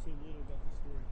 so little about the story.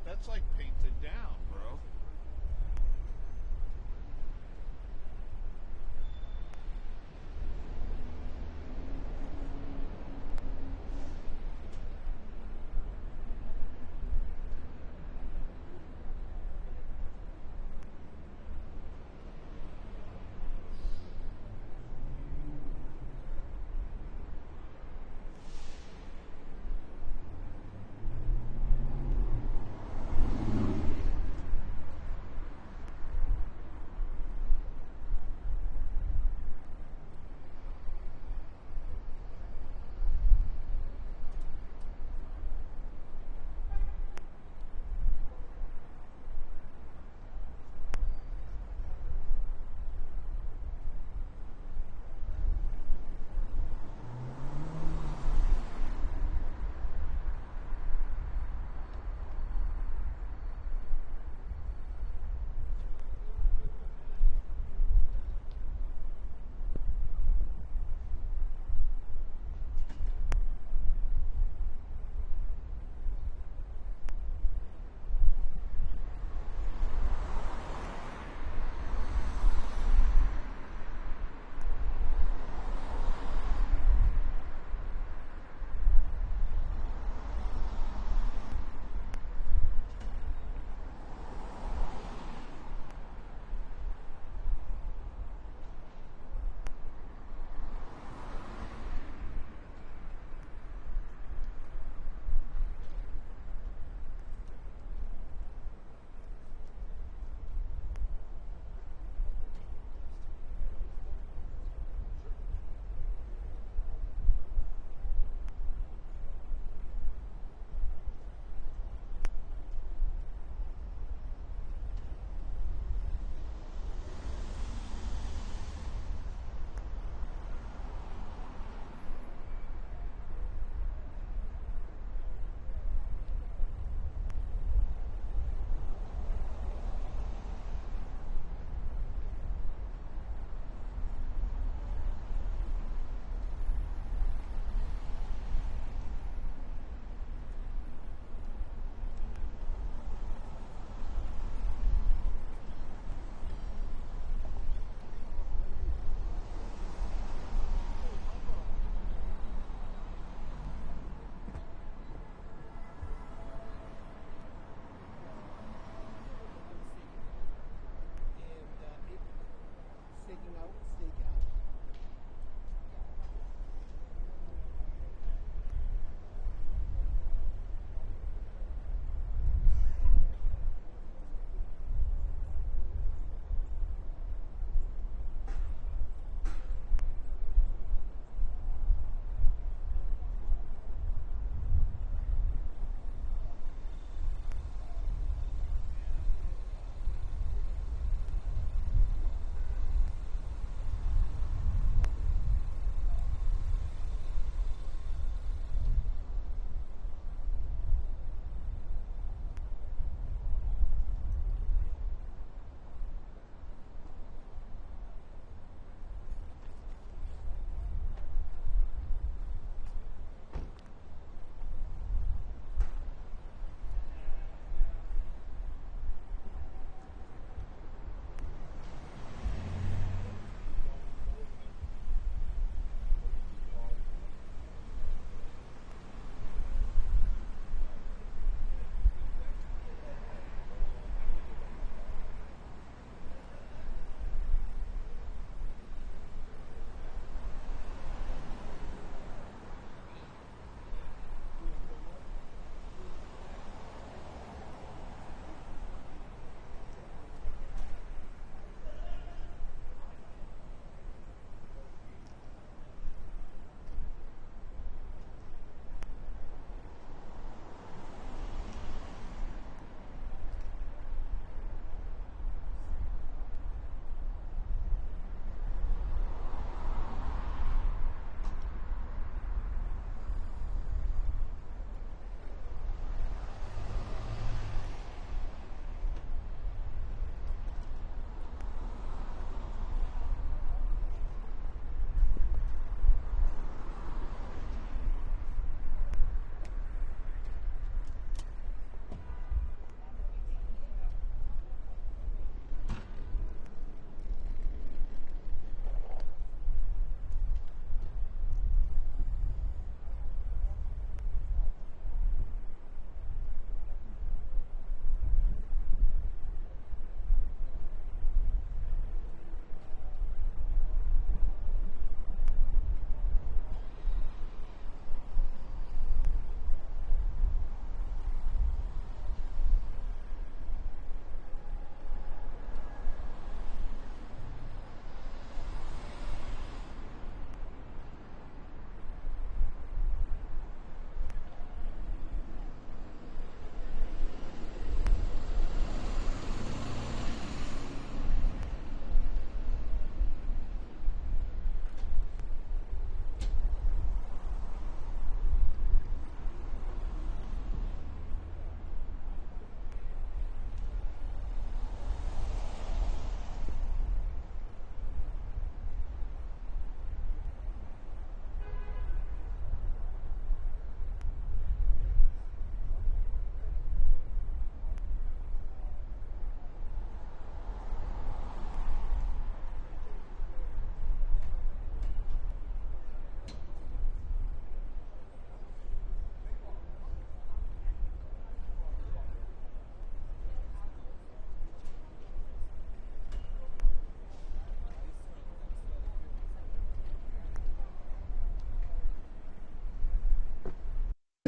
That's like painted down, bro.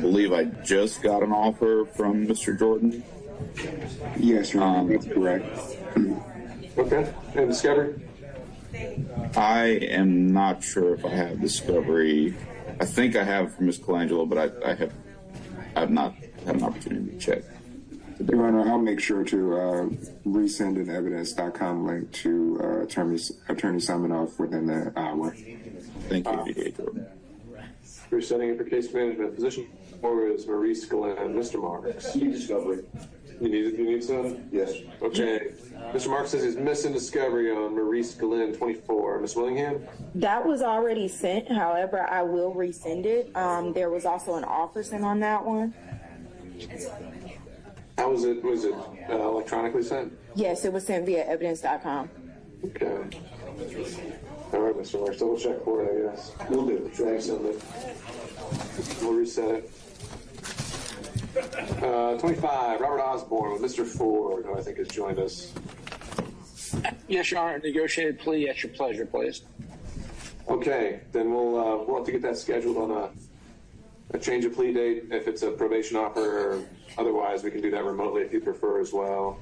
believe I just got an offer from Mr. Jordan. Yes, Your Honor, that's correct. Okay. And discovery? I am not sure if I have discovery. I think I have from Ms. Colangelo, but I have not had an opportunity to check. Your Honor, I'll make sure to resend an evidence.com link to Attorney Siminoff within the hour. Thank you, DA Jordan. We're setting it for case management. Position 4 is Maurice Glenn. Mr. Marks. Need discovery. You need some? Yes. Okay. Mr. Marks says he's missing discovery on Maurice Glenn 24. Ms. Willingham? That was already sent. However, I will resend it. There was also an offer sent on that one. How was it? Was it electronically sent? Yes, it was sent via evidence.com. Okay. All right, Mr. Marks. Double check for it, I guess. We'll do. Thanks, Cindy. We'll reset it. 25, Robert Osborne with Mr. Ford, who I think has joined us. Yes, Your Honor. Negotiated plea at your pleasure, please. Okay, then we'll have to get that scheduled on a change of plea date if it's a probation offer. Or otherwise, we can do that remotely if you prefer as well.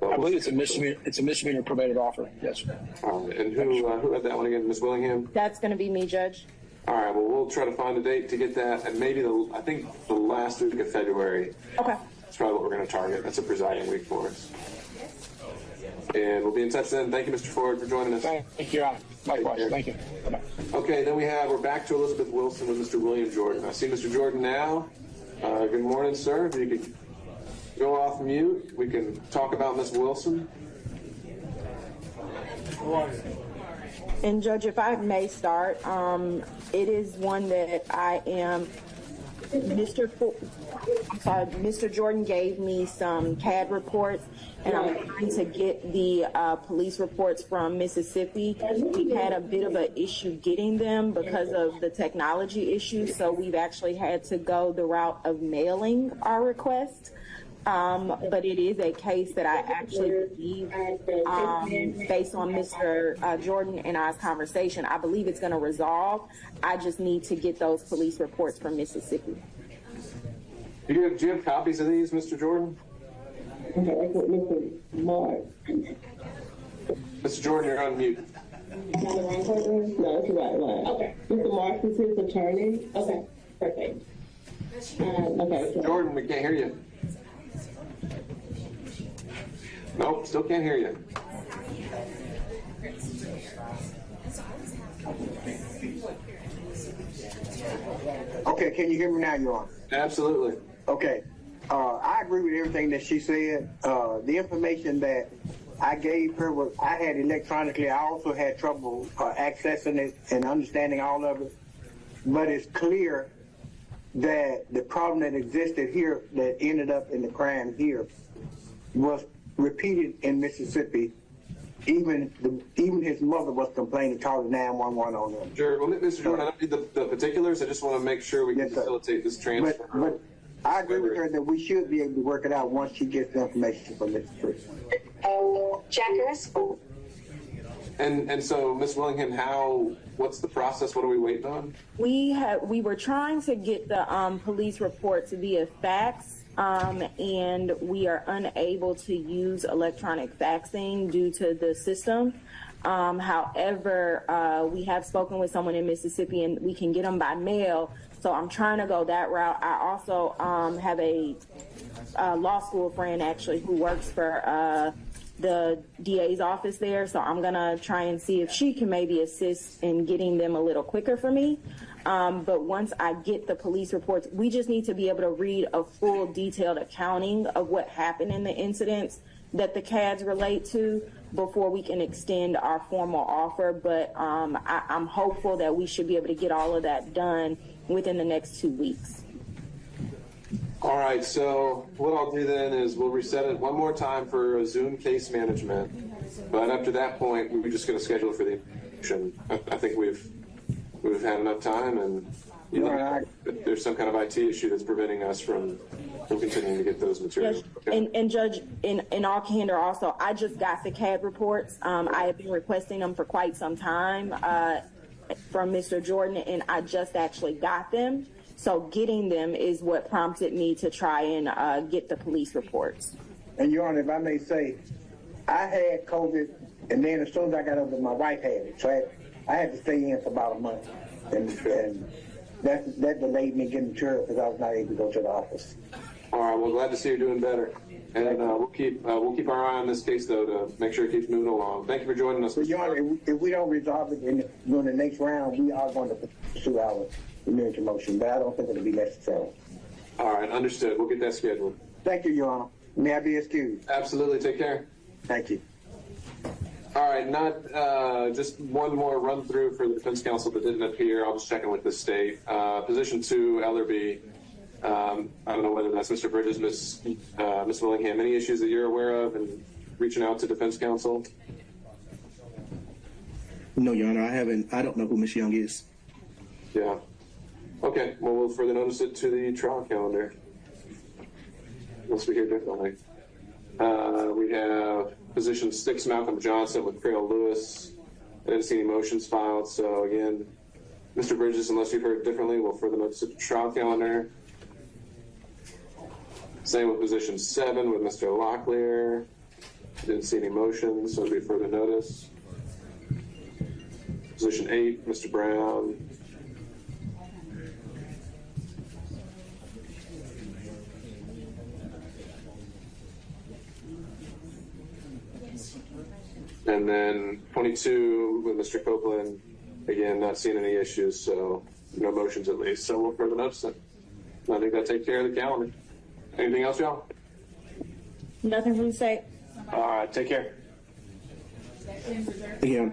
But I believe it's a misdemeanor. It's a misdemeanor probated offer. Yes. All right, and who had that one again? Ms. Willingham. That's going to be me, Judge. All right. Well, we'll try to find a date to get that, and maybe I think the last week of February. Okay. That's probably what we're going to target. That's a presiding week for us. And we'll be in touch then. Thank you, Mr. Ford, for joining us. Thank you, Your Honor. Likewise. Thank you. Bye-bye. Okay, then we're back to Elizabeth Wilson with Mr. William Jordan. I see Mr. Jordan now. Good morning, sir. If you could go off mute, we can talk about Ms. Wilson. And Judge, if I may start, it is one that I am. Mr. Jordan gave me some CAD reports, and I'm trying to get the police reports from Mississippi. We've had a bit of an issue getting them because of the technology issues, so we've actually had to go the route of mailing our request. But it is a case that I actually believe, based on Mr. Jordan and I's conversation, I believe it's going to resolve. I just need to get those police reports from Mississippi. Do you have copies of these, Mr. Jordan? Mr. Mark. Mr. Jordan, you're on mute. Is that the wrong person? No, it's the right one. Okay. Mr. Mark is his attorney. Okay, perfect. Okay. So. Jordan, we can't hear you. Nope, still can't hear you. Okay, can you hear me now, Your Honor? Absolutely. Okay. I agree with everything that she said. The information that I gave her was I had electronically. I also had trouble accessing it and understanding all of it. But it's clear that the problem that existed here that ended up in the crime here was repeated in Mississippi. Even his mother was complaining, calling 911 on him. Sure. Well, Mr. Jordan, I don't need the particulars. I just want to make sure we can facilitate this transfer. But I agree with her that we should be able to work it out once she gets the information from Mississippi. Checkers. And so, Ms. Willingham, what's the process? What are we waiting on? We were trying to get the police reports via fax. And we are unable to use electronic faxing due to the system. However, we have spoken with someone in Mississippi and we can get them by mail. So I'm trying to go that route. I also have a law school friend actually who works for the DA's office there. So I'm going to try and see if she can maybe assist in getting them a little quicker for me. But once I get the police reports, we just need to be able to read a full detailed accounting of what happened in the incidents that the CADs relate to before we can extend our formal offer. But I'm hopeful that we should be able to get all of that done within the next 2 weeks. All right, so what I'll do then is we'll reset it one more time for a Zoom case management. But up to that point, we're just going to schedule it for the election. I think we've had enough time, and there's some kind of IT issue that's preventing us from continuing to get those materials. Yes. Okay. And Judge, in all candor also, I just got the CAD reports. I have been requesting them for quite some time from Mr. Jordan, and I just actually got them. So getting them is what prompted me to try and get the police reports. And Your Honor, if I may say, I had COVID, and then as soon as I got over, my wife had it. So I had to stay in for about a month. And that delayed me getting cured because I was not able to go to the office. All right, well, glad to see you're doing better. And we'll keep our eye on this case, though, to make sure it keeps moving along. Thank you for joining us. But Your Honor, if we don't resolve it during the next round, we are going to pursue our immunity motion, but I don't think it'll be necessary. All right, understood. We'll get that scheduled. Thank you, Your Honor. May I be excused? Absolutely. Take care. Thank you. All right, just one more run through for the defense counsel that didn't appear. I'll just check in with the state. Position 2, Ellerby. I don't know whether that's Mr. Bridges, Miss Willingham. Any issues that you're aware of in reaching out to defense counsel? No, Your Honor, I haven't. I don't know who Miss Young is. Yeah. Okay. Well, we'll further notice it to the trial calendar. Unless we hear differently. We have position 6, Malcolm Johnson with Crail Lewis. I didn't see any motions filed, so again, Mr. Bridges, unless you've heard differently, we'll further notice it to the trial calendar. Same with position 7 with Mr. Locklear. Didn't see any motions, so it'll be further notice. Position 8, Mr. Brown. And then 22 with Mr. Copeland, again, not seeing any issues, so no motions at least. So we'll further notice it. I think that'll take care of the calendar. Anything else, y'all? Nothing from the state. All right, take care. Yeah.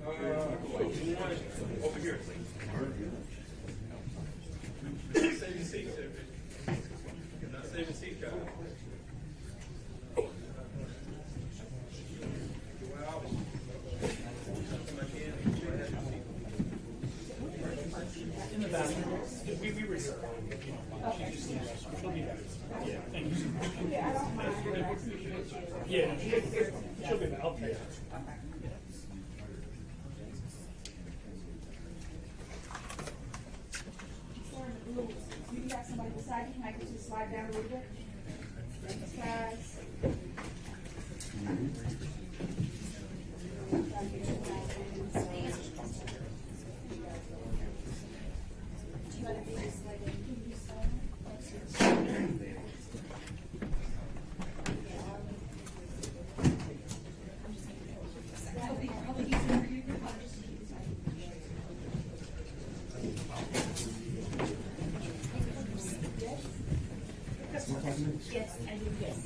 Over here. Saving seats, not saving seats, guys. In the bathroom. We reserve. She'll be back. Yeah, thank you. Yeah, she'll be back. I'll pay her. You got somebody beside you, might just slide down a little bit. Thanks, guys. Yes, I do, yes.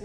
You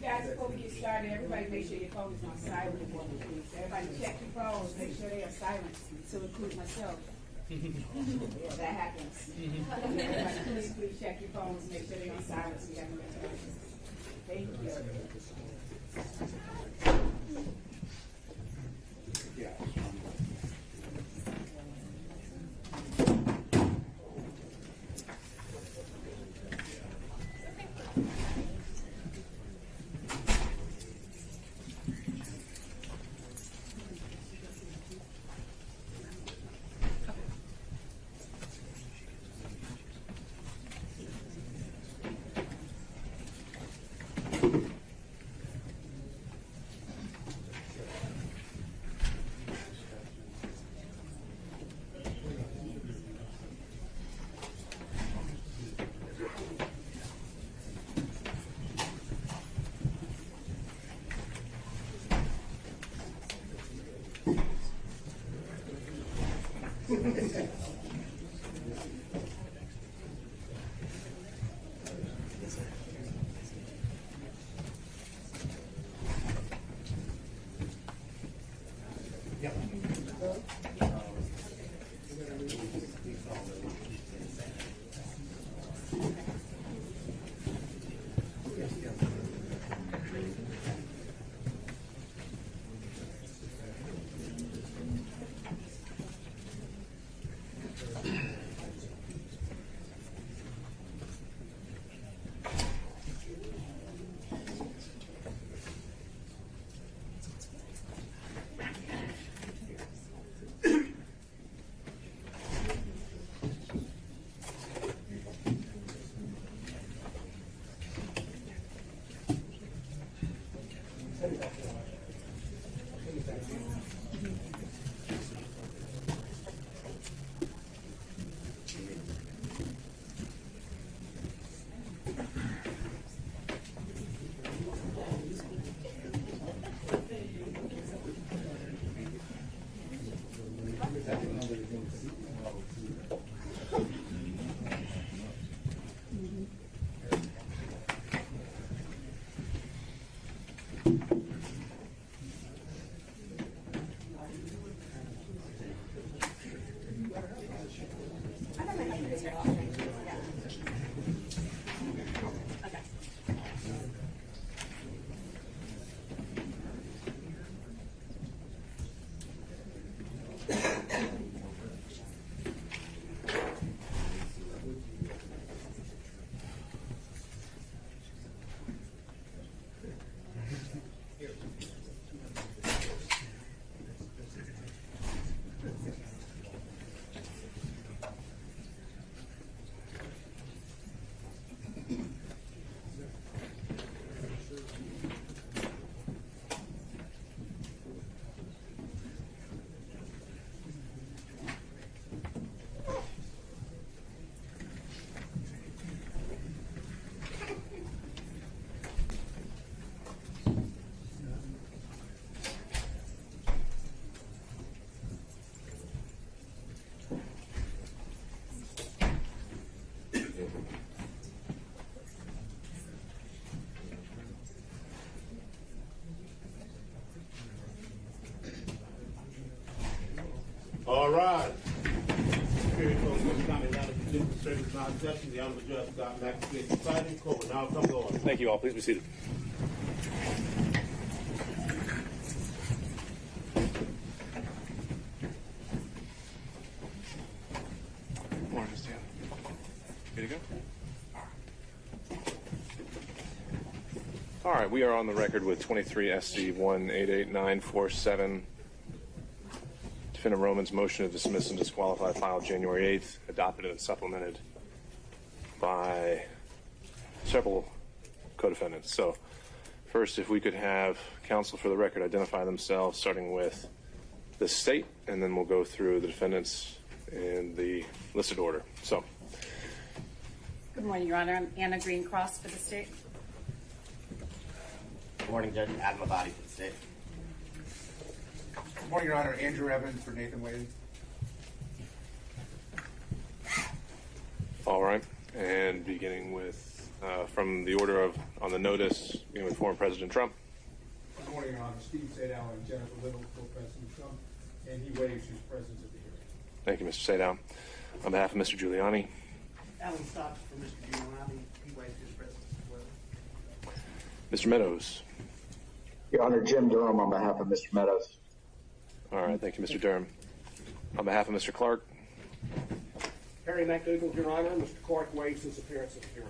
guys, before we get started, everybody make sure your phone is on silent before we please. Everybody check your phones, make sure they are silent, to include myself. Yeah, that happens. Everybody, please check your phones, make sure they're on silent so you have no interruptions. Thank you. rise. Period. Court of County Atlanta Judicial Service non-exception. The Honorable Judge Scott Maxfield presiding. Court will now come to order. Thank you all. Please be seated. Morning, Mr. Taylor. Ready to go? All right, we are on the record with 23 SC 188947. Defendant Roman's motion to dismiss and disqualify filed January 8th, adopted and supplemented by several co-defendants. So first, if we could have counsel for the record identify themselves, starting with the state, and then we'll go through the defendants in the listed order. So. Good morning, Your Honor. I'm Anna Green-Cross for the state. Good morning, Judge. Adam Abadi for the state. Good morning, Your Honor. Andrew Evans for Nathan Wade. All right, and beginning with from the order of on the notice, beginning with former President Trump. Good morning, Your Honor. Steve Sadow and Jennifer Little for President Trump, and he waives his presence at the hearing. Thank you, Mr. Sadow. On behalf of Mr. Giuliani. Alan Stocks for Mr. Giuliani. He waives his presence as well. Mr. Meadows. Your Honor, Jim Durham on behalf of Mr. Meadows. All right, thank you, Mr. Durham. On behalf of Mr. Clark. Harry McDougall, Your Honor. Mr. Clark waives his appearance at the hearing.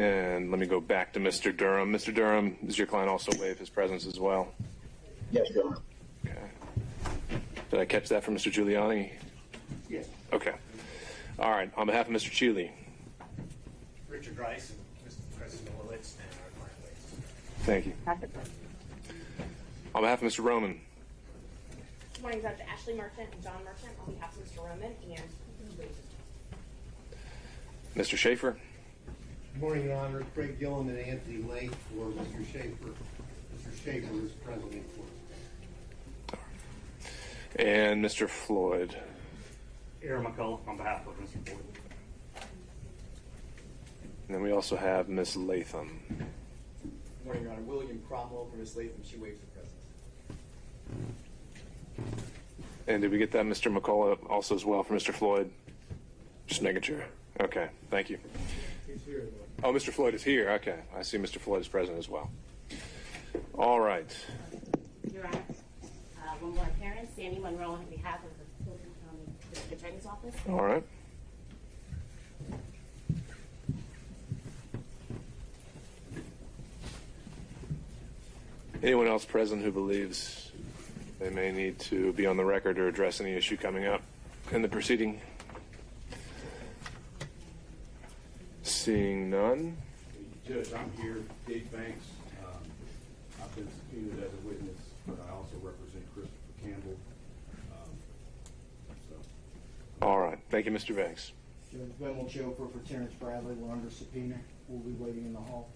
And let me go back to Mr. Durham. Mr. Durham, does your client also waive his presence as well? Yes, Your Honor. Okay. Did I catch that from Mr. Giuliani? Yes. Okay. All right, on behalf of Mr. Cheeley. Richard Rice and Mr. President Willits and our client waives. Thank you. On behalf of Mr. Roman. Good morning, Judge Ashley Merchant and John Merchant on behalf of Mr. Roman and Mr. Schaefer. Good morning, Your Honor. Craig Gillen and Anthony Lake for Mr. Schaefer. Mr. Schaefer is president for. And Mr. Floyd. Aaron McCullough on behalf of Mr. Floyd. And then we also have Ms. Latham. Good morning, Your Honor. William Cromwell for Ms. Latham. She waives the presence. And did we get that, Mr. McCullough, also as well for Mr. Floyd? Just making sure. Okay, thank you. He's here. Oh, Mr. Floyd is here. Okay, I see Mr. Floyd is present as well. All right. Your Honor. One more appearance, Sandy Monroe on behalf of the Fulton County District Attorney's Office. All right. Anyone else present who believes they may need to be on the record or address any issue coming up in the proceeding? Seeing none. Judge, I'm here, Dave Banks. I've been subpoenaed as a witness, but I also represent Christopher Campbell. All right. Thank you, Mr. Banks. Judge Bennell Choper for Terrence Bradley. We're under subpoena. We'll be waiting in the hall.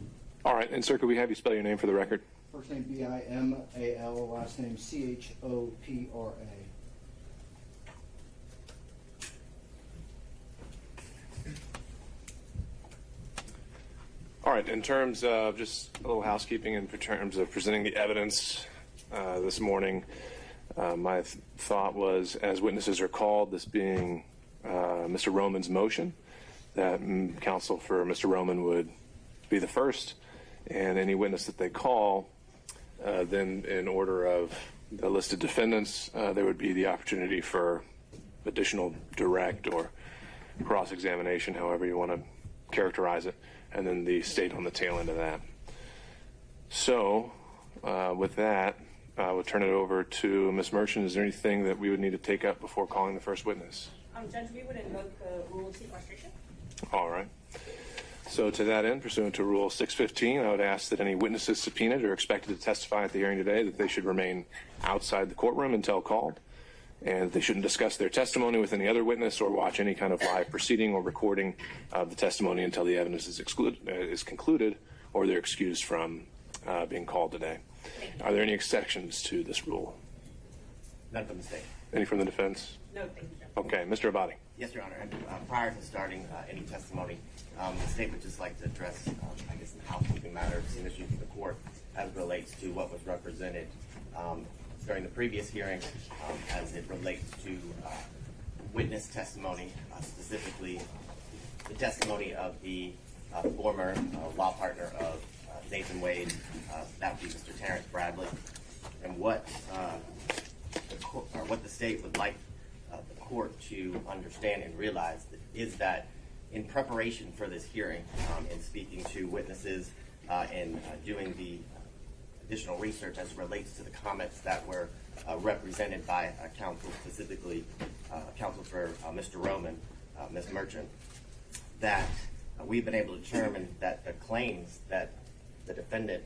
All right. And, sir, could we have you spell your name for the record? First name B-I-M-A-L, last name C-H-O-P-R-A. All right. In terms of just a little housekeeping in terms of presenting the evidence this morning, my thought was, as witnesses are called, this being Mr. Roman's motion, that counsel for Mr. Roman would be the first, and any witness that they call, then in order of the listed defendants, there would be the opportunity for additional direct or cross-examination, however you want to characterize it, and then the state on the tail end of that. So with that, I will turn it over to Ms. Merchant. Is there anything that we would need to take up before calling the first witness? Judge, we would invoke the rule of sequestration. All right. So to that end, pursuant to Rule 615, I would ask that any witnesses subpoenaed or expected to testify at the hearing today, that they should remain outside the courtroom until called, and they shouldn't discuss their testimony with any other witness or watch any kind of live proceeding or recording of the testimony until the evidence is concluded or they're excused from being called today. Are there any exceptions to this rule? None from the state. Any from the defense? No, thank you, Judge. Okay. Mr. Abadi. Yes, Your Honor. And prior to starting any testimony, the state would just like to address, I guess, in housekeeping matters, an issue to the court as it relates to what was represented during the previous hearing as it relates to witness testimony, specifically the testimony of the former law partner of Nathan Wade, that would be Mr. Terrence Bradley, and what the state would like the court to understand and realize is that in preparation for this hearing, in speaking to witnesses and doing the additional research as it relates to the comments that were represented by counsel, specifically counsel for Mr. Roman, Ms. Merchant, that we've been able to determine that the claims that the defendant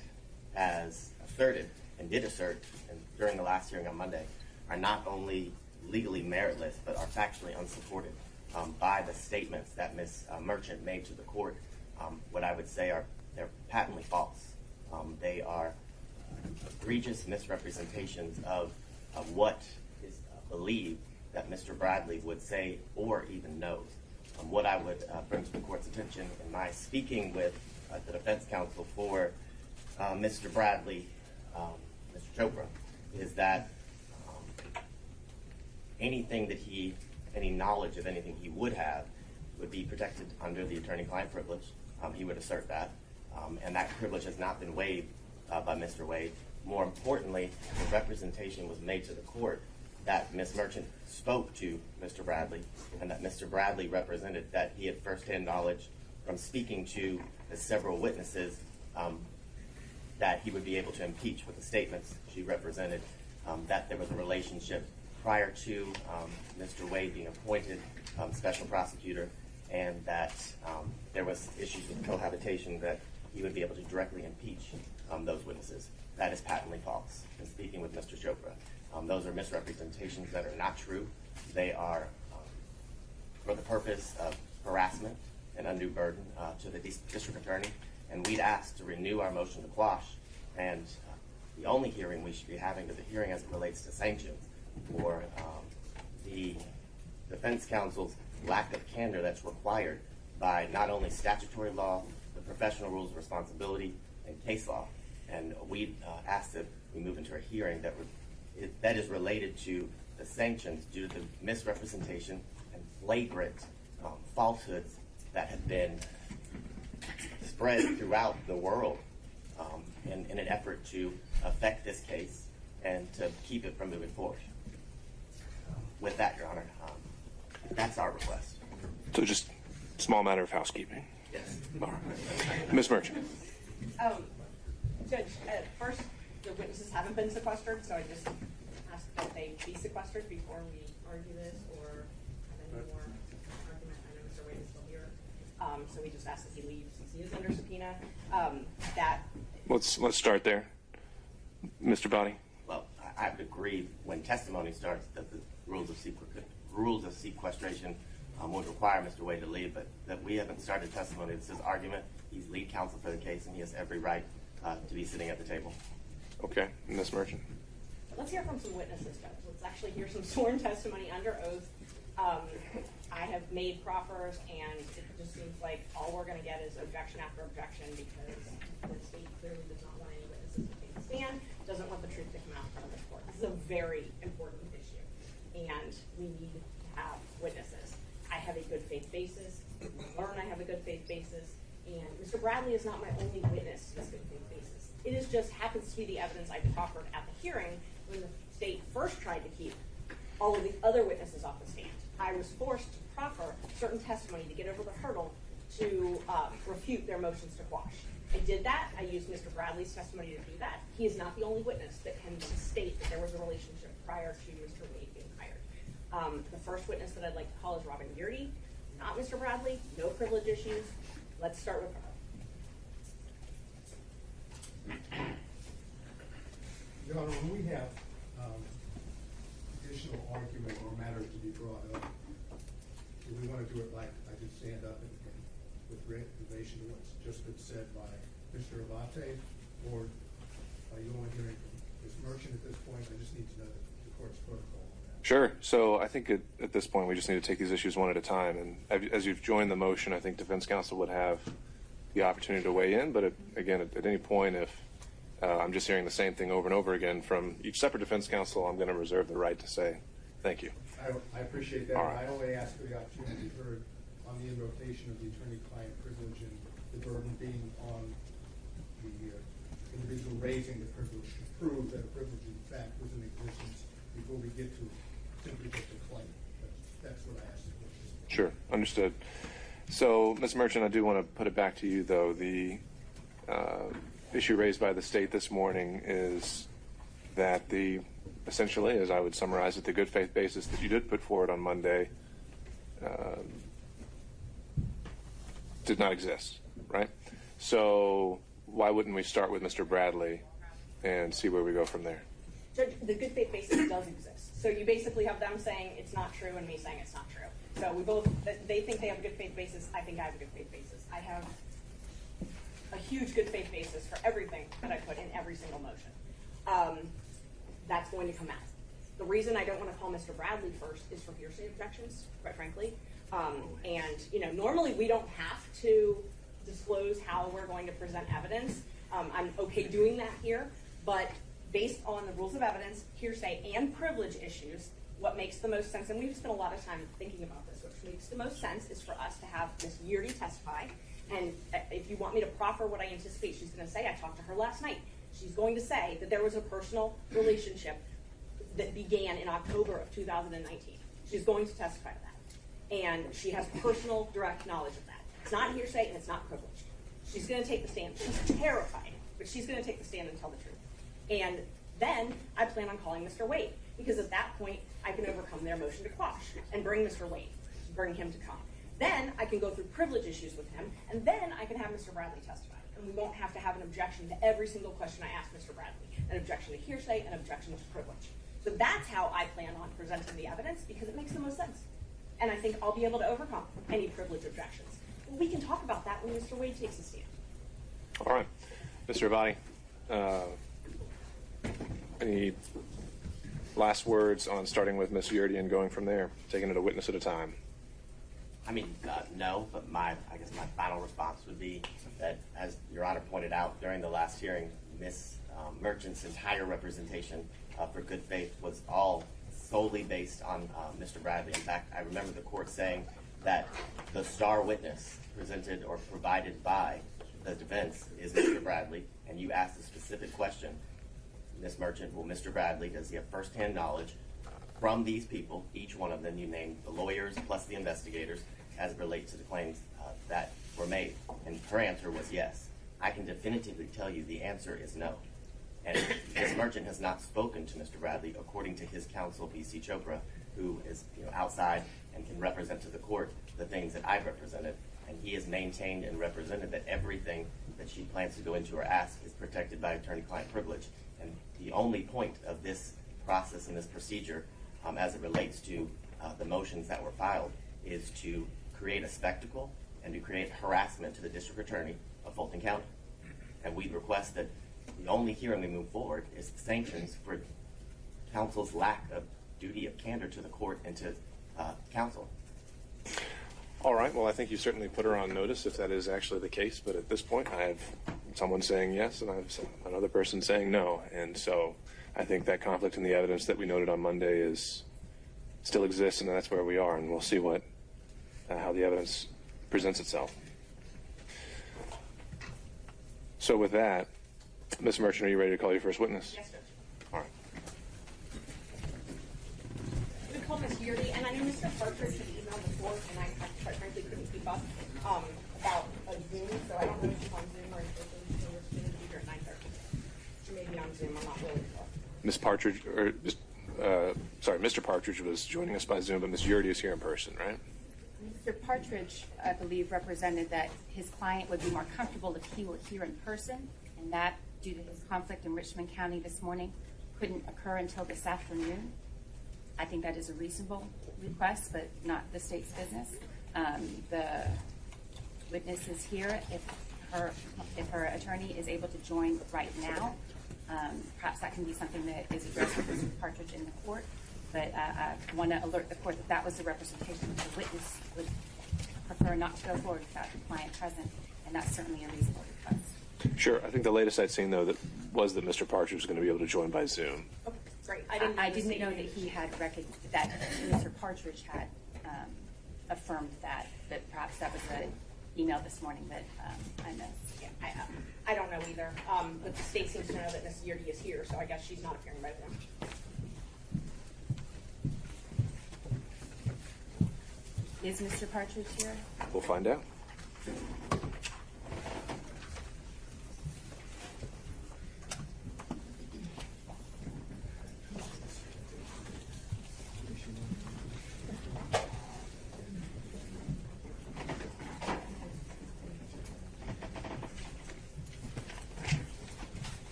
has asserted and did assert during the last hearing on Monday are not only legally meritless, but are factually unsupported by the statements that Ms. Merchant made to the court. What I would say they're patently false. They are egregious misrepresentations of what is believed that Mr. Bradley would say or even knows. What I would bring to the court's attention in my speaking with the defense counsel for Mr. Bradley, Mr. Chopra, is that any knowledge of anything he would have would be protected under the attorney-client privilege. He would assert that. And that privilege has not been waived by Mr. Wade. More importantly, the representation was made to the court that Ms. Merchant spoke to Mr. Bradley and that Mr. Bradley represented that he had firsthand knowledge from speaking to the several witnesses that he would be able to impeach with the statements she represented, that there was a relationship prior to Mr. Wade being appointed special prosecutor, and that there was issues with cohabitation that he would be able to directly impeach those witnesses. That is patently false. In speaking with Mr. Chopra, those are misrepresentations that are not true. They are for the purpose of harassment and undue burden to the district attorney, and we'd ask to renew our motion to quash, and the only hearing we should be having to the hearing as it relates to sanctions for the defense counsel's lack of candor that's required by not only statutory law, but professional rules of responsibility and case law. And we ask that we move into a hearing that is related to the sanctions due to the misrepresentation and flagrant falsehoods that have been spread throughout the world in an effort to affect this case and to keep it from moving forward. With that, Your Honor, that's our request. So just a small matter of housekeeping. Yes. All right. Ms. Merchant. Judge, at first, the witnesses haven't been sequestered, so I just ask that they be sequestered before we argue this or have any more argument. I know Mr. Wade is still here, so we just ask that he leaves since he is under subpoena. Let's start there. Mr. Body. Well, I would agree when testimony starts that the rules of sequestration would require Mr. Wade to leave, but that we haven't started testimony. This is argument. He's lead counsel for the case, and he has every right to be sitting at the table. Okay. Ms. Merchant. Let's hear from some witnesses, Judge. Let's actually hear some sworn testimony under oath. I have made proffers, and it just seems like all we're going to get is objection after objection because the state clearly does not want any witnesses to take the stand, doesn't want the truth to come out in front of this court. This is a very important issue, and we need to have witnesses. I have a good faith basis. Learn I have a good faith basis, and Mr. Bradley is not my only witness to this good faith basis. It is just happens to be the evidence I proffered at the hearing when the state first tried to keep all of the other witnesses off the stand. I was forced to proffer certain testimony to get over the hurdle to refute their motions to quash. I did that. I used Mr. Bradley's testimony to do that. He is not the only witness that can state that there was a relationship prior to Mr. Wade being hired. The first witness that I'd like to call is Robin Gearty, not Mr. Bradley, no privilege issues. Let's start with her. Your Honor, when we have additional argument or matter to be brought up, do we want to do it like I just stand up and with relation to what's just been said by Mr. Abate, or are you only hearing from Ms. Merchant at this point? I just need to know the court's protocol on that. Sure. So I think at this point we just need to take these issues one at a time. And as you've joined the motion, I think defense counsel would have the opportunity to weigh in. But again, at any point, if I'm just hearing the same thing over and over again from each separate defense counsel. I'm going to reserve the right to say thank you. I appreciate that. All right. I only ask for the opportunity to be heard on the invocation of the attorney-client privilege and the burden being on the individual raising the privilege to prove that a privilege in fact was in existence before we get to simply just a claim. That's what I asked for. Sure, understood. So, Ms. Merchant, I do want to put it back to you, though. The issue raised by the state this morning is that essentially, as I would summarize it, the good faith basis that you did put forward on Monday did not exist, right? So why wouldn't we start with Mr. Bradley and see where we go from there? Judge, the good faith basis does exist. So you basically have them saying it's not true and me saying it's not true. So they think they have a good faith basis. I think I have a good faith basis. I have a huge good faith basis for everything that I put in every single motion. That's going to come out. The reason I don't want to call Mr. Bradley first is for hearsay objections, quite frankly. And normally we don't have to disclose how we're going to present evidence. I'm okay doing that here, but based on the rules of evidence, hearsay, and privilege issues, what makes the most sense, and we've spent a lot of time thinking about this, what makes the most sense is for us to have Ms. Yeardy testify. And if you want me to proffer what I anticipate she's going to say, I talked to her last night. She's going to say that there was a personal relationship that began in October of 2019. She's going to testify to that. And she has personal, direct knowledge of that. It's not hearsay and it's not privilege. She's going to take the stand. She's terrified, but she's going to take the stand and tell the truth. And then I plan on calling Mr. Wade, because at that point, I can overcome their motion to quash and bring Mr. Wade, bring him to come. Then I can go through privilege issues with him, and then I can have Mr. Bradley testify. And we won't have to have an objection to every single question I ask Mr. Bradley, an objection to hearsay, an objection to privilege. So that's how I plan on presenting the evidence, because it makes the most sense. And I think I'll be able to overcome any privilege objections. We can talk about that when Mr. Wade takes a stand. All right. Mr. Avati, any last words on starting with Ms. Yeardy and going from there, taking it a witness at a time? I mean, no, but I guess my final response would be that, as Your Honor pointed out during the last hearing, Ms. Merchant's entire representation for good faith was all solely based on Mr. Bradley. In fact, I remember the court saying that the star witness presented or provided by the defense is Mr. Bradley, and you asked a specific question, Ms. Merchant, well, Mr. Bradley, does he have firsthand knowledge from these people, each one of them you named, the lawyers plus the investigators, as it relates to the claims that were made? And her answer was yes. I can definitively tell you the answer is no. And Ms. Merchant has not spoken to Mr. Bradley, according to his counsel, B.C. Chopra, who is outside and can represent to the court the things that I've represented. And he has maintained and represented that everything that she plans to go into or ask is protected by attorney-client privilege. And the only point of this process and this procedure, as it relates to the motions that were filed, is to create a spectacle and to create harassment to the district attorney of Fulton County. And we request that the only hearing we move forward is sanctions for counsel's lack of duty of candor to the court and to counsel. All right. Well, I think you certainly put her on notice if that is actually the case. But at this point, I have someone saying yes and I have another person saying no. And so I think that conflict in the evidence that we noted on Monday still exists, and that's where we are. And we'll see how the evidence presents itself. So with that, Ms. Merchant, are you ready to call your first witness? Yes, Judge. All right. We called Ms. Yeardy, and I know Mr. Partridge had emailed before, and I quite frankly couldn't keep up about a Zoom, so I don't know if she's on Zoom or if she's going to be here at 9:30. She may be on Zoom, I'm not really sure. Ms. Partridge, Mr. Partridge was joining us by Zoom, but Ms. Yeardy is here in person, right? Mr. Partridge, I believe, represented that his client would be more comfortable if he were here in person, and that, due to his conflict in Richmond County this morning, couldn't occur until this afternoon. I think that is a reasonable request, but not the state's business. The witness is here. If her attorney is able to join right now, perhaps that can be something that is addressed with Mr. Partridge in the court. But I want to alert the court that was the representation. The witness would prefer not to go forward without the client present, and that's certainly a reasonable request. Sure. I think the latest I'd seen, though, that was that Mr. Partridge was going to be able to join by Zoom. Okay, great. I didn't know that he had that Mr. Partridge had affirmed that perhaps that was an email this morning that I missed. Yeah, I don't know either. But the state seems to know that Ms. Yurdi is here, so I guess she's not appearing by Zoom. Is Mr. Partridge here? We'll find out.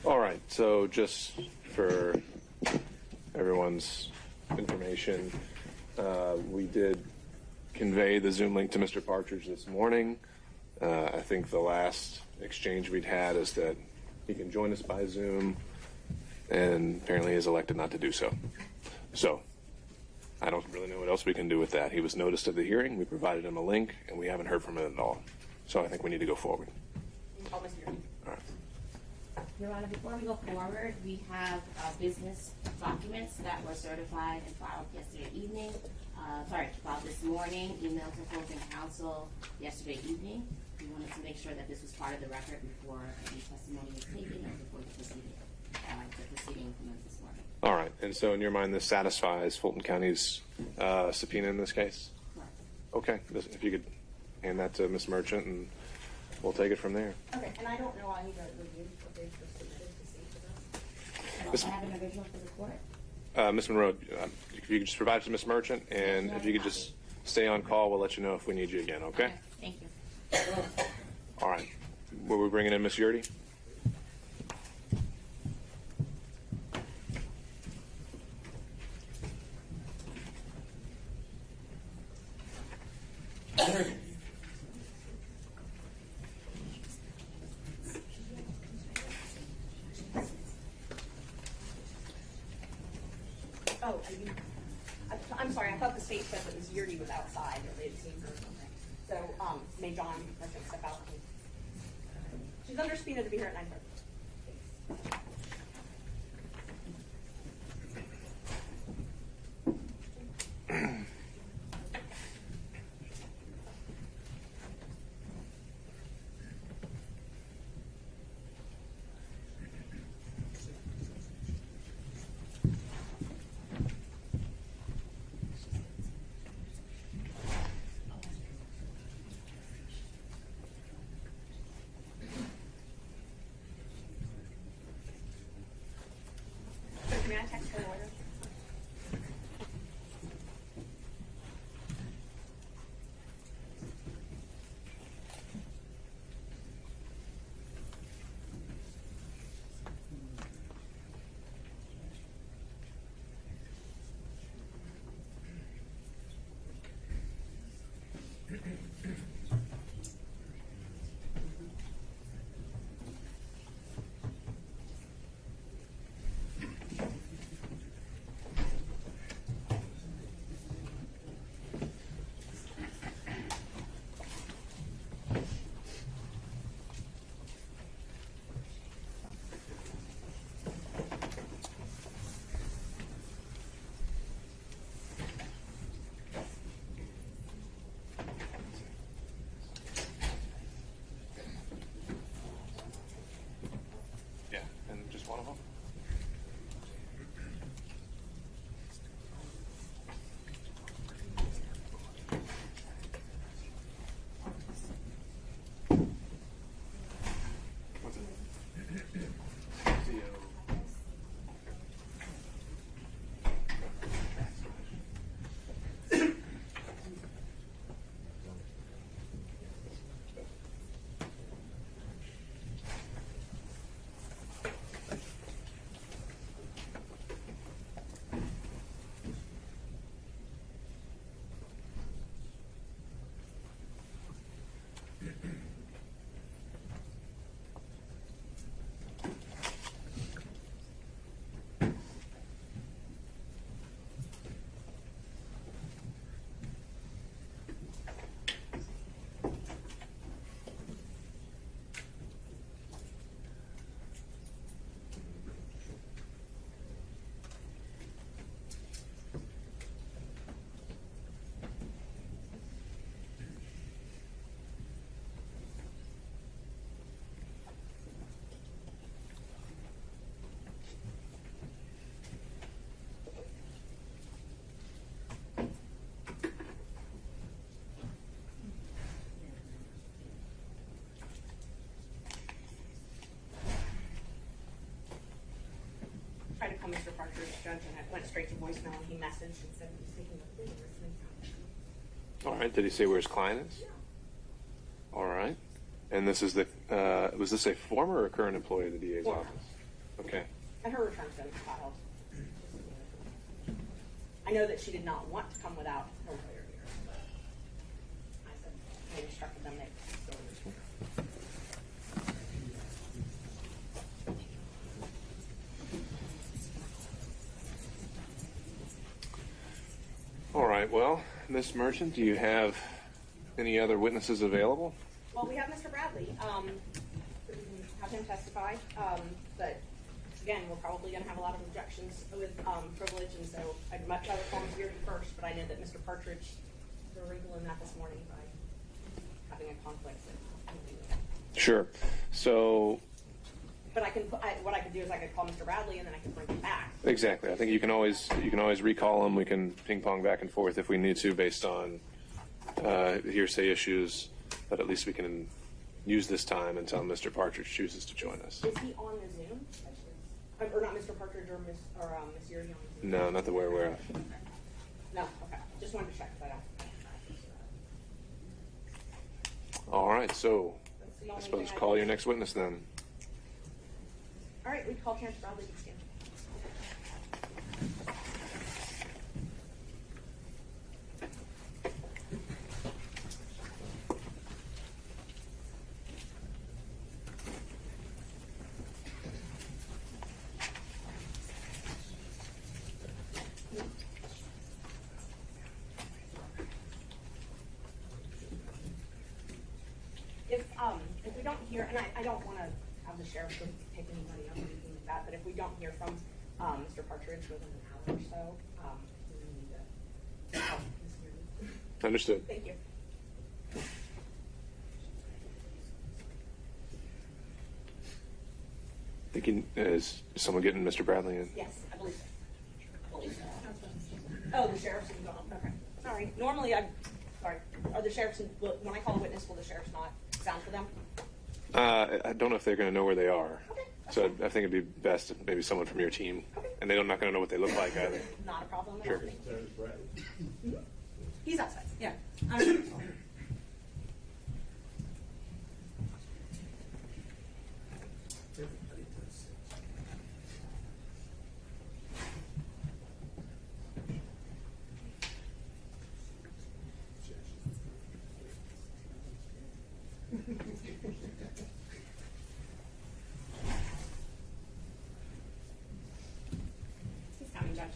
All right, so just for everyone's information, we did convey the Zoom link to Mr. Partridge this morning. I think the last exchange we'd had is that he can join us by Zoom, and apparently he has elected not to do so. So I don't really know what else we can do with that. He was noticed of the hearing, we provided him a link, and we haven't heard from him at all. So I think we need to go forward. All right. Your Honor, before we go forward, we have business documents that were certified and filed yesterday evening. Filed this morning, emailed to Fulton Council yesterday evening. We wanted to make sure that this was part of the record before any testimony was taken or before the proceeding commenced this morning. All right, and so in your mind, this satisfies Fulton County's subpoena in this case? Correct. Okay, if you could hand that to Ms. Merchant, and we'll take it from there. Okay, and I don't know I need to review what they've just submitted to see for this. I have an original for the court. Ms. Monroe, if you could just provide it to Ms. Merchant, and if you could just stay on call, we'll let you know if we need you again, okay? Thank you. All right. Were we bringing in Ms. Yurdi? Oh, I'm sorry. I thought the state said that Ms. Yurdi was outside, or they'd seen her or something. So, may John step out? She's under subpoena to be here at 9:30. May I text her lawyer? call Mr. Partridge, judge, and it went straight to voicemail, and he messaged and said he's taking a plea in Richmond County. All right. Did he say where his client is? All right. And this is the, was this a former or current employee of the DA's Former. office? Okay. And her return's been filed. I know that she did not want to come without her lawyer here, but I said, I instructed them they go to Richmond. All right. Well, Ms. Merchant, do you have any other witnesses available? Well, we have Mr. Bradley. We can have him testify. But again, we're probably going to have a lot of objections with privilege, and so I'd much rather call Ms. Beardy first. But I know that Mr. Partridge, they're wrinkling that this morning by having a conflict. Sure. So. But I can. What I could do is I could call Mr. Bradley, and then I can bring him back. Exactly. I think you can always recall him. We can ping pong back and forth if we need to, based on hearsay issues. But at least we can use this time until Mr. Partridge chooses to join us. Is he on the Zoom? Or not Mr. Partridge or Miss Yuri on the Zoom? No, not that we're aware of. No. Okay. Just wanted to check that out. All right. So That's the I only suppose thing I call can- your next witness then. All right. We call Terrence Bradley to stand. If we don't hear, and I don't want to have the sheriff pick anybody up or anything like that, but if we don't hear from Mr. Partridge within an hour or so, we need to help Ms. Beardy. Understood. Thank you. Thinking, is someone getting Mr. Bradley in? Yes, I believe so. Oh, the sheriff's in gone. Okay. Sorry. Normally, sorry. Are the sheriffs when I call a witness, will the sheriff's not sound for them? I don't know if they're going to know where they are. So I think it'd be best if maybe someone from your team, and they're not going to know what they look like either. Not a problem at Sure. all. Mm-hmm. He's outside. Yeah. He's coming, Judge.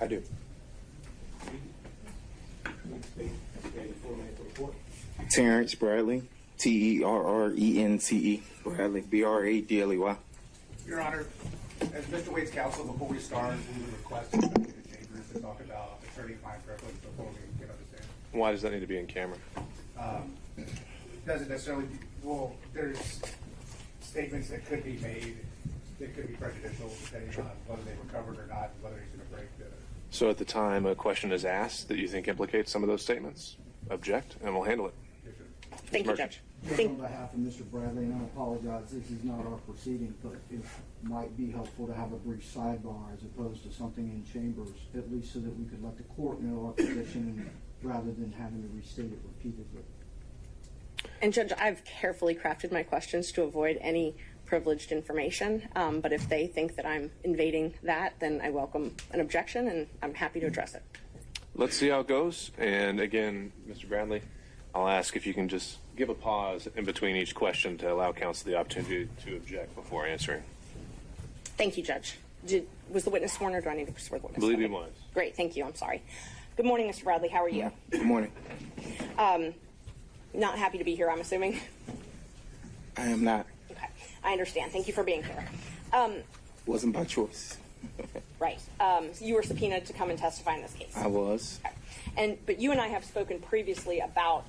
I do. Terrence Bradley, Terrence Bradley, Bradley. Your Honor, as Mr. Wade's counsel, before we start, we would request to come into chambers to talk about attorney-client privilege before we get understand. Why does that need to be in camera? Doesn't necessarily, well, there's statements that could be made that could be prejudicial depending on whether they were covered or not, whether he's going to break the... So at the time a question is asked that you think implicates some of those statements, object, and we'll handle it. Thank you, Judge. On behalf of Mr. Bradley, and I apologize, this is not our proceeding, but it might be helpful to have a brief sidebar as opposed to something in chambers, at least so that we could let the court know our position rather than having to restate it repeatedly. And Judge, I've carefully crafted my questions to avoid any privileged information, but if they think that I'm invading that, then I welcome an objection, and I'm happy to address it. Let's see how it goes. And again, Mr. Bradley, I'll ask if you can just give a pause in between each question to allow counsel the opportunity to object before answering. Thank you, Judge. Was the witness sworn, or do I need to swear the witness? I believe he was. Great, thank you. I'm sorry. Good morning, Mr. Bradley. How are you? Good morning. Not happy to be here, I'm assuming. I am not. Okay, I understand. Thank you for being here. Wasn't by choice. Right. You were subpoenaed to come and testify in this case. I was. Okay. But you and I have spoken previously about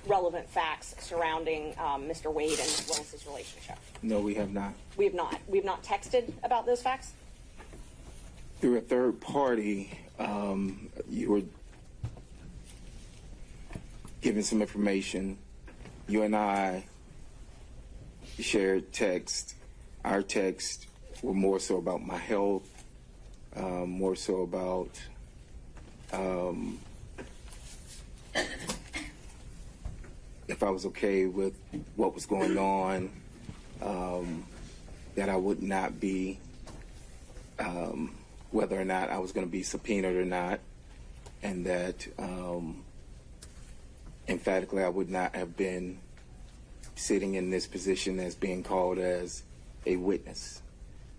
relevant facts surrounding Mr. Wade and Willis's relationship. No, we have not. We have not. We have not texted about those facts? Through a third party, you were given some information. You and I shared text. Our texts were more so about my health, more so about if I was okay with what was going on, that I would not be, whether or not I was going to be subpoenaed or not, and that emphatically I would not have been sitting in this position as being called as a witness.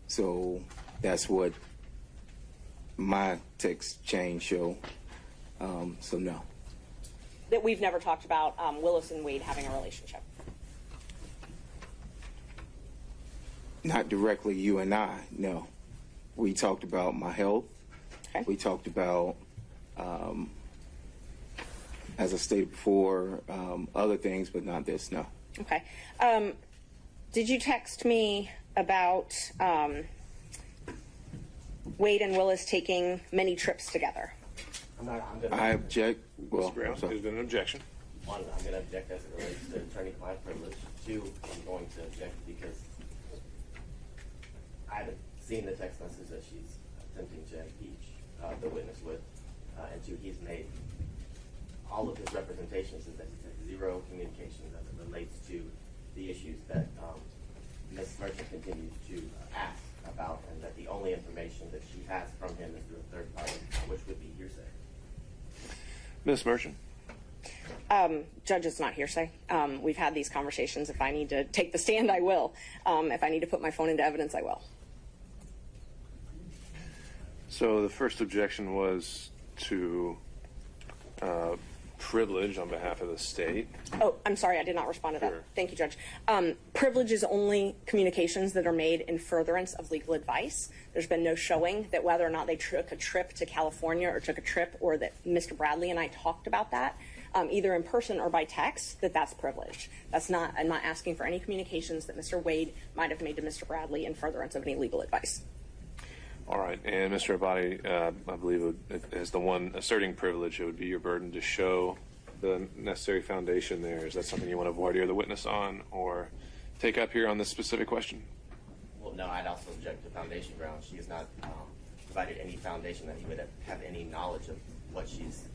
So that's what my text chain show. So no. That we've never talked about Willis and Wade having a relationship? Not directly you and I, no. We talked about my health. Okay. We talked about, as I stated before, other things, but not this, no. Okay. Did you text me about Wade and Willis taking many trips together? I object. Well, There's been an objection. One, I'm going to object as it relates to attorney-client privilege. Two, I'm going to object because I haven't seen the text message that she's attempting to impeach the witness with. And two, he's made all of his representations is that he's had zero communication as it relates to the issues that Ms. Merchant continues to ask about, and that the only information that she has from him is through a third party, which would be hearsay. Ms. Merchant. Judge, it's not hearsay. We've had these conversations. If I need to take the stand, I will. If I need to put my phone into evidence, I will. So the first objection was to privilege on behalf of the state. Oh, I'm sorry, I did not respond to that. Sure. Thank you, Judge. Privilege is only communications that are made in furtherance of legal advice. There's been no showing that whether or not they took a trip to California or took a trip, or that Mr. Bradley and I talked about that, either in person or by text, that's privileged. I'm not asking for any communications that Mr. Wade might have made to Mr. Bradley in furtherance of any legal advice. All right, and Mr. Abadi, I believe as the one asserting privilege, it would be your burden to show the necessary foundation there. Is that something you want to voir dire the witness on or take up here on this specific question? Well, no, I'd also object to foundation grounds. She has not provided any foundation that he would have any knowledge of what she's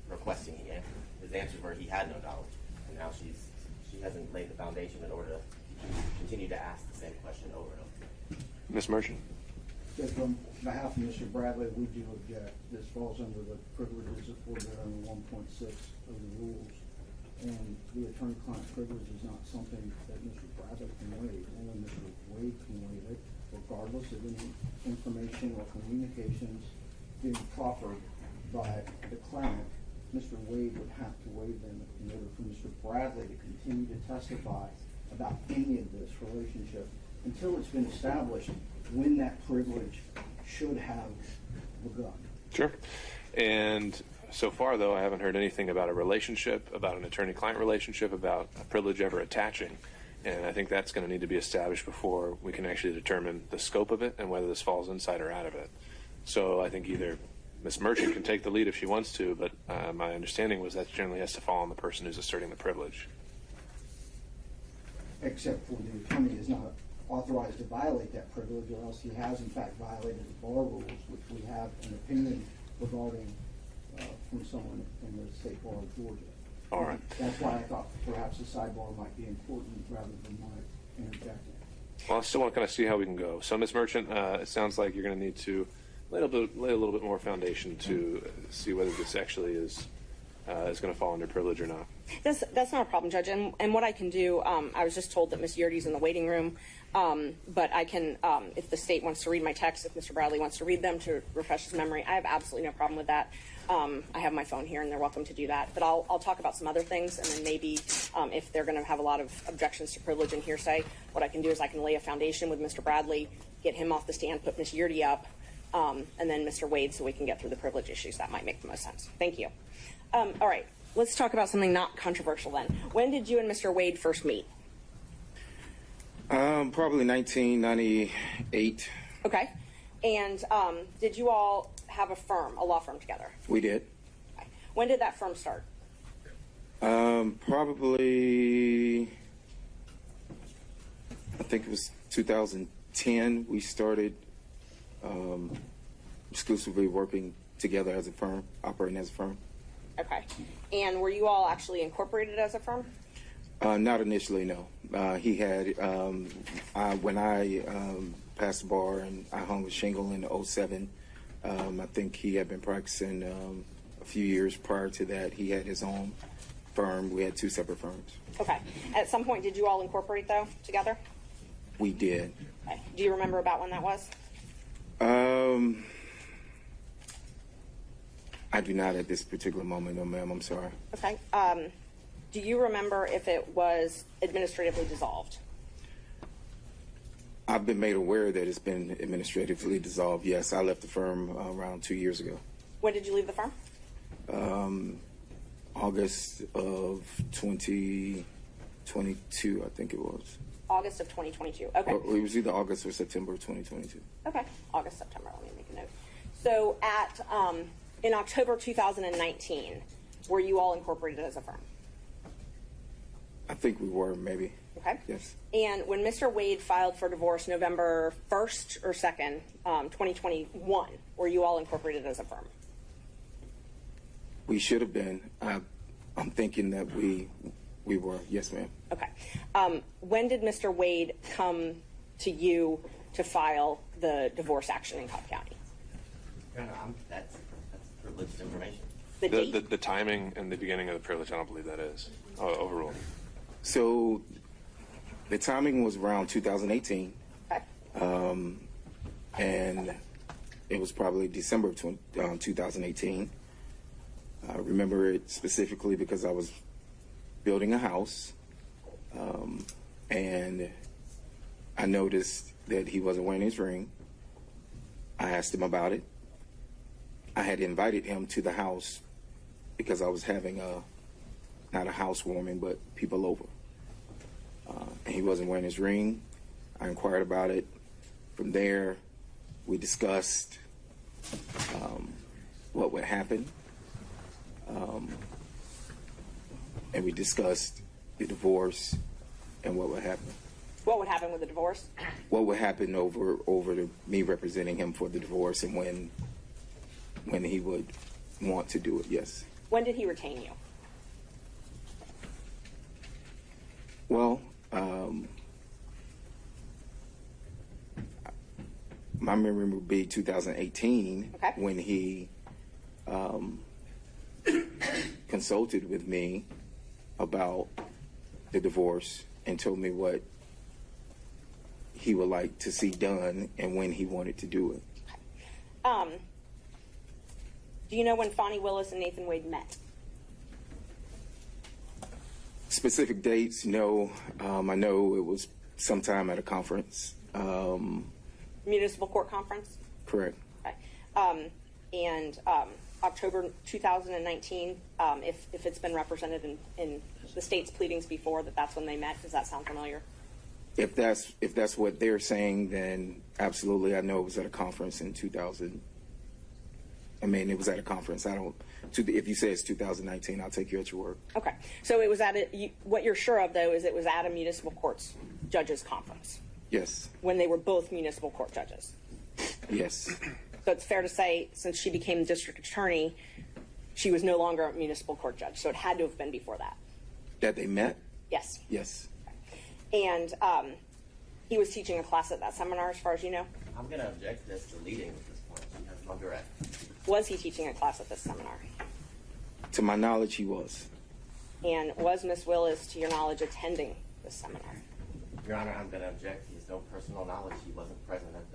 requesting he answer. His answers were he had no knowledge, and now she hasn't laid the foundation in order to continue to ask the same question over and over. Ms. Merchant. Yes, on behalf of Mr. Bradley, we do object. This falls under the privileges afforded under 1.6 of the rules. And the attorney-client privilege is not something that Mr. Bradley can waive. Only Mr. Wade can waive it, regardless of any information or communications being proffered by the client, Mr. Wade would have to waive them in order for Mr. Bradley to continue to testify about any of this relationship until it's been established when that privilege should have begun. Sure. And so far, though, I haven't heard anything about a relationship, about an attorney-client relationship, about a privilege ever attaching. And I think that's going to need to be established before we can actually determine the scope of it and whether this falls inside or out of it. So I think either Ms. Merchant can take the lead if she wants to, but my understanding was that generally has to fall on the person who's asserting the privilege. Except for the attorney is not authorized to violate that privilege, or else he has in fact violated the bar rules, which we have an opinion regarding from someone in the State Bar of Georgia. All right. That's why I thought perhaps a sidebar might be important rather than my interjecting. Well, I still want to kind of see how we can go. So, Ms. Merchant, it sounds like you're going to need to lay a little bit more foundation to see whether this actually is going to fall under privilege or not. That's not a problem, Judge. And what I can do, I was just told that Ms. Yerdy's in the waiting room, but I can, if the state wants to read my text, if Mr. Bradley wants to read them to refresh his memory, I have absolutely no problem with that. I have my phone here, and they're welcome to do that. But I'll talk about some other things, and then maybe if they're going to have a lot of objections to privilege and hearsay, what I can do is I can lay a foundation with Mr. Bradley, get him off the stand, put Ms. Yerdy up, and then Mr. Wade, so we can get through the privilege issues. That might make the most sense. Thank you. All right. Let's talk about something not controversial then. When did you and Mr. Wade first meet? Probably 1998. Okay. And did you all have a law firm together? We did. Okay. When did that firm start? Probably, I think it was 2010. We started exclusively working together as a firm, operating as a firm. Okay. And were you all actually incorporated as a firm? Not initially, no. He had, when I passed the bar and I hung a shingle in 2007, I think he had been practicing a few years prior to that. He had his own firm. We had two separate firms. Okay. At some point, did you all incorporate, though, together? We did. Okay. Do you remember about when that was? I do not at this particular moment, no, ma'am. I'm sorry. Okay. Do you remember if it was administratively dissolved? I've been made aware that it's been administratively dissolved. Yes, I left the firm around 2 years ago. When did you leave the firm? August of 2022, I think it was. August of 2022. Okay. Or it was either August or September of 2022. Okay. August, September. Let me make a note. So in October 2019, were you all incorporated as a firm? I think we were, maybe. Okay. Yes. And when Mr. Wade filed for divorce November 1st or 2nd, 2021, were you all incorporated as a firm? We should have been. I'm thinking that we were. Yes, ma'am. Okay. When did Mr. Wade come to you to file the divorce action in Cobb County? That's privileged information. The timing and the beginning of the privilege, I don't believe that is overruled. So the timing was around 2018. Okay. And it was probably December of 2018. I remember it specifically because I was building a house, and I noticed that he wasn't wearing his ring. I asked him about it. I had invited him to the house because I was having not a housewarming, but people over. And he wasn't wearing his ring. I inquired about it. From there, we discussed what would happen. And we discussed the divorce and what would happen. What would happen with the divorce? What would happen over me representing him for the divorce and when he would want to do it, yes. When did he retain you? Well, my memory would be 2018 when he consulted with me about the divorce and told me what he would like to see done and when he wanted to do it. Do you know when Fani Willis and Nathan Wade met? Specific dates, no. I know it was sometime at a conference. Municipal court conference? Correct. Okay. And October 2019, if it's been represented in the state's pleadings before, that's when they met. Does that sound familiar? If that's what they're saying, then absolutely. I know it was at a conference in 2000. I mean, it was at a conference. If you say it's 2019, I'll take you at your word. Okay. So it was at what you're sure of, though, is it was at a municipal courts judges conference Yes. when they were both municipal court judges. Yes. So it's fair to say, since she became district attorney, she was no longer a municipal court judge. So it had to have been before that. That they met? Yes. Yes. And he was teaching a class at that seminar, as far as you know? I'm going to object this to leading at this point. She has no direct. Was he teaching a class at this seminar? To my knowledge, he was. And was Ms. Willis, to your knowledge, attending this seminar? Your Honor, I'm going to object. He has no personal knowledge. He wasn't present at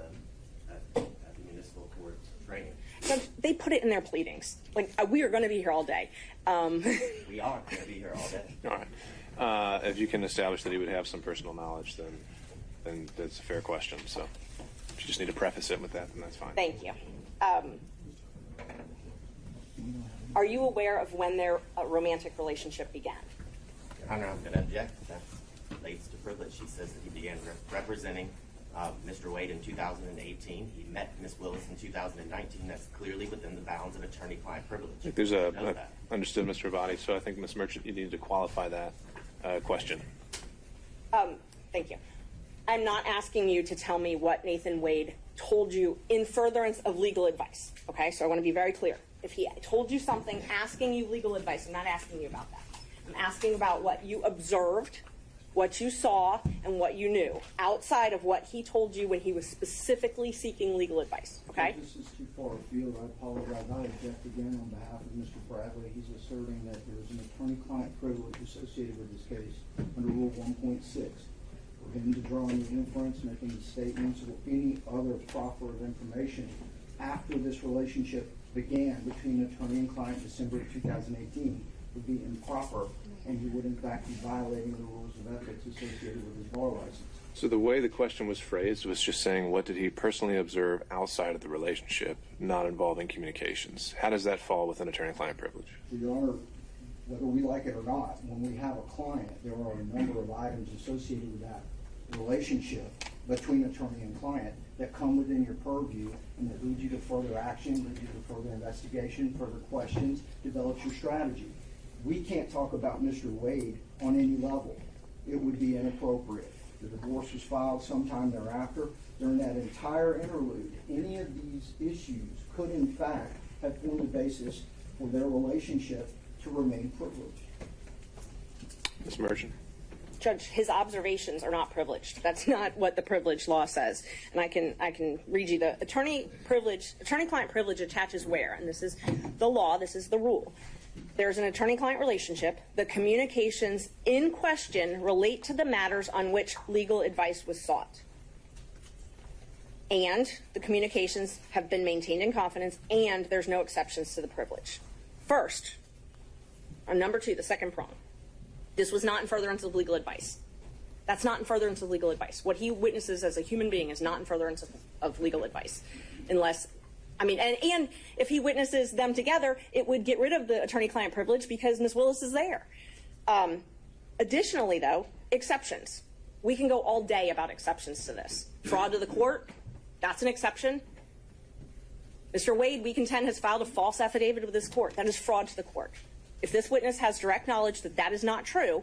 the municipal court training. Judge, they put it in their pleadings. Like, we are going to be here all day. We are going to be here all day. All right. If you can establish that he would have some personal knowledge, then that's a fair question. So if you just need to preface it with that, then that's fine. Thank you. Are you aware of when their romantic relationship began? Your Honor, I'm going to object. That relates to privilege. She says that he began representing Mr. Wade in 2018. He met Ms. Willis in 2019. That's clearly within the bounds of attorney-client privilege. I think there's understood, Mr. Abadi. So I think, Ms. Merchant, you need to qualify that question. Thank you. I'm not asking you to tell me what Nathan Wade told you in furtherance of legal advice. Okay, so I want to be very clear. If he told you something asking you legal advice, I'm not asking you about that. I'm asking about what you observed, what you saw, and what you knew outside of what he told you when he was specifically seeking legal advice. Okay? This is too far afield. I apologize. I object again on behalf of Mr. Bradley. He's asserting that there is an attorney-client privilege associated with this case under Rule 1.6. For him to draw any inference, make any statements, or any other proffer of information after this relationship began between attorney and client in December of 2018 would be improper, and he would in fact be violating the rules of ethics associated with his bar license. So the way the question was phrased was just saying, what did he personally observe outside of the relationship, not involving communications? How does that fall within attorney-client privilege? Your Honor, whether we like it or not, when we have a client, there are a number of items associated with that relationship between attorney and client that come within your purview and that lead you to further action, lead you to further investigation, further questions, develops your strategy. We can't talk about Mr. Wade on any level. It would be inappropriate. The divorce was filed sometime thereafter. During that entire interlude, any of these issues could in fact have formed the basis for their relationship to remain privileged. Ms. Merchant? Judge, his observations are not privileged. That's not what the privilege law says. And I can read you the attorney-client privilege attaches where, and this is the law, this is the rule. There's an attorney-client relationship. The communications in question relate to the matters on which legal advice was sought. And the communications have been maintained in confidence, and there's no exceptions to the privilege. First, on number 2, the second prong. This was not in furtherance of legal advice. That's not in furtherance of legal advice. What he witnesses as a human being is not in furtherance of legal advice. Unless, and if he witnesses them together, it would get rid of the attorney-client privilege because Ms. Willis is there. Additionally, though, exceptions. We can go all day about exceptions to this. Fraud to the court, that's an exception. Mr. Wade, we contend, has filed a false affidavit with this court. That is fraud to the court. If this witness has direct knowledge that that is not true,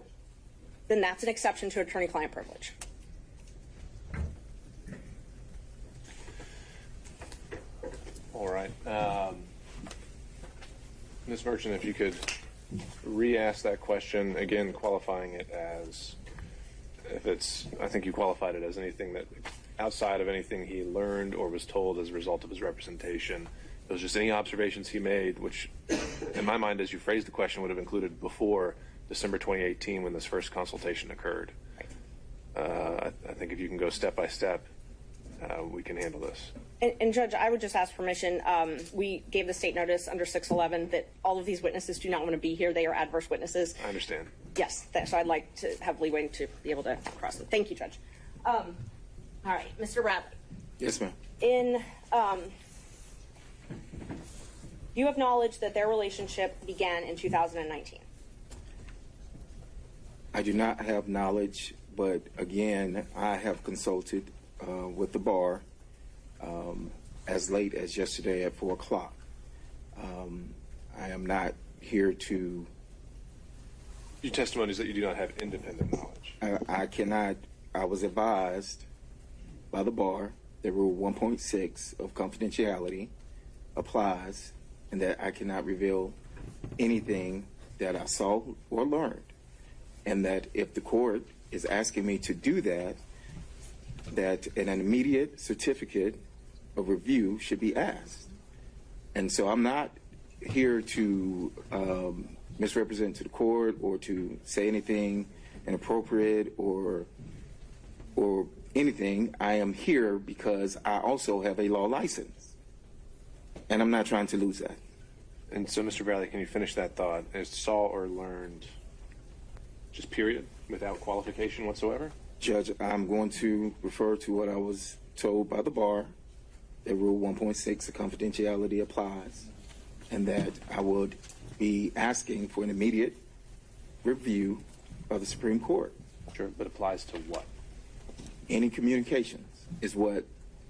then that's an exception to attorney-client privilege. All right. Ms. Merchant, if you could re-ask that question, again, qualifying it as, I think you qualified it as anything that, outside of anything he learned or was told as a result of his representation. It was just any observations he made, which, in my mind, as you phrased the question, would have included before December 2018 when this first consultation occurred. I think if you can go step by step, we can handle this. And Judge, I would just ask permission. We gave the state notice under 611 that all of these witnesses do not want to be here. They are adverse witnesses. I understand. Yes, so I'd like to have leeway to be able to cross them. Thank you, Judge. All right, Mr. Bradley. Yes, ma'am. You have knowledge that their relationship began in 2019. I do not have knowledge, but again, I have consulted with the bar as late as yesterday at 4 o'clock. I am not here to... Your testimony is that you do not have independent knowledge. I cannot... I was advised by the bar that Rule 1.6 of confidentiality applies and that I cannot reveal anything that I saw or learned. And that if the court is asking me to do that, that an immediate certificate of review should be asked. And so I'm not here to misrepresent to the court or to say anything inappropriate or anything. I am here because I also have a law license. And I'm not trying to lose that. And so, Mr. Bradley, can you finish that thought? Is saw or learned just period, without qualification whatsoever? Judge, I'm going to refer to what I was told by the bar, that Rule 1.6 of confidentiality applies, and that I would be asking for an immediate review of the Supreme Court. Sure, but applies to what? Any communications is what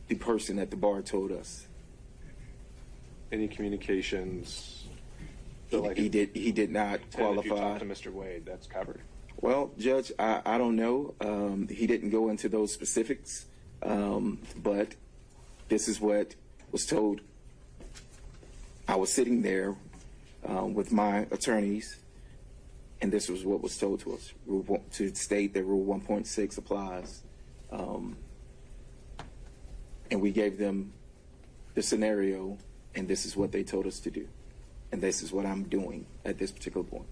the person at the bar told us. Any communications? He did not qualify. If you talk to Mr. Wade, that's covered. Well, Judge, I don't know. He didn't go into those specifics, but this is what was told. I was sitting there with my attorneys, and this was what was told to us, to state that Rule 1.6 applies. And we gave them the scenario, and this is what they told us to do. And this is what I'm doing at this particular point.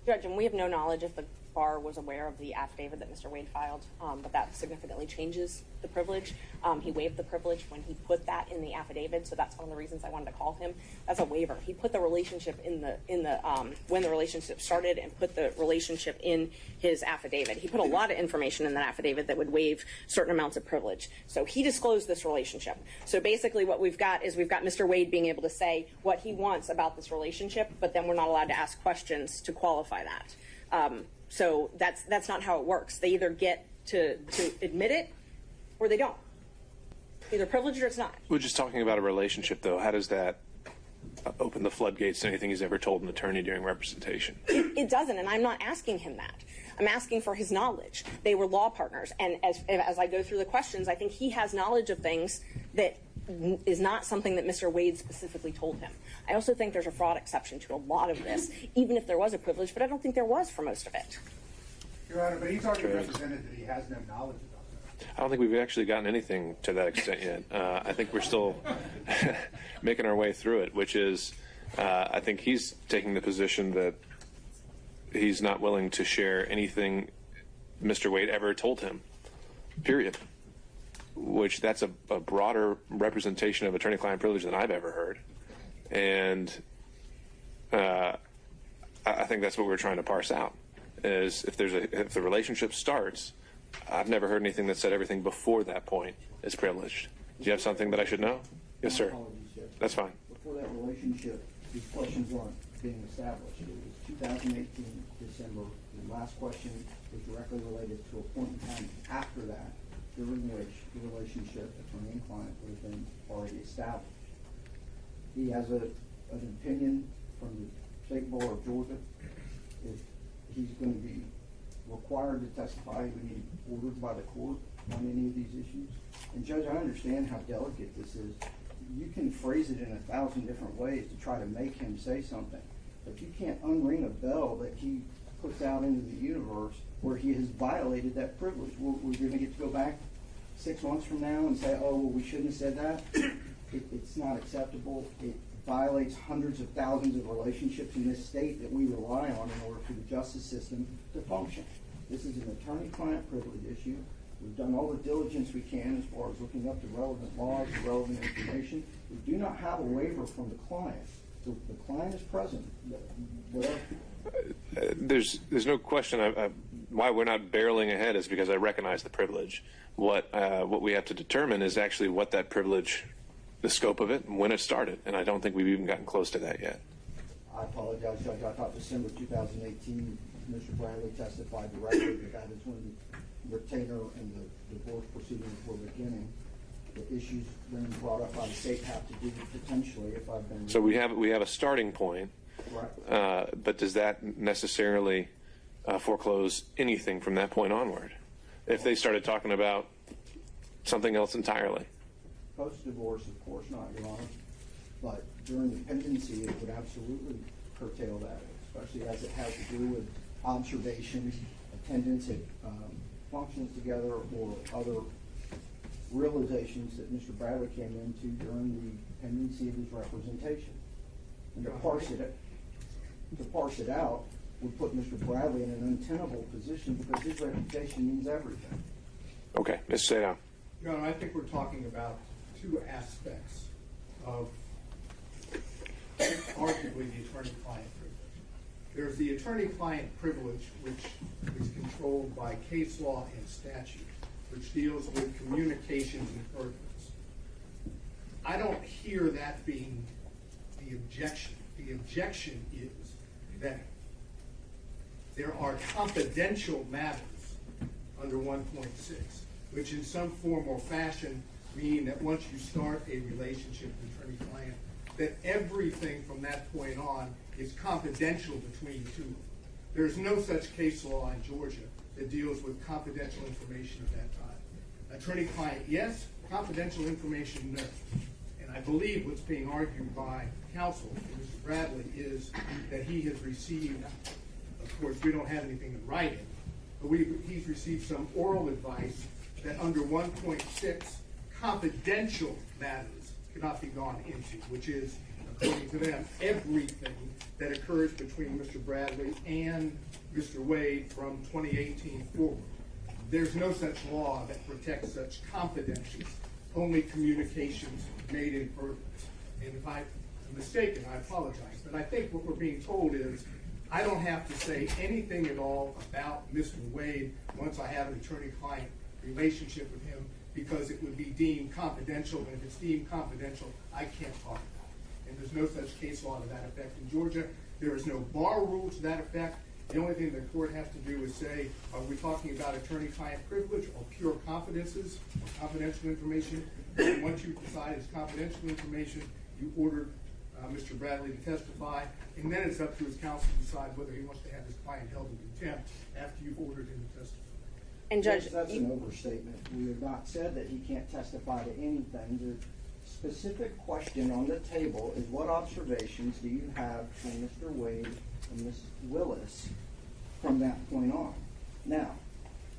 Judge, and we have no knowledge if the bar was aware of the affidavit that Mr. Wade filed, but that significantly changes the privilege. He waived the privilege when he put that in the affidavit, so that's one of the reasons I wanted to call him. That's a waiver. He put the relationship in the when the relationship started, and put the relationship in his affidavit. He put a lot of information in that affidavit that would waive certain amounts of privilege. So he disclosed this relationship. So basically what we've got is we've got Mr. Wade being able to say what he wants about this relationship, but then we're not allowed to ask questions to qualify that. So that's not how it works. They either get to admit it or they don't. Either privileged or it's not. We're just talking about a relationship, though. How does that open the floodgates to anything he's ever told an attorney during representation? It doesn't, and I'm not asking him that. I'm asking for his knowledge. They were law partners, and as I go through the questions, I think he has knowledge of things that is not something that Mr. Wade specifically told him. I also think there's a fraud exception to a lot of this, even if there was a privilege, but I don't think there was for most of it. Your Honor, but he's already represented that he has no knowledge about that. I don't think we've actually gotten anything to that extent yet. I think we're still making our way through it, which is, I think he's taking the position that he's not willing to share anything Mr. Wade ever told him, period. Which that's a broader representation of attorney-client privilege than I've ever heard. And I think that's what we're trying to parse out, is if the relationship starts, I've never heard anything that said everything before that point is privileged. Do you have something that I should know? Yes, sir. That's fine. Before that relationship, these questions weren't being established. It was 2018, December. The last question was directly related to a point in time after that, during which the relationship attorney and client would have been already established. He has an opinion from the State Bar of Georgia. If he's going to be required to testify, he would need ordered by the court on any of these issues. And Judge, I understand how delicate this is. You can phrase it in 1,000 different ways to try to make him say something, but you can't unring a bell that he puts out into the universe where he has violated that privilege. We're going to get to go back 6 months from now and say, oh, well, we shouldn't have said that. It's not acceptable. It violates hundreds of thousands of relationships in this state that we rely on in order for the justice system to function. This is an attorney-client privilege issue. We've done all the diligence we can as far as looking up the relevant laws, the relevant information. We do not have a waiver from the client. The client is present. Whatever. There's no question. Why we're not barreling ahead is because I recognize the privilege. What we have to determine is actually what that privilege, the scope of it, and when it started. And I don't think we've even gotten close to that yet. I apologize, Judge. I thought December 2018, Mr. Bradley testified directly that is when the retainer and the divorce proceedings were beginning. The issues then brought up by the state have to do potentially, if I've been... So we have a starting point. Right. But does that necessarily foreclose anything from that point onward? If they started talking about something else entirely? Post-divorce, of course not, Your Honor. But during the pendency, it would absolutely curtail that, especially as it has to do with observation, attendance at functions together, or other realizations that Mr. Bradley came into during the pendency of his representation. And to parse it out would put Mr. Bradley in an untenable position because his reputation means everything. Okay, Mr. Sadao. Your Honor, I think we're talking about two aspects of arguably the attorney-client privilege. There's the attorney-client privilege, which is controlled by case law and statute, which deals with communications and purpose. I don't hear that being the objection. The objection is that there are confidential matters under 1.6, which in some form or fashion mean that once you start a relationship with attorney-client, that everything from that point on is confidential between the two. There's no such case law in Georgia that deals with confidential information at that time. Attorney-client, yes. Confidential information, no. And I believe what's being argued by counsel, Mr. Bradley, is that he has received, of course, we don't have anything in writing, but he's received some oral advice that under 1.6, confidential matters cannot be gone into, which is, according to them, everything that occurs between Mr. Bradley and Mr. Wade from 2018 forward. There's no such law that protects such confidential, only communications made in furtherance. And if I'm mistaken, I apologize. But I think what we're being told is I don't have to say anything at all about Mr. Wade once I have an attorney-client relationship with him because it would be deemed confidential. And if it's deemed confidential, I can't talk about it. And there's no such case law to that effect in Georgia. There is no bar rule to that effect. The only thing the court has to do is say, are we talking about attorney-client privilege or pure confidences or confidential information? And once you decide it's confidential information, you ordered Mr. Bradley to testify, and then it's up to his counsel to decide whether he wants to have his client held in contempt after you've ordered him to testify. And Judge, that's an overstatement. We have not said that he can't testify to anything. The specific question on the table is what observations do you have from Mr. Wade and Ms. Willis from that point on? Now,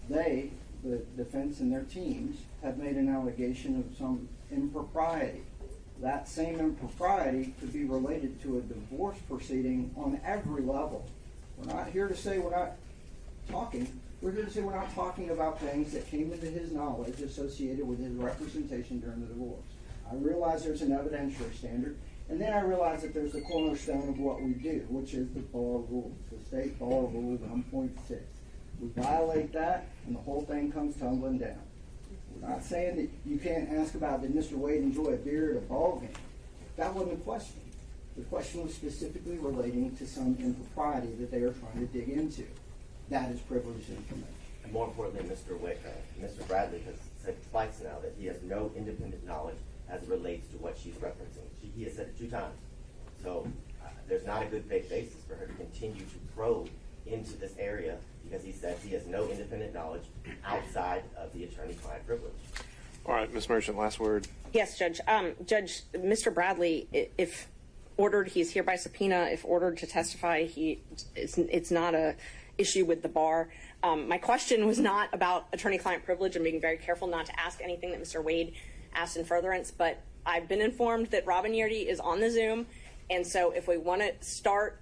they, the defense and their teams, have made an allegation of some impropriety. That same impropriety could be related to a divorce proceeding on every level. We're not here to say we're not talking. We're here to say we're not talking about things that came into his knowledge associated with his representation during the divorce. I realize there's an evidentiary standard, and then I realize that there's the cornerstone of what we do, which is the bar rules, the state bar rule 1.6. We violate that, and the whole thing comes tumbling down. We're not saying that you can't ask about did Mr. Wade enjoy a beer at a ball game. That wasn't the question. The question was specifically relating to some impropriety that they are trying to dig into. That is privileged information. And more importantly, Mr. Bradley has said twice now that he has no independent knowledge as it relates to what she's referencing. He has said it 2 times. So there's not a good faith basis for her to continue to probe into this area because he says he has no independent knowledge outside of the attorney-client privilege. All right, Ms. Merchant, last word. Yes, Judge. Judge, Mr. Bradley, if ordered, he's here by subpoena. If ordered to testify, it's not a issue with the bar. My question was not about attorney-client privilege. I'm being very careful not to ask anything that Mr. Wade asked in furtherance, but I've been informed that Robin Yerde is on the Zoom, and so if we want to start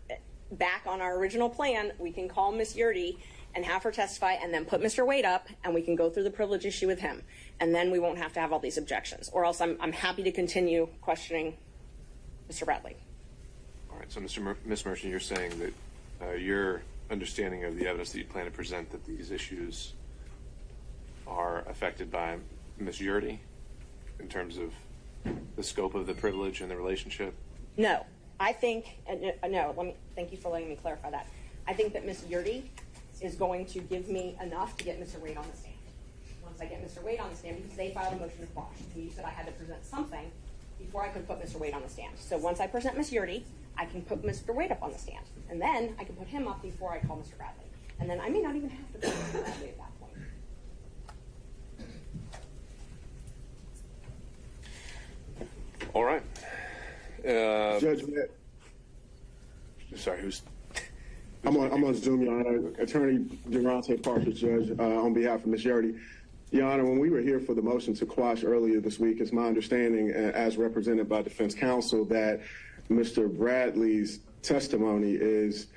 back on our original plan, we can call Ms. Yerde and have her testify and then put Mr. Wade up and we can go through the privilege issue with him. And then we won't have to have all these objections. Or else I'm happy to continue questioning Mr. Bradley. All right, so Ms. Merchant, you're saying that your understanding of the evidence that you plan to present, that these issues are affected by Ms. Yurdy in terms of the scope of the privilege and the relationship? No, I think, thank you for letting me clarify that. I think that Ms. Yurdy is going to give me enough to get Mr. Wade on the stand. Once I get Mr. Wade on the stand, because they filed a motion to quash, and you said I had to present something before I could put Mr. Wade on the stand. So once I present Ms. Yurdy, I can put Mr. Wade up on the stand. And then I can put him up before I call Mr. Bradley. And then I may not even have to put Mr. Bradley at that point. All right. Judge, sorry, who's? I'm on Zoom, Your Honor. Attorney Durante Parker, Judge, on behalf of Ms. Yurdy. Your Honor, when we were here for the motion to quash earlier this week, it's my understanding, as represented by defense counsel, that Mr. Bradley's testimony is,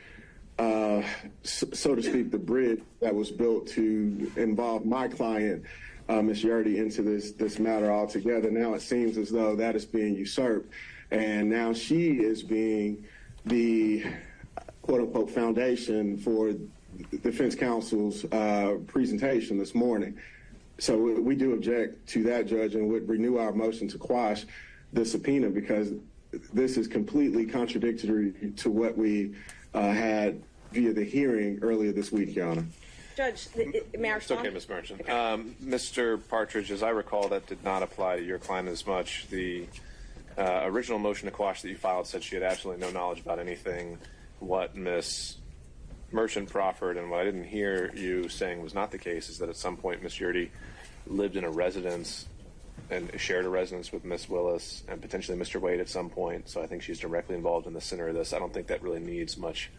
so to speak, the bridge that was built to involve my client, Ms. Yurdy, into this matter altogether. Now it seems as though that is being usurped, and now she is being the quote-unquote foundation for defense counsel's presentation this morning. So we do object to that, Judge, and would renew our motion to quash the subpoena, because this is completely contradictory to what we had via the hearing earlier this week, Your Honor. Judge, may I respond? It's okay, Ms. Merchant. Okay. Mr. Partridge, as I recall, that did not apply to your client as much. The original motion to quash that you filed said she had absolutely no knowledge about anything. What Ms. Merchant proffered, and what I didn't hear you saying was not the case, is that at some point Ms. Yurdy lived in a residence and shared a residence with Ms. Willis and potentially Mr. Wade at some point. So I think she's directly involved in the center of this. I don't think that really needs much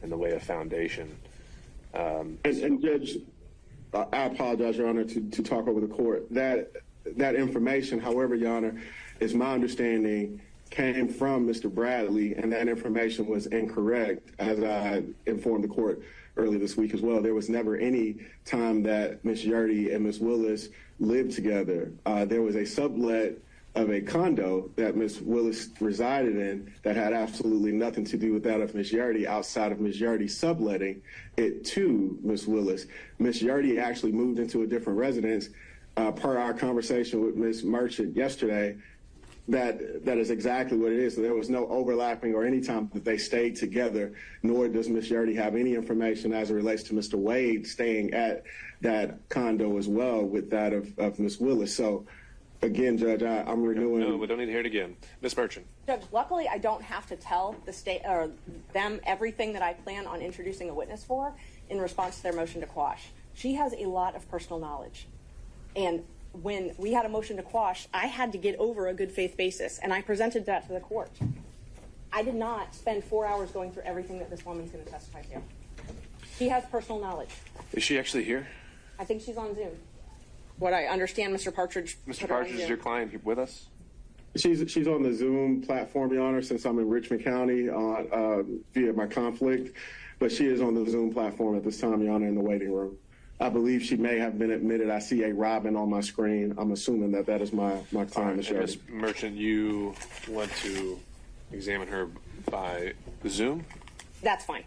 in the way of foundation. And Judge, I apologize, Your Honor, to talk over the court. That information, however, Your Honor, is my understanding came from Mr. Bradley, and that information was incorrect, as I informed the court earlier this week as well. There was never any time that Ms. Yurdy and Ms. Willis lived together. There was a sublet of a condo that Ms. Willis resided in that had absolutely nothing to do with that of Ms. Yurdy, outside of Ms. Yurdy subletting it to Ms. Willis. Ms. Yurdy actually moved into a different residence. Per our conversation with Ms. Merchant yesterday, that is exactly what it is. There was no overlapping or any time that they stayed together, nor does Ms. Yurdy have any information as it relates to Mr. Wade staying at that condo as well with that of Ms. Willis. So, again, Judge, I'm renewing. No, we don't need to hear it again. Ms. Merchant. Judge, luckily I don't have to tell the state or them everything that I plan on introducing a witness for in response to their motion to quash. She has a lot of personal knowledge. And when we had a motion to quash, I had to get over a good faith basis, and I presented that to the court. I did not spend 4 hours going through everything that this woman's going to testify to. She has personal knowledge. Is she actually here? I think she's on Zoom. What I understand, Mr. Partridge. Mr. Partridge, is your client with us? She's on the Zoom platform, Your Honor, since I'm in Richmond County via my conflict. But she is on the Zoom platform at this time, Your Honor, in the waiting room. I believe she may have been admitted. I see a Robin on my screen. I'm assuming that is my client, Ms. Ms. Merchant, you want to examine her by Zoom? That's fine.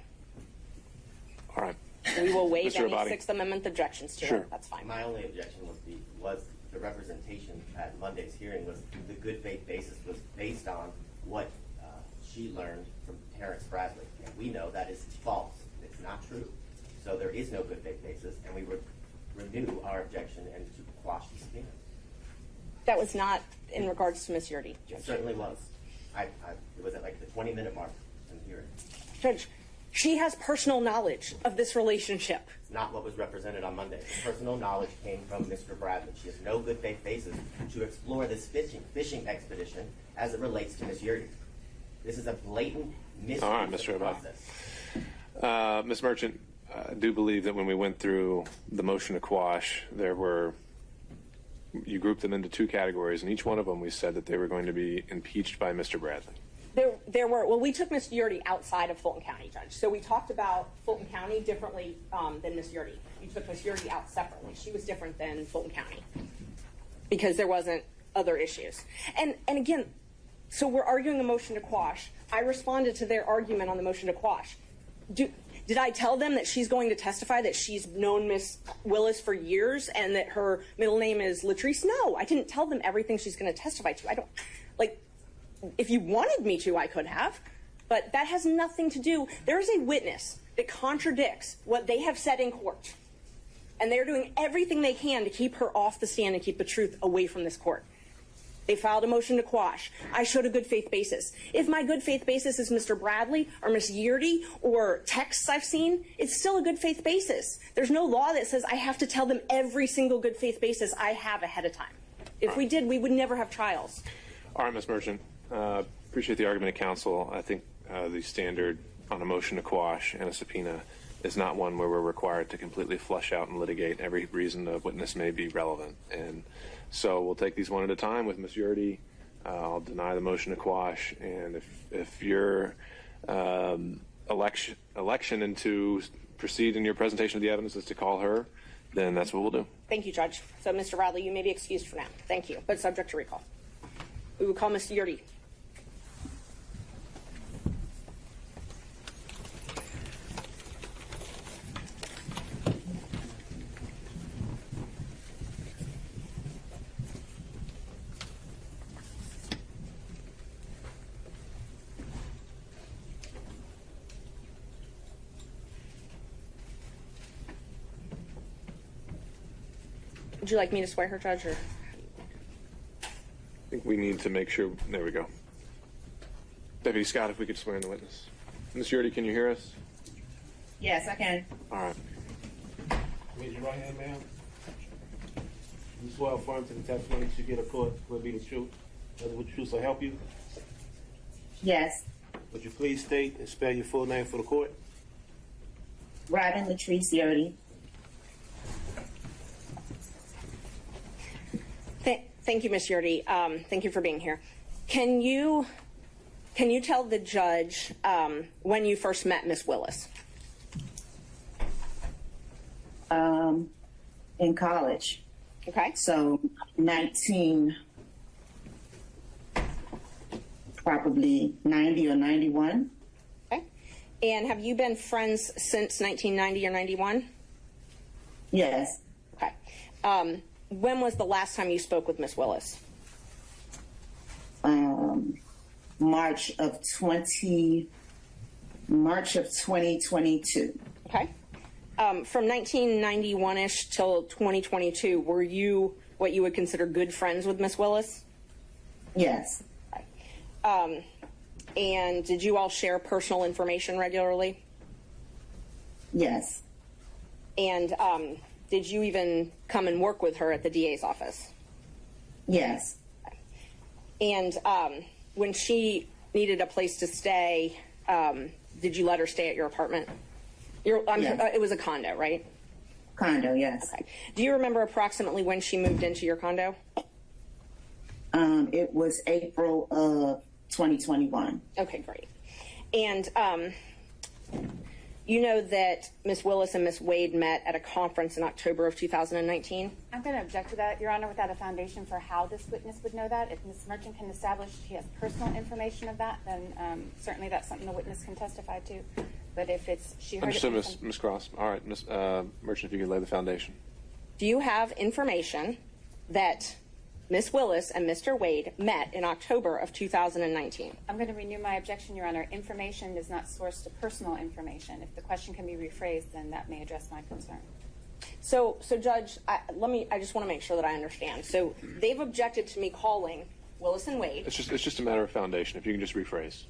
All right. We will waive Mr. any Abadi. Sixth Amendment objections to it. That's fine. My only objection was the representation at Monday's hearing was the good faith basis was based on what she learned from Terrence Bradley. And we know that is false. It's not true. So there is no good faith basis, and we would renew our objection and to quash the subpoena. That was not in regards to Ms. Yurdy. It certainly was. It was at like the 20-minute mark in the hearing. Judge, she has personal knowledge of this relationship. It's not what was represented on Monday. Personal knowledge came from Mr. Bradley. She has no good faith basis to explore this fishing expedition as it relates to Ms. Yurdy. This is a blatant misuse of the process. Ms. Merchant, I do believe that when we went through the motion to quash, you grouped them into two categories, and each one of them we said that they were going to be impeached by Mr. Bradley. There were, well, we took Ms. Yurdy outside of Fulton County, Judge. So we talked about Fulton County differently than Ms. Yurdy. You took Ms. Yurdy out separately. She was different than Fulton County because there wasn't other issues. And again, so we're arguing a motion to quash. I responded to their argument on the motion to quash. Did I tell them that she's going to testify that she's known Ms. Willis for years and that her middle name is Latrice? No, I didn't tell them everything she's going to testify to. I don't, like, if you wanted me to, I could have, but that has nothing to do. There is a witness that contradicts what they have said in court, and they're doing everything they can to keep her off the stand and keep the truth away from this court. They filed a motion to quash. I showed a good faith basis. If my good faith basis is Mr. Bradley or Ms. Yurdy or texts I've seen, it's still a good faith basis. There's no law that says I have to tell them every single good faith basis I have ahead of time. If we did, we would never have trials. All right, Ms. Merchant. Appreciate the argument of counsel. I think the standard on a motion to quash and a subpoena is not one where we're required to completely flush out and litigate every reason a witness may be relevant. And so we'll take these one at a time. With Ms. Yurdy, I'll deny the motion to quash. And if your election and to proceed in your presentation of the evidence is to call her, then that's what we'll do. Thank you, Judge. So, Mr. Bradley, you may be excused for now. Thank you, but subject to recall. We will call Ms. Yurdy. Would you like me to swear her, Judge, or? I think we need to make sure. There we go. Deputy Scott, if we could swear in the witness. Ms. Yurdy, can you hear us? Yes, I can. All right. Raise your right hand, ma'am. You swear affirm to the testimony that you get a court will be the truth. Whether the truth will help you. Yes. Would you please state and spell your full name for the court? Robin Latrice Yurdy. Thank you, Ms. Yurdy. Thank you for being here. Can you tell the judge when you first met Ms. Willis? In college. Okay. So 19, probably 90 or 91. Okay. And have you been friends since 1990 or 91? Yes. Okay. When was the last time you spoke with Ms. Willis? March of 2022. Okay. From 1991-ish till 2022, were you what you would consider good friends with Ms. Willis? Yes. Okay. And did you all share personal information regularly? Yes. And did you even come and work with her at the DA's office? Yes. And when she needed a place to stay, did you let her stay at your apartment? Yes. It was a condo, right? Condo, yes. Okay. Do you remember approximately when she moved into your condo? It was April of 2021. Okay, great. And you know that Ms. Willis and Ms. Wade met at a conference in October of 2019? I'm going to object to that, Your Honor, without a foundation for how this witness would know that. If Ms. Merchant can establish she has personal information of that, then certainly that's something the witness can testify to. But if it's she heard Understood, it Ms. Cross. All right, Ms. Merchant, if you could lay the foundation. Do you have information that Ms. Willis and Mr. Wade met in October of 2019? I'm going to renew my objection, Your Honor. Information is not sourced to personal information. If the question can be rephrased, then that may address my concern. So Judge, I just want to make sure that I understand. So they've objected to me calling Willis and Wade. It's just a matter of foundation. If you can just rephrase.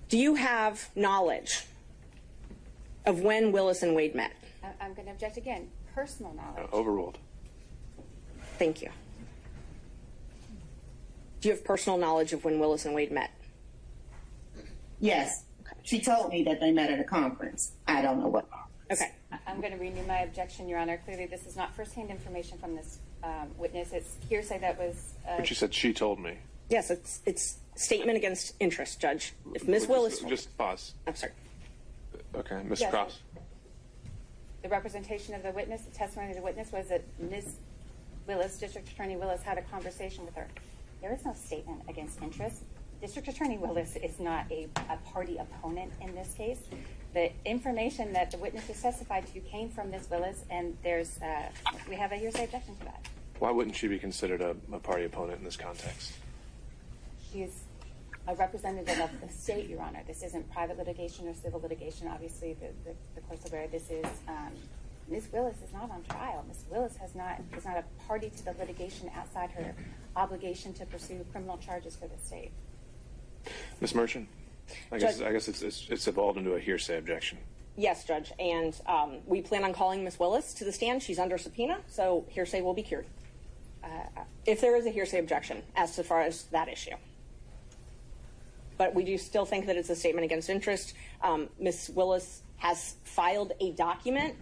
Do you have knowledge of when Willis and Wade met? I'm going to object again. Personal knowledge. Overruled. Thank you. Do you have personal knowledge of when Willis and Wade met? Yes. She told me that they met at a conference. I don't know what. Okay. I'm going to renew my objection, Your Honor. Clearly, this is not firsthand information from this witness. It's hearsay that was. But you said she told me. Yes, it's statement against interest, Judge. If Ms. Willis... Just pause. I'm sorry. Okay, Ms. Yes. Cross. The representation of the witness, the testimony of the witness was that Ms. Willis, District Attorney Willis, had a conversation with her. There is no statement against interest. District Attorney Willis is not a party opponent in this case. The information that the witnesses testified to came from Ms. Willis, and we have a hearsay objection to that. Why wouldn't she be considered a party opponent in this context? She's a representative of the state, Your Honor. This isn't private litigation or civil litigation. Obviously, the court's aware this is, Ms. Willis is not on trial. Ms. Willis is not a party to the litigation outside her obligation to pursue criminal charges for the state. Ms. Merchant? I guess it's evolved into a hearsay objection. Yes, Judge, and we plan on calling Ms. Willis to the stand. She's under subpoena, so hearsay will be cured. If there is a hearsay objection as far as that issue. But we do still think that it's a statement against interest. Ms. Willis has filed a document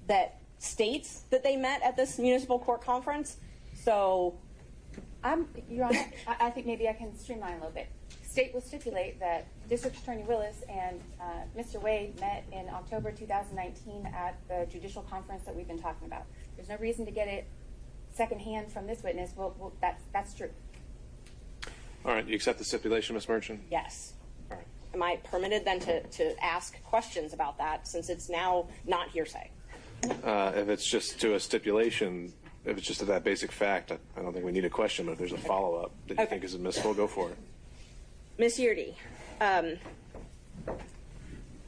that states that they met at this municipal court conference. So, Your Honor, I think maybe I can streamline a little bit. State will stipulate that District Attorney Willis and Mr. Wade met in October 2019 at the judicial conference that we've been talking about. There's no reason to get it secondhand from this witness. Well, that's true. All right, you accept the stipulation, Ms. Merchant? yes. All right. Am I permitted then to ask questions about that since it's now not hearsay? If it's just to a stipulation, if it's just to that basic fact, I don't think we need a question, but if there's a follow-up that you think is admissible, go for it. Ms. Yeardy,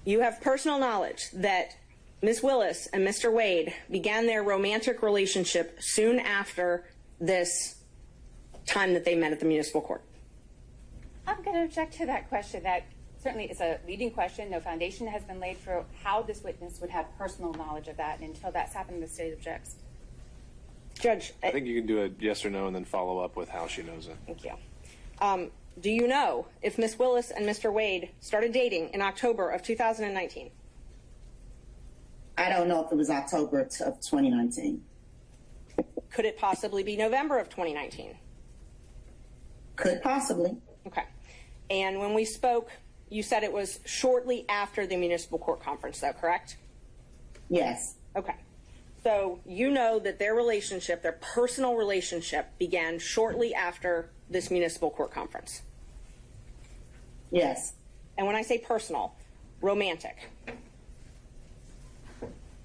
you have personal knowledge that Ms. Willis and Mr. Wade began their romantic relationship soon after this time that they met at the municipal court. I'm going to object to that question. That certainly is a leading question. No foundation has been laid for how this witness would have personal knowledge of that. And until that's happened, the state objects. Judge, I think you can do a yes or no and then follow up with how she knows it. thank you. Do you know if Ms. Willis and Mr. Wade started dating in October of 2019? I don't know if it was October of 2019. Could it possibly be November of 2019? Could possibly. Okay. And when we spoke, you said it was shortly after the municipal court conference, though, correct? Yes. Okay. So you know that their relationship, their personal relationship, began shortly after this municipal court conference? Yes. And when I say personal, romantic.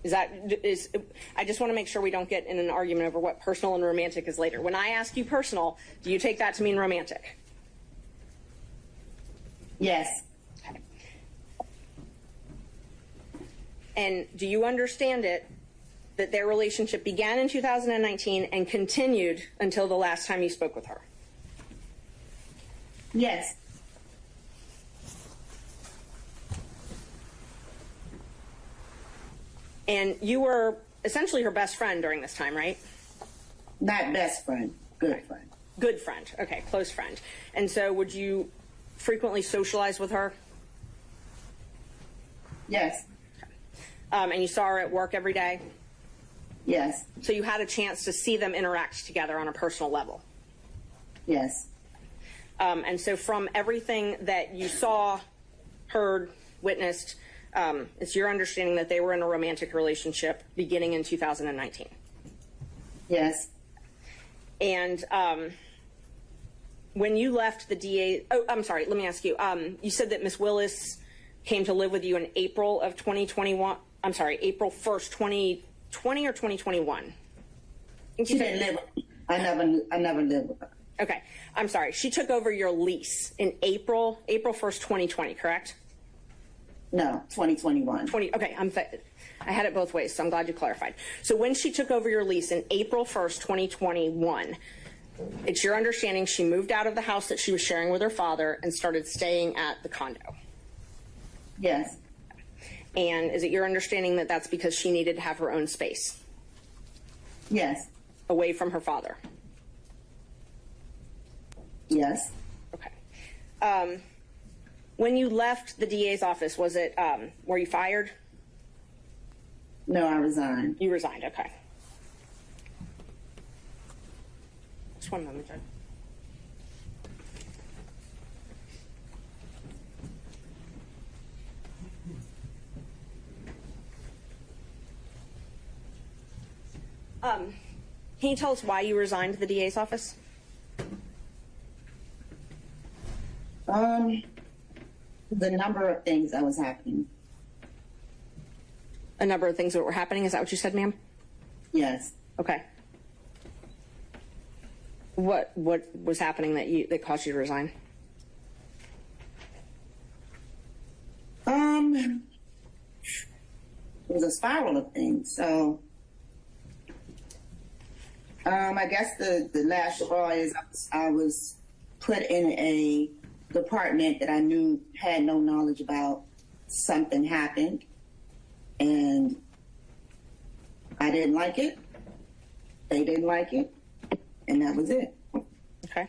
I just want to make sure we don't get in an argument over what personal and romantic is later. When I ask you personal, do you take that to mean romantic? Yes. Okay. And do you understand it that their relationship began in 2019 and continued until the last time you spoke with her? Yes. And you were essentially her best friend during this time, right? Not best friend, good friend. Good friend. Okay, close friend. And so would you frequently socialize with her? Yes. And you saw her at work every day? Yes. So you had a chance to see them interact together on a personal level? Yes. And so from everything that you saw, heard, witnessed, it's your understanding that they were in a romantic relationship beginning in 2019? Yes. And when you left the DA, I'm sorry, let me ask you, you said that Ms. Willis came to live with you in April of 2021, I'm sorry, April 1st, 2020 or 2021? She didn't live with me. I never lived with her. Okay, I'm sorry. She took over your lease in April 1st, 2020, correct? No, 2021. Okay, I had it both ways, so I'm glad you clarified. So when she took over your lease in April 1st, 2021, it's your understanding she moved out of the house that she was sharing with her father and started staying at the condo? Yes. And is it your understanding that that's because she needed to have her own space? Yes. Away from her father? Yes. Okay. When you left the DA's office, was it, were you fired? No, I resigned. You resigned, okay. Just one moment, Judge. Can you tell us why you resigned the DA's office? The number of things that was happening. A number of things that were happening. Is that what you said, ma'am? Yes. Okay. What was happening that caused you to resign? It was a spiral of things. So, I guess the last straw is I was put in a department that I knew had no knowledge about. Something happened, and I didn't like it. They didn't like it, and that was it. Okay.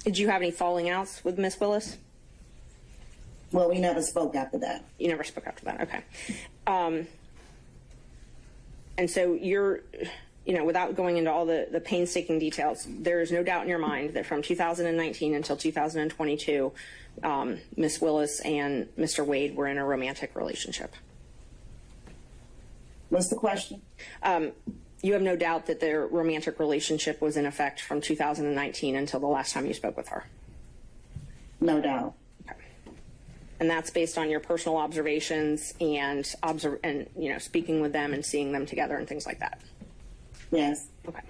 Did you have any falling outs with Miss Willis? Well, we never spoke after that. You never spoke after that. Okay. And so you're, without going into all the painstaking details, there is no doubt in your mind that from 2019 until 2022, Miss Willis and Mr. Wade were in a romantic relationship. What's the question? You have no doubt that their romantic relationship was in effect from 2019 until the last time you spoke with her? No doubt. Okay. And that's based on your personal observations and speaking with them and seeing them together and things like that? Yes. Okay.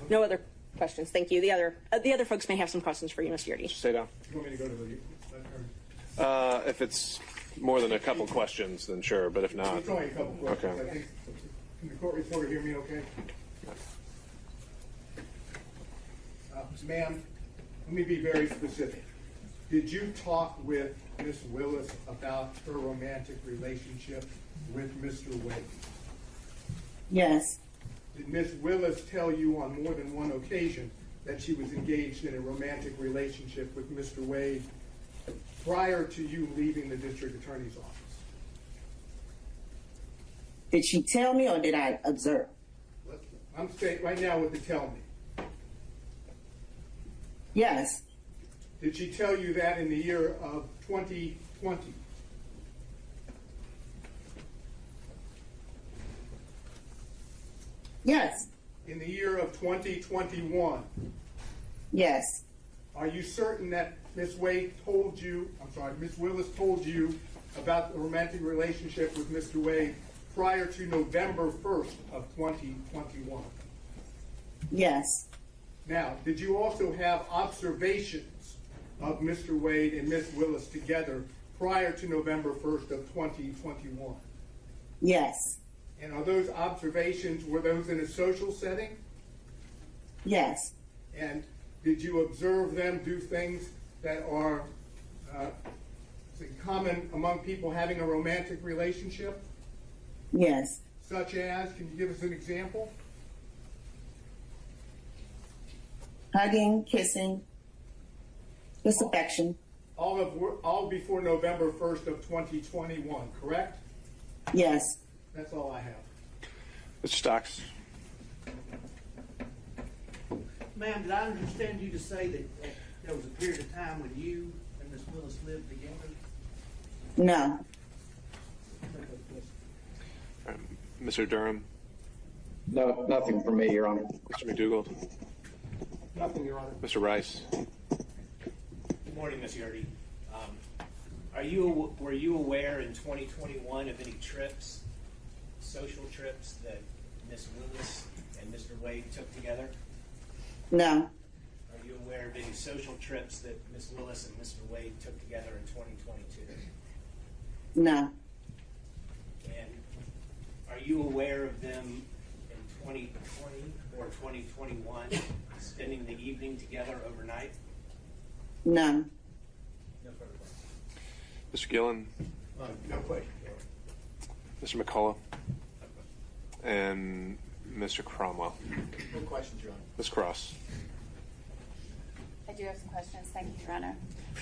No other questions. Thank you. The other folks may have some questions for you, Mr. Yurdi. Stay down. You want me to go to the If it's more than a couple questions, then sure, but if not. It's only a couple questions. Okay. I think, can the court reporter hear me okay? Ma'am, let me be very specific. Did you talk with Miss Willis about her romantic relationship with Mr. Wade? Yes. Did Miss Willis tell you on more than one occasion that she was engaged in a romantic relationship with Mr. Wade prior to you leaving the district attorney's office? Did she tell me or did I observe? I'm saying right now what to tell me. Yes. Did she tell you that in the year of 2020? Yes. In the year of 2021? Yes. Are you certain that Miss Willis told you about the romantic relationship with Mr. Wade prior to November 1st of 2021? Yes. Now, did you also have observations of Mr. Wade and Miss Willis together prior to November 1st of 2021? Yes. And are those observations, were those in a social setting? Yes. And did you observe them do things that are common among people having a romantic relationship? Yes. Such as, can you give us an example? Hugging, kissing, just affection. All before November 1st of 2021, correct? Yes. That's all I have. Mr. Stocks. Ma'am, did I understand you to say that there was a period of time when you and Miss Willis lived together? No. Mr. Durham. No, nothing from me, Your Honor. Mr. McDougald. Nothing, Your Honor. Mr. Rice. Good morning, Ms. Yurdi. Were you aware in 2021 of any trips, social trips, that Ms. Willis and Mr. Wade took together? No. Are you aware of any social trips that Ms. Willis and Mr. Wade took together in 2022? No. And are you aware of them in 2020 or 2021 spending the evening together overnight? No. No further questions. Mr. Gillen. No question. Mr. McCullough. And Mr. Cromwell. No questions, Your Honor. Ms. Cross. I do have some questions. Thank you, Your Honor.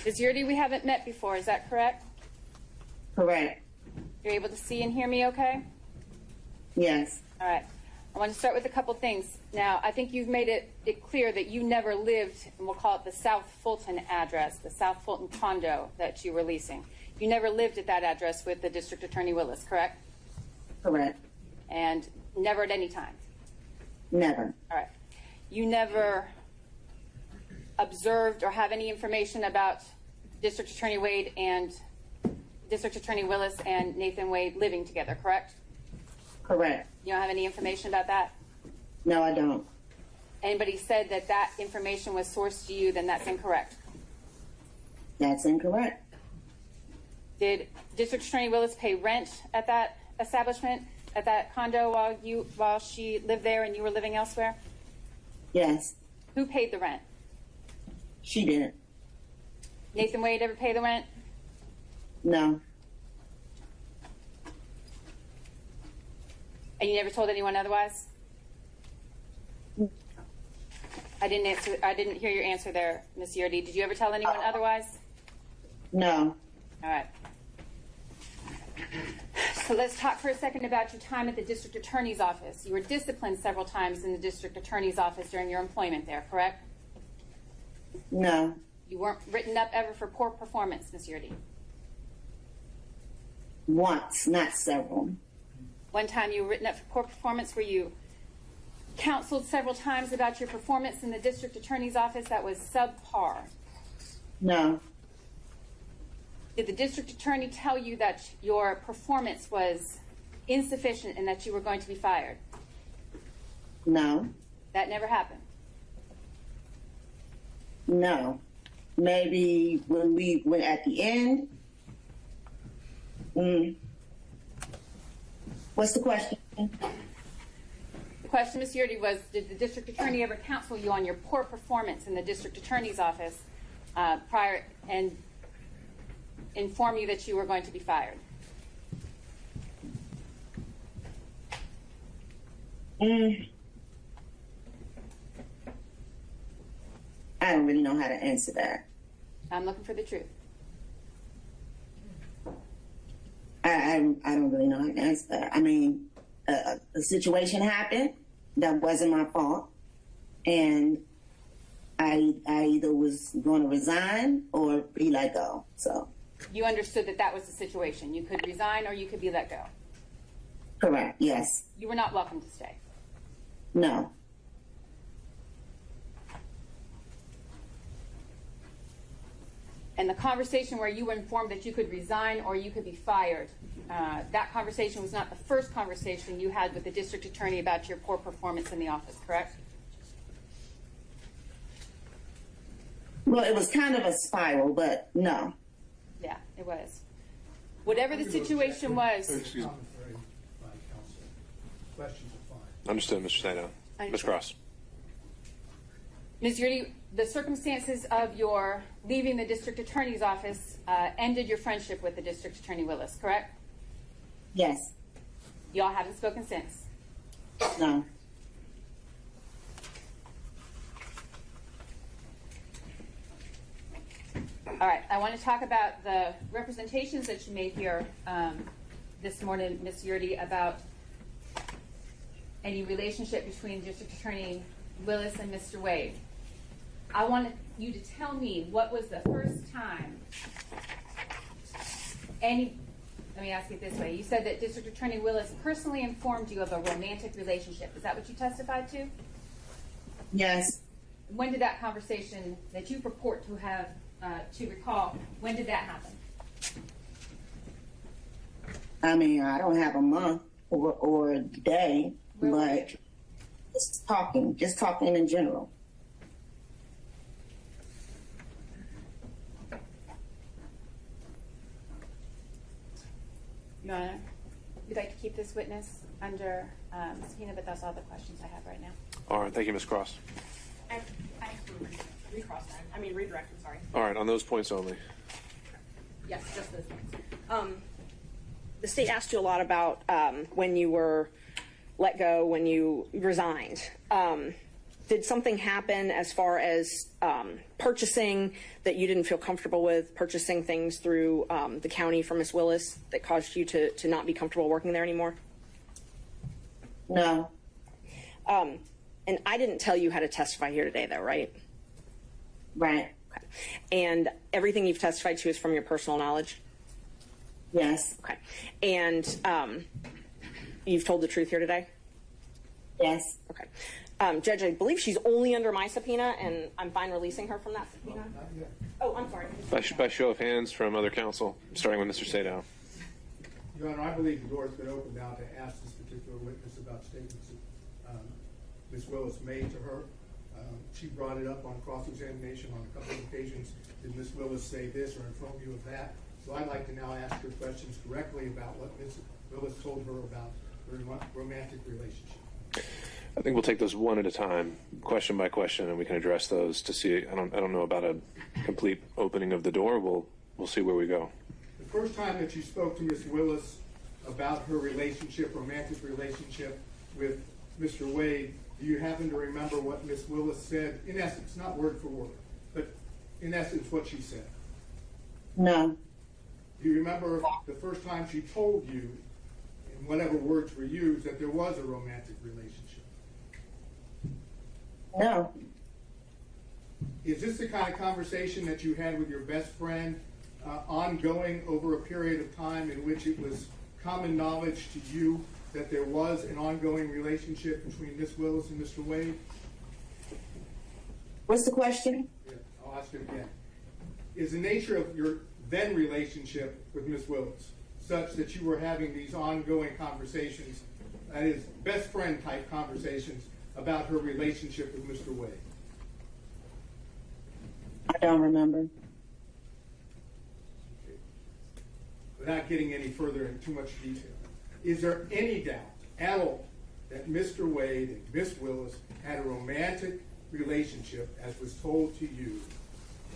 Ms. Yurdi, we haven't met before. Is that correct? Correct. You're able to see and hear me okay? Yes. All right. I want to start with a couple things. Now, I think you've made it clear that you never lived, and we'll call it the South Fulton address, the South Fulton condo that you were leasing. You never lived at that address with the District Attorney Willis, correct? Correct. And Never at any time? Never. All right. You never observed or have any information about District Attorney Wade and District Attorney Willis and Nathan Wade living together, correct? Correct. You don't have any information about that? No, I don't. Anybody said that that information was sourced to you, then that's incorrect. That's incorrect. Did District Attorney Willis pay rent at that establishment, at that condo while she lived there and you were living elsewhere? Yes. Who paid the rent? She didn't. Nathan Wade ever pay the rent? No. And you never told anyone otherwise? I didn't hear your answer there, Ms. Yurdi. Did you ever tell anyone otherwise? No. All right. So let's talk for a second about your time at the District Attorney's Office. You were disciplined several times in the District Attorney's Office during your employment there, correct? No. You weren't written up ever for poor performance, Ms. Yurdi? Once, not several. One time you were written up for poor performance. Were you counseled several times about your performance in the District Attorney's Office that was subpar? No. Did the District Attorney tell you that your performance was insufficient and that you were going to be fired? No. That never happened? No. Maybe when we went at the end. What's the question? The question, Ms. Yurdi, was did the District Attorney ever counsel you on your poor performance in the District Attorney's Office prior and inform you that you were going to be fired? I don't really know how to answer that. I'm looking for the truth. I don't really know how to answer that. I mean, a situation happened that wasn't my fault, and I either was going to resign or be let go. So You understood that that was the situation. You could resign or you could be let go. correct. Yes. You were not welcome to stay. No. And the conversation where you were informed that you could resign or you could be fired, that conversation was not the first conversation you had with the District Attorney about your poor performance in the office, correct? Well, it was kind of a spiral, but no. Yeah, it was. Whatever the situation was. Excuse me. Questions are fine. Understood, Mr. Saino. Ms. Cross. Ms. Yurdi, the circumstances of your leaving the District Attorney's Office ended your friendship with the District Attorney Willis, correct? Yes. Y'all haven't spoken since? No. All right, I want to talk about the representations that you made here this morning, Ms. Yurdi, about any relationship between District Attorney Willis and Mr. Wade. I want you to tell me what was the first time let me ask it this way. You said that District Attorney Willis personally informed you of a romantic relationship. Is that what you testified to? Yes. When did that conversation that you purport to have, to recall, when did that happen? I mean, I don't have a month or a day, but just talking in general. Your Honor, we'd like to keep this witness under subpoena, but that's all the questions I have right now. All right, thank you, Ms. Cross. I have to redirect, I'm sorry. All right, on those points only. Yes, just those points. The state asked you a lot about when you were let go, when you resigned. Did something happen as far as purchasing that you didn't feel comfortable with, purchasing things through the county for Ms. Willis that caused you to not be comfortable working there anymore? No. And I didn't tell you how to testify here today, though, right? Right. Okay. And everything you've testified to is from your personal knowledge? Yes. Okay. And you've told the truth here today? Yes. Okay. Judge, I believe she's only under my subpoena, and I'm fine releasing her from that subpoena. Oh, I'm sorry. By show of hands from other counsel, starting with Mr. Sadow. Your Honor, I believe the door has been opened now to ask this particular witness about statements that Ms. Willis made to her. She brought it up on cross-examination on a couple of occasions. Did Ms. Willis say this or inform you of that? So I'd like to now ask her questions directly about what Ms. Willis told her about her romantic relationship. I think we'll take those one at a time, question by question, and we can address those to see. I don't know about a complete opening of the door. We'll see where we go. The first time that you spoke to Ms. Willis about her relationship, romantic relationship with Mr. Wade, do you happen to remember what Ms. Willis said? In essence, not word for word, but in essence what she said. No. Do you remember the first time she told you, in whatever words were used, that there was a romantic relationship? No. Is this the kind of conversation that you had with your best friend, ongoing over a period of time in which it was common knowledge to you that there was an ongoing relationship between Ms. Willis and Mr. Wade? What's the question? Yeah, I'll ask it again. Is the nature of your then relationship with Ms. Willis such that you were having these ongoing conversations, that is, best friend type conversations about her relationship with Mr. Wade? I don't remember. Without getting any further in too much detail, is there any doubt at all that Mr. Wade and Ms. Willis had a romantic relationship, as was told to you,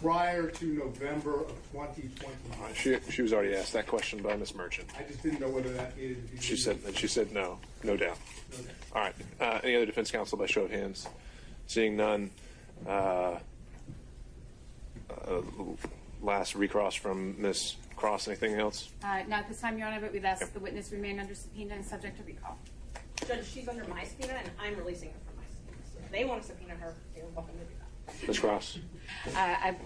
prior to November of 2020? She was already asked that question by Ms. Merchant. I just didn't know whether that needed to be. She said no doubt. No doubt. All right. Any other defense counsel by show of hands? Seeing none. Last recross from Ms. Cross. Anything else? Not at this time, Your Honor, but we've asked the witness remain under subpoena and subject to recall. Judge, she's under my subpoena, and I'm releasing her from my subpoena. So if they want to subpoena her, they're welcome to do that. Ms. Cross. I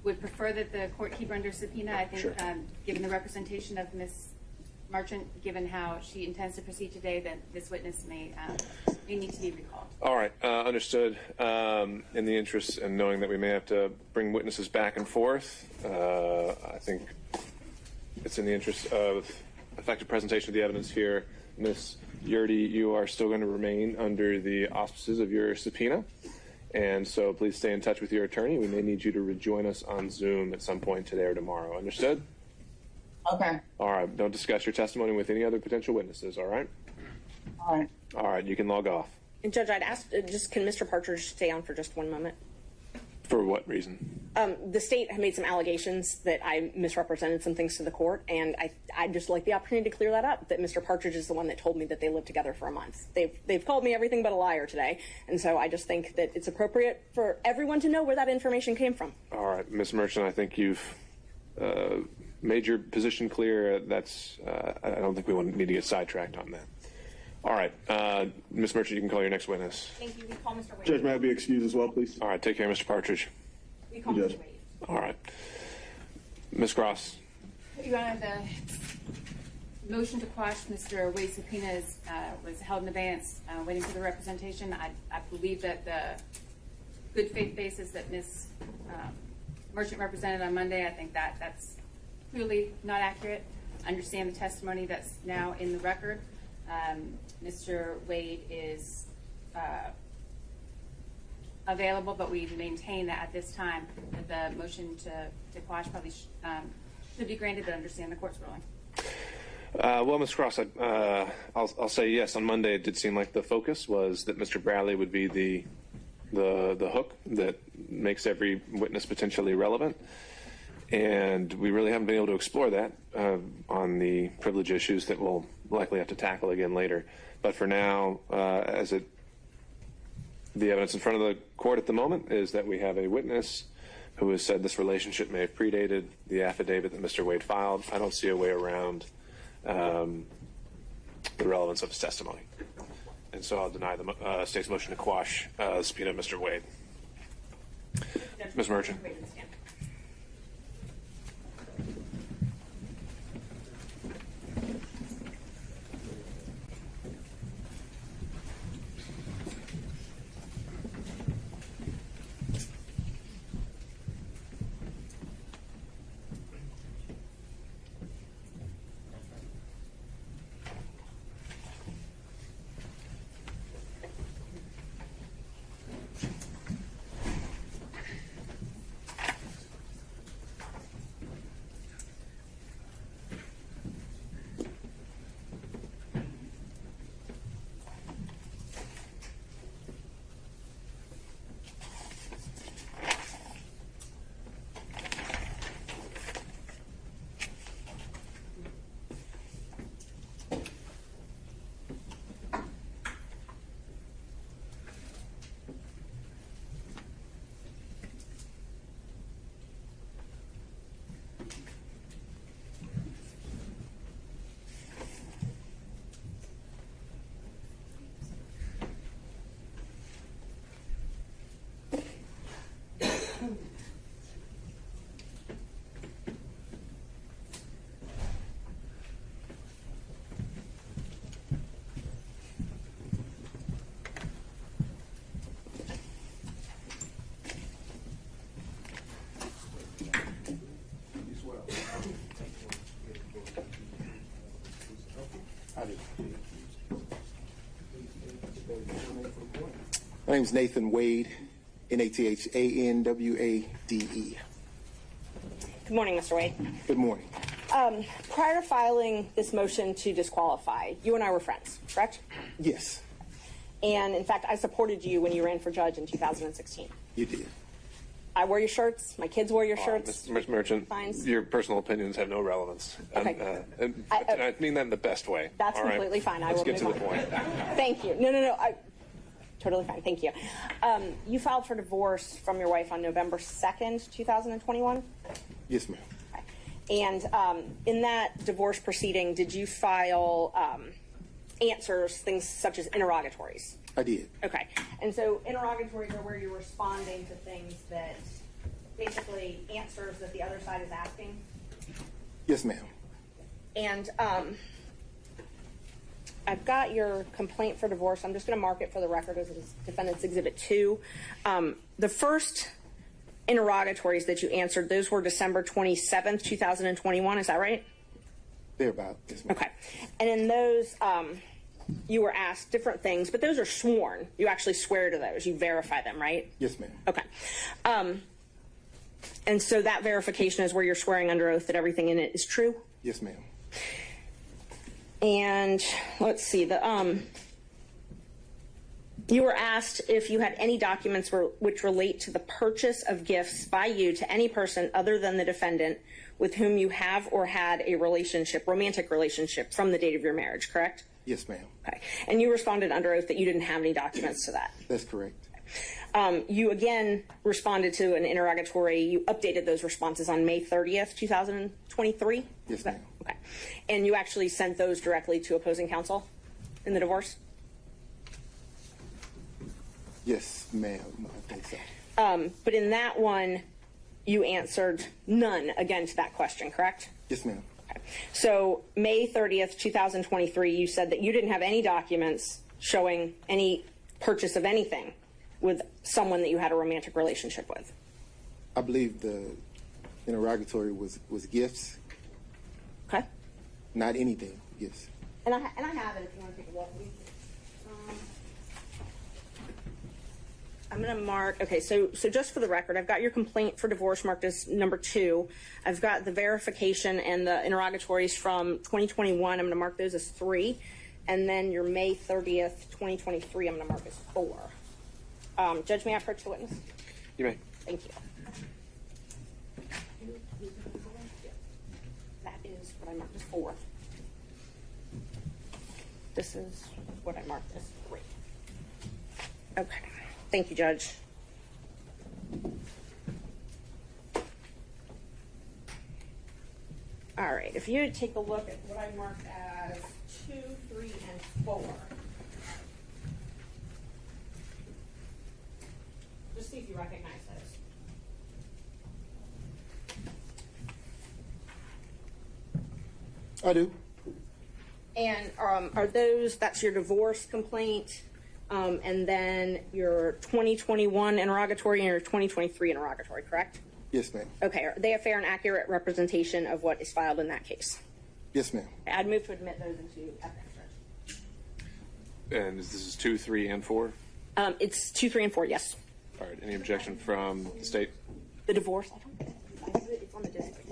would prefer that the court keep her under subpoena. I think, Sure. Given the representation of Ms. Merchant, given how she intends to proceed today, that this witness may need to be recalled. All right, understood. In the interest and knowing that we may have to bring witnesses back and forth, I think it's in the interest of effective presentation of the evidence here. Ms. Yurdy, you are still going to remain under the auspices of your subpoena, and so please stay in touch with your attorney. We may need you to rejoin us on Zoom at some point today or tomorrow. Understood? Okay. All right, don't discuss your testimony with any other potential witnesses, all right? All right. All right, you can log off. And Judge, I'd ask, can Mr. Partridge stay on for just 1 moment? For what reason? The state had made some allegations that I misrepresented some things to the court, and I'd just like the opportunity to clear that up, that Mr. Partridge is the one that told me that they lived together for a month. They've called me everything but a liar today, and so I just think that it's appropriate for everyone to know where that information came from. All right, Ms. Merchant, I think you've made your position clear. I don't think we need to get sidetracked on that. All right, Ms. Merchant, you can call your next witness. Thank you. We call Mr. Wade. Judge, may I be excused as well, please? All right, take care, Mr. Partridge. We call Judge. Mr. Wade. All right. Ms. Cross. Your Honor, the motion to quash Mr. Wade's subpoenas was held in abeyance, waiting for the representation. I believe that the good faith basis that Ms. Merchant represented on Monday, I think that's clearly not accurate. I understand the testimony that's now in the record. Mr. Wade is available, but we maintain that at this time that the motion to quash probably should be granted, but understand the court's ruling. Well, Ms. Cross, I'll say yes. On Monday, it did seem like the focus was that Mr. Bradley would be the hook that makes every witness potentially relevant. And we really haven't been able to explore that on the privilege issues that we'll likely have to tackle again later. But for now, the evidence in front of the court at the moment is that we have a witness who has said this relationship may have predated the affidavit that Mr. Wade filed. I don't see a way around the relevance of his testimony. And so I'll deny the state's motion to quash the subpoena of Mr. Wade. Ms. Merchant. My name is Nathan Wade, Nathanwade. Good morning, Mr. Wade. Good morning. Prior to filing this motion to disqualify, you and I were friends, correct? Yes, And in fact, I supported you when you ran for judge in 2016. you did. I wore your shirts. My kids wore your shirts. Ms. Merchant, Fines. your personal opinions have no relevance. Okay. And I mean that in the best way. That's all right? completely fine. I Let's will get to move the on. point. Thank you. No. Totally fine. Thank you. You filed for divorce from your wife on November 2nd, 2021? Yes, ma'am. And in that divorce proceeding, did you file answers, things such as interrogatories? I did. Okay. And so interrogatories are where you're responding to things that basically answers that the other side is asking? Yes, ma'am. And I've got your complaint for divorce. I'm just going to mark it for the record as Defendant's Exhibit 2. The first interrogatories that you answered, those were December 27th, 2021. Is that right? Thereabout. Yes, ma'am. Okay. And in those, you were asked different things, but those are sworn. You actually swear to those. You verify them, right? Yes, ma'am. Okay. And so that verification is where you're swearing under oath that everything in it is true? Yes, ma'am. And let's see, you were asked if you had any documents which relate to the purchase of gifts by you to any person other than the defendant with whom you have or had a relationship, romantic relationship, from the date of your marriage, correct? Yes, ma'am. Okay. And you responded under oath that you didn't have any documents to that. That's correct. You again responded to an interrogatory. You updated those responses on May 30th, 2023? Yes, ma'am. Okay. And you actually sent those directly to opposing counsel in the divorce? Yes, ma'am. I think so. But in that one, you answered none again to that question, correct? Yes, ma'am. Okay. So May 30th, 2023, you said that you didn't have any documents showing any purchase of anything with someone that you had a romantic relationship with. I believe the interrogatory was gifts. Okay. Not anything. Gifts. And I have it if you want to take a look. I'm going to mark, okay, so just for the record, I've got your complaint for divorce marked as number 2. I've got the verification and the interrogatories from 2021. I'm going to mark those as 3. And then your May 30th, 2023, I'm going to mark as 4. Judge, may I approach the witness? You may. Thank you. That is what I marked as 4. This is what I marked as 3. Okay. Thank you, Judge. All right. If you would take a look at what I marked as 2, 3, and 4. Just see if you recognize those. I do. And are those, that's your divorce complaint, and then your 2021 interrogatory and your 2023 interrogatory, correct? Yes, ma'am. Okay, are they a fair and accurate representation of what is filed in that case? Yes, ma'am. I'd move to admit those into evidence, Judge. And this is 2, 3, and 4? It's 2, 3, and 4, yes. All right. Any objection from the state? The divorce, it's on the district.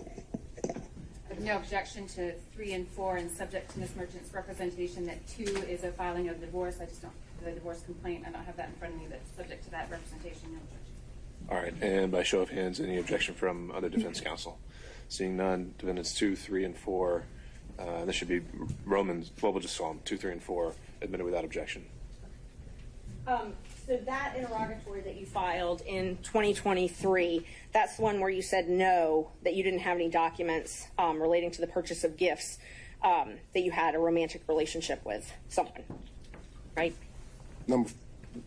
I have no objection to 3 and 4, and subject to Ms. Merchant's representation that 2 is a filing of divorce. I just don't, the divorce complaint, I don't have that in front of me, that's subject to that representation, no objection. All right. And by show of hands, any objection from other defense counsel? Seeing none, defendants 2, 3, and 4. This should be Romans, well, we'll just call them 2, 3, and 4, admitted without objection. So that interrogatory that you filed in 2023, that's the one where you said no, that you didn't have any documents relating to the purchase of gifts, that you had a romantic relationship with someone, right?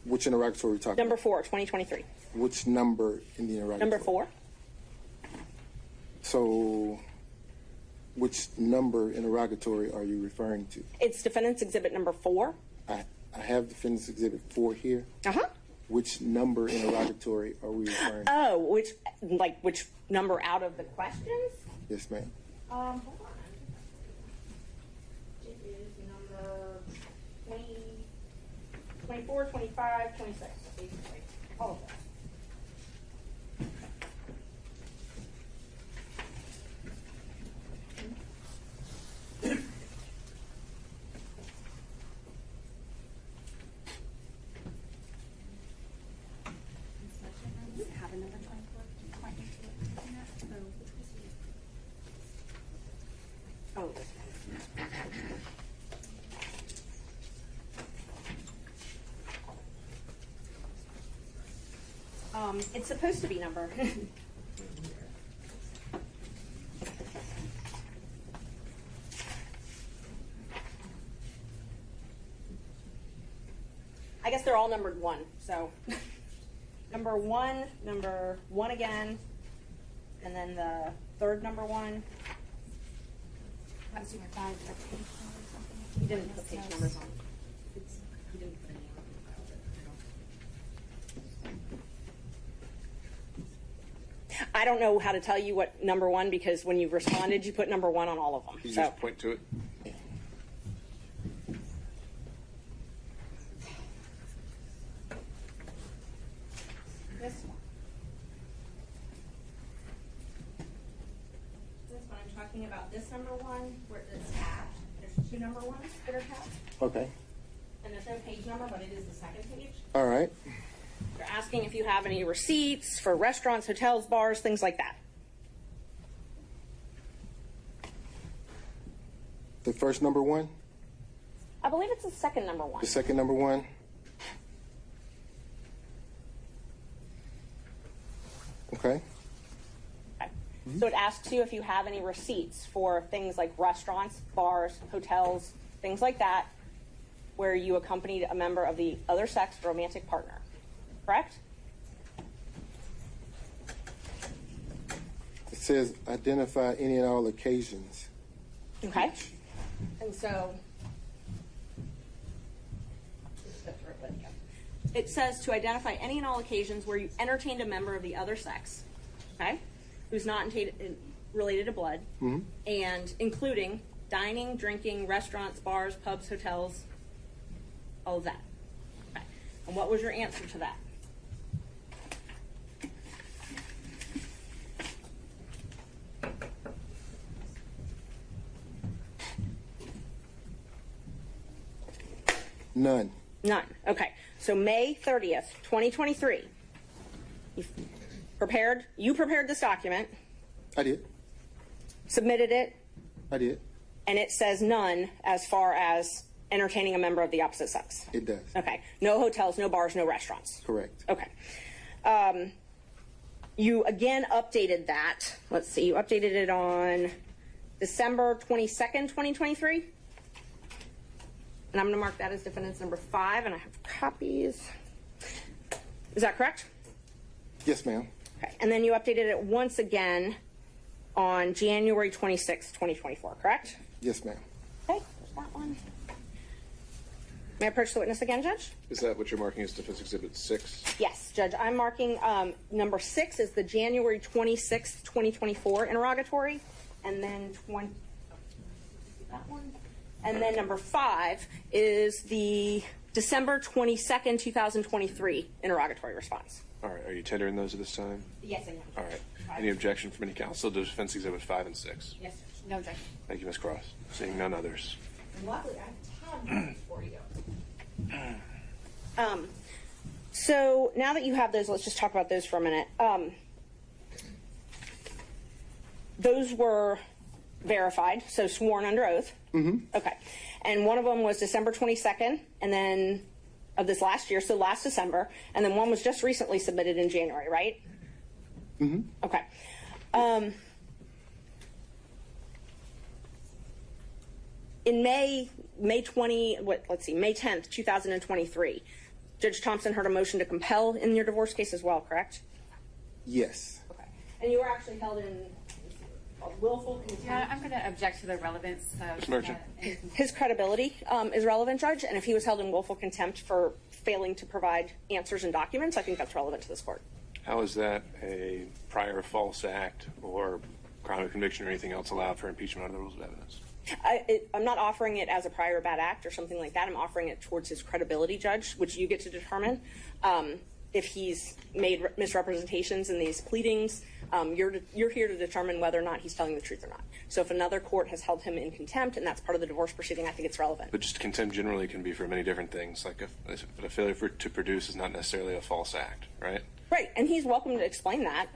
Which interrogatory are we talking Number 4, 2023. Which number in the interrogatory? Number 4. So, which number interrogatory are you referring to? It's Defendant's Exhibit number 4. I have Defendant's Exhibit 4 here. Uh-huh. Which number interrogatory are we referring to? Oh, which number out of the questions? Yes, ma'am. Hold on. It is number 20, 24, 25, 26. basically all of that. Have a number 24. Do you point me to it? Oh, this one. It's supposed to be number. I guess they're all numbered 1, so number 1 again, and then the third number 1. What's your 5 or page number or something? He didn't put page numbers on. He didn't put any on. I don't know how to tell you what number 1, because when you responded, you put number 1 on all of them. You So just point to it. This one. I'm talking about this number 1 where it's tabbed. There's 2 number 1s that are tabbed. Okay. And there's no page number, but it is the second page. All right. they're asking if you have any receipts for restaurants, hotels, bars, things like that. The first number 1? I believe it's the second number 1. The second number 1? Okay. So it asks you if you have any receipts for things like restaurants, bars, hotels, things like that, where you accompanied a member of the other sex romantic partner. Correct? It says identify any and all occasions. Okay. And so it says to identify any and all occasions where you entertained a member of the other sex, okay, who's not related to blood, and including dining, drinking, restaurants, bars, pubs, hotels, all of that. Okay. And what was your answer to that? None. None. Okay. So May 30th, 2023, you prepared this document, I did. submitted it, I did. and it says none as far as entertaining a member of the opposite sex. It does. Okay. No hotels, no bars, no restaurants. Correct. Okay. You again updated that. Let's see. You updated it on December 22nd, 2023. And I'm going to mark that as defendant's number 5, and I have copies. Is that correct? Yes, ma'am. Okay. And then you updated it once again on January 26th, 2024, correct? Yes, ma'am. Okay. There's that one. May I approach the witness again, Judge? Is that what you're marking as Defense Exhibit 6? Yes, Judge. I'm marking number 6 is the January 26th, 2024 interrogatory, and then that one. And then number 5 is the December 22nd, 2023 interrogatory response. All right. Are you tendering those at this time? Yes, I am. All right. Any objection from any counsel to Defense Exhibit 5 and 6? Yes, Judge. No objection. Thank you, Ms. Cross. Seeing none others. Luckily, I have for you. So now that you have those, let's just talk about those for a minute. Those were verified, so sworn under oath. Okay. And one of them was December 22nd, and then of this last year, so last December, and then one was just recently submitted in January, right? Okay. In May 10th, 2023, Judge Thompson heard a motion to compel in your divorce case as well, correct? Yes. Okay. And you were actually held in willful contempt. Yeah, I'm going to object to the relevance of Merchant. His credibility is relevant, Judge, and if he was held in willful contempt for failing to provide answers and documents, I think that's relevant to this court. How is that a prior false act or crime of conviction or anything else allowed for impeachment under the rules of evidence? I'm not offering it as a prior bad act or something like that. I'm offering it towards his credibility, Judge, which you get to determine. if he's made misrepresentations in these pleadings. You're here to determine whether or not he's telling the truth or not. So if another court has held him in contempt and that's part of the divorce proceeding, I think it's relevant. But just contempt generally can be for many different things. Like a failure to produce is not necessarily a false act, right? Right, and he's welcome to explain that.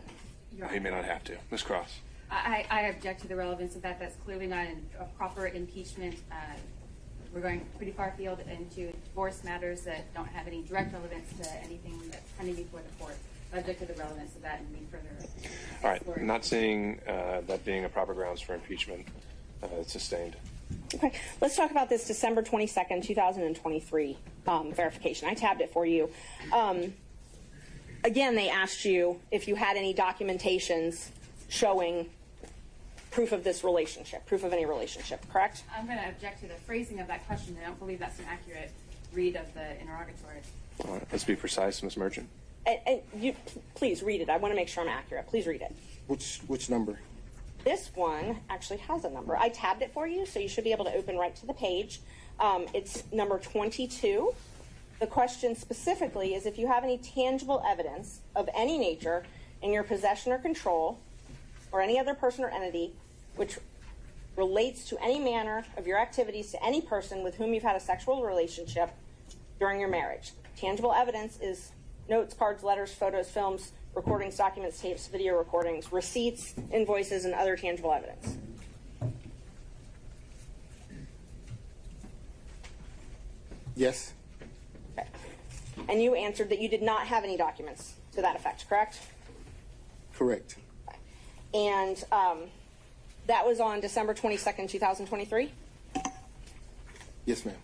He may not have to. Ms. Cross. I object to the relevance of that. That's clearly not a proper impeachment. We're going pretty far afield into divorce matters that don't have any direct relevance to anything that's pending before the court. I object to the relevance of that and be further. All right, not seeing that being a proper grounds for impeachment. It's sustained. Okay, let's talk about this December 22nd, 2023 verification. I tabbed it for you. Again, they asked you if you had any documentations showing proof of this relationship, proof of any relationship, correct? I'm going to object to the phrasing of that question. I don't believe that's an accurate read of the interrogatory. All right, let's be precise, Ms. Merchant. And you, please read it. I want to make sure I'm accurate. Please read it. Which number? This one actually has a number. I tabbed it for you, so you should be able to open right to the page. It's number 22. The question specifically is if you have any tangible evidence of any nature in your possession or control or any other person or entity which relates to any manner of your activities to any person with whom you've had a sexual relationship during your marriage. Tangible evidence is notes, cards, letters, photos, films, recordings, documents, tapes, video recordings, receipts, invoices, and other tangible evidence. Yes. Okay. And you answered that you did not have any documents to that effect, correct? Correct. Okay. And that was on December 22nd, 2023? Yes, ma'am.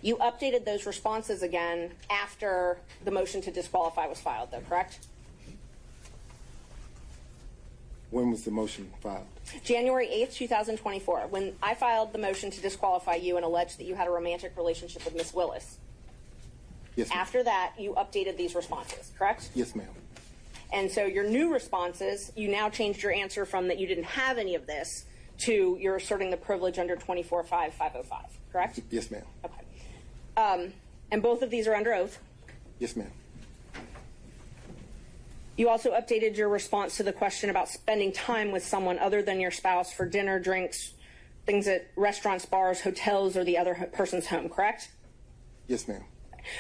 You updated those responses again after the motion to disqualify was filed, though, correct? When was the motion filed? January 8th, 2024, when I filed the motion to disqualify you and alleged that you had a romantic relationship with Miss Willis. Yes, ma'am. After that, you updated these responses, correct? Yes, ma'am. And so your new responses, you now changed your answer from that you didn't have any of this to you're asserting the privilege under 24-5-505, correct? Yes, ma'am. Okay. And both of these are under oath? Yes, ma'am. You also updated your response to the question about spending time with someone other than your spouse for dinner, drinks, things at restaurants, bars, hotels, or the other person's home, correct? Yes, ma'am.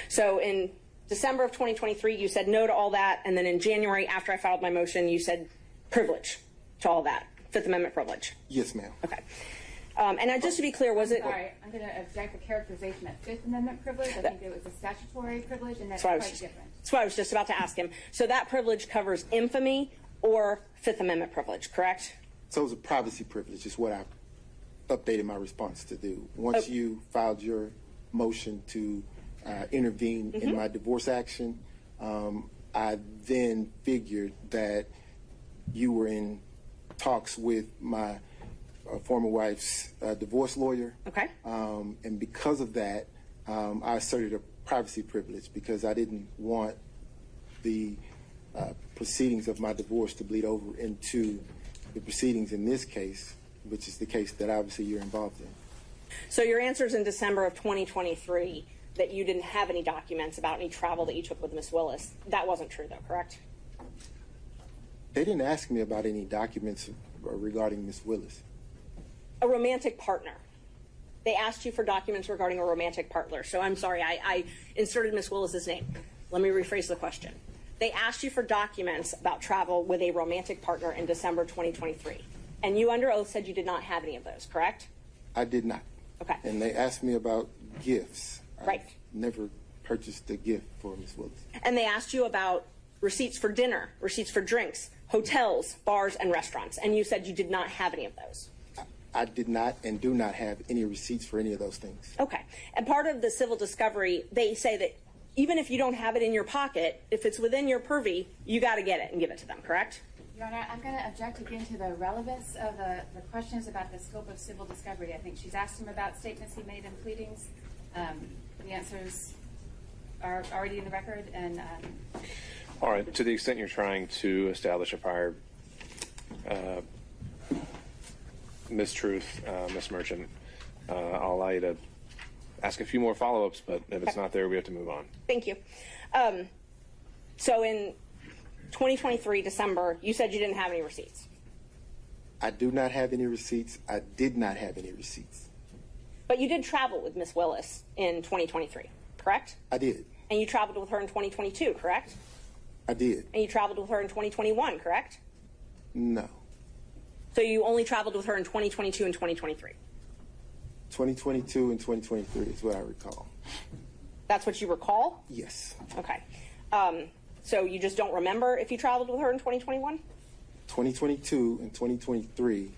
So in December of 2023, you said no to all that, and then in January, after I filed my motion, you said privilege to all that, Fifth Amendment privilege. Yes, ma'am. Okay. And just to be clear, was it... Sorry, I'm going to object to characterization of Fifth Amendment privilege. I think it was a statutory privilege, and that's quite different. That's what I was just about to ask him. So that privilege covers infamy or Fifth Amendment privilege, correct? So it was a privacy privilege is what I updated my response to do. Once you filed your motion to intervene in my divorce action, I then figured that you were in talks with my former wife's divorce lawyer. Okay. And because of that, I asserted a privacy privilege because I didn't want the proceedings of my divorce to bleed over into the proceedings in this case, which is the case that obviously you're involved in. So your answers in December of 2023 that you didn't have any documents about any travel that you took with Miss Willis, that wasn't true though, correct? They didn't ask me about any documents regarding Miss Willis. A romantic partner. They asked you for documents regarding a romantic partner. So I'm sorry, I inserted Miss Willis's name. Let me rephrase the question. They asked you for documents about travel with a romantic partner in December 2023. And you under oath said you did not have any of those, correct? I did not. Okay. And they asked me about gifts. Right. I've never purchased a gift for Miss Willis. And they asked you about receipts for dinner, receipts for drinks, hotels, bars, and restaurants. And you said you did not have any of those. I did not and do not have any receipts for any of those things. Okay. And part of the civil discovery, they say that even if you don't have it in your pocket, if it's within your purview, you got to get it and give it to them, correct? Your Honor, I'm going to object again to the relevance of the questions about the scope of civil discovery. I think she's asked him about statements he made in pleadings. The answers are already in the record. And all right, to the extent you're trying to establish a prior mistruth, Ms. Merchant, I'll allow you to ask a few more follow-ups, but if it's not there, we have to move on. Thank you. So in 2023, December, you said you didn't have any receipts. I do not have any receipts. I did not have any receipts. But you did travel with Miss Willis in 2023, correct? I did. And you traveled with her in 2022, correct? I did. And you traveled with her in 2021, correct? No. So you only traveled with her in 2022 and 2023? 2022 and 2023 is what I recall. That's what you recall? Yes. Okay. So you just don't remember if you traveled with her in 2021? 2022 and 2023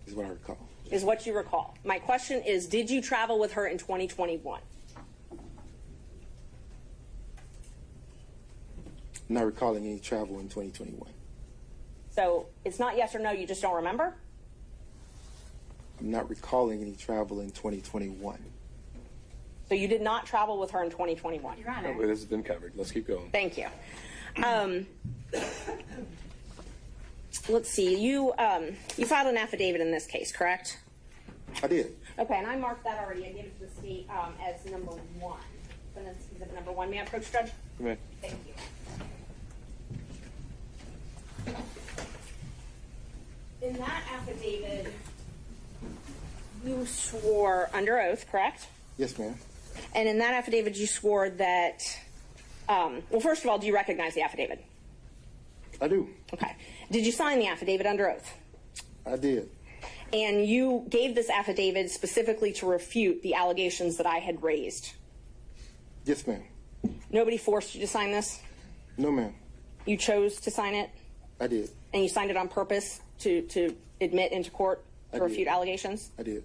is what I recall. Is what you recall. My question is, did you travel with her in 2021? I'm not recalling any travel in 2021. So it's not yes or no, you just don't remember? I'm not recalling any travel in 2021. So you did not travel with her in 2021? Your Honor. Oh, this has been covered. Let's keep going. Thank you. Let's see. You filed an affidavit in this case, correct? I did. Okay, and I marked that already. I gave it to the state as number 1. Exhibit number 1. May I approach, Judge? You may. Thank you. In that affidavit, you swore under oath, correct? Yes, ma'am. And in that affidavit, you swore that, well, first of all, do you recognize the affidavit? I do. Okay. Did you sign the affidavit under oath? I did. And you gave this affidavit specifically to refute the allegations that I had raised? Yes, ma'am. Nobody forced you to sign this? No, ma'am. You chose to sign it? I did. And you signed it on purpose to admit into court to refute allegations? I did.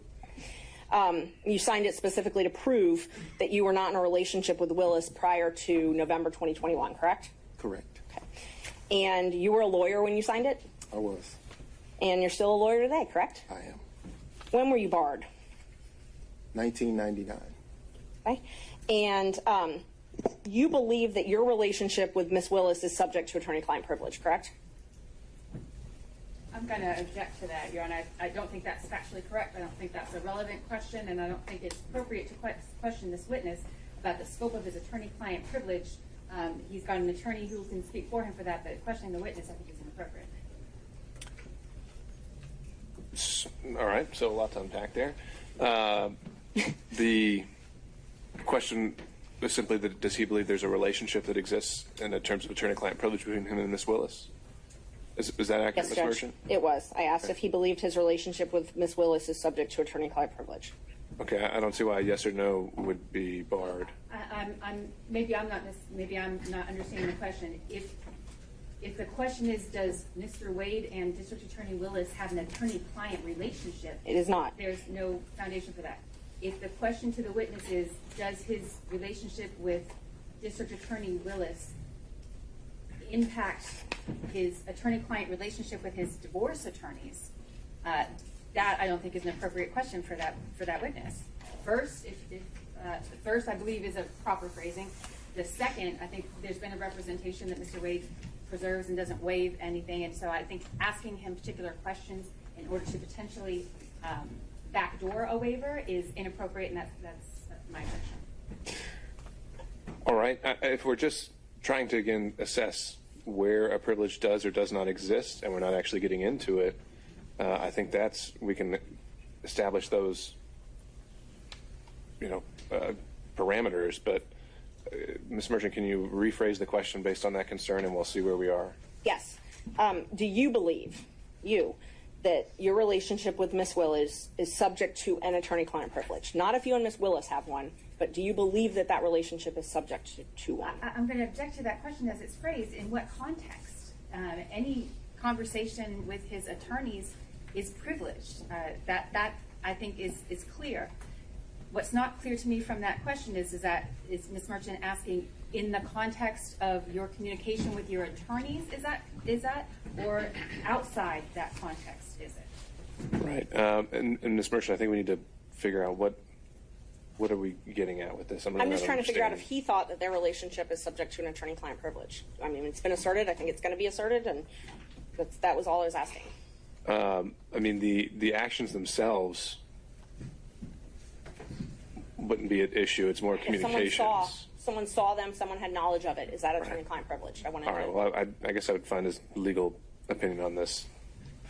You signed it specifically to prove that you were not in a relationship with Willis prior to November 2021, correct? Correct. Okay. And you were a lawyer when you signed it? I was. And you're still a lawyer today, correct? I am. When were you barred? 1999. Okay. And you believe that your relationship with Miss Willis is subject to attorney-client privilege, correct? I'm going to object to that, Your Honor. I don't think that's factually correct. I don't think that's a relevant question, and I don't think it's appropriate to question this witness about the scope of his attorney-client privilege. He's got an attorney who can speak for him for that, but questioning the witness, I think, is inappropriate. All right, so a lot to unpack there. The question is simply that does he believe there's a relationship that exists in terms of attorney-client privilege between him and Miss Willis? Is that accurate, Yes, Ms. Judge. Merchant? It was. I asked if he believed his relationship with Miss Willis is subject to attorney-client privilege. Okay, I don't see why a yes or no would be barred. Maybe I'm not understanding the question. If the question is, does Mr. Wade and District Attorney Willis have an attorney-client relationship? It is not. There's no foundation for that. If the question to the witness is, does his relationship with District Attorney Willis impact his attorney-client relationship with his divorce attorneys, that I don't think is an appropriate question for that witness. First, first I believe is a proper phrasing. The second, I think there's been a representation that Mr. Wade preserves and doesn't waive anything, and so I think asking him particular questions in order to potentially backdoor a waiver is inappropriate, and that's my objection. All right, if we're just trying to, again, assess where a privilege does or does not exist, and we're not actually getting into it, I think we can establish those, parameters. But Ms. Merchant, can you rephrase the question based on that concern, and we'll see where we are? Yes. Do you believe, that your relationship with Miss Willis is subject to an attorney-client privilege? Not if you and Miss Willis have one, but do you believe that relationship is subject to one? I'm going to object to that question as it's phrased. In what context? Any conversation with his attorneys is privileged. That I think is clear. What's not clear to me from that question is Ms. Merchant asking in the context of your communication with your attorneys, is that, or outside that context, is it? Right. And Ms. Merchant, I think we need to figure out what are we getting at with this? I'm just trying to figure out if he thought that their relationship is subject to an attorney-client privilege. I mean, it's been asserted. I think it's going to be asserted, and that was all I was asking. I mean, the actions themselves wouldn't be at issue. It's more communications. If someone someone saw them, someone had knowledge of it. Is that attorney-client privilege? I want to All right. Well, I guess I would find his legal opinion on this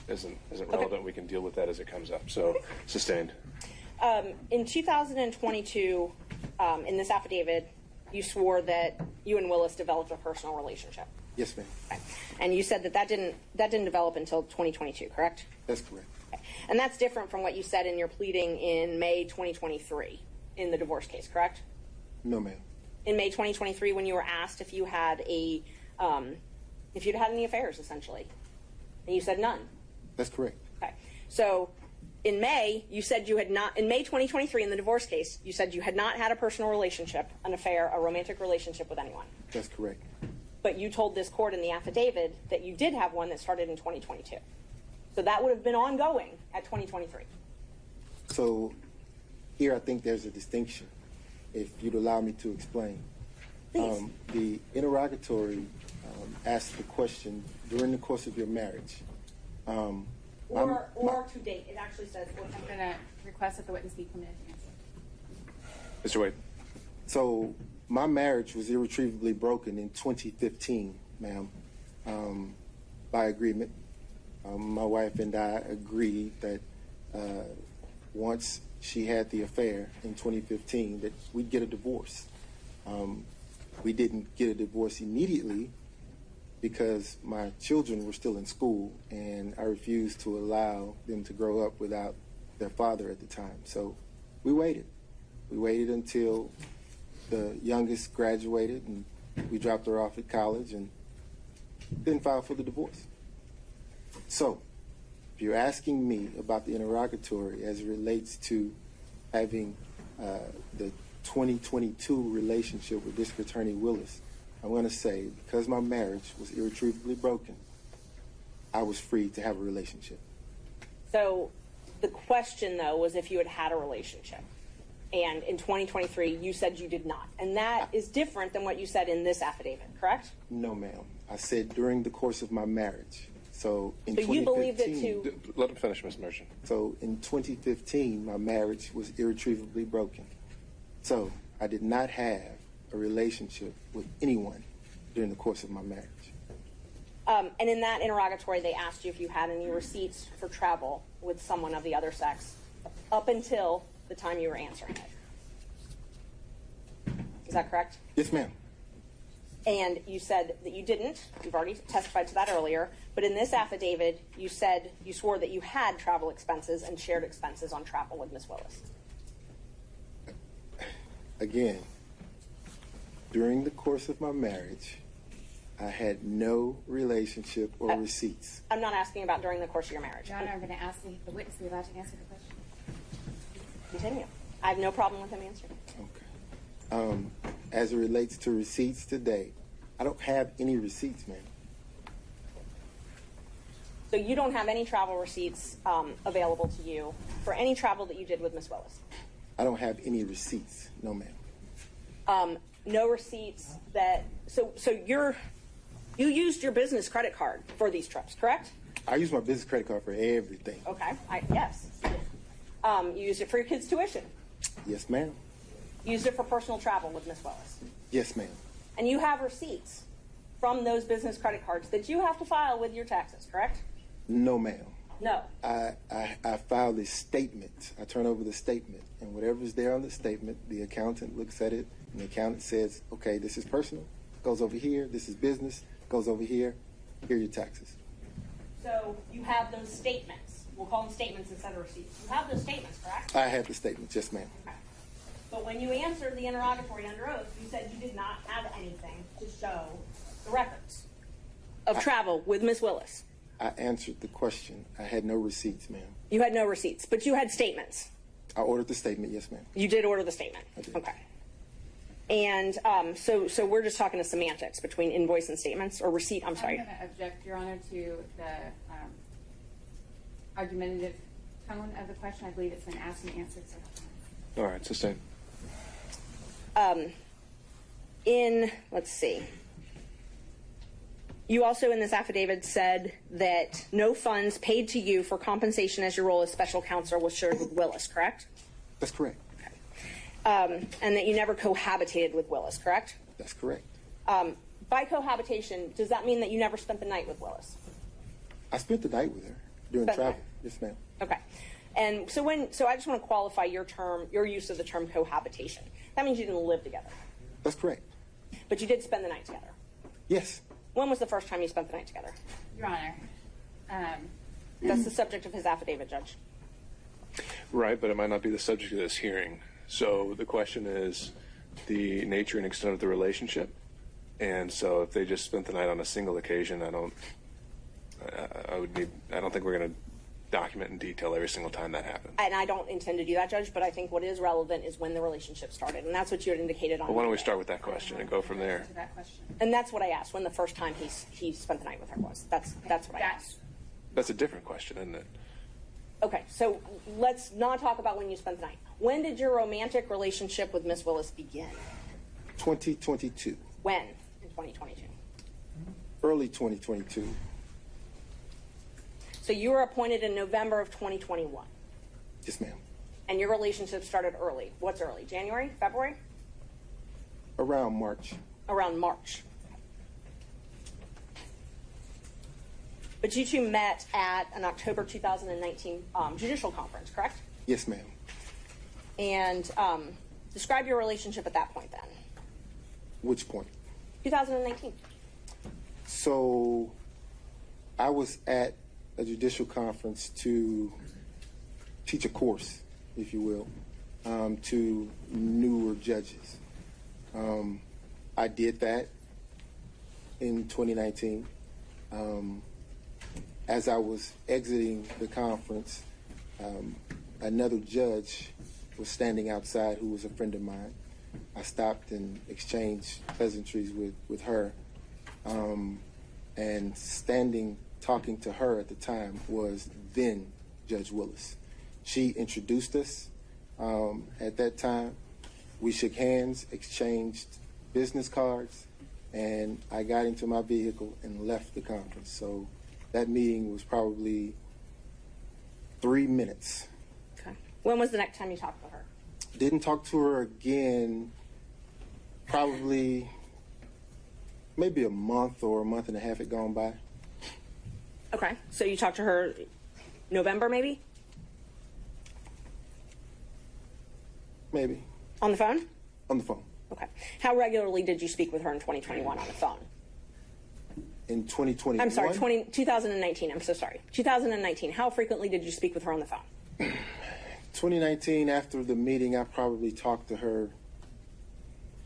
isn't relevant. We can deal with that as it comes up. So, sustained. In 2022, in this affidavit, you swore that you and Willis developed a personal relationship. Yes, ma'am. Okay. And you said that didn't develop until 2022, correct? That's correct. Okay. And that's different from what you said in your pleading in May 2023 in the divorce case, correct? No, ma'am. In May 2023, when you were asked if you had if you'd had any affairs, essentially, and you said none. That's correct. Okay. So in May, you said you had not, in May 2023 in the divorce case, you said you had not had a personal relationship, an affair, a romantic relationship with anyone. That's correct. But you told this court in the affidavit that you did have one that started in 2022. So that would have been ongoing at 2023. So here I think there's a distinction, if you'd allow me to explain. Please. The interrogatory asked the question during the course of your marriage. Or to date. It actually says. I'm going to request that the witness be permitted to answer. Mr. Wade. So my marriage was irretrievably broken in 2015, ma'am, by agreement. My wife and I agreed that once she had the affair in 2015 that we'd get a divorce. We didn't get a divorce immediately because my children were still in school and I refused to allow them to grow up without their father at the time. So we waited. We waited until the youngest graduated and we dropped her off at college and then filed for the divorce. So if you're asking me about the interrogatory as it relates to having the 2022 relationship with District Attorney Willis, I want to say because my marriage was irretrievably broken, I was free to have a relationship. So the question, though, was if you had had a relationship. And in 2023, you said you did not. And that is different than what you said in this affidavit, correct? No, ma'am. I said during the course of my marriage. So in So you believe that too? Let him finish, Ms. Merchant. So in 2015, my marriage was irretrievably broken. So I did not have a relationship with anyone during the course of my marriage. And in that interrogatory, they asked you if you had any receipts for travel with someone of the other sex up until the time you were answering it. Is that correct? Yes, ma'am. And you said that you didn't. You've already testified to that earlier. But in this affidavit, you said you swore that you had travel expenses and shared expenses on travel with Ms. Willis. Again, during the course of my marriage, I had no relationship or receipts. I'm not asking about during the course of your marriage. Your Honor, I'm going to ask the witness to be allowed to answer the question. Continue. I have no problem with him answering. Okay. As it relates to receipts today, I don't have any receipts, ma'am. So you don't have any travel receipts available to you for any travel that you did with Ms. Willis? I don't have any receipts, no, ma'am. No receipts that, so you used your business credit card for these trips, correct? I use my business credit card for everything. Okay, yes. You used it for your kids' tuition? Yes, ma'am. You used it for personal travel with Ms. Willis? Yes, ma'am. And you have receipts from those business credit cards that you have to file with your taxes, correct? No, ma'am. No. I filed a statement. I turn over the statement, and whatever's there on the statement, the accountant looks at it, and the accountant says, okay, this is personal, goes over here, this is business, goes over here, here are your taxes. So you have those statements. We'll call them statements instead of receipts. You have those statements, correct? I have the statement, yes, ma'am. Okay. But when you answered the interrogatory under oath, you said you did not have anything to show the records of travel with Ms. Willis. I answered the question. I had no receipts, ma'am. You had no receipts, but you had statements. I ordered the statement, yes, ma'am. You did order the statement. I did. Okay. And so we're just talking to semantics between invoice and statements, or receipt, I'm sorry. I'm going to object, Your Honor, to the argumentative tone of the question. I believe it's been asked and answered several times. All right, sustained. Let's see. You also in this affidavit said that no funds paid to you for compensation as your role as special counsel was shared with Willis, correct? That's correct. Okay. and that you never cohabitated with Willis, correct? That's correct. By cohabitation, does that mean that you never spent the night with Willis? I spent the night with her during Spent the travel. night. Yes, ma'am. Okay. And so I just want to qualify your use of the term cohabitation. That means you didn't live together, That's correct. but you did spend the night together. Yes. When was the first time you spent the night together? Your Honor, That's the subject of his affidavit, Judge. Right, but it might not be the subject of this hearing. So the question is the nature and extent of the relationship. And so if they just spent the night on a single occasion, I don't think we're going to document in detail every single time that happened. And I don't intend to do that, Judge, but I think what is relevant is when the relationship started, and that's what you had indicated on. Well, why don't we Monday. start with that question and go from there? to that question. And that's what I asked. When the first time he spent the night with her was. That's what I asked. That's a different question, isn't it? Okay, so let's not talk about when you spent the night. When did your romantic relationship with Miss Willis begin? 2022. When in 2022? Early 2022. So you were appointed in November of 2021, Yes, ma'am. and your relationship started early. What's early? January? February? Around March. Around March. But you two met at an October 2019 judicial conference, correct? Yes, ma'am. And describe your relationship at that point then. Which point? 2019. So I was at a judicial conference to teach a course, if you will, to newer judges. I did that in 2019. As I was exiting the conference, another judge was standing outside who was a friend of mine. I stopped and exchanged pleasantries with her. And standing, talking to her at the time was then Judge Willis. She introduced us at that time. We shook hands, exchanged business cards, and I got into my vehicle and left the conference. So that meeting was probably 3 minutes. Okay. When was the next time you talked to her? Didn't talk to her again probably maybe a month or a month and a half had gone by. Okay. So you talked to her November maybe? Maybe. On the phone? On the phone. Okay. How regularly did you speak with her in 2021 on the phone? In 2021? I'm sorry, 2019. I'm so sorry. 2019. How frequently did you speak with her on the phone? 2019, after the meeting, I probably talked to her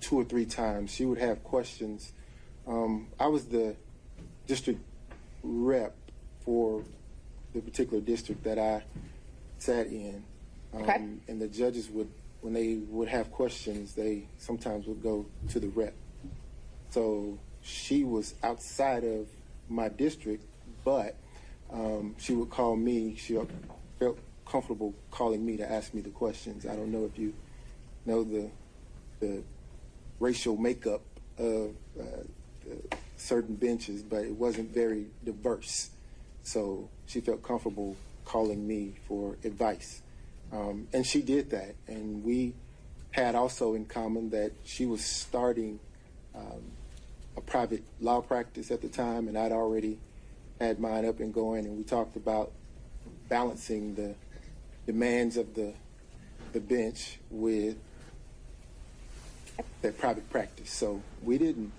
2 or 3 times. She would have questions. I was the district rep for the particular district that I sat in. Okay. And the judges would, when they would have questions, they sometimes would go to the rep. So she was outside of my district, but she would call me. She felt comfortable calling me to ask me the questions. I don't know if you know the racial makeup of certain benches, but it wasn't very diverse. So she felt comfortable calling me for advice. And she did that. And we had also in common that she was starting a private law practice at the time, and I'd already had mine up and going, and we talked about balancing the demands of the bench with that private practice. So we didn't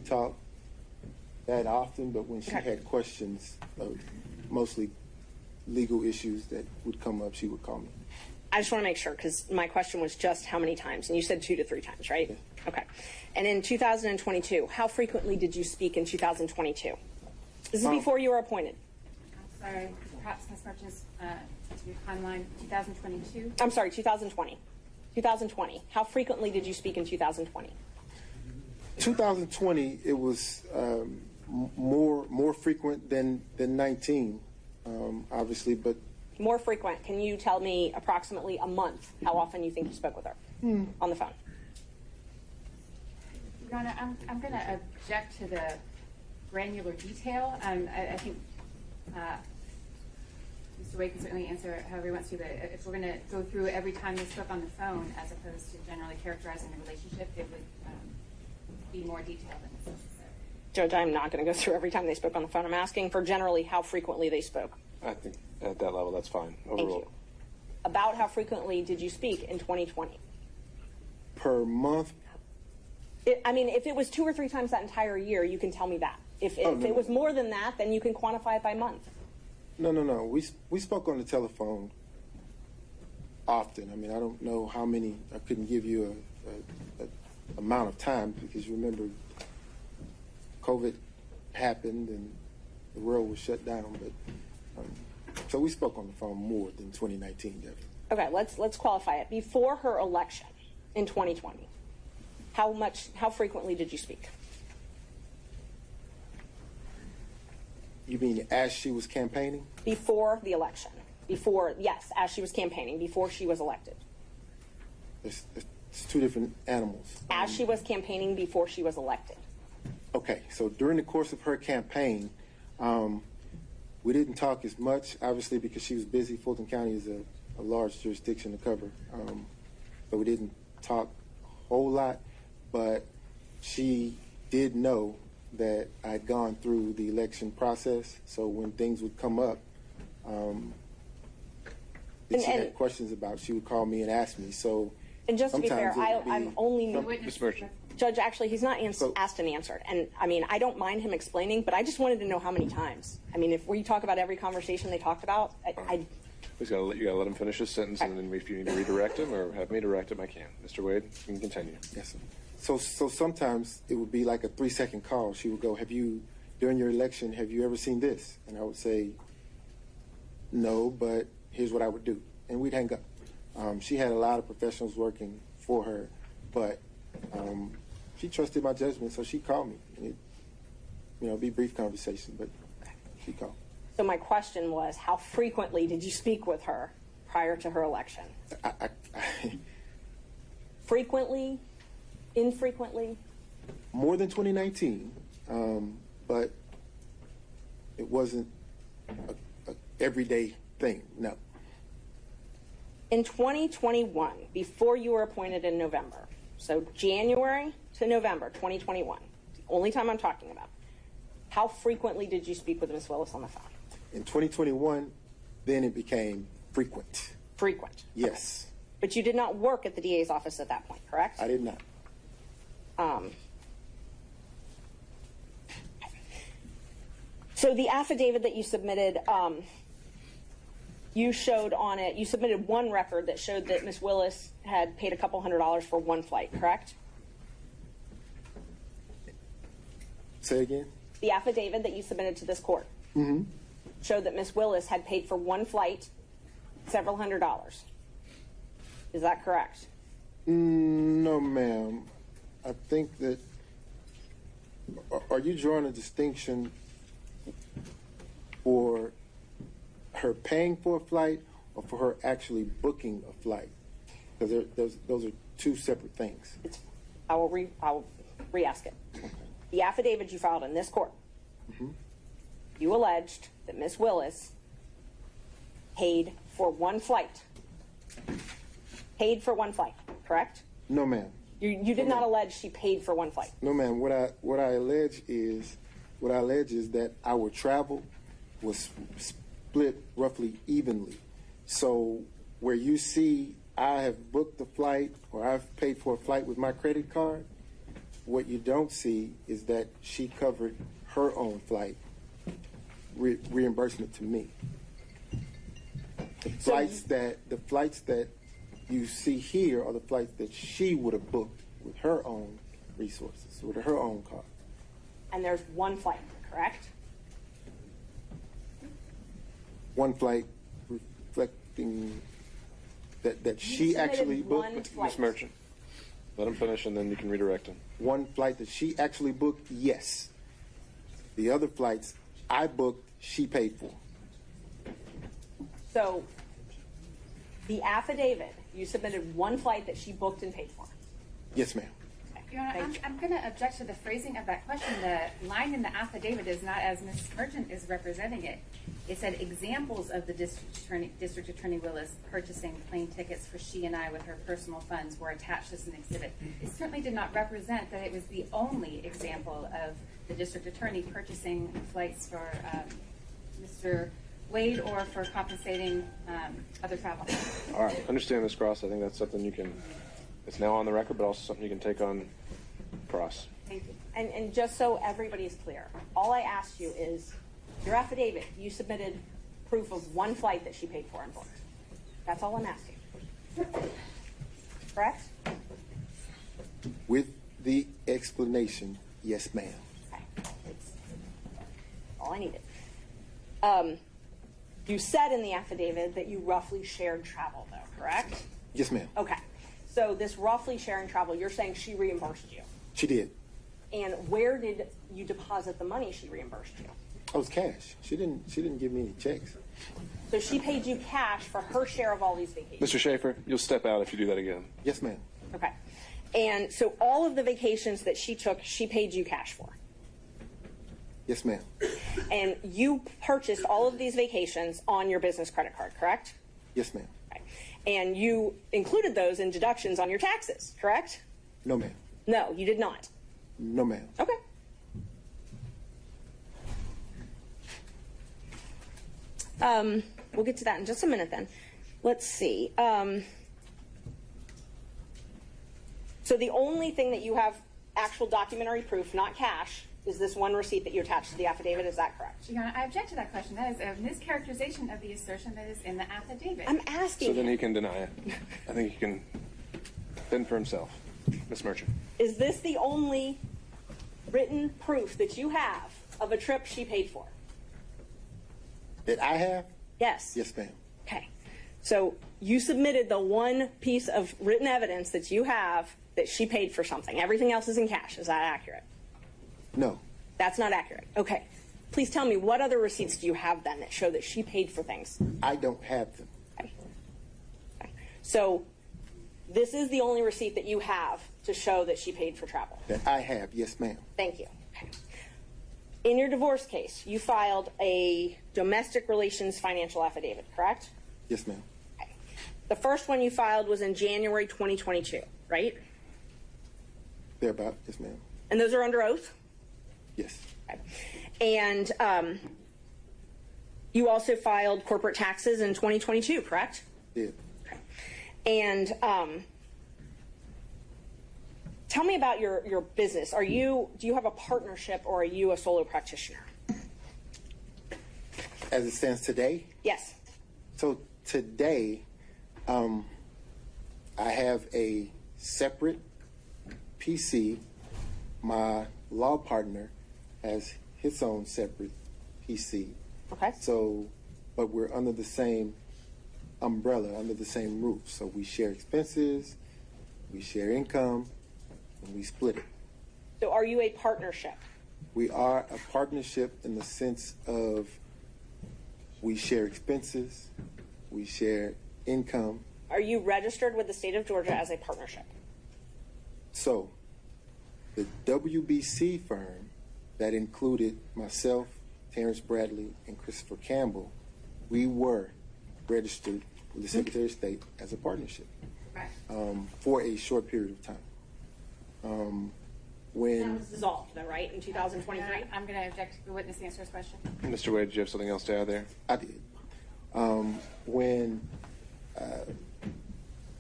talk that often, but when she had questions of mostly legal issues that would come up, she would call me. I just want to make sure, because my question was just how many times, and you said 2 to 3 times, right? Yeah. Okay. And in 2022, how frequently did you speak in 2022? This is before you were appointed. I'm sorry, perhaps Ms. Martinez, to your timeline, 2022? I'm sorry, 2020. 2020. How frequently did you speak in 2020? 2020, it was more frequent than 19, obviously, but More frequent. Can you tell me approximately a month how often you think you spoke with her on the phone? Your Honor, I'm going to object to the granular detail. I think Mr. Wade can certainly answer however he wants to, but if we're going to go through every time they spoke on the phone as opposed to generally characterizing the relationship, it would be more detailed than it's necessary. Judge, I'm not going to go through every time they spoke on the phone. I'm asking for generally how frequently they spoke. I think at that level, that's fine. Thank Overall. you. About how frequently did you speak in 2020? Per month? I mean, if it was 2 or 3 times that entire year, you can tell me that. If it was more than that, then you can quantify it by month. No. We spoke on the telephone often. I mean, I don't know how many. I couldn't give you a amount of time because you remember COVID happened and the world was shut down. But so we spoke on the phone more than 2019, definitely. Okay, let's qualify it. Before her election in 2020, how frequently did you speak? You mean as she was campaigning? Before the election. Yes, as she was campaigning, before she was elected. It's 2 different animals. As she was campaigning before she was elected. Okay, so during the course of her campaign, we didn't talk as much, obviously, because she was busy. Fulton County is a large jurisdiction to cover. So we didn't talk a whole lot, but she did know that I'd gone through the election process. So when things would come up that she had questions about, she would call me and ask me. So and just to be fair, sometimes I'm only Ms. Merchant. Judge, actually, he's not asked and answered. And I mean, I don't mind him explaining, but I just wanted to know how many times. I mean, if we talk about every conversation they talked about, You gotta let him finish his sentence, and then if you need to redirect him or have me direct him, I can. Mr. Wade, you can continue. Yes, sir. So sometimes it would be like a 3-second call. She would go, during your election, have you ever seen this? And I would say, no, but here's what I would do. And we'd hang up. She had a lot of professionals working for her, but she trusted my judgment, so she called me. And it'd be a brief conversation, but she called. So my question was, how frequently did you speak with her prior to her election? Frequently? Infrequently? More than 2019, but it wasn't a everyday thing, no. In 2021, before you were appointed in November, so January to November 2021, the only time I'm talking about, how frequently did you speak with Ms. Willis on the phone? In 2021, then it became frequent. Frequent? Yes. Okay. But you did not work at the DA's office at that point, correct? I did not. So the affidavit that you submitted, you showed on it, you submitted one record that showed that Ms. Willis had paid a couple $100s for one flight, correct? Say again? The affidavit that you submitted to this court showed that Ms. Willis had paid for one flight several $100s. Is that correct? No, ma'am. I think that, are you drawing a distinction for her paying for a flight or for her actually booking a flight? Because those are 2 separate things. I will re-ask it. Okay. The affidavit you filed in this court, you alleged that Ms. Willis paid for one flight. Paid for one flight, correct? No, ma'am. You did not allege she paid for one flight. No, ma'am. What I allege is that our travel was split roughly evenly. So where you see I have booked a flight or I've paid for a flight with my credit card, what you don't see is that she covered her own flight reimbursement to me. The flights that you see here are the flights that she would have booked with her own resources, with her own car. And there's one flight, correct? One flight reflecting that she actually booked. Ms. Merchant, let him finish and then you can redirect him. One flight that she actually booked, yes. The other flights I booked, she paid for. So the affidavit, you submitted one flight that she booked and paid for. Yes, ma'am. Your Honor, I'm going to object to the phrasing of that question. The line in the affidavit is not as Ms. Merchant is representing it. It said examples of the District Attorney Willis purchasing plane tickets for she and I with her personal funds were attached as an exhibit. It certainly did not represent that it was the only example of the District Attorney purchasing flights for Mr. Wade or for compensating other travel. All right, understand, Ms. Cross. I think that's something you can, it's now on the record, but also something you can take on cross. Thank you. And just so everybody's clear, all I asked you is, your affidavit, you submitted proof of one flight that she paid for and booked. That's all I'm asking. Correct? With the explanation, yes, ma'am. Okay. It's all I needed. You said in the affidavit that you roughly shared travel, though, correct? Yes, ma'am. Okay. So this roughly sharing travel, you're saying she reimbursed you. She did. And where did you deposit the money she reimbursed you? Oh, it's cash. She didn't give me any checks. So she paid you cash for her share of all these vacations. Mr. Schaefer, you'll step out if you do that again. Yes, ma'am. Okay. And so all of the vacations that she took, she paid you cash for. Yes, ma'am. And you purchased all of these vacations on your business credit card, correct? Yes, ma'am. Okay. And you included those in deductions on your taxes, correct? No, ma'am. No, you did not. No, ma'am. Okay. We'll get to that in just a minute then. Let's see. So the only thing that you have actual documentary proof, not cash, is this one receipt that you attached to the affidavit. Is that correct? Your Honor, I object to that question. That is a mischaracterization of the assertion that is in the affidavit. I'm asking. So then he can deny it. I think he can fend for himself. Ms. Merchant. Is this the only written proof that you have of a trip she paid for? That I have? Yes. Yes, ma'am. Okay. So you submitted the one piece of written evidence that you have that she paid for something. Everything else is in cash. Is that accurate? No. That's not accurate. Okay. Please tell me, what other receipts do you have then that show that she paid for things? I don't have them. Okay. Okay. So this is the only receipt that you have to show that she paid for travel. That I have, yes, ma'am. Thank you. Okay. In your divorce case, you filed a domestic relations financial affidavit, correct? Yes, ma'am. Okay. The first one you filed was in January 2022, right? Thereabout, yes, ma'am. And those are under oath? Yes. Okay. And you also filed corporate taxes in 2022, correct? Did. Okay. And tell me about your business. Do you have a partnership or are you a solo practitioner? As it stands today? Yes. So today, I have a separate PC. My law partner has his own separate PC. Okay. So, but we're under the same umbrella, under the same roof. So we share expenses, we share income, and we split it. So are you a partnership? We are a partnership in the sense of we share expenses, we share income. Are you registered with the state of Georgia as a partnership? So the WBC firm that included myself, Terrence Bradley, and Christopher Campbell, we were registered with the Secretary of State as a partnership for a short period of time. When That was dissolved, though, right, in 2023? I'm going to object to the witness to answer his question. Mr. Wade, do you have something else to add there? I did. When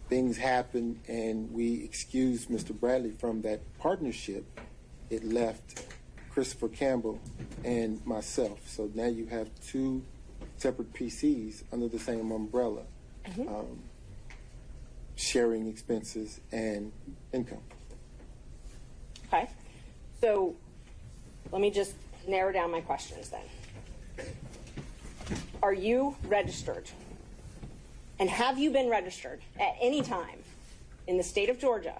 things happened and we excused Mr. Bradley from that partnership, it left Christopher Campbell and myself. So now you have two separate PCs under the same umbrella, sharing expenses and income. Okay. So let me just narrow down my questions then. Are you registered? And have you been registered at any time in the state of Georgia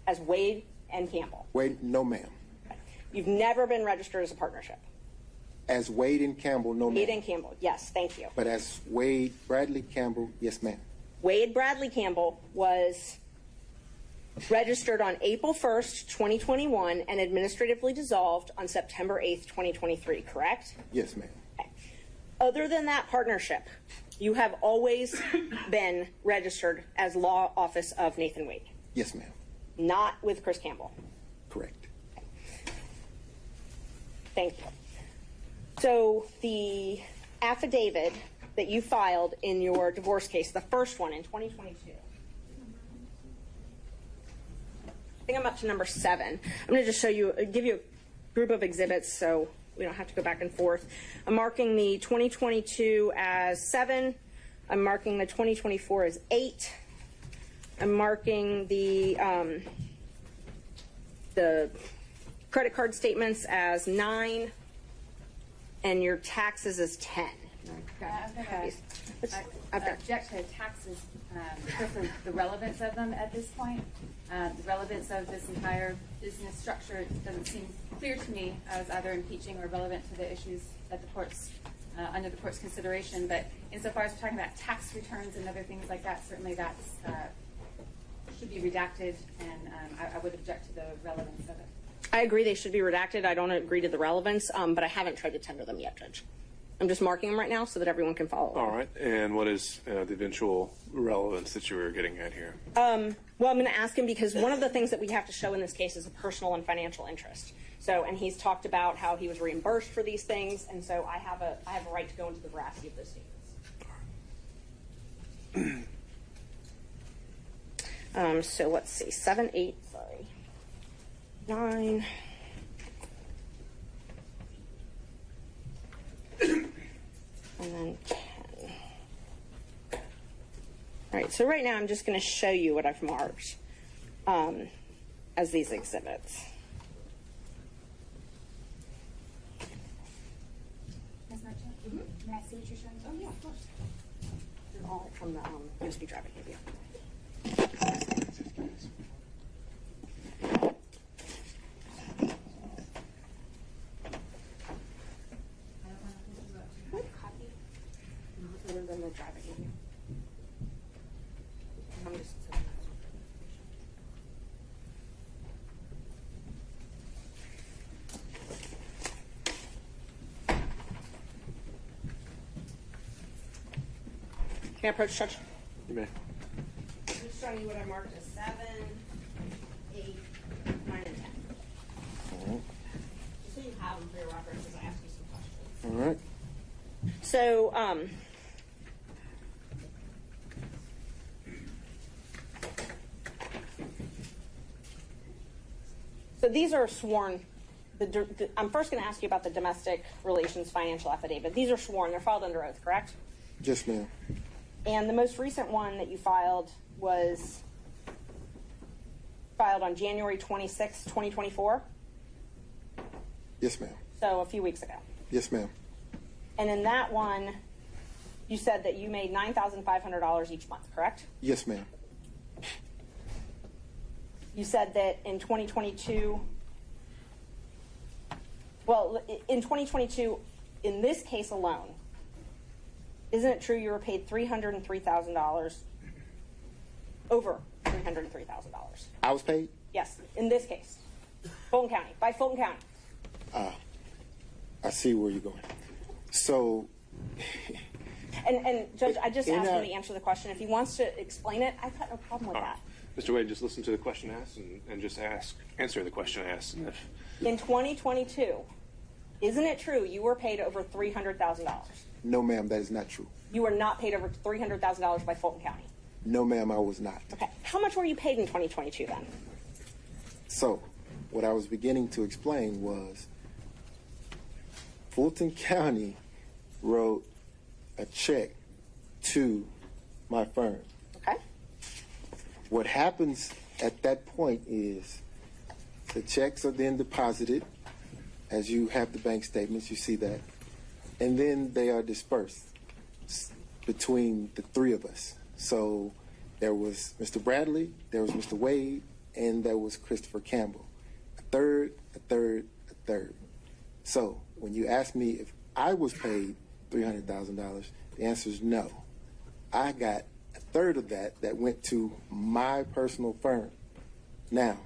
as Wade and Campbell? Wade, no, ma'am. Okay. You've never been registered as a partnership? As Wade and Campbell, no, ma'am. Wade and Campbell, yes, thank you. But as Wade Bradley Campbell, yes, ma'am. Wade Bradley Campbell was registered on April 1st, 2021, and administratively dissolved on September 8th, 2023, correct? Yes, ma'am. Okay. Other than that partnership, you have always been registered as law office of Nathan Wade, Yes, ma'am. not with Chris Campbell. Correct. Thank you. So the affidavit that you filed in your divorce case, the first one in 2022, I think I'm up to number 7. I'm going to just give you a group of exhibits so we don't have to go back and forth. I'm marking the 2022 as 7. I'm marking the 2024 as 8. I'm marking the credit card statements as 9, and your taxes as 10. I'm going to object to the taxes because of the relevance of them at this point. The relevance of this entire business structure doesn't seem clear to me as either impeaching or relevant to the issues that the court's under the court's consideration. But insofar as we're talking about tax returns and other things like that, certainly that's should be redacted, and I would object to the relevance of it. I agree they should be redacted. I don't agree to the relevance, but I haven't tried to tender them yet, Judge. I'm just marking them right now so that everyone can follow. All right. And what is the eventual relevance that you were getting at here? Well, I'm going to ask him because one of the things that we have to show in this case is a personal and financial interest. So, and he's talked about how he was reimbursed for these things, and so I have a right to go into the veracity of those statements. So let's see, 7, 8, sorry, 9. And then 10. All right, so right now I'm just going to show you what I've marked as these exhibits. Ms. Merchant, may I see what you're showing? Oh, yeah, of course. They're all from the USB drive I gave you. The drive I gave you. I'm just Can I approach, Judge? You may. I'm just showing you what I marked as 7, 8, 9, and 10. All right. Just so you have them for your reference as I ask you some questions. All right. So, so these are sworn. I'm first going to ask you about the domestic relations financial affidavit. These are sworn. They're filed under oath, correct? Yes, ma'am. And the most recent one that you filed was filed on January 26, 2024? Yes, ma'am. So a few weeks ago. Yes, ma'am. And in that one, you said that you made $9,500 each month, correct? Yes, ma'am. You said that in 2022, well, in 2022, in this case alone, isn't it true you were paid $303,000, over $303,000? I was paid? Yes, in this case, Fulton County, by Fulton County. I see where you're going. So, and Judge, I just asked him to answer the question. If he wants to explain it, I've got no problem with that. Mr. Wade, just listen to the question asked and just answer the question asked. And if... In 2022, isn't it true you were paid over $300,000? No, ma'am, that is not true. You were not paid over $300,000 by Fulton County? No, ma'am, I was not. Okay. How much were you paid in 2022 then? So, what I was beginning to explain was Fulton County wrote a check to my firm. Okay. What happens at that point is the checks are then deposited. As you have the bank statements, you see that. And then they are dispersed between the three of us. So there was Mr. Bradley, there was Mr. Wade, and there was Christopher Campbell. A third. So when you ask me if I was paid $300,000, the answer is no. I got a third of that went to my personal firm. Now,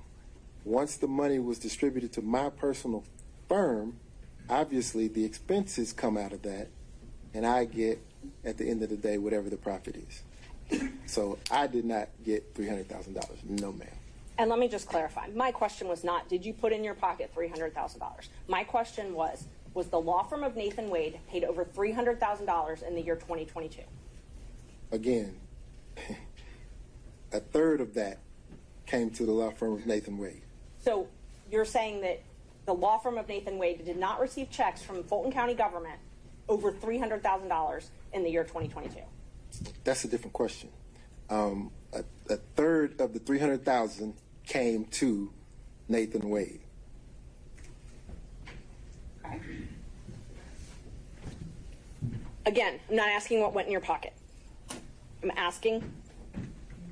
once the money was distributed to my personal firm, obviously the expenses come out of that, and I get, at the end of the day, whatever the profit is. So I did not get $300,000. No, ma'am. And let me just clarify. My question was not, did you put in your pocket $300,000? My question was the law firm of Nathan Wade paid over $300,000 in the year 2022? Again, a third of that came to the law firm of Nathan Wade. So you're saying that the law firm of Nathan Wade did not receive checks from Fulton County government over $300,000 in the year 2022? That's a different question. A third of the $300,000 came to Nathan Wade. Okay. Again, I'm not asking what went in your pocket. I'm asking,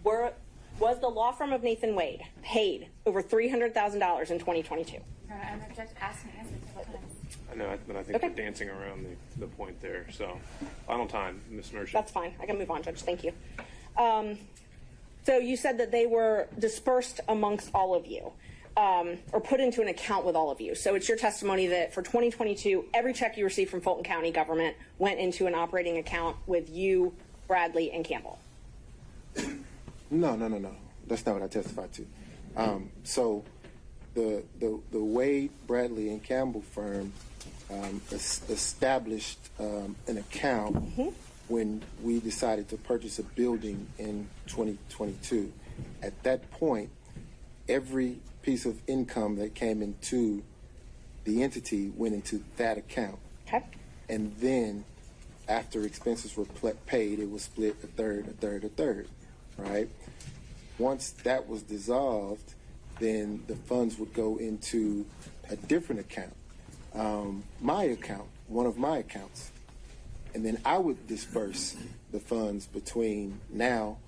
was the law firm of Nathan Wade paid over $300,000 in 2022? I'm asking answers a couple times. I know, but I think we're dancing around the point there. So, final time, Ms. Merchant. That's fine. I can move on, Judge. Thank you. So you said that they were dispersed amongst all of you, or put into an account with all of you. So it's your testimony that for 2022, every check you received from Fulton County government went into an operating account with you, Bradley, and Campbell. No. That's not what I testified to. So the Wade, Bradley, and Campbell firm established an account when we decided to purchase a building in 2022. At that point, every piece of income that came into the entity went into that account. Okay. And then after expenses were paid, it was split a third, right? Once that was dissolved, then the funds would go into a different account, my account, one of my accounts. And then I would disperse the funds between now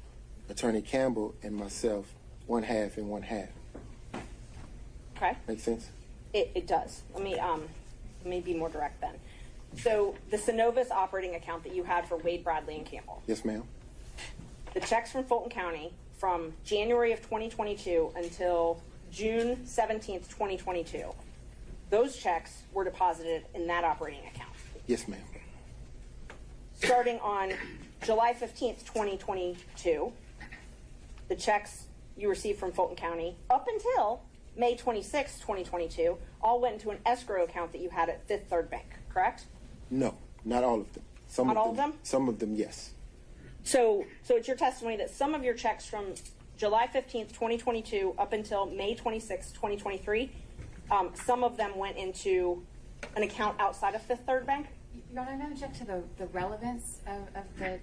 Attorney Campbell and myself, one half and one half. Okay. Make sense? It does. Let me be more direct then. So the Synovus operating account that you had for Wade, Bradley, and Campbell. Yes, ma'am. The checks from Fulton County from January of 2022 until June 17th, 2022, those checks were deposited in that operating account. Yes, ma'am. Starting on July 15th, 2022, the checks you received from Fulton County up until May 26th, 2022, all went into an escrow account that you had at Fifth Third Bank, correct? No, not all of them. Not all of them? Some of them, yes. So it's your testimony that some of your checks from July 15th, 2022 up until May 26th, 2023, some of them went into an account outside of Fifth Third Bank? Your Honor, I'm going to check to the relevance of the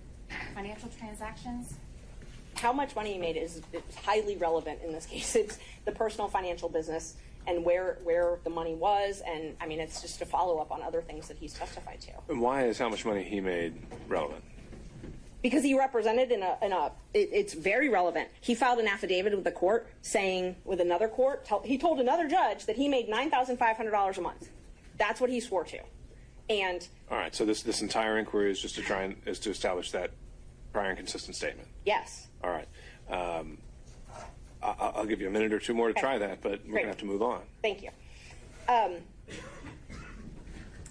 financial transactions. How much money you made is highly relevant in this case. It's the personal financial business and where the money was, and I mean, it's just a follow-up on other things that he's testified to. And why is how much money he made relevant? Because he represented it's very relevant. He filed an affidavit with the court saying, with another court, he told another judge that he made $9,500 a month. That's what he swore to. And all right, so this entire inquiry is just to establish that prior and consistent statement. Yes. All right. I'll give you a minute or two more to try that, but we're going to have to move on. Thank you.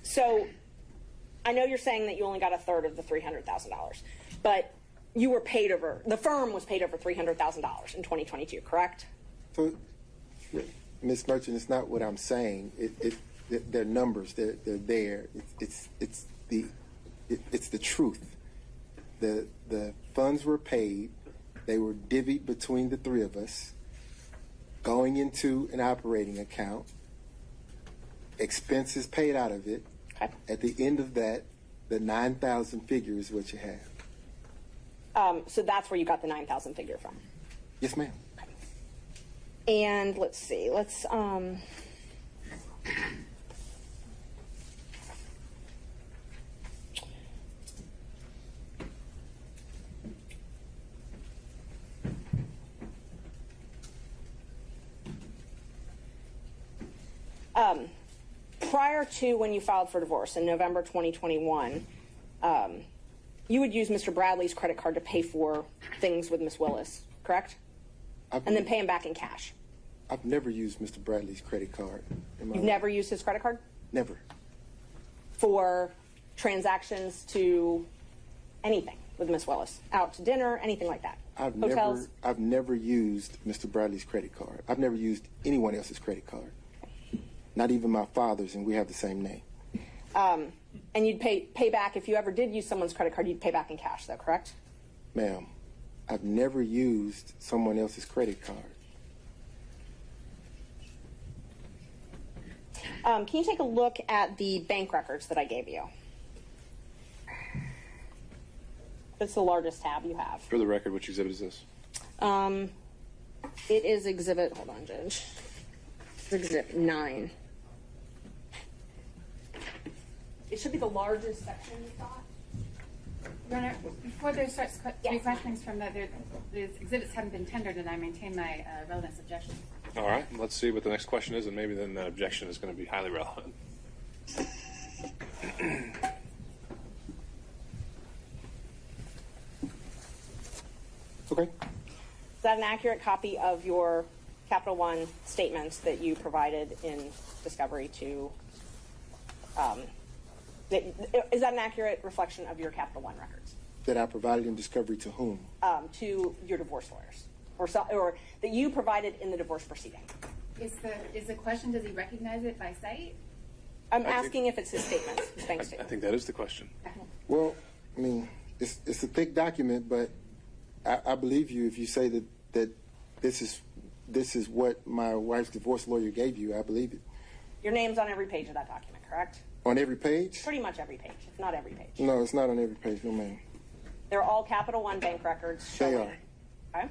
So I know you're saying that you only got a third of the $300,000, but you were paid the firm was paid over $300,000 in 2022, correct? So, Ms. Merchant, it's not what I'm saying. They're numbers. They're there. It's the truth. The funds were paid. They were divvied between the three of us, going into an operating account, expenses paid out of it. Okay. At the end of that, the 9,000 figure is what you have. So that's where you got the 9,000 figure from? Yes, ma'am. Okay. And let's see. Prior to when you filed for divorce in November 2021, you would use Mr. Bradley's credit card to pay for things with Ms. Willis, correct? And then pay him back in cash. I've never used Mr. Bradley's credit card. You've never used his credit card? Never. For transactions to anything with Miss Willis? Out to dinner, anything like that? Hotels? I've never used Mr. Bradley's credit card. I've never used anyone else's credit card. Not even my father's, and we have the same name. And you'd pay back, if you ever did use someone's credit card, you'd pay back in cash though, correct? Ma'am, I've never used someone else's credit card. Can you take a look at the bank records that I gave you? It's the largest tab you have. For the record, which exhibit is this? It is exhibit, hold on, Judge. It's exhibit 9. It should be the largest section you thought. Your Honor, before there starts three questions from that, the exhibits haven't been tendered, and I maintain my relevance objection. All right, let's see what the next question is, and maybe then that objection is going to be highly relevant. Okay. Is that an accurate copy of your Capital One statements that you provided in discovery to, is that an accurate reflection of your Capital One records? That I provided in discovery to whom? To your divorce lawyers, or that you provided in the divorce proceeding. Is the question, does he recognize it by sight? I'm asking if it's his statements, his bank I statement. think that is the question. Well, I mean, it's a thick document, but I believe you if you say that this is what my wife's divorce lawyer gave you. I believe it. Your name's on every page of that document, correct? On every page? Pretty much every page, if not every page. No, it's not on every page, no ma'am. They're all Capital One bank records showing. They are. Okay?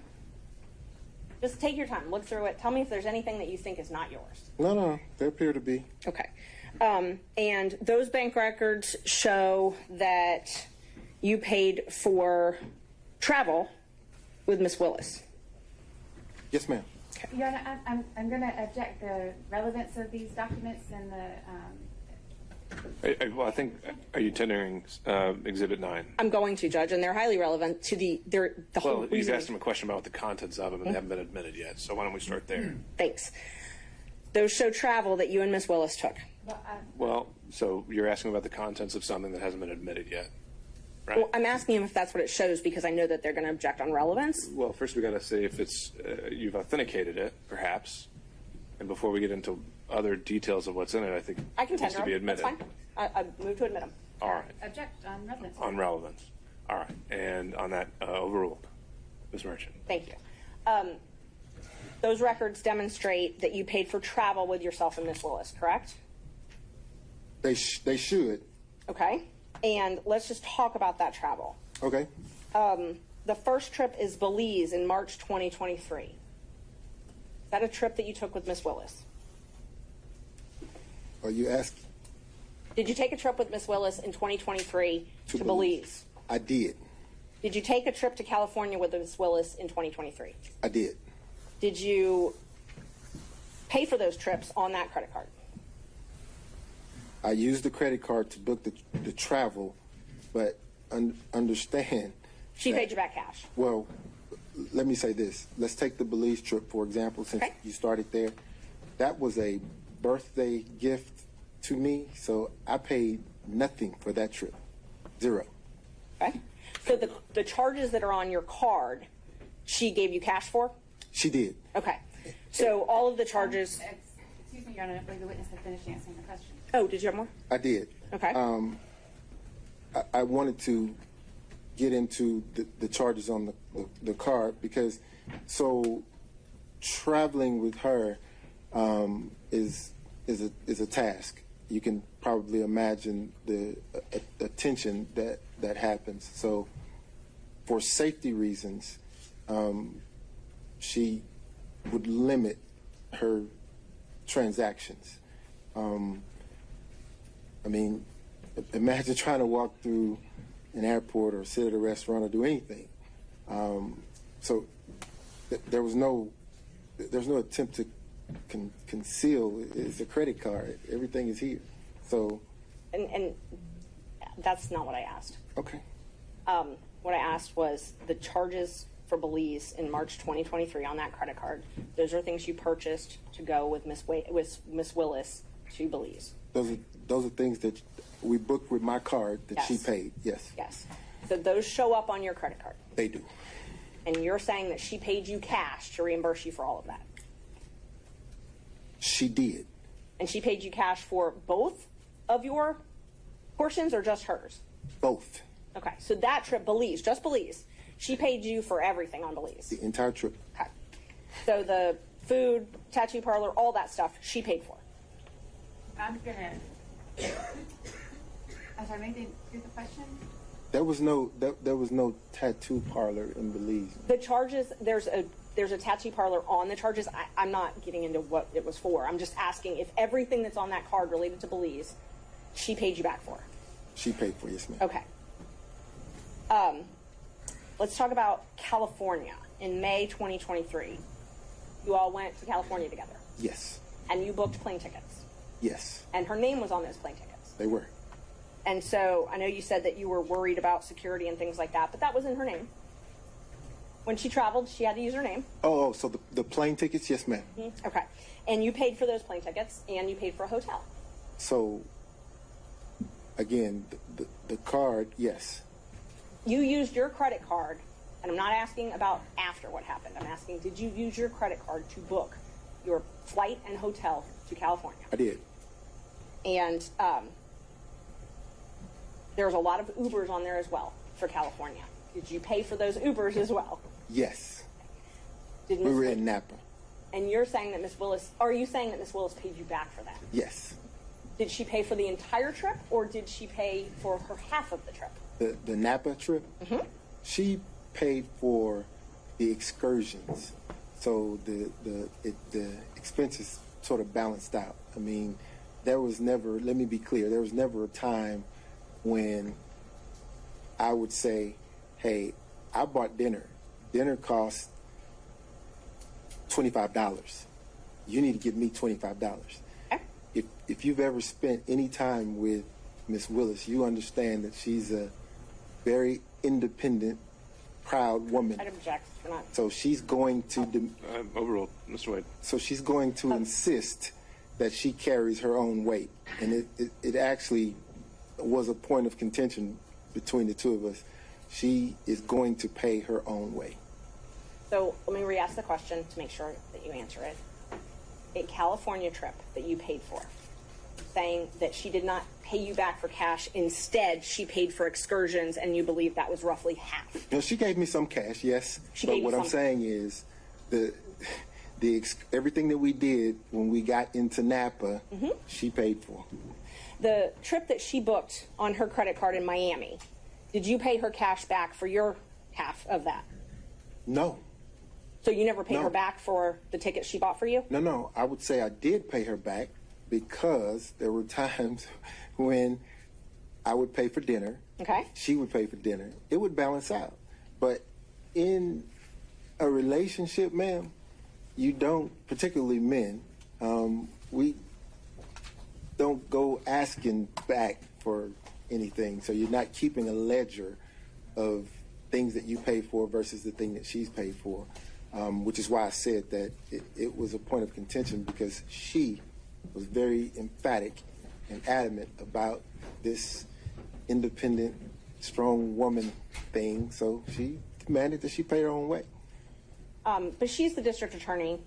Just take your time, look through it. Tell me if there's anything that you think is not yours. No, they appear to be. Okay. And those bank records show that you paid for travel with Miss Willis. Yes, ma'am. Your Honor, I'm going to object the relevance of these documents and the. Well, I think, are you tendering Exhibit 9? I'm going to, Judge, and they're highly relevant to the whole Well, you've reason. asked him a question about the contents of them, and they haven't been admitted yet, so why don't we start there? Thanks. Those show travel that you and Miss Willis took. Well, so you're asking about the contents of something that hasn't been admitted yet, right? Well, I'm asking him if that's what it shows because I know that they're going to object on relevance. Well, first we got to say if it's you've authenticated it, perhaps, and before we get into other details of what's in it, I think I can it needs tender to be them. That's admitted. fine. I move to admit them. All right. Object on relevance. On relevance. All right. And on that, overruled. Ms. Merchant. Thank you. Those records demonstrate that you paid for travel with yourself and Miss Willis, correct? They should. Okay. And let's just talk about that travel. Okay. The first trip is Belize in March 2023. Is that a trip that you took with Miss Willis? Are you asking? Did you take a trip with Miss Willis in 2023 to Belize? I did. Did you take a trip to California with Miss Willis in 2023? I did. Did you pay for those trips on that credit card? I used the credit card to book the travel, but understand. She paid you back cash. Well, let me say this. Let's take the Belize trip, for example, since you started there. That was a birthday gift to me, so I paid nothing for that trip. Zero. Okay. So the charges that are on your card, she gave you cash for? She did. Okay. So all of the charges. Excuse me, Your Honor, I believe the witness had finished answering the question. Oh, did you have more? I did. Okay. I wanted to get into the charges on the card because traveling with her is a task. You can probably imagine the attention that happens. So for safety reasons, she would limit her transactions. I mean, imagine trying to walk through an airport or sit at a restaurant or do anything. So there was no attempt to conceal. It's a credit card. Everything is here. So. And that's not what I asked. Okay. What I asked was the charges for Belize in March 2023 on that credit card. Those are things you purchased to go with Miss Willis to Belize. Those are things that we booked with my card that she Yes. paid. Yes, Yes. So those show up on your credit card. they do. And you're saying that she paid you cash to reimburse you for all of that. She did. And she paid you cash for both of your portions or just hers? Both. Okay, so that trip, Belize, just Belize, she paid you for everything on Belize. The entire trip. Okay. So the food, tattoo parlor, all that stuff, she paid for. I'm sorry, maybe here's the question. There was no tattoo parlor in Belize. The charges, there's a tattoo parlor on the charges. I'm not getting into what it was for. I'm just asking if everything that's on that card related to Belize, she paid you back for. She paid for, yes, ma'am. Okay. Let's talk about California. In May 2023, you all went to California together. Yes. And you booked plane tickets. Yes, And her name was on those plane tickets. they were. And so I know you said that you were worried about security and things like that, but that was in her name. When she traveled, she had to use her name. Oh, so the plane tickets, yes, ma'am. Okay. And you paid for those plane tickets and you paid for a hotel. So, again, the card, yes. You used your credit card, and I'm not asking about after what happened. I'm asking, did you use your credit card to book your flight and hotel to California? I did. And there's a lot of Ubers on there as well for California. Did you pay for those Ubers as well? Yes. Did We were in Napa. And you're saying that Miss Willis, are you saying that Miss Willis paid you back for that? Yes. Did she pay for the entire trip, or did she pay for her half of the trip? The Napa trip, she paid for the excursions. So the expenses sort of balanced out. I mean, there was never, let me be clear, there was never a time when I would say, hey, I bought dinner. Dinner cost $25. You need to give me $25. If you've ever spent any time with Miss Willis, you understand that she's a very independent, proud woman. I'd object. We're not. So she's going to overruled, Mr. Wade. So she's going to insist that she carries her own weight, and it actually was a point of contention between the two of us. She is going to pay her own way. So let me re-ask the question to make sure that you answer it. A California trip that you paid for, saying that she did not pay you back for cash. Instead, she paid for excursions, and you believe that was roughly half. No, she gave me some cash, yes. She but gave you what I'm some. saying is everything that we did when we got into Napa, she paid for. The trip that she booked on her credit card in Miami, did you pay her cash back for your half of that? No. So you never paid No. her back for the tickets she bought for you? No. I would say I did pay her back because there were times when I would pay for dinner. Okay. She would pay for dinner. It would balance out. But in a relationship, ma'am, you don't, particularly men, we don't go asking back for anything. So you're not keeping a ledger of things that you pay for versus the thing that she's paid for, which is why I said that it was a point of contention because she was very emphatic and adamant about this independent, strong woman thing. So she demanded that she pay her own way. But she's the district attorney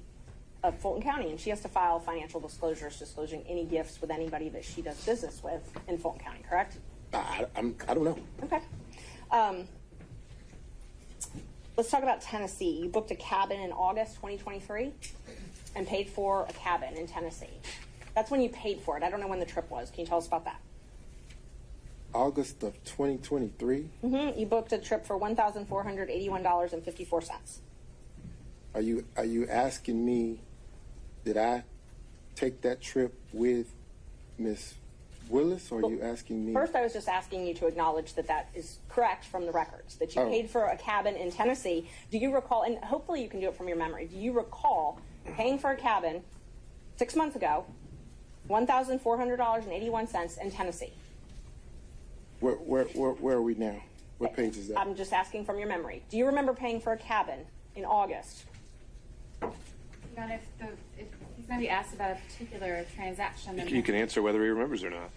of Fulton County, and she has to file financial disclosures disclosing any gifts with anybody that she does business with in Fulton County, correct? I don't know. Okay. Let's talk about Tennessee. You booked a cabin in August 2023 and paid for a cabin in Tennessee. That's when you paid for it. I don't know when the trip was. Can you tell us about that? August of 2023. You booked a trip for $1,481.54. Are you asking me, did I take that trip with Miss Willis, or are you asking me? First, I was just asking you to acknowledge that that is correct from the records, that you paid for a cabin in Tennessee. Do you recall, and hopefully you can do it from your memory, do you recall paying for a cabin 6 months ago, $1,400.81 in Tennessee? Where are we now? What page is that? I'm just asking from your memory. Do you remember paying for a cabin in August? Your Honor, if he's going to be asked about a particular transaction, then You can answer whether he remembers or not.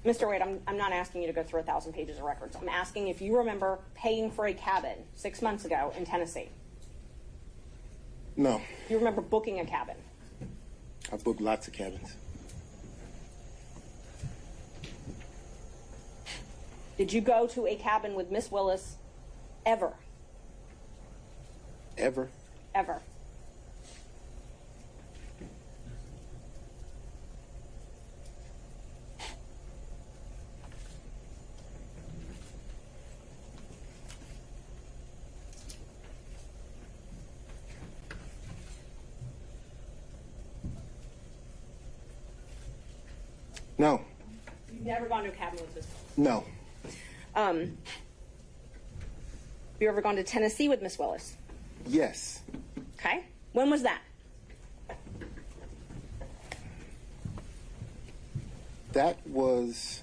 Mr. Wade, I'm not asking you to go through 1,000 pages of records. I'm asking if you remember paying for a cabin 6 months ago in Tennessee. No. You remember booking a cabin? I booked lots of cabins. Did you go to a cabin with Miss Willis ever? Ever? Ever. No. You've never gone to a cabin with Miss Willis? No. You ever gone to Tennessee with Miss Willis? Yes. Okay. When was that? That was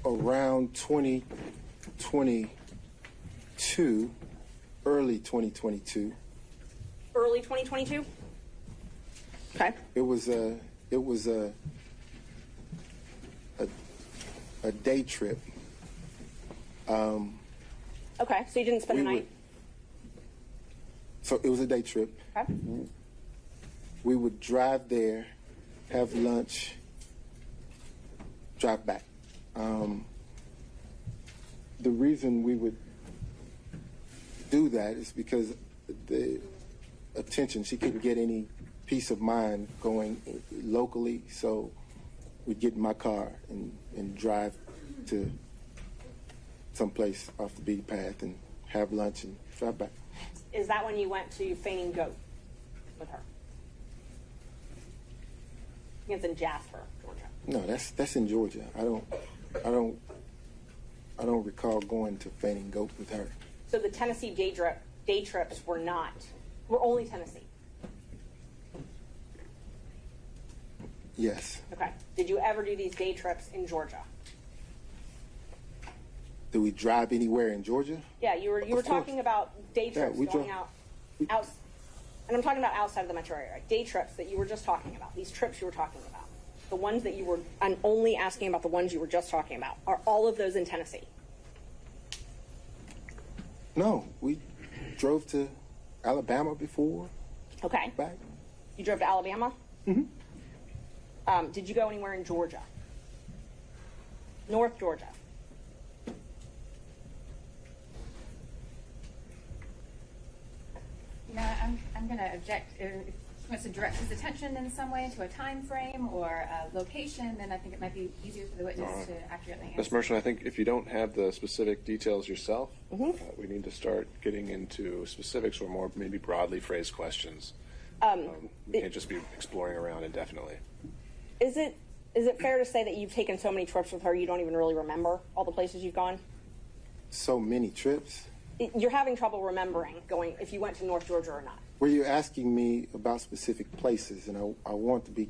around 2022, early 2022. Early 2022? Okay. It was a day trip. Okay, so you didn't spend the night? So it was a day trip. Okay. We would drive there, have lunch, drive back. The reason we would do that is because the attention, she couldn't get any peace of mind going locally, so we'd get in my car and drive to someplace off the beaten path and have lunch and drive back. Is that when you went to Feigning Goat with her? I think it's in Jasper, Georgia. No, that's in Georgia. I don't recall going to Feigning Goat with her. So the Tennessee day trips were only Tennessee? Yes. Okay. Did you ever do these day trips in Georgia? Do we drive anywhere in Georgia? Yeah, you were talking about day trips we going drove- out, and I'm talking about outside of the metro area, right? Day trips that you were just talking about, these trips you were talking about, the ones that you were, I'm only asking about the ones you were just talking about. Are all of those in Tennessee? No, we drove to Alabama before. Okay. Back. You drove to Alabama? Mm-hmm. Did you go anywhere in Georgia? North Georgia? I'm going to object. If he wants to direct his attention in some way to a time frame or a location, then I think it might be easier for the witness to accurately answer. Ms. Merchant, I think if you don't have the specific details yourself, we need to start getting into specifics or more maybe broadly phrased questions. We can't just be exploring around indefinitely. Is it fair to say that you've taken so many trips with her you don't even really remember all the places you've gone? So many trips? You're having trouble remembering going if you went to North Georgia or not. Were you asking me about specific places? And I want to be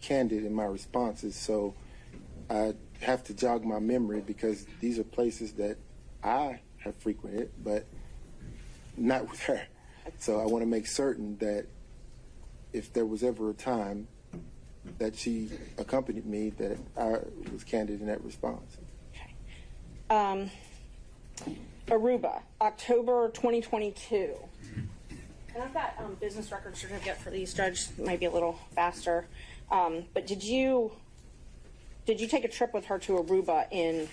candid in my responses, so I have to jog my memory because these are places that I have frequented, but not with her. So I want to make certain that if there was ever a time that she accompanied me, that I was candid in that response. Okay. Aruba, October 2022. And I've got business record certificate for these, Judge. It might be a little faster. But did you take a trip with her to Aruba in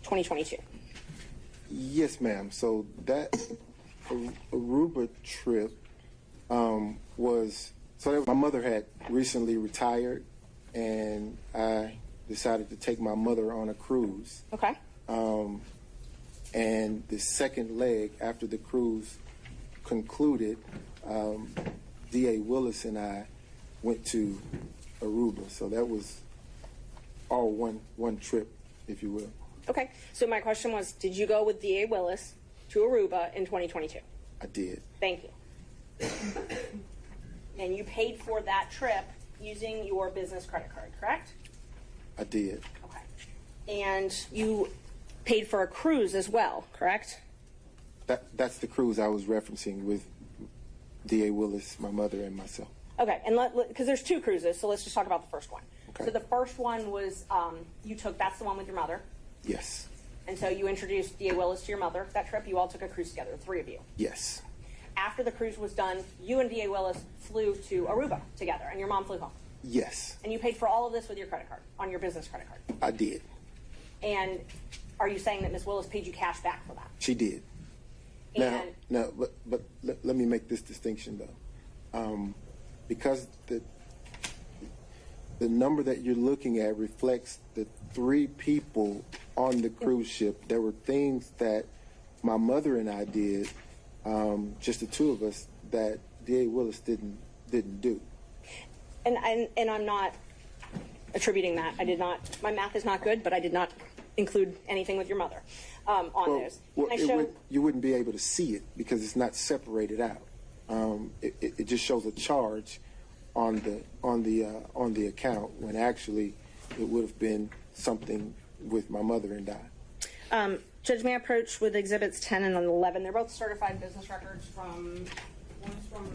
2022? Yes, ma'am. So that Aruba trip was my mother had recently retired, and I decided to take my mother on a cruise. Okay. And the second leg after the cruise concluded, D.A. Willis and I went to Aruba. So that was all one trip, if you will. Okay. So my question was, did you go with D.A. Willis to Aruba in 2022? I did. Thank you. And you paid for that trip using your business credit card, correct? I did. Okay. And you paid for a cruise as well, correct? That's the cruise I was referencing with D.A. Willis, my mother, and myself. Okay, and because there's two cruises, so let's just talk about the first one. Okay. So the first one was that's the one with your mother. Yes. And so you introduced D.A. Willis to your mother that trip. You all took a cruise together, the three of you. Yes. After the cruise was done, you and D.A. Willis flew to Aruba together, and your mom flew home. Yes. And you paid for all of this with your credit card, on your business credit card. I did. And are you saying that Ms. Willis paid you cash back for that? She did. And But let me make this distinction though, because the number that you're looking at reflects the 3 people on the cruise ship. There were things that my mother and I did, just the 2 of us, that D.A. Willis didn't do. And I'm not attributing that. I did not. My math is not good, but I did not include anything with your mother on those. You wouldn't be able to see it because it's not separated out. It just shows a charge on the account when actually it would have been something with my mother and I. Judge, may I approach with exhibits 10 and 11? They're both certified business records one's from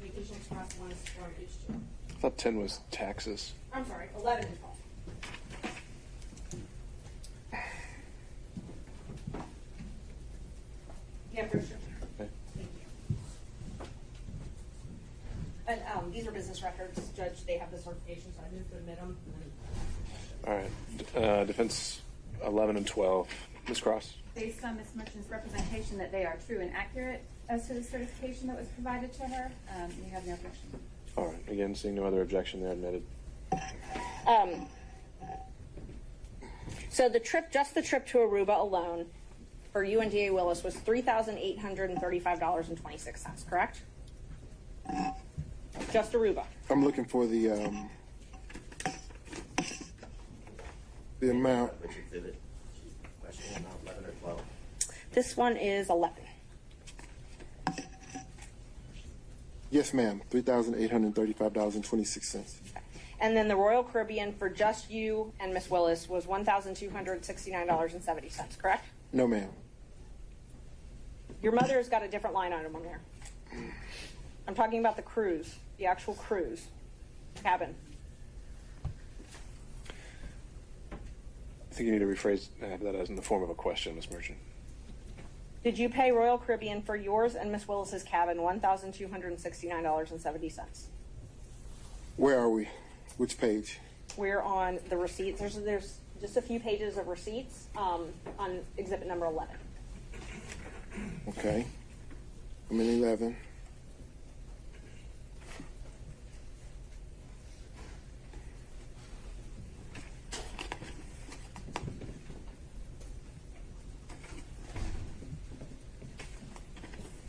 Vacation Express, one is from H2. I thought 10 was taxes. I'm sorry, 11 and 12. Yeah, for sure. Okay. Thank you. And these are business records, Judge. They have the certification, so I moved to admit them. All right. Defense 11 and 12. Ms. Cross? Based on Ms. Merchant's representation that they are true and accurate as to the certification that was provided to her, we have no objection. All right. Again, seeing no other objection, they're admitted. So the trip to Aruba alone for you and D.A. Willis was $3,835.26, correct? Just Aruba. I'm looking for the amount. Which exhibit? Question about 11 or 12? This one is 11. Yes, ma'am. $3,835.26. And then the Royal Caribbean for just you and Miss Willis was $1,269.70, correct? No, ma'am. Your mother's got a different line item on there. I'm talking about the cruise, the actual cruise cabin. I think you need to rephrase that as in the form of a question, Ms. Merchant. Did you pay Royal Caribbean for yours and Miss Willis's cabin $1,269.70? Where are we? Which page? We're on the receipts. There's just a few pages of receipts on exhibit number 11. Okay. I'm in 11.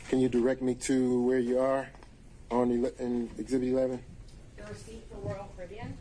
Can you direct me to where you are in exhibit 11? The receipt for Royal Caribbean.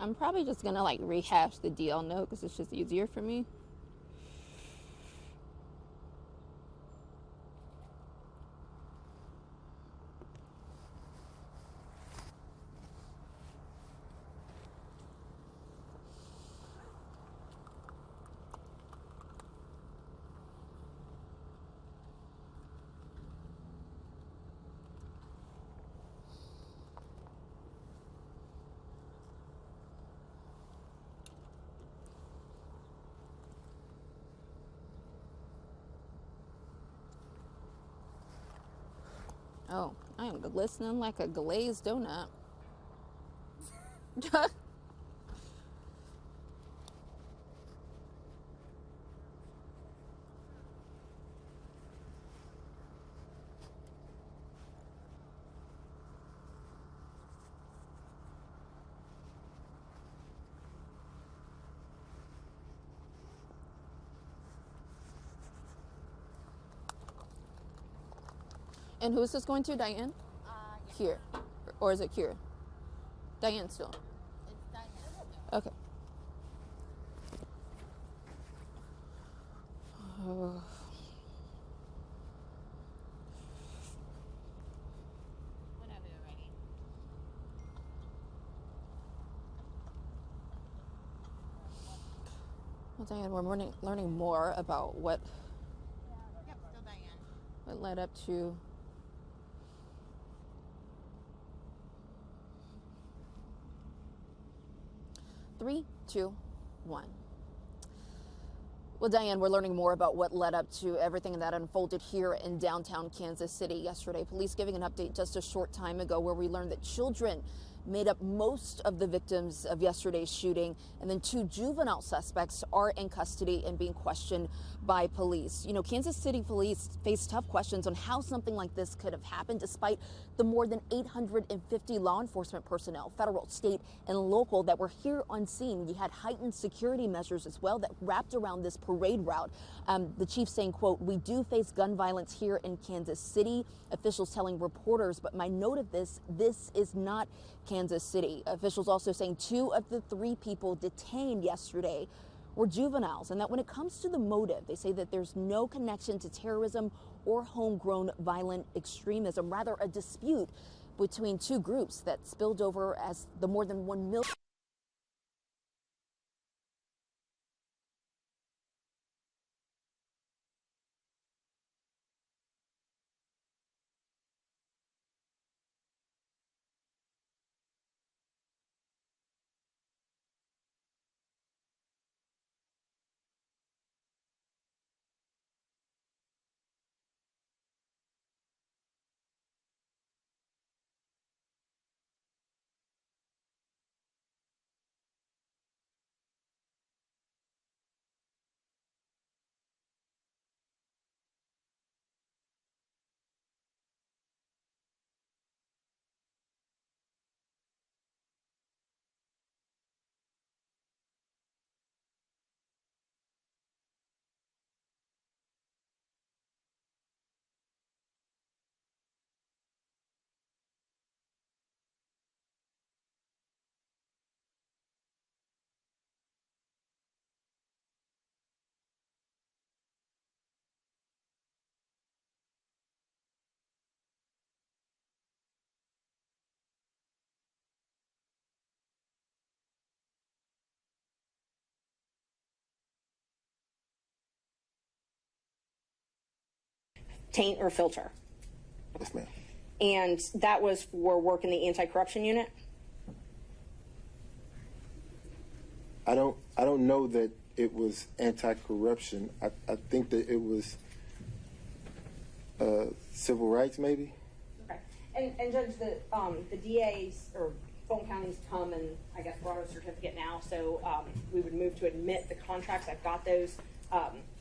I'm probably just gonna like rehash the DL note because it's just easier for me. Oh, I am glistening like a glazed donut. And who is this going to, Diane? Yeah. Here. Or is it Kira? Diane still. It's Diane. Okay. Oh. Whenever you're ready. Well, Diane, we're learning more about what Still Diane. what led up to 3, 2, 1. Well, Diane, we're learning more about what led up to everything that unfolded here in downtown Kansas City yesterday. Police giving an update just a short time ago where we learned that children made up most of the victims of yesterday's shooting, and then 2 juvenile suspects are in custody and being questioned by police. You know, Kansas City police face tough questions on how something like this could have happened despite the more than 850 law enforcement personnel, federal, state, and local that were here on scene. We had heightened security measures as well that wrapped around this parade route. The chief saying, quote, "We do face gun violence here in Kansas City," officials telling reporters, but my note of this is not Kansas City. Officials also saying 2 of the 3 people detained yesterday were juveniles, and that when it comes to the motive, they say that there's no connection to terrorism or homegrown violent extremism, rather a dispute between 2 groups that spilled over as the more than 1 million. Taint or filter. Yes, ma'am. And that was for work in the anti-corruption unit? I don't know that it was anti-corruption. I think that it was civil rights, maybe. Okay. And Judge, the DA's or Fulton County's come and I guess brought a certificate now, so we would move to admit the contracts. I've got those.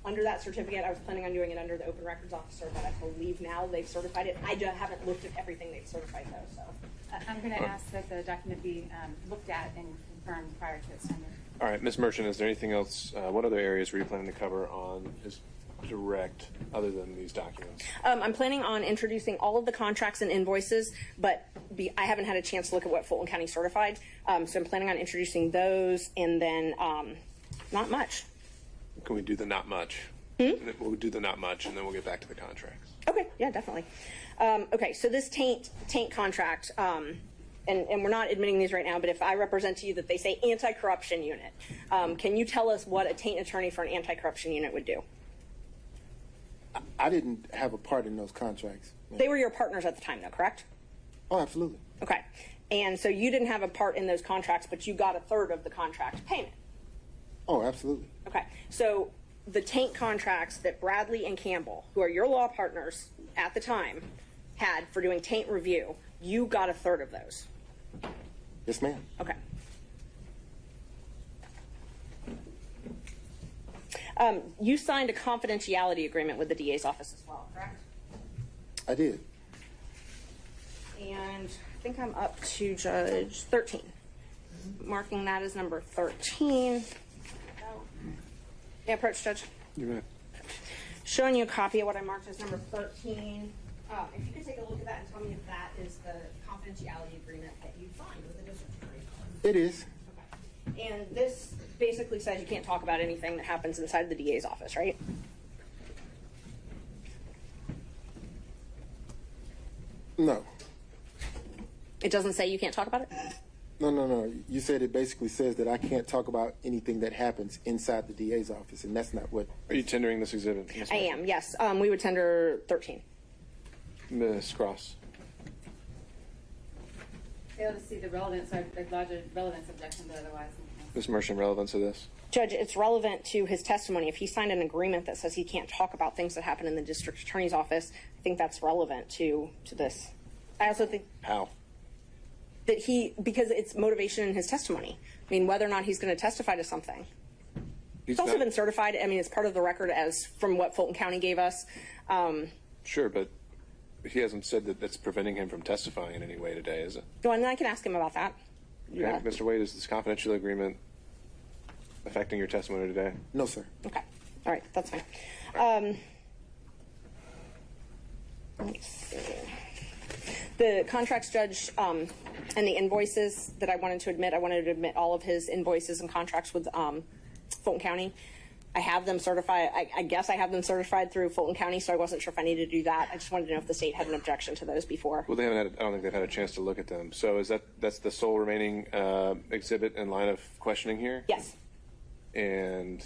Under that certificate, I was planning on doing it under the open records officer, but I believe now they've certified it. I just haven't looked at everything they've certified though, so. I'm going to ask that the document be looked at and confirmed prior to its tender. All right, Ms. Merchant, is there anything else? What other areas were you planning to cover on his direct other than these documents? I'm planning on introducing all of the contracts and invoices, but I haven't had a chance to look at what Fulton County certified. So I'm planning on introducing those, and then not much. Can we do the not much? We'll do the not much, and then we'll get back to the contracts. Okay, yeah, definitely. Okay, so this taint contract, and we're not admitting these right now, but if I represent to you that they say anti-corruption unit, can you tell us what a taint attorney for an anti-corruption unit would do? I didn't have a part in those contracts. They were your partners at the time, though, correct? Oh, absolutely. Okay, and so you didn't have a part in those contracts, but you got a third of the contract payment. Oh, absolutely. Okay, so the taint contracts that Bradley and Campbell, who are your law partners at the time, had for doing taint review, you got a third of those. Yes, ma'am. Okay. You signed a confidentiality agreement with the DA's office as well, correct? I did. And I think I'm up to Judge 13. Marking that as number 13. Yeah, approach, Judge. You're right. Showing you a copy of what I marked as number 13. If you could take a look at that and tell me if that is the confidentiality agreement that you signed with the district attorney. It is. Okay. And this basically says you can't talk about anything that happens inside the DA's office, right? No. It doesn't say you can't talk about it? No. You said it basically says that I can't talk about anything that happens inside the DA's office, and that's not what... Are you tendering this exhibit? I am, yes. We would tender 13. Ms. Cross. Fail to see the relevance, or the larger relevance objection, but otherwise. Ms. Mershon, relevance of this? Judge, it's relevant to his testimony. If he signed an agreement that says he can't talk about things that happen in the district attorney's office, I think that's relevant to this. I also think... How? That because it's motivation in his testimony. I mean, whether or not he's going to testify to something. It's also been certified. I mean, it's part of the record as from what Fulton County gave us. Sure, but he hasn't said that that's preventing him from testifying in any way today, is it? Well, and I can ask him about that. Okay. Yeah. Mr. Wade, is this confidential agreement affecting your testimony today? No, sir. Okay. All right. That's fine. Let's see. The contracts judge and the invoices that I wanted to admit all of his invoices and contracts with Fulton County. I have them certified. I guess I have them certified through Fulton County, so I wasn't sure if I needed to do that. I just wanted to know if the state had an objection to those before. Well, they haven't had. I don't think they've had a chance to look at them. So that's the sole remaining exhibit in line of questioning here? Yes. And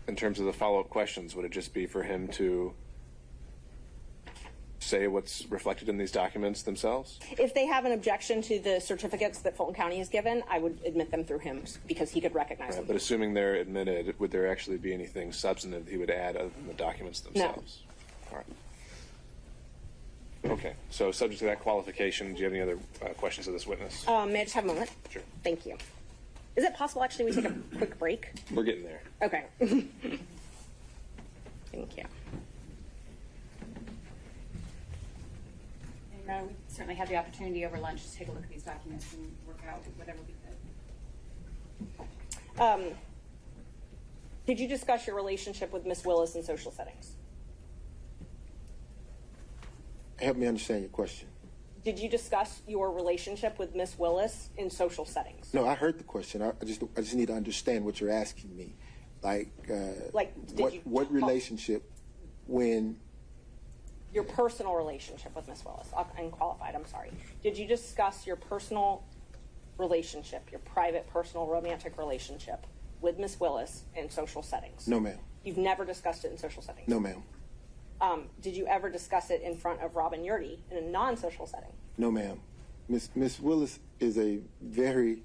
in terms of the follow-up questions, would it just be for him to say what's reflected in these documents themselves? If they have an objection to the certificates that Fulton County has given, I would admit them through him because he could recognize them. But assuming they're admitted, would there actually be anything substantive he would add other than the documents themselves? No. All right. Okay. So subject to that qualification, do you have any other questions of this witness? May I just have a moment? Sure. Thank you. Is it possible actually we take a quick break? We're getting there. Okay. Thank you. We certainly have the opportunity over lunch to take a look at these documents and work out whatever we could. Did you discuss your relationship with Ms. Willis in social settings? Help me understand your question. Did you discuss your relationship with Ms. Willis in social settings? No, I heard the question. I just need to understand what you're asking me. What relationship when... Your personal relationship with Ms. Willis, unqualified, I'm sorry. Did you discuss your personal relationship, your private, personal, romantic relationship with Ms. Willis in social settings? No, ma'am. You've never discussed it in social settings? No, ma'am. Did you ever discuss it in front of Robin Yurdy in a non-social setting? No, ma'am. Miss Willis is a very,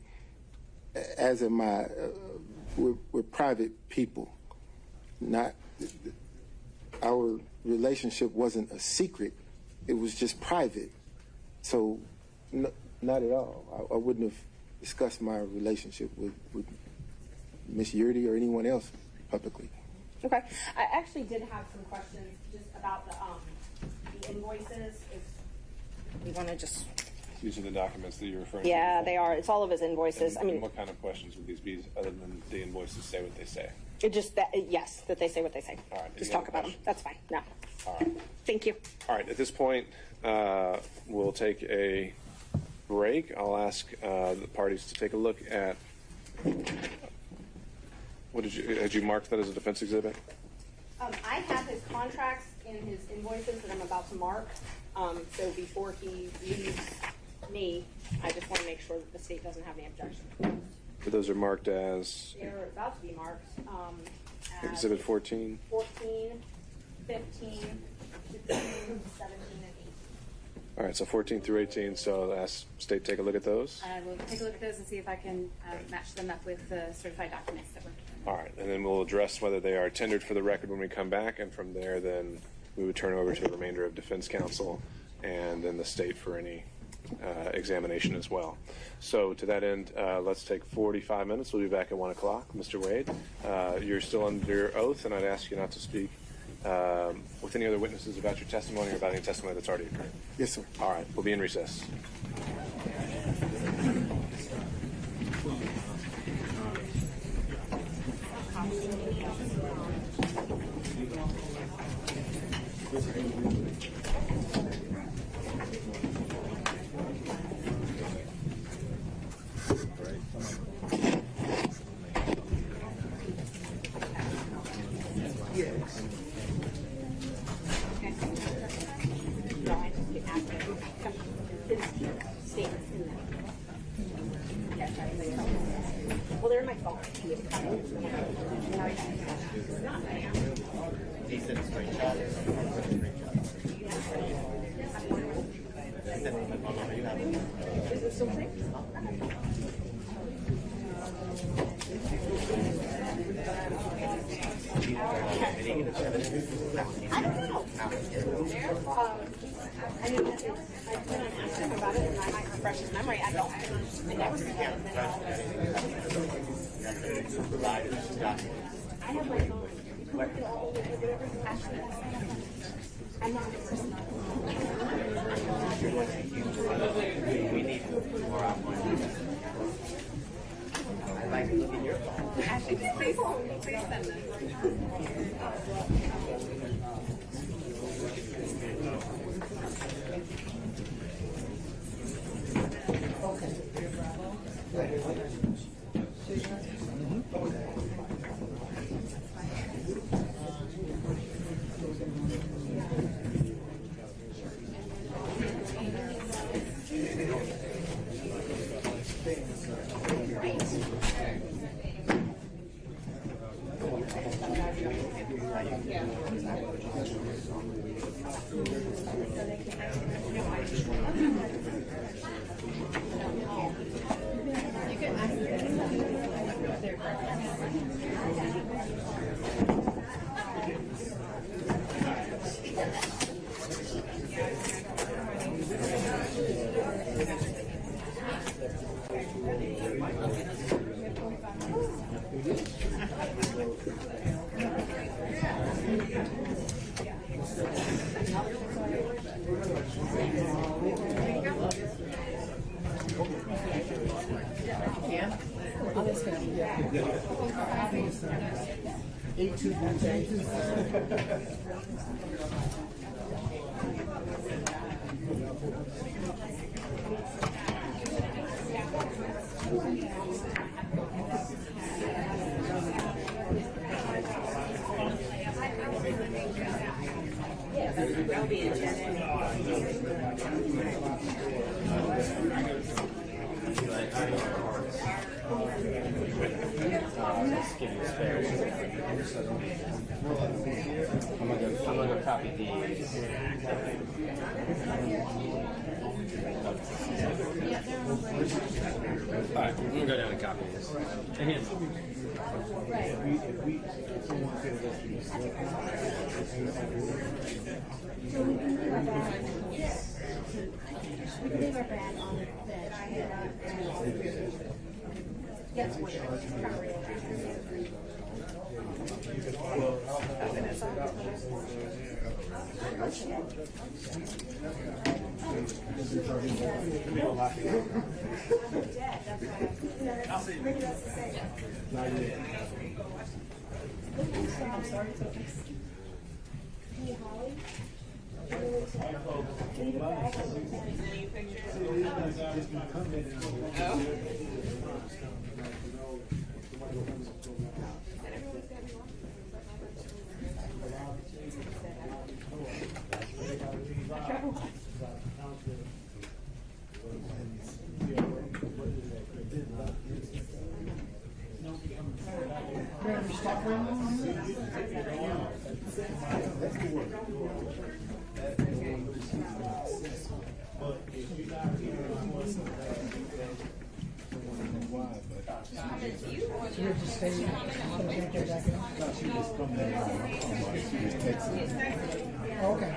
as am I, we're private people. Not, our relationship wasn't a secret. It was just private. So, not at all. I wouldn't have discussed my relationship with Miss Yurdy or anyone else publicly. Okay. I actually did have some questions just about the invoices. If we want to just... These are the documents that you're referring to? Yeah, they are. It's all of his invoices. And what kind of questions would these be other than the invoices say what they say? It just that yes, that they say what they say. All right. Just Any talk other about them. That's fine. No. All right. Thank you. All right. At this point, we'll take a break. I'll ask the parties to take a look at. What had you marked that as a defense exhibit? I have his contracts and his invoices that I'm about to mark. So before he leaves me, I just want to make sure that the state doesn't have any objection. But those are marked as They're about to be marked. As Exhibit 14. 14, 15, 16, 17, and 18. All right, so 14 through 18. So ask state take a look at those. I will take a look at those and see if I can match them up with the certified documents that were. All right, and then we'll address whether they are tendered for the record when we come back, and from there, then we would turn over to the remainder of defense counsel and then the state for any examination as well. So to that end, let's take 45 minutes. We'll be back at 1 o'clock. Mr. Wade, you're still under oath, and I'd ask you not to speak with any other witnesses about your testimony or about any testimony that's already occurred. Yes, sir. All right, we'll be in recess. Well, they're in my phone. Decent screenshot. Is it still safe? I don't know. I mean, I plan on asking him about it, and I might refresh his memory. I don't. I never forget. I have my phone. I'm not a person. We need more outline. I'd like to look at your phone. Ashley, please send them. I'm gonna copy these. All right, I'm gonna go down and copy this. We can leave our bag on the bed. Yes, I'm sorry. Hey, Holly. Okay.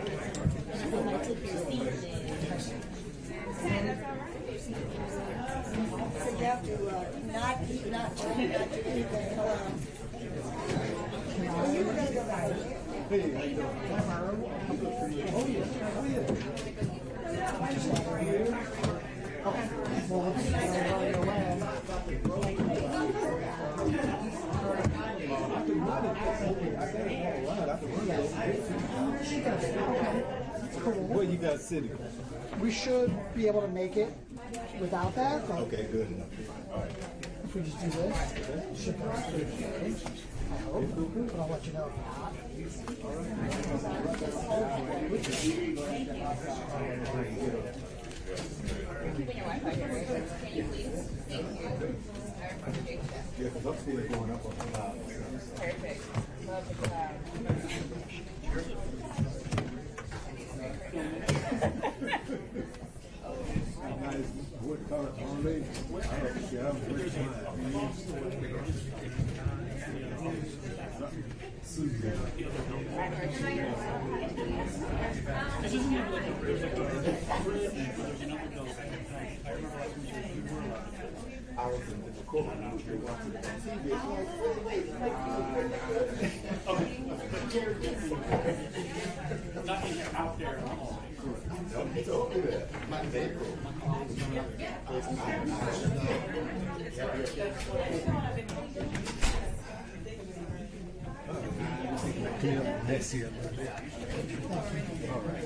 So you have to not eat, not drink, not do anything. You were going to go back. Hey, how you doing? Oh, yeah. Oh, yeah. Okay. Well, let's go your way. Where you guys sitting? We should be able to make it without that. But Okay, good enough. All right. if we just do this, it should go straight. I hope, but I'll let you know. Keeping your Wi-Fi here, right? Can you please? Thank you. I appreciate that. Yeah, because I'm still going up on the cloud. Perfect. Love the cloud. Nice wood color only. Yeah, I'm very I was in the courtroom watching the TV. Nothing out there at all. Don't tell me that. My neighbor. Next year. All right.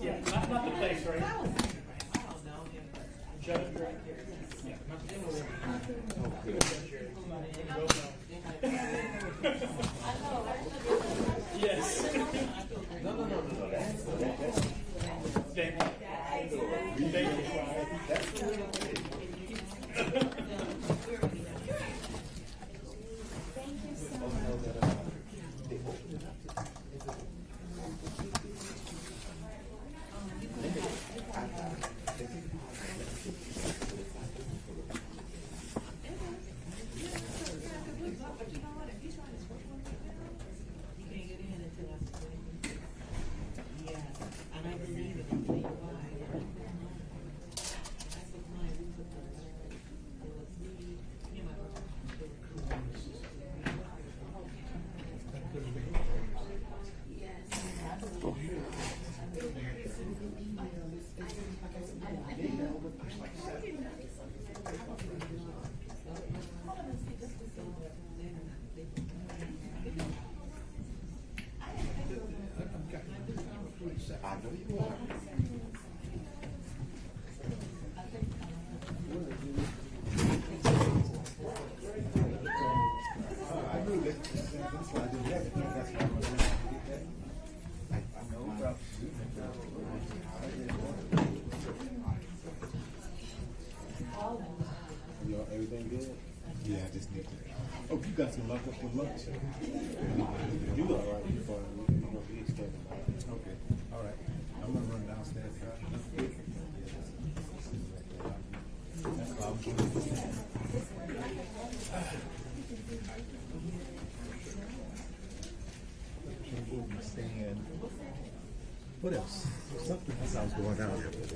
Yeah, not the place, right? Judge right here. Yeah, not the Yes. No. That's Thank you. Thank you. that's the way I know you are. I knew that. That's why I did that. That's why I was able to get that. I know. You know, everything good? Yeah, I just need to. Oh, you got some luck up for lunch. You all right? You fine? You know, we expecting that. Okay. All right. I'm gonna run downstairs. That's why I'm doing this. And what else? Something else I was going down here with.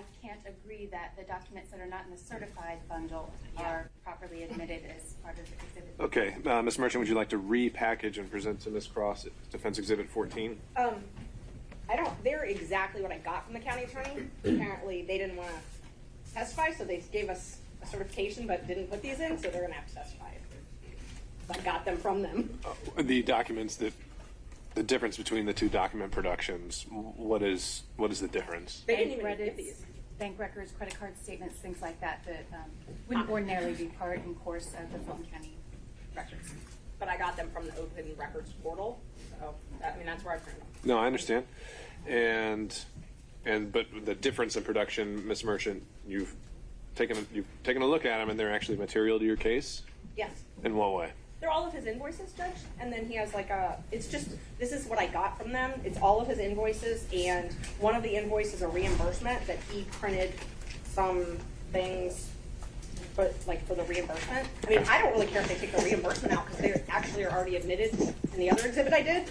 I can't agree that the documents that are not in the certified bundle are properly admitted as part of the exhibit. Okay, Ms. Merchant, would you like to repackage and present to Ms. Cross Defense Exhibit 14? They're exactly what I got from the county attorney. Apparently, they didn't want to testify, so they gave us a certification, but didn't put these in, so they're going to have to testify. I got them from them. The documents that, the difference between the two document productions, what is the difference? They didn't even give these. Bank records, credit card statements, things like that that wouldn't ordinarily be part and course of the Fulton County records. But I got them from the Open Records portal, so that's where I printed them. No, I understand. But the difference in production, Ms. Merchant, you've taken a look at them, and they're actually material to your case? Yes. In what way? They're all of his invoices, Judge, and then he has this is what I got from them. It's all of his invoices, and one of the invoices is a reimbursement that he printed some things for the reimbursement. I mean, I don't really care if they take the reimbursement out because they actually are already admitted in the other exhibit I did.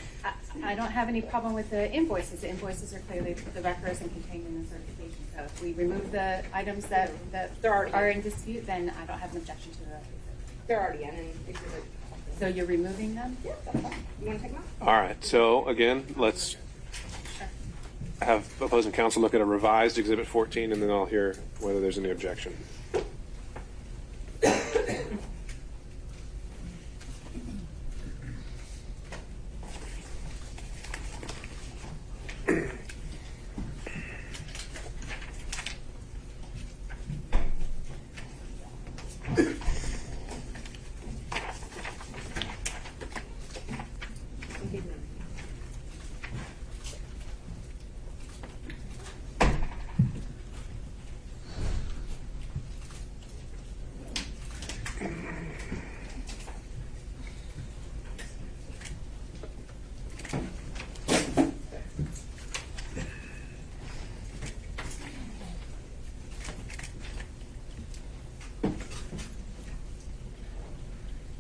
I don't have any problem with the invoices. The invoices are clearly the records and contained in the certification. So if we remove the items that are in dispute, then I don't have an objection to that. They're already in exhibit. So you're removing them? Yeah, that's fine. You want to take them out? All right. So again, let's have opposing counsel look at a revised Exhibit 14, and then I'll hear whether there's any objection.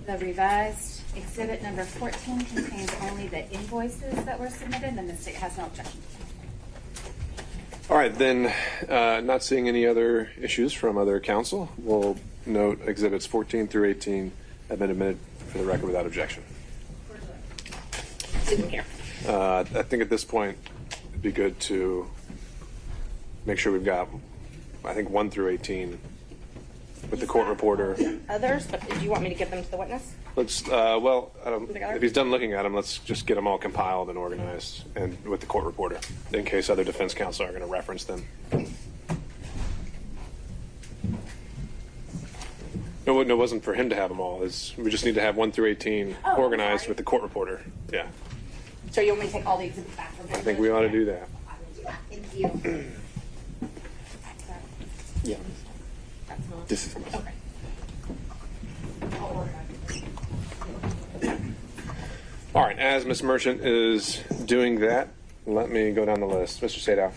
The revised exhibit number 14 contains only the invoices that were submitted, and the state has no objection. All right, then, not seeing any other issues from other counsel, we'll note Exhibits 14 through 18 have been admitted for the record without objection. I think at this point it'd be good to make sure we've got, I think, 1 through 18 with the court reporter. Others, but do you want me to give them to the witness? Let's, if he's done looking at them, let's just get them all compiled and organized and with the court reporter in case other defense counsel are going to reference them. No, it wasn't for him to have them all. We just need to have 1 through 18 organized with the court reporter. Yeah. So you want me to take all the exhibits back from him? I think we ought to do that. Thank you. Yeah. This is my. Okay. All right, as Ms. Merchant is doing that, let me go down the list. Mr. Sadow.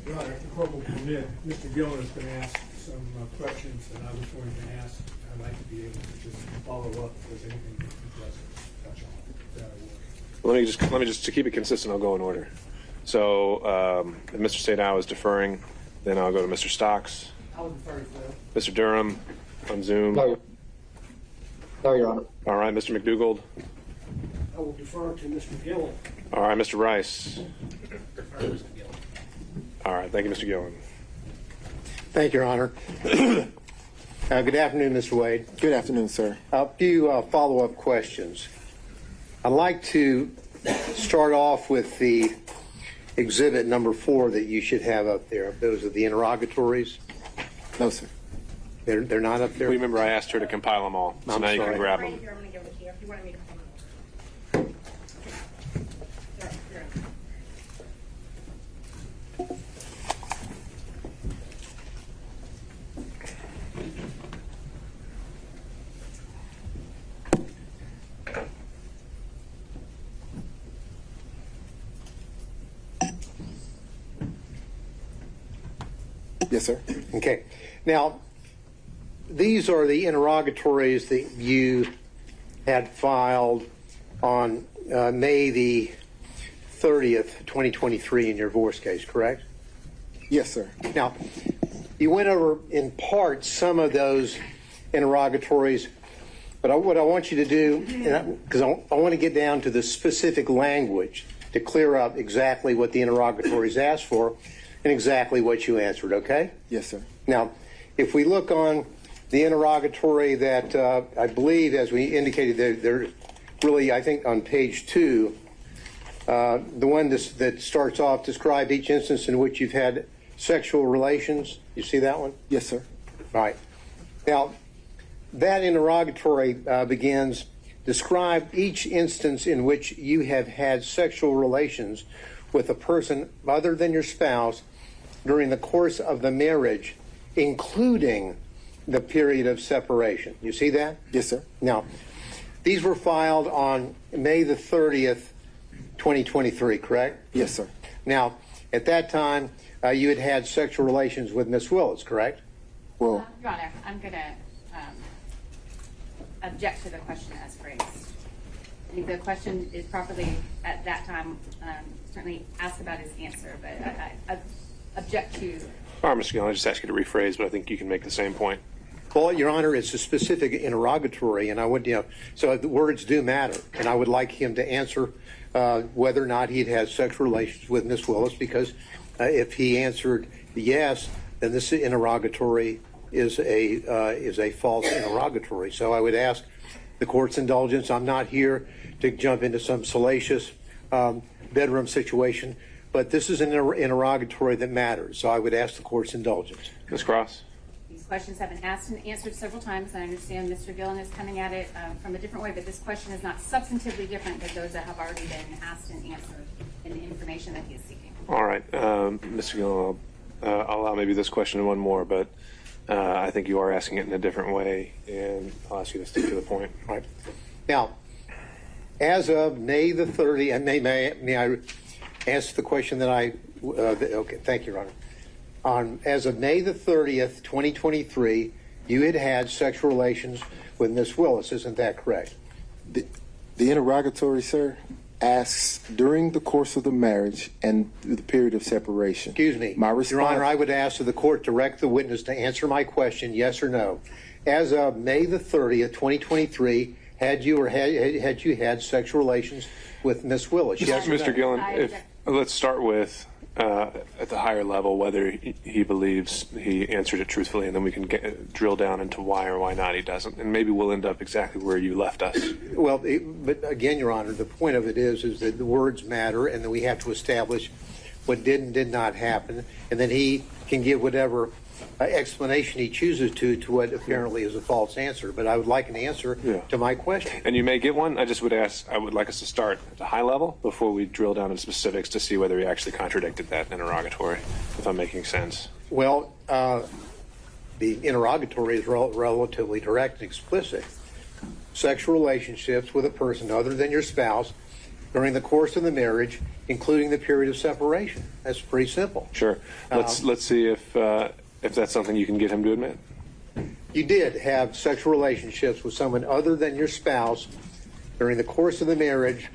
Your Honor, if the court will permit, Mr. Gillen is going to ask some questions that I was going to ask. I'd like to be able to just follow up if there's anything that he doesn't touch on. That I would. Let me just to keep it consistent, I'll go in order. So if Mr. Sadow is deferring, then I'll go to Mr. Stocks. I would defer to that. Mr. Durham on Zoom. No, Your Honor. All right, Mr. McDougald. I will defer to Mr. Gillen. All right, Mr. Rice. All right, thank you, Mr. Gillen. Thank you, Your Honor. Good afternoon, Mr. Wade. Good afternoon, sir. A few follow-up questions. I'd like to start off with the exhibit number 4 that you should have up there. Those are the interrogatories. No, sir. They're not up there? Remember, I asked her to compile them all, so I'm now you sorry. can grab Right them. here, I'm going to give it to you if you wanted me to come over. Yes, sir. Okay. Now, these are the interrogatories that you had filed on May the 30th, 2023 in your divorce case, correct? Yes, sir. Now, you went over in part some of those interrogatories, but what I want you to do, because I want to get down to the specific language to clear up exactly what the interrogatories asked for and exactly what you answered, okay? Yes, sir. Now, if we look on the interrogatory that I believe, as we indicated, they're really, I think, on page 2, the one that starts off, describe each instance in which you've had sexual relations. You see that one? Yes, sir. All right. Now, that interrogatory begins, describe each instance in which you have had sexual relations with a person other than your spouse during the course of the marriage, including the period of separation. You see that? Yes, sir. Now, these were filed on May the 30th, 2023, correct? Yes, sir. Now, at that time, you had had sexual relations with Miss Willis, correct? Well, Your Honor, I'm going to object to the question as phrased. I think the question is properly, at that time, certainly asked about his answer, but I object to. All right, Mr. Gillen, I just ask you to rephrase, but I think you can make the same point. Well, Your Honor, it's a specific interrogatory, and I would, so the words do matter, and I would like him to answer whether or not he'd had sexual relations with Miss Willis, because if he answered yes, then this interrogatory is a false interrogatory. So I would ask the court's indulgence. I'm not here to jump into some salacious bedroom situation, but this is an interrogatory that matters. So I would ask the court's indulgence. Ms. Cross? These questions have been asked and answered several times. I understand Mr. Gillen is coming at it from a different way, but this question is not substantively different than those that have already been asked and answered in the information that he is seeking. All right, Mr. Gillen, I'll allow maybe this question and one more, but I think you are asking it in a different way, and I'll ask you to stick to the point. All right. Now, as of May the 30th, and may I ask the question that okay, thank you, Your Honor. As of May the 30th, 2023, you had had sexual relations with Miss Willis, isn't that correct? The interrogatory, sir, asks during the course of the marriage and the period of separation. Excuse me. My response, Your Honor, I would ask that the court direct the witness to answer my question, yes or no. As of May the 30th, 2023, had you had sexual relations with Miss Willis? Yes, Mr. Gillen, let's start with at the higher level whether he believes he answered it truthfully, and then we can drill down into why or why not he doesn't, and maybe we'll end up exactly where you left us. Well, but again, Your Honor, the point of it is that the words matter, and that we have to establish what did and did not happen, and then he can give whatever explanation he chooses to what apparently is a false answer. But I would like an answer to my question. And you may get one. I would like us to start at the high level before we drill down into specifics to see whether he actually contradicted that interrogatory, if I'm making sense. Well, the interrogatory is relatively direct and explicit. Sexual relationships with a person other than your spouse during the course of the marriage, including the period of separation. That's pretty simple. Sure. Let's see if that's something you can get him to admit. You did have sexual relationships with someone other than your spouse during the course of the marriage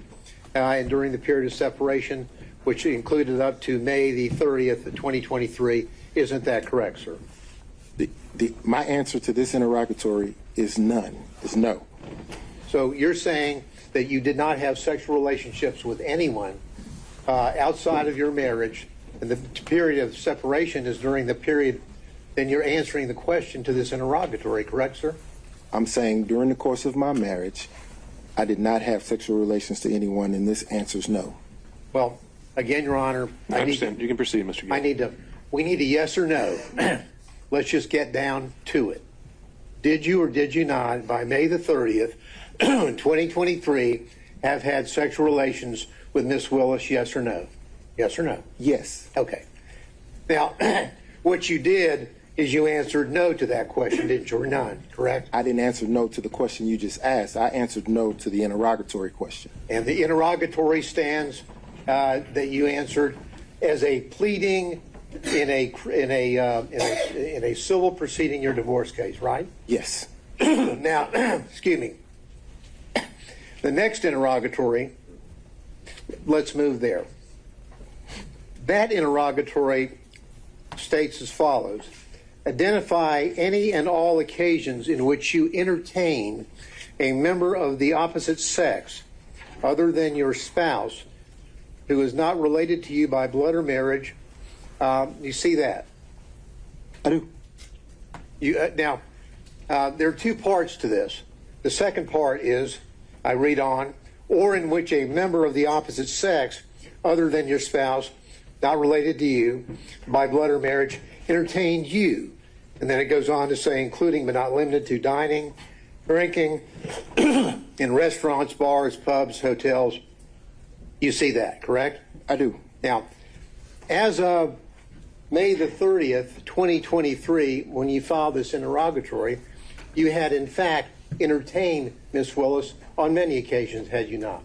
and during the period of separation, which included up to May the 30th, 2023. Isn't that correct, sir? My answer to this interrogatory is none, is no. So you're saying that you did not have sexual relationships with anyone outside of your marriage, and the period of separation is during the period. Then you're answering the question to this interrogatory, correct, sir? I'm saying during the course of my marriage, I did not have sexual relations to anyone, and this answer is no. Well, again, Your Honor, I understand. You can proceed, Mr. Gillen. We need a yes or no. Let's just get down to it. Did you or did you not, by May the 30th, 2023, have had sexual relations with Miss Willis, yes or no? Yes or no? Yes. Okay. Now, what you did is you answered no to that question, didn't you, or none, correct? I didn't answer no to the question you just asked. I answered no to the interrogatory question. And the interrogatory stands that you answered as a pleading in a civil proceeding, your divorce case, right? Yes. Now, excuse me. The next interrogatory, let's move there. That interrogatory states as follows. Identify any and all occasions in which you entertain a member of the opposite sex other than your spouse who is not related to you by blood or marriage. You see that? I do. Now, there are two parts to this. The second part is, I read on, or in which a member of the opposite sex other than your spouse, not related to you by blood or marriage, entertained you. And then it goes on to say, including but not limited to dining, drinking, in restaurants, bars, pubs, hotels. You see that, correct? I do. Now, as of May the 30th, 2023, when you filed this interrogatory, you had in fact entertained Ms. Willis on many occasions, had you not?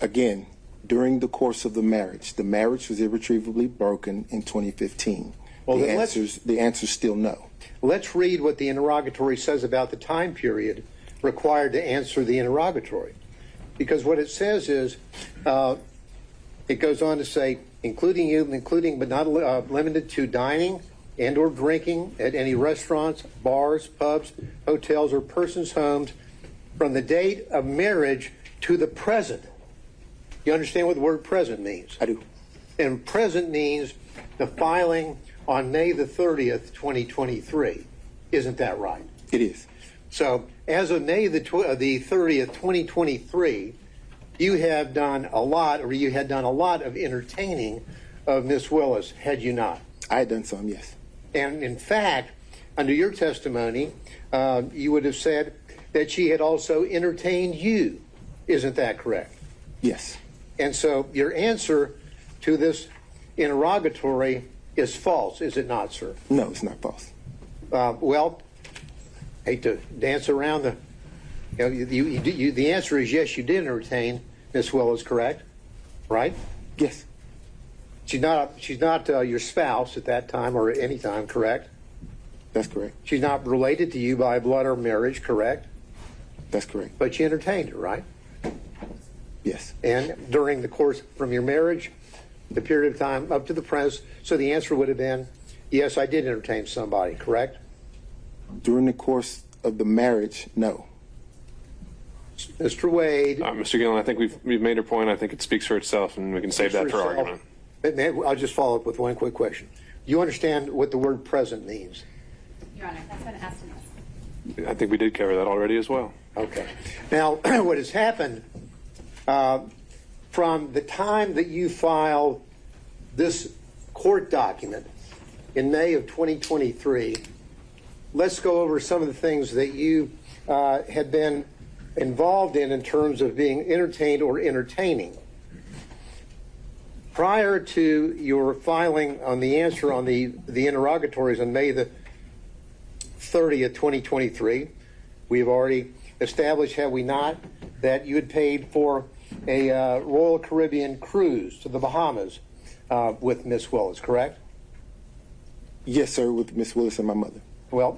Again, during the course of the marriage was irretrievably broken in 2015. Well, the answer's still no. Let's read what the interrogatory says about the time period required to answer the interrogatory. Because what it says is, it goes on to say, including but not limited to dining and or drinking at any restaurants, bars, pubs, hotels, or persons' homes from the date of marriage to the present. You understand what the word present means? I do. And present means the filing on May the 30th, 2023. Isn't that right? It is. So as of May the 30th, 2023, you have done a lot, or you had done a lot of entertaining of Miss Willis, had you not? I had done some, yes. And in fact, under your testimony, you would have said that she had also entertained you. Isn't that correct? Yes. And so your answer to this interrogatory is false, is it not, sir? No, it's not false. Well, hate to dance around the. The answer is yes, you did entertain Miss Willis, correct? Right? Yes. She's not your spouse at that time or at any time, correct? That's correct. She's not related to you by blood or marriage, correct? That's correct. But you entertained her, right? Yes. And during the course from your marriage, the period of time up to the present, so the answer would have been, yes, I did entertain somebody, correct? During the course of the marriage, no. Mr. Wade. Mr. Gillen, I think we've made our point. I think it speaks for itself, and we can save that for argument. I'll just follow up with one quick question. Do you understand what the word present means? Your Honor, that's been asked to us. I think we did cover that already as well. Okay. Now, what has happened from the time that you filed this court document in May of 2023, let's go over some of the things that you had been involved in terms of being entertained or entertaining. Prior to your filing on the answer on the interrogatories on May the 30th, 2023, we've already established, have we not, that you had paid for a Royal Caribbean cruise to the Bahamas with Miss Willis, correct? Yes, sir, with Miss Willis and my mother. Well,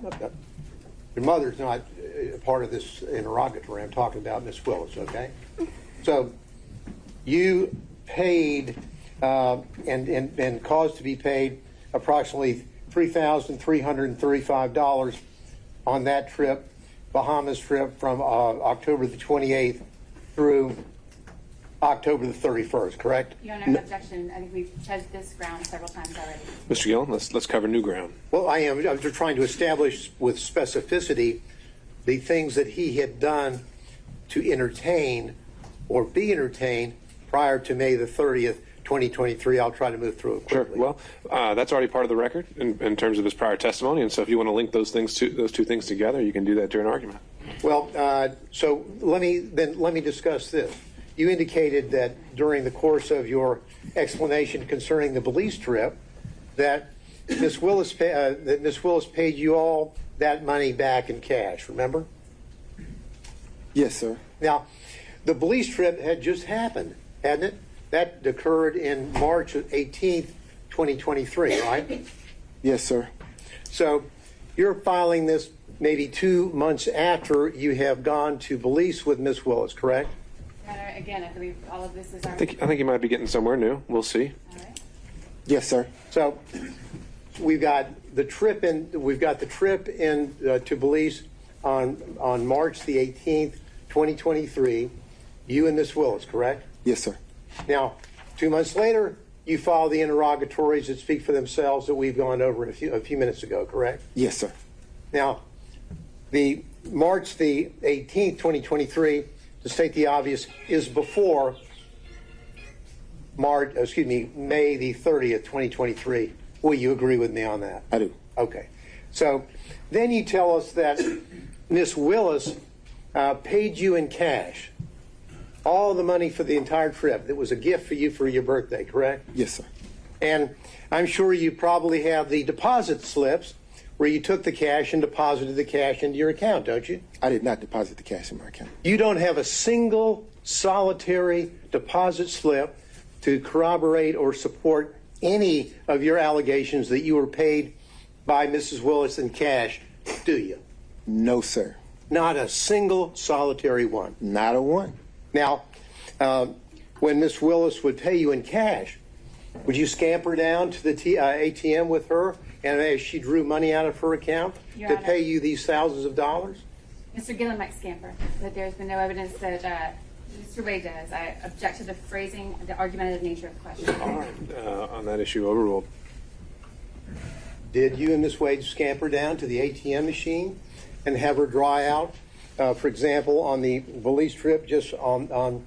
your mother's not a part of this interrogatory. I'm talking about Miss Willis, okay? So you paid and caused to be paid approximately $3,335 on that trip, Bahamas trip, from October the 28th through October the 31st, correct? Your Honor, objection. I think we've touched this ground several times already. Mr. Gillen, let's cover new ground. Well, I'm just trying to establish with specificity the things that he had done to entertain or be entertained prior to May the 30th, 2023. I'll try to move through it quickly. Sure. Well, that's already part of the record in terms of his prior testimony, and so if you want to link those two things together, you can do that during argument. Well, so let me discuss this. You indicated that during the course of your explanation concerning the Belize trip, that Miss Willis paid you all that money back in cash. Remember? Yes, sir. Now, the Belize trip had just happened, hadn't it? That occurred in March 18th, 2023, right? Yes, sir. So you're filing this maybe 2 months after you have gone to Belize with Miss Willis, correct? Again, I believe all of this is our. I think you might be getting somewhere new. We'll see. All right. Yes, sir. So we've got the trip in to Belize on March the 18th, 2023. You and Miss Willis, correct? Yes, sir. Now, 2 months later, you file the interrogatories that speak for themselves that we've gone over a few minutes ago, correct? Yes, sir. Now, the March the 18th, 2023, to state the obvious, is before May the 30th, 2023. Will you agree with me on that? I do. Okay. So then you tell us that Miss Willis paid you in cash all the money for the entire trip. It was a gift for you for your birthday, correct? Yes, sir. And I'm sure you probably have the deposit slips where you took the cash and deposited the cash into your account, don't you? I did not deposit the cash in my account. You don't have a single solitary deposit slip to corroborate or support any of your allegations that you were paid by Mrs. Willis in cash, do you? No, sir. Not a single solitary one. Not a one. Now, when Miss Willis would pay you in cash, would you scamper down to the ATM with her and as she drew money out of her account Your to Honor. pay you these thousands of dollars? Mr. Gillen might scamper, but there's been no evidence that Mr. Wade does. I object to the phrasing, the argumentative nature of the question. All right. On that issue, overruled. Did you and Miss Wade scamper down to the ATM machine and have her draw out, for example, on the Belize trip, just on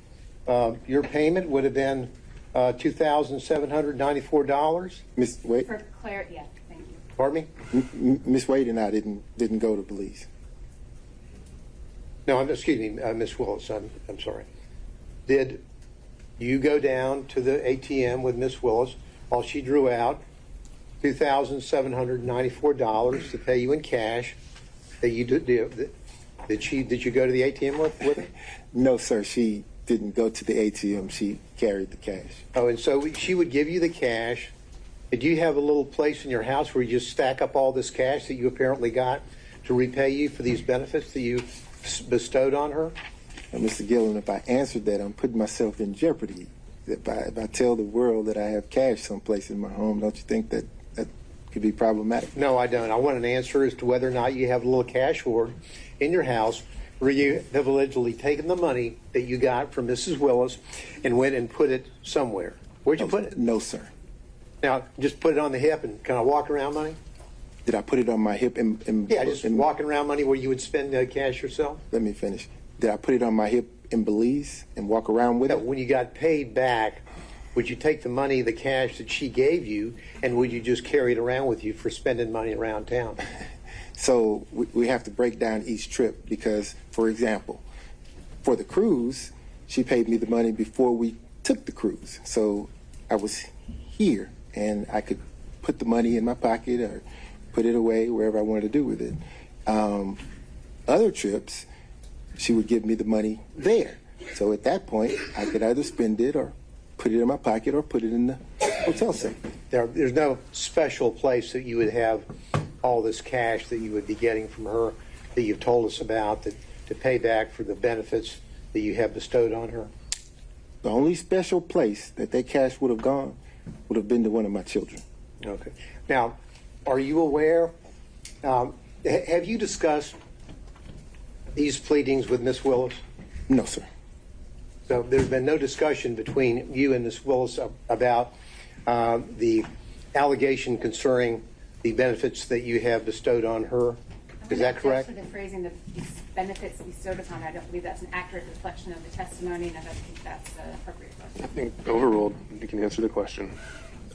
your payment would have been $2,794? Miss Wade. For clarity, yeah, thank you. Pardon me? Miss Wade and I didn't go to Belize. No, excuse me, Miss Willis. I'm sorry. Did you go down to the ATM with Miss Willis while she drew out $2,794 to pay you in cash? Did you go to the ATM with her? No, sir. She didn't go to the ATM. She carried the cash. Oh, and so she would give you the cash. Did you have a little place in your house where you just stack up all this cash that you apparently got to repay you for these benefits that you bestowed on her? And Mr. Gillen, if I answered that, I'm putting myself in jeopardy. If I tell the world that I have cash someplace in my home, don't you think that could be problematic? No, I don't. I want an answer as to whether or not you have a little cash hoard in your house where you have allegedly taken the money that you got from Mrs. Willis and went and put it somewhere. Where'd you put it? No, sir. Now, just put it on the hip and kind of walk around money? Did I put it on my hip? Yeah, just walking around money where you would spend cash yourself? Let me finish. Did I put it on my hip in Belize and walk around with it? When you got paid back, would you take the money, the cash that she gave you, and would you just carry it around with you for spending money around town? So we have to break down each trip because, for example, for the cruise, she paid me the money before we took the cruise. So I was here and I could put the money in my pocket or put it away wherever I wanted to do with it. Other trips, she would give me the money there. So at that point, I could either spend it or put it in my pocket or put it in the hotel safe. There's no special place that you would have all this cash that you would be getting from her that you've told us about to pay back for the benefits that you have bestowed on her? The only special place that cash would have gone would have been to one of my children. Okay. Now, are you aware, have you discussed these pleadings with Miss Willis? No, sir. So there's been no discussion between you and Miss Willis about the allegation concerning the benefits that you have bestowed on her. Is that correct? For the phrasing, the benefits bestowed upon her, I don't believe that's an accurate reflection of the testimony, and I don't think that's an appropriate question. I think overruled. You can answer the question.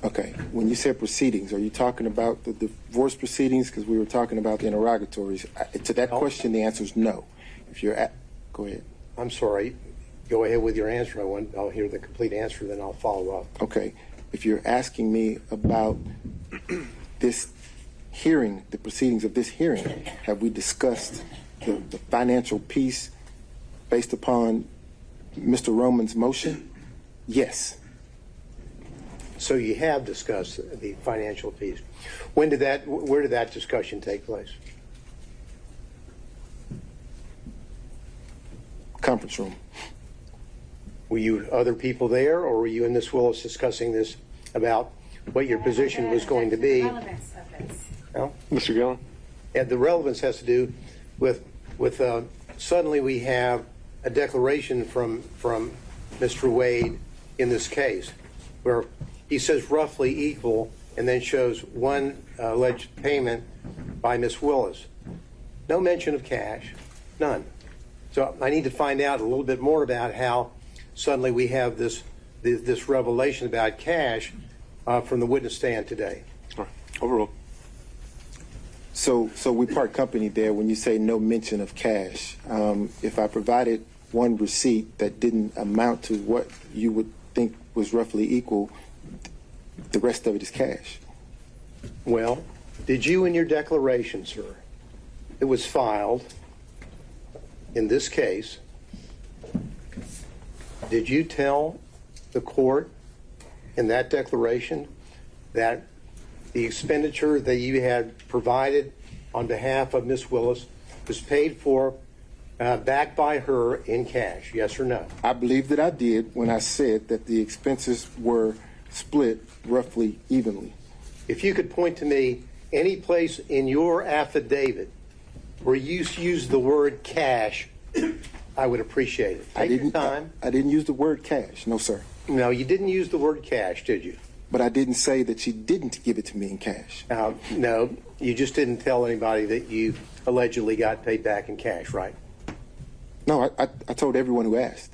Okay. When you said proceedings, are you talking about the divorce proceedings? Because we were talking about the interrogatories. To that question, the answer is no. If you're go ahead. I'm sorry. Go ahead with your answer. I'll hear the complete answer, then I'll follow up. Okay. If you're asking me about this hearing, the proceedings of this hearing, have we discussed the financial piece based upon Mr. Roman's motion? Yes. So you have discussed the financial piece. Where did that discussion take place? Conference room. Were you other people there, or were you and Ms. Willis discussing this about what your position was going to be? The relevance of Well, Mr. Gillen? and the relevance has to do with suddenly we have a declaration from Mr. Wade in this case where he says roughly equal and then shows one alleged payment by Miss Willis. No mention of cash, none. So I need to find out a little bit more about how suddenly we have this revelation about cash from the witness stand today. Overruled. So we part company there when you say no mention of cash. If I provided one receipt that didn't amount to what you would think was roughly equal, the rest of it is cash. Well, did you in your declaration, sir, it was filed in this case, did you tell the court in that declaration that the expenditure that you had provided on behalf of Miss Willis was paid for back by her in cash, yes or no? I believe that I did when I said that the expenses were split roughly evenly. If you could point to me any place in your affidavit where you used the word cash, I would appreciate it. Take your time. I didn't use the word cash, no, sir. No, you didn't use the word cash, did you? But I didn't say that she didn't give it to me in cash. No, you just didn't tell anybody that you allegedly got paid back in cash, right? No, I told everyone who asked.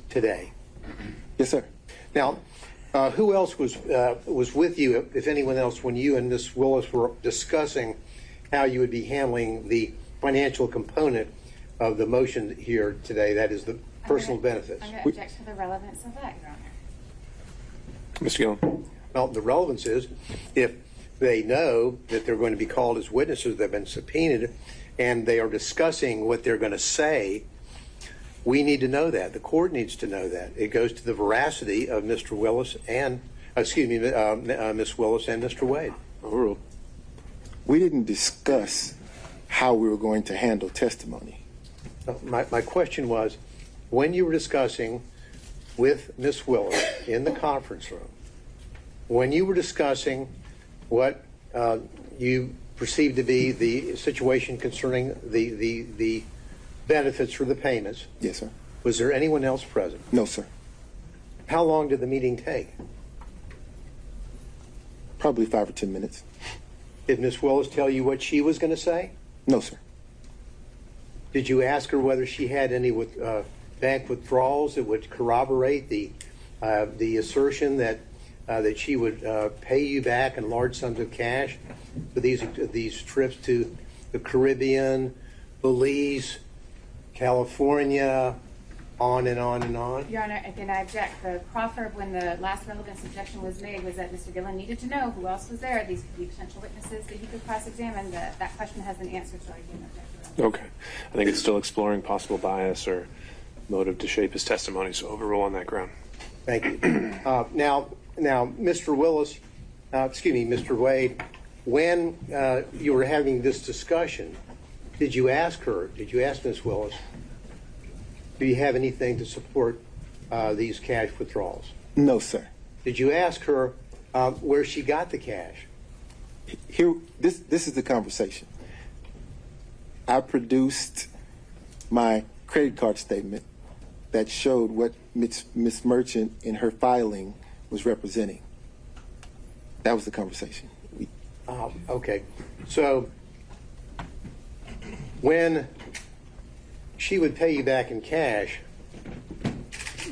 Today? Yes, sir. Now, who else was with you, if anyone else, when you and Ms. Willis were discussing how you would be handling the financial component of the motion here today, that is the personal benefits? I'm going to object to the relevance of that, Your Honor. Mr. Gillen? Well, the relevance is if they know that they're going to be called as witnesses, they've been subpoenaed, and they are discussing what they're going to say, we need to know that. The court needs to know that. It goes to the veracity of Mr. Willis and, Miss Willis and Mr. Wade. Overruled. We didn't discuss how we were going to handle testimony. My question was, when you were discussing with Miss Willis in the conference room, when you were discussing what you perceived to be the situation concerning the benefits for the payments. Yes, sir. Was there anyone else present? No, sir. How long did the meeting take? Probably 5 or 10 minutes. Did Miss Willis tell you what she was going to say? No, sir. Did you ask her whether she had any bank withdrawals that would corroborate the assertion that she would pay you back in large sums of cash for these trips to the Caribbean, Belize, California, on and on and on? Your Honor, again, I object. The proffer, when the last relevance objection was made, was that Mr. Gillen needed to know who else was there. These could be potential witnesses that he could cross-examine. That question has been answered, so I again object. Okay. I think it's still exploring possible bias or motive to shape his testimony, so overrule on that ground. Thank you. Now, Mr. Willis, Mr. Wade, when you were having this discussion, did you ask Ms. Willis, do you have anything to support these cash withdrawals? No, sir. Did you ask her where she got the cash? Here, this is the conversation. I produced my credit card statement that showed what Ms. Merchant in her filing was representing. That was the conversation. Okay. So when she would pay you back in cash,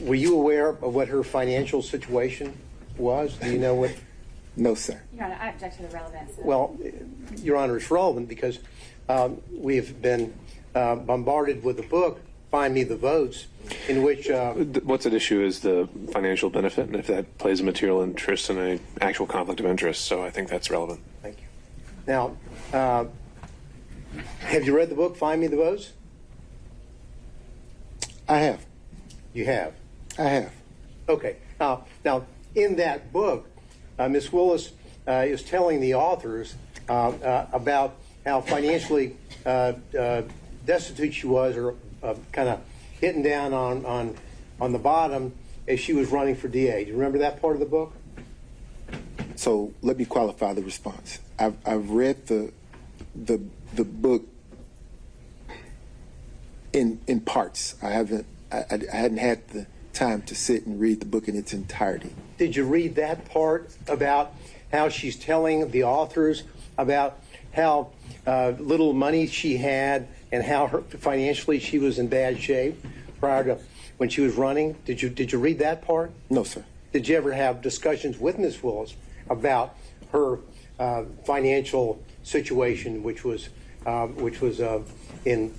were you aware of what her financial situation was? Do you know what? No, sir. Your Honor, I object to the relevance. Well, Your Honor, it's relevant because we've been bombarded with the book, Find Me the Votes, in which... What's at issue is the financial benefit, and if that plays a material interest in an actual conflict of interest, so I think that's relevant. Thank you. Now, have you read the book, Find Me the Votes? I have. You have? I have. Okay. Now, in that book, Ms. Willis is telling the authors about how financially destitute she was, or kind of hitting down on the bottom as she was running for DA. Do you remember that part of the book? So let me qualify the response. I've read the book in parts. I hadn't had the time to sit and read the book in its entirety. Did you read that part about how she's telling the authors about how little money she had and how financially she was in bad shape prior to when she was running? Did you read that part? No, sir. Did you ever have discussions with Ms. Willis about her financial situation, which was in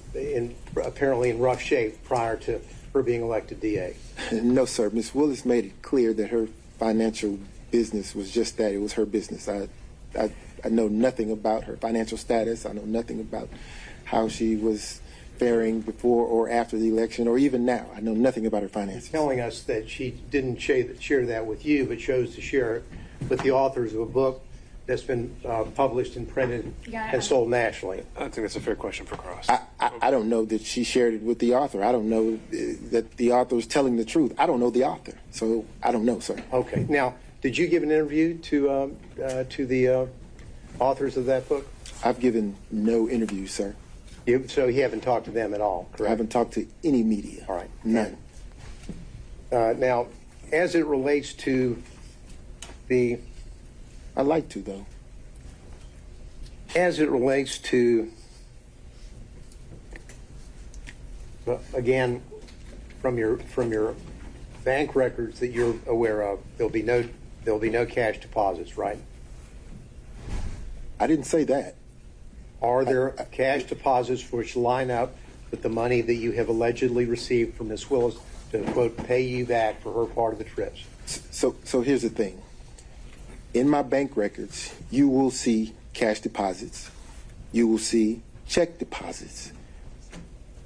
apparently in rough shape prior to her being elected DA? No, sir. Ms. Willis made it clear that her financial business was just that. It was her business. I know nothing about her financial status. I know nothing about how she was faring before or after the election, or even now. I know nothing about her finances. Telling us that she didn't share that with you, but chose to share it with the authors of a book that's been published and printed and sold nationally. I think that's a fair question for Cross. I don't know that she shared it with the author. I don't know that the author is telling the truth. I don't know the author, so I don't know, sir. Okay. Now, did you give an interview to the authors of that book? I've given no interviews, sir. So you haven't talked to them at all, correct? I haven't talked to any media. All right. None. Now, as it relates to the... I'd like to, though. As it relates to, again, from your bank records that you're aware of, there'll be no cash deposits, right? I didn't say that. Are there cash deposits which line up with the money that you have allegedly received from Ms. Willis to, quote, pay you back for her part of the trips? So here's the thing. In my bank records, you will see cash deposits. You will see check deposits.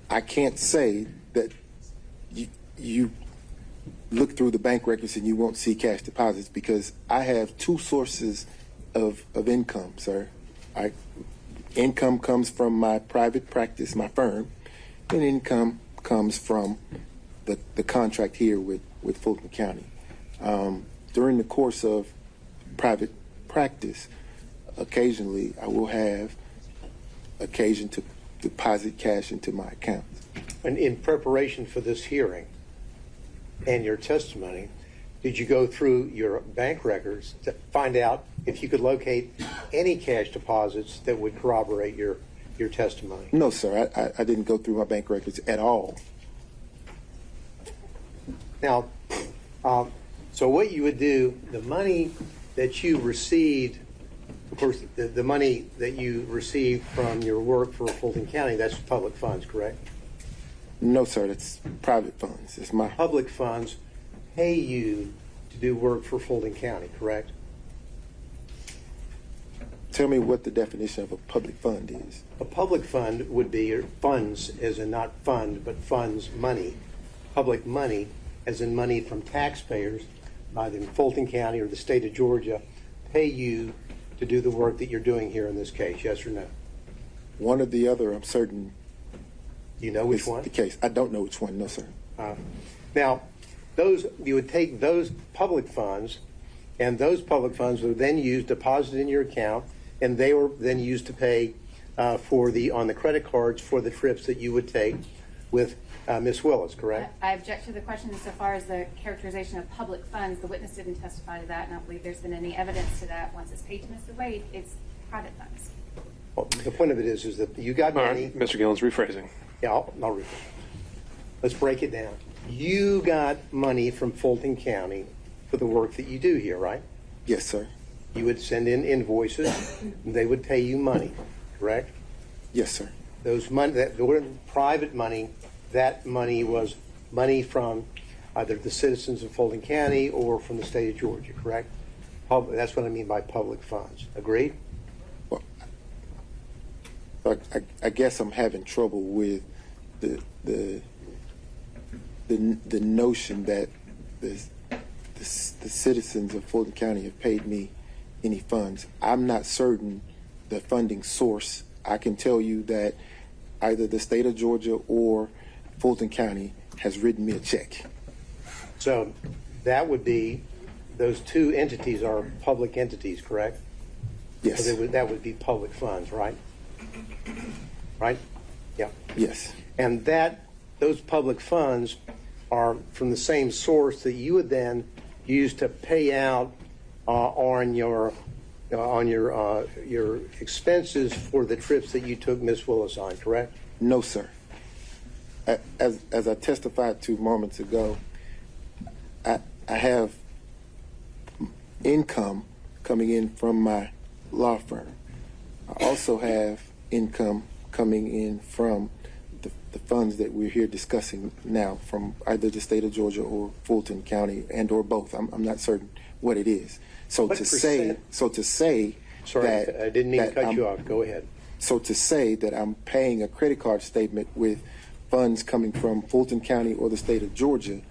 I can't say that you look through the bank records and you won't see cash deposits, because I have two sources of income, sir. Income comes from my private practice, my firm, and income comes from the contract here with Fulton County. During the course of private practice, occasionally I will have occasion to deposit cash into my account. And in preparation for this hearing and your testimony, did you go through your bank records to find out if you could locate any cash deposits that would corroborate your testimony? No, sir. I didn't go through my bank records at all. Now, so what you would do, the money that you received, of course, the money that you received from your work for Fulton County, that's public funds, correct? No, sir. That's private funds. It's my public funds pay you to do work for Fulton County, correct? Tell me what the definition of a public fund is. A public fund would be funds, as in not fund, but funds, money. Public money, as in money from taxpayers, either in Fulton County or the state of Georgia, pay you to do the work that you're doing here in this case, yes or no? One or the other, I'm certain. You know which one? The case. I don't know which one, no, sir. Now, you would take those public funds, and those public funds were then used, deposited in your account, and they were then used to pay on the credit cards for the trips that you would take with Ms. Willis, correct? I object to the question insofar as the characterization of public funds. The witness didn't testify to that, and I don't believe there's been any evidence to that. Once it's paid to Mr. Wade, it's private funds. Well, the point of it is that you got money. All right, Mr. Gillen's rephrasing. Yeah, I'll rephrase. Let's break it down. You got money from Fulton County for the work that you do here, right? Yes, sir. You would send in invoices, and they would pay you money, correct? Yes, sir. Those money, that private money, that money was money from either the citizens of Fulton County or from the state of Georgia, correct? That's what I mean by public funds. Agreed? Well, I guess I'm having trouble with the notion that the citizens of Fulton County have paid me any funds. I'm not certain the funding source. I can tell you that either the state of Georgia or Fulton County has written me a check. So that would be those two entities are public entities, correct? Yes. So that would be public funds, right? Right? Yeah. Yes. And those public funds are from the same source that you would then use to pay out on your expenses for the trips that you took Miss Willis on, correct? No, sir. As I testified to moments ago, I have income coming in from my law firm. I also have income coming in from the funds that we're here discussing now from either the state of Georgia or Fulton County and or both. I'm not certain what it is. So What to percent? say Sorry, that I didn't mean to that cut I'm- you off. Go ahead. So to say that I'm paying a credit card statement with funds coming from Fulton County or the state of Georgia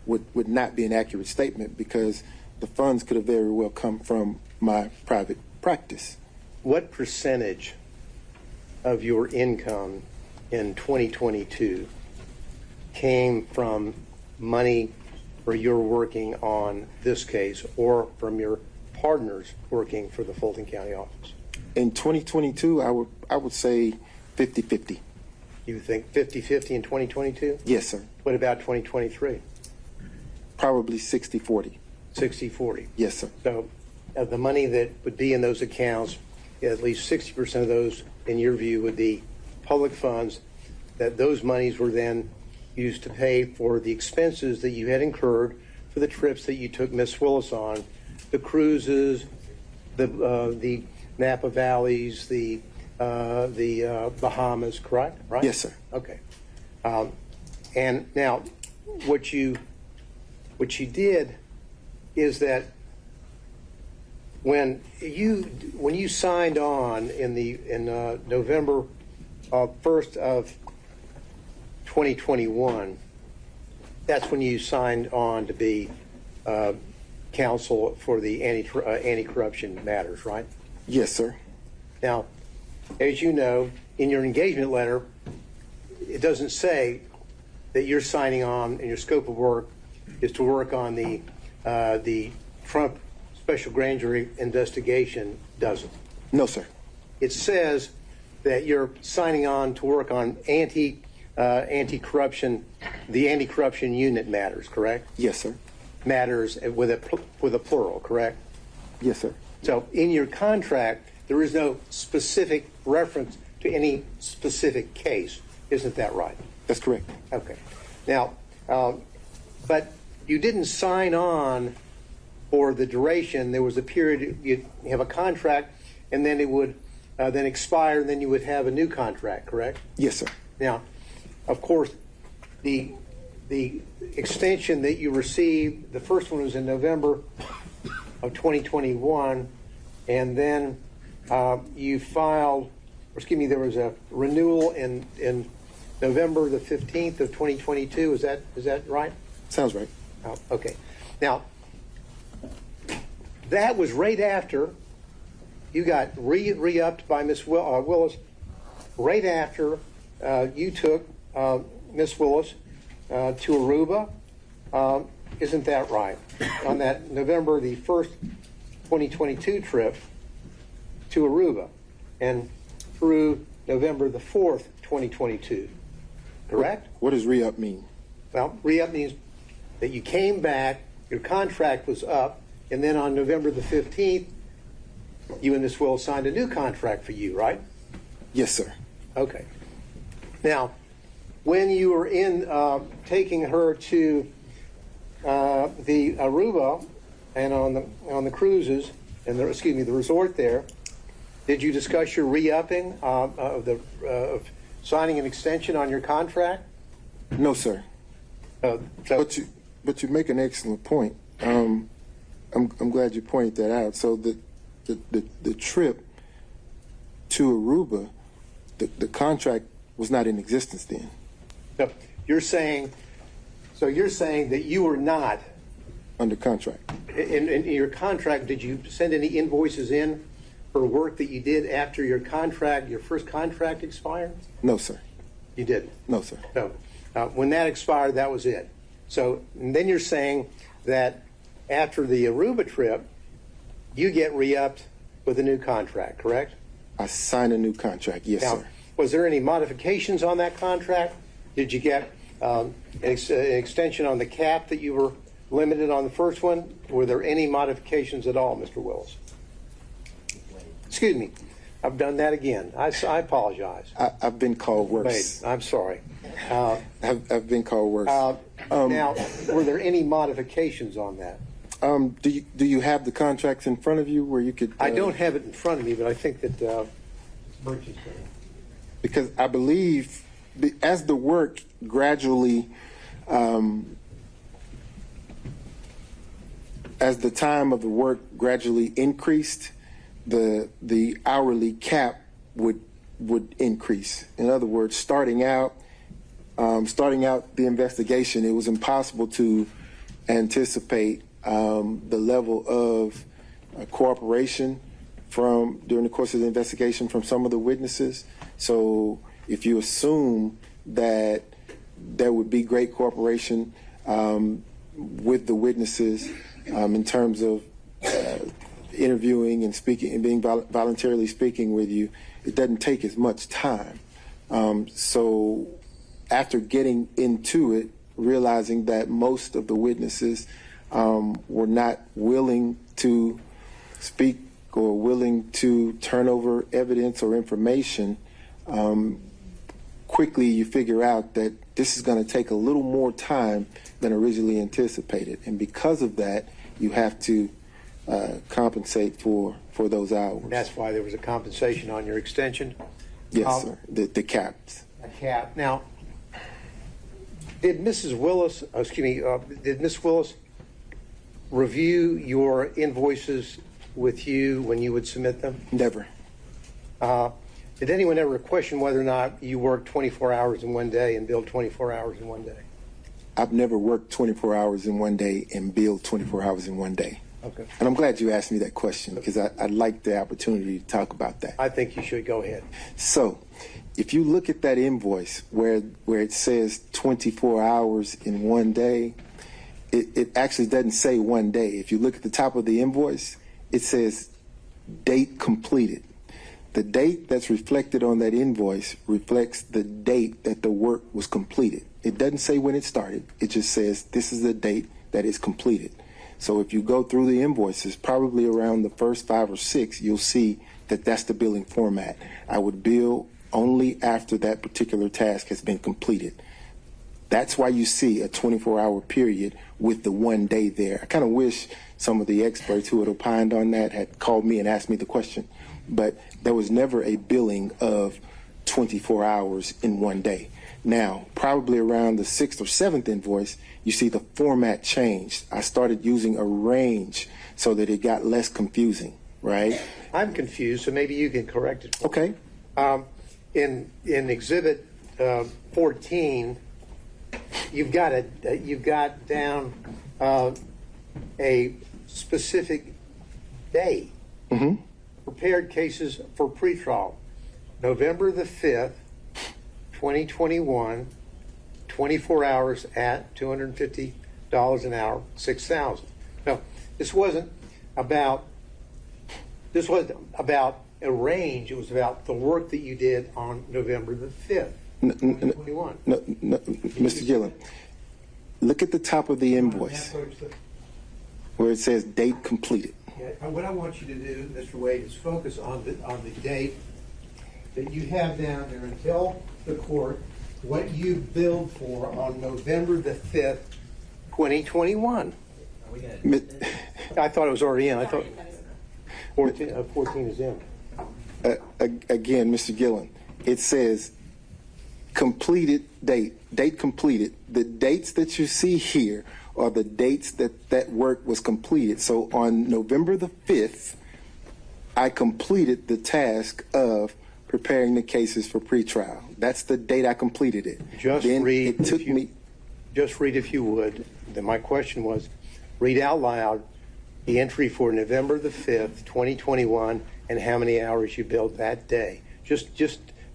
would not be an accurate statement, because the funds could have very well come from my private practice. What percentage of your income in 2022 came from money where you're working on this case or from your partners working for the Fulton County office? In 2022, I would say 50-50. You think 50-50 in 2022? Yes, sir. What about 2023? Probably 60-40. 60-40. Yes, sir. So the money that would be in those accounts, at least 60% of those, in your view, would be public funds, that those monies were then used to pay for the expenses that you had incurred for the trips that you took Miss Willis on, the cruises, the Napa Valleys, the Bahamas, correct? Right? Yes, sir. Okay. And now, what you did is that when you signed on in November 1st of 2021, that's when you signed on to be counsel for the anti-corruption matters, right? Yes, sir. Now, as you know, in your engagement letter, it doesn't say that you're signing on and your scope of work is to work on the Trump special grand jury investigation, does it? No, sir. It says that you're signing on to work on anti-corruption, the anti-corruption unit matters, correct? Yes, sir. Matters with a plural, correct? Yes, sir. So in your contract, there is no specific reference to any specific case. Isn't that right? That's correct. Okay. Now, but you didn't sign on for the duration. There was a period, you have a contract, and then it would then expire, and then you would have a new contract, correct? Yes, sir. Now, of course, the extension that you received, the first one was in November of 2021, and then you filed, or excuse me, there was a renewal in November the 15th of 2022. Is that right? Sounds right. Oh, okay. Now, that was right after you got re-upped by Miss Willis, right after you took Miss Willis to Aruba. Isn't that right? On that November the 1st, 2022 trip to Aruba, and through November the 4th, 2022. Correct? What does re-up mean? Well, re-up means that you came back, your contract was up, and then on November the 15th, you and Miss Willis signed a new contract for you, right? Yes, sir. Okay. Now, when you were in taking her to the Aruba and on the cruises and the resort there, did you discuss your re-upping of signing an extension on your contract? No, sir. But you make an excellent point. I'm glad you pointed that out. So the trip to Aruba, the contract was not in existence then. So you're saying that you were not under contract. In your contract, did you send any invoices in for work that you did after your first contract expired? No, sir. You didn't? No, sir. So when that expired, that was it. So then you're saying that after the Aruba trip, you get re-upped with a new contract, correct? I signed a new contract, yes, Now, sir. was there any modifications on that contract? Did you get an extension on the cap that you were limited on the first one? Were there any modifications at all, Mr. Willis? Excuse me. I've done that again. I apologize. I've been called worse. Wait, I'm sorry. I've been called worse. Now, were there any modifications on that? Do you have the contracts in front of you where you could? I don't have it in front of me, but I think that Birch is going to. Because I believe as the work gradually, as the time of the work gradually increased, the hourly cap would increase. In other words, starting out the investigation, it was impossible to anticipate the level of cooperation during the course of the investigation from some of the witnesses. So if you assume that there would be great cooperation with the witnesses in terms of interviewing and speaking and being voluntarily speaking with you, it doesn't take as much time. So after getting into it, realizing that most of the witnesses were not willing to speak or willing to turn over evidence or information, quickly you figure out that this is going to take a little more time than originally anticipated. And because of that, you have to compensate for those hours. And that's why there was a compensation on your extension? Yes, sir. The caps. A cap. Now, did Mrs. Willis, did Miss Willis review your invoices with you when you would submit them? Never. Did anyone ever question whether or not you worked 24 hours in one day and billed 24 hours in one day? I've never worked 24 hours in one day and billed 24 hours in one day. Okay. And I'm glad you asked me that question because I'd like the opportunity to talk about that. I think you should go ahead. So, if you look at that invoice where it says 24 hours in one day, it actually doesn't say one day. If you look at the top of the invoice, it says date completed. The date that's reflected on that invoice reflects the date that the work was completed. It doesn't say when it started. It just says this is the date that is completed. So if you go through the invoices, probably around the first 5 or 6, you'll see that that's the billing format. I would bill only after that particular task has been completed. That's why you see a 24-hour period with the one day there. I kind of wish some of the experts who had opined on that had called me and asked me the question. But there was never a billing of 24 hours in one day. Now, probably around the 6th or 7th invoice, you see the format changed. I started using a range so that it got less confusing, right? I'm confused, so maybe you can correct it. Okay. In Exhibit 14, you've got down a specific day. Mm-hmm. Prepared cases for pretrial, November the 5th, 2021, 24 hours at $250 an hour, 6,000. No, this wasn't about a range. It was about the work that you did on November the 5th, 2021. No, Mr. Gillen, look at the top of the invoice where it says date completed. Yeah, what I want you to do, Mr. Wade, is focus on the date that you have down there and tell the court what you billed for on November the 5th, 2021. I thought it was already in. I thought 14 is in. Again, Mr. Gillen, it says completed date completed. The dates that you see here are the dates that work was completed. So on November the 5th, I completed the task of preparing the cases for pretrial. That's the date I completed it. Just read, if you would. Then my question was, read out loud the entry for November the 5th, 2021, and how many hours you billed that day. Just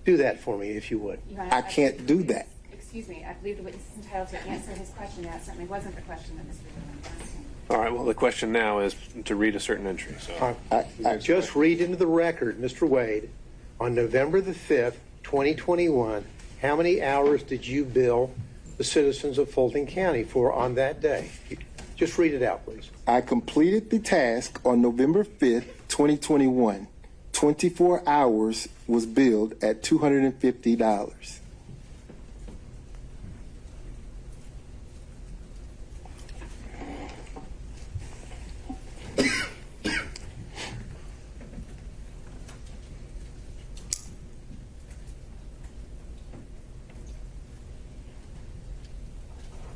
do that for me, if you would. I can't do that. Excuse me, I believe the witness is entitled to answer his question. That certainly wasn't the question that Mr. Dillon was asking. All right, well, the question now is to read a certain entry. So I just read into the record, Mr. Wade, on November the 5th, 2021, how many hours did you bill the citizens of Fulton County for on that day? Just read it out, please. I completed the task on November 5th, 2021. 24 hours was billed at $250.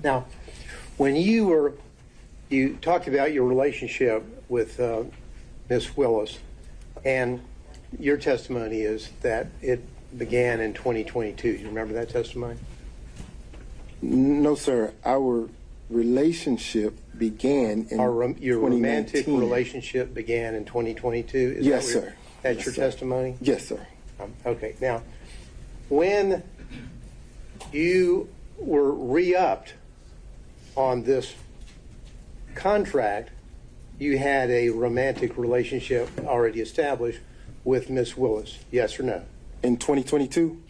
Now, when you talked about your relationship with Ms. Willis, and your testimony is that it began in 2022. You remember that testimony? No, sir. Our relationship began in your 2019. romantic relationship began in 2022? Yes, sir. That's Yes, your sir. testimony? Yes, sir. Okay. Now, when you were re-upped on this contract, you had a romantic relationship already established with Miss Willis, yes or no? In 2022?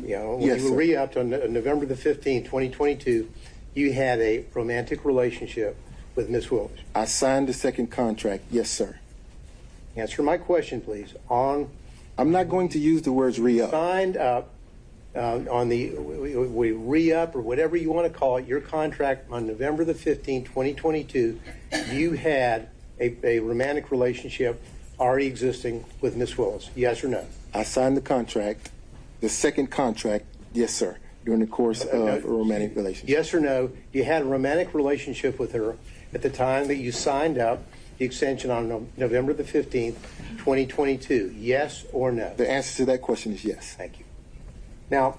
Yeah, when Yes, you were sir. re-upped on November the 15th, 2022, you had a romantic relationship with Miss Willis. I signed the second contract, yes, sir. Answer my question, please. I'm not going to use the words re-up. Signed up on the re-up or whatever you want to call it, your contract on November the 15th, 2022, you had a romantic relationship already existing with Miss Willis, yes or no? I signed the contract, the second contract, yes, sir, during the course of a romantic relationship. Yes or no, you had a romantic relationship with her at the time that you signed up the extension on November the 15th, 2022, yes or no? The answer to that question is yes. Thank you. Now,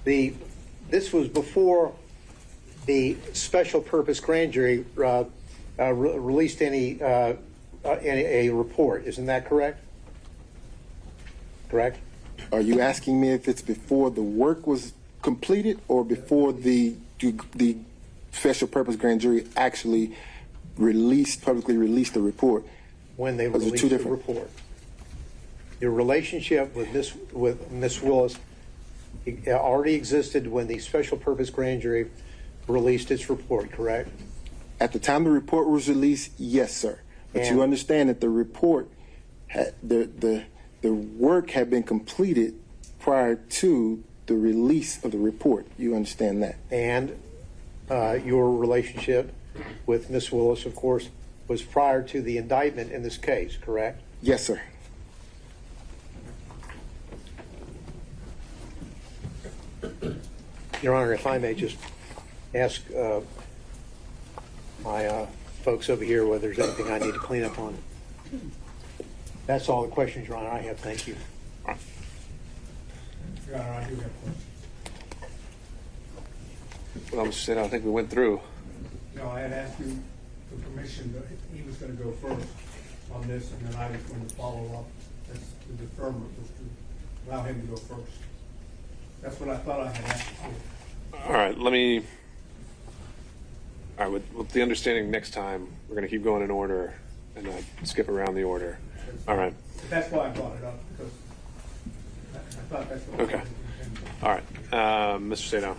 this was before the special purpose grand jury released a report. Isn't that correct? Correct? Are you asking me if it's before the work was completed or before the special purpose grand jury actually publicly released the report? When they Those are released two the different. report. Your relationship with Miss Willis already existed when the special purpose grand jury released its report, correct? At the time the report was released, yes, sir. But And- you understand that the report, the work had been completed prior to the release of the report. You understand that? And your relationship with Miss Willis, of course, was prior to the indictment in this case, correct? Yes, sir. Your Honor, if I may just ask my folks over here whether there's anything I need to clean up on. That's all the questions, Your Honor, I have. Thank you. Your Honor, I do have questions. Well, Mr. State, I think we went through. No, I had asked you for permission, that he was going to go first on this, and then I was going to follow up as the deferment was to allow him to go first. That's what I thought I had asked you for. All right, with the understanding next time, we're going to keep going in order and not skip around the order. All right. That's why I brought it up, because I thought that's what. Okay. All right. Mr. Sadow.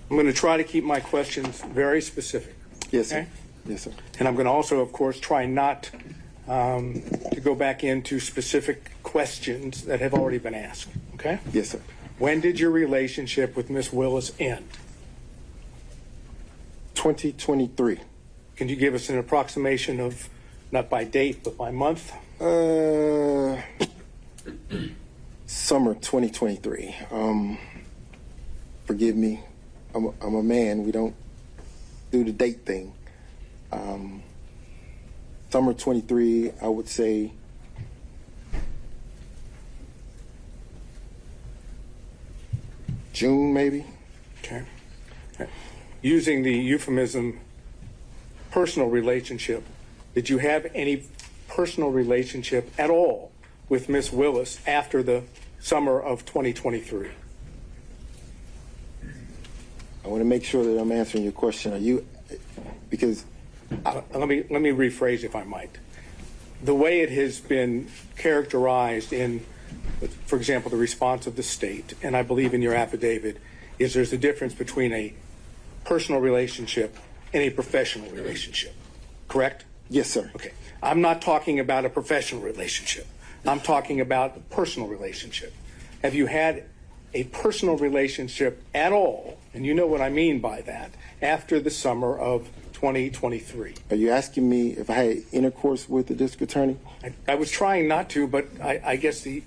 I'm going to try to keep my questions very specific. Yes, sir. Okay? Yes, sir. And I'm going to also, of course, try not to go back into specific questions that have already been asked. Okay? Yes, sir. When did your relationship with Miss Willis end? 2023. Can you give us an approximation of, not by date, but by month? Summer 2023. Forgive me. I'm a man. We don't do the date thing. Summer 23, I would say June, maybe. Okay. Using the euphemism personal relationship, did you have any personal relationship at all with Miss Willis after the summer of 2023? I want to make sure that I'm answering your question. Are you, because let me rephrase, if I might. The way it has been characterized in, for example, the response of the state, and I believe in your affidavit, is there's a difference between a personal relationship and a professional relationship. Correct? Yes, sir. Okay. I'm not talking about a professional relationship. I'm talking about a personal relationship. Have you had a personal relationship at all, and you know what I mean by that, after the summer of 2023? Are you asking me if I had intercourse with the district attorney? I was trying not to, but I guess if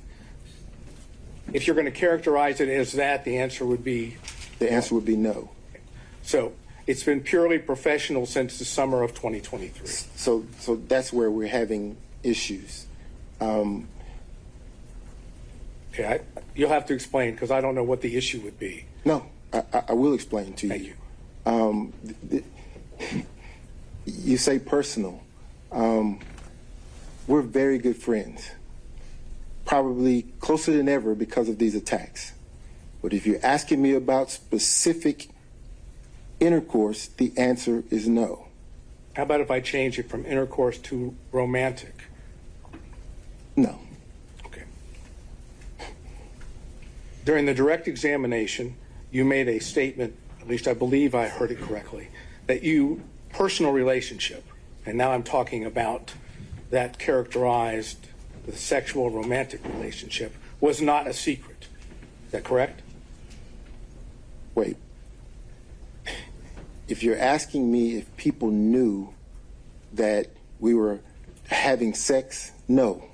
you're going to characterize it as that, the answer would be? The answer would be no. So it's been purely professional since the summer of 2023. So that's where we're having issues. Okay, you'll have to explain, because I don't know what the issue would be. No, I will explain to you. Thank you. You say personal. We're very good friends, probably closer than ever because of these attacks. But if you're asking me about specific intercourse, the answer is no. How about if I change it from intercourse to romantic? No. Okay. During the direct examination, you made a statement, at least I believe I heard it correctly, that you, personal relationship, and now I'm talking about that characterized the sexual romantic relationship, was not a secret. Is that correct? Wait. If you're asking me if people knew that we were having sex, no,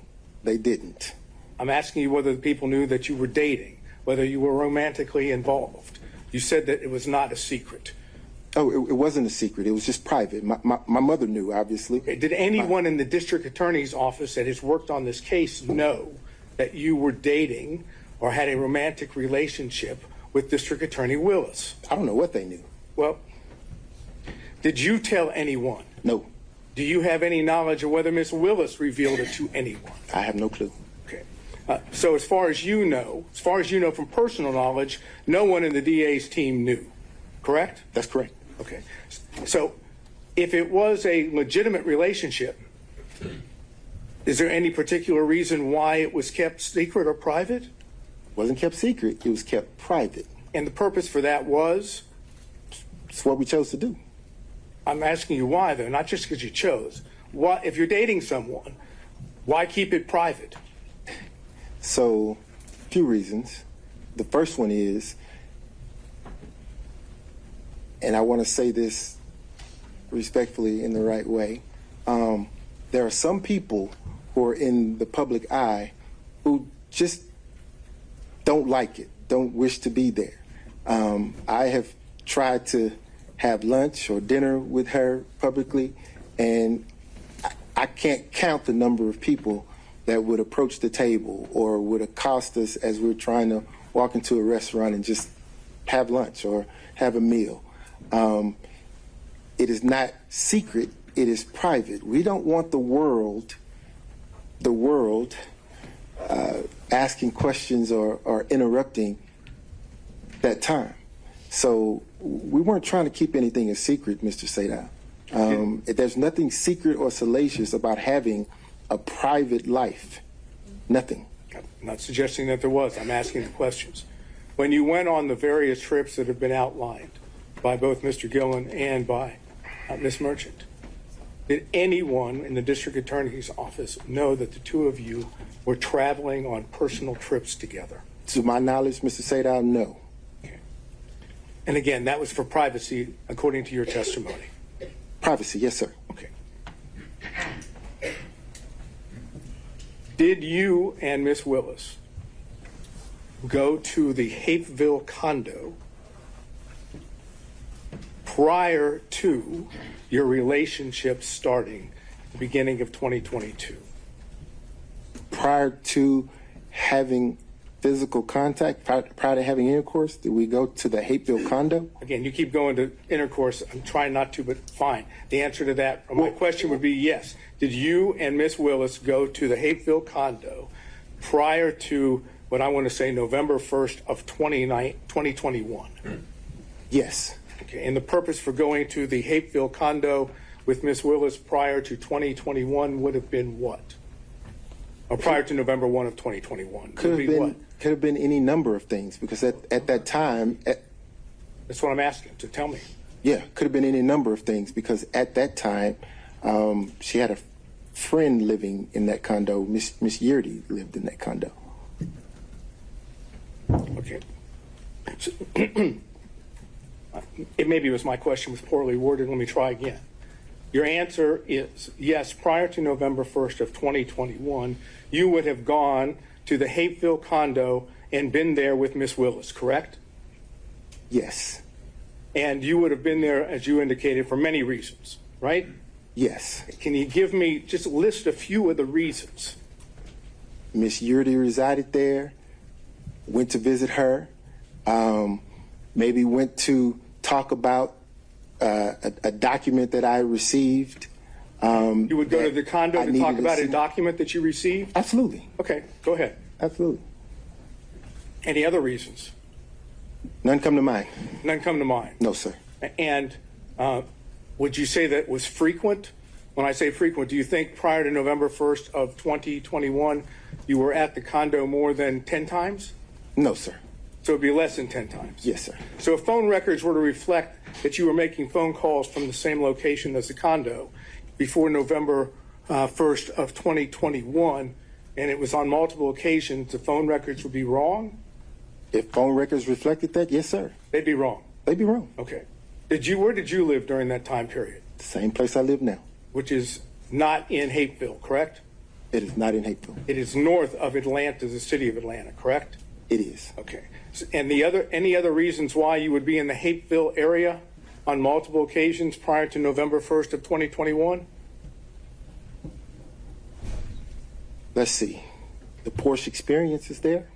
they didn't. I'm asking you whether the people knew that you were dating, whether you were romantically involved. You said that it was not a secret. Oh, it wasn't a secret. It was just private. My mother knew, obviously. Okay. Did anyone in the district attorney's office that has worked on this case know that you were dating or had a romantic relationship with District Attorney Willis? I don't know what they knew. Well, did you tell anyone? No. Do you have any knowledge of whether Ms. Willis revealed it to anyone? I have no clue. Okay. So as far as you know from personal knowledge, no one in the DA's team knew, correct? That's correct. Okay. So if it was a legitimate relationship, is there any particular reason why it was kept secret or private? It wasn't kept secret. It was kept private. And the purpose for that was? It's what we chose to do. I'm asking you why, though, not just because you chose. Why, if you're dating someone, why keep it private? So, a few reasons. The first one is, and I want to say this respectfully in the right way, there are some people who are in the public eye who just don't like it, don't wish to be there. I have tried to have lunch or dinner with her publicly, and I can't count the number of people that would approach the table or would accost us as we're trying to walk into a restaurant and just have lunch or have a meal. It is not secret, it is private. We don't want the world asking questions or interrupting that time. So we weren't trying to keep anything a secret, Mr. Sadal. There's nothing secret or salacious about having a private life. Nothing. I'm not suggesting that there was. I'm asking the questions. When you went on the various trips that have been outlined by both Mr. Gillen and by Ms. Merchant, did anyone in the district attorney's office know that the two of you were traveling on personal trips together? To my knowledge, Mr. Sadal, no. And again, that was for privacy, according to your testimony. Privacy, yes, sir. Okay. Did you and Miss Willis go to the Hapeville condo prior to your relationship starting at the beginning of 2022? Prior to having physical contact prior to having intercourse? Did we go to the Hapeville condo? Again, you keep going to intercourse. I'm trying not to, but fine. The answer to that, or my question would be yes. Did you and Miss Willis go to the Hapeville condo prior to what I want to say November 1st of 2021? Yes. Okay, and the purpose for going to the Hapeville condo with Miss Willis prior to 2021 would have been what? Or prior to November 1 of 2021? Could have been any number of things, because at that time... That's what I'm asking, so tell me. Yeah, could have been any number of things, because at that time, she had a friend living in that condo. Miss Yurdy lived in that condo. Okay. So, it maybe was my question was poorly worded. Let me try again. Your answer is yes, prior to November 1st of 2021, you would have gone to the Hapeville condo and been there with Miss Willis, correct? Yes. And you would have been there, as you indicated, for many reasons, right? Yes. Can you give me, just list a few of the reasons? Miss Yurdy resided there, went to visit her, maybe went to talk about a document that I received. You would go to the condo to talk about a document that you received? Absolutely. Okay, go ahead. Absolutely. Any other reasons? None come to mind. None come to mind? No, sir. And would you say that was frequent? When I say frequent, do you think prior to November 1st of 2021, you were at the condo more than 10 times? No, sir. So it would be less than 10 times? Yes, sir. So if phone records were to reflect that you were making phone calls from the same location as the condo before November 1st of 2021, and it was on multiple occasions, the phone records would be wrong? If phone records reflected that, yes, sir. They'd be wrong? They'd be wrong. Okay. Where did you live during that time period? The same place I live now. Which is not in Hapeville, correct? It is not in Hapeville. It is north of Atlanta, the city of Atlanta, correct? It is. Okay. And any other reasons why you would be in the Hapeville area on multiple occasions prior to November 1st of 2021? Let's see. The Porsche Experience is there.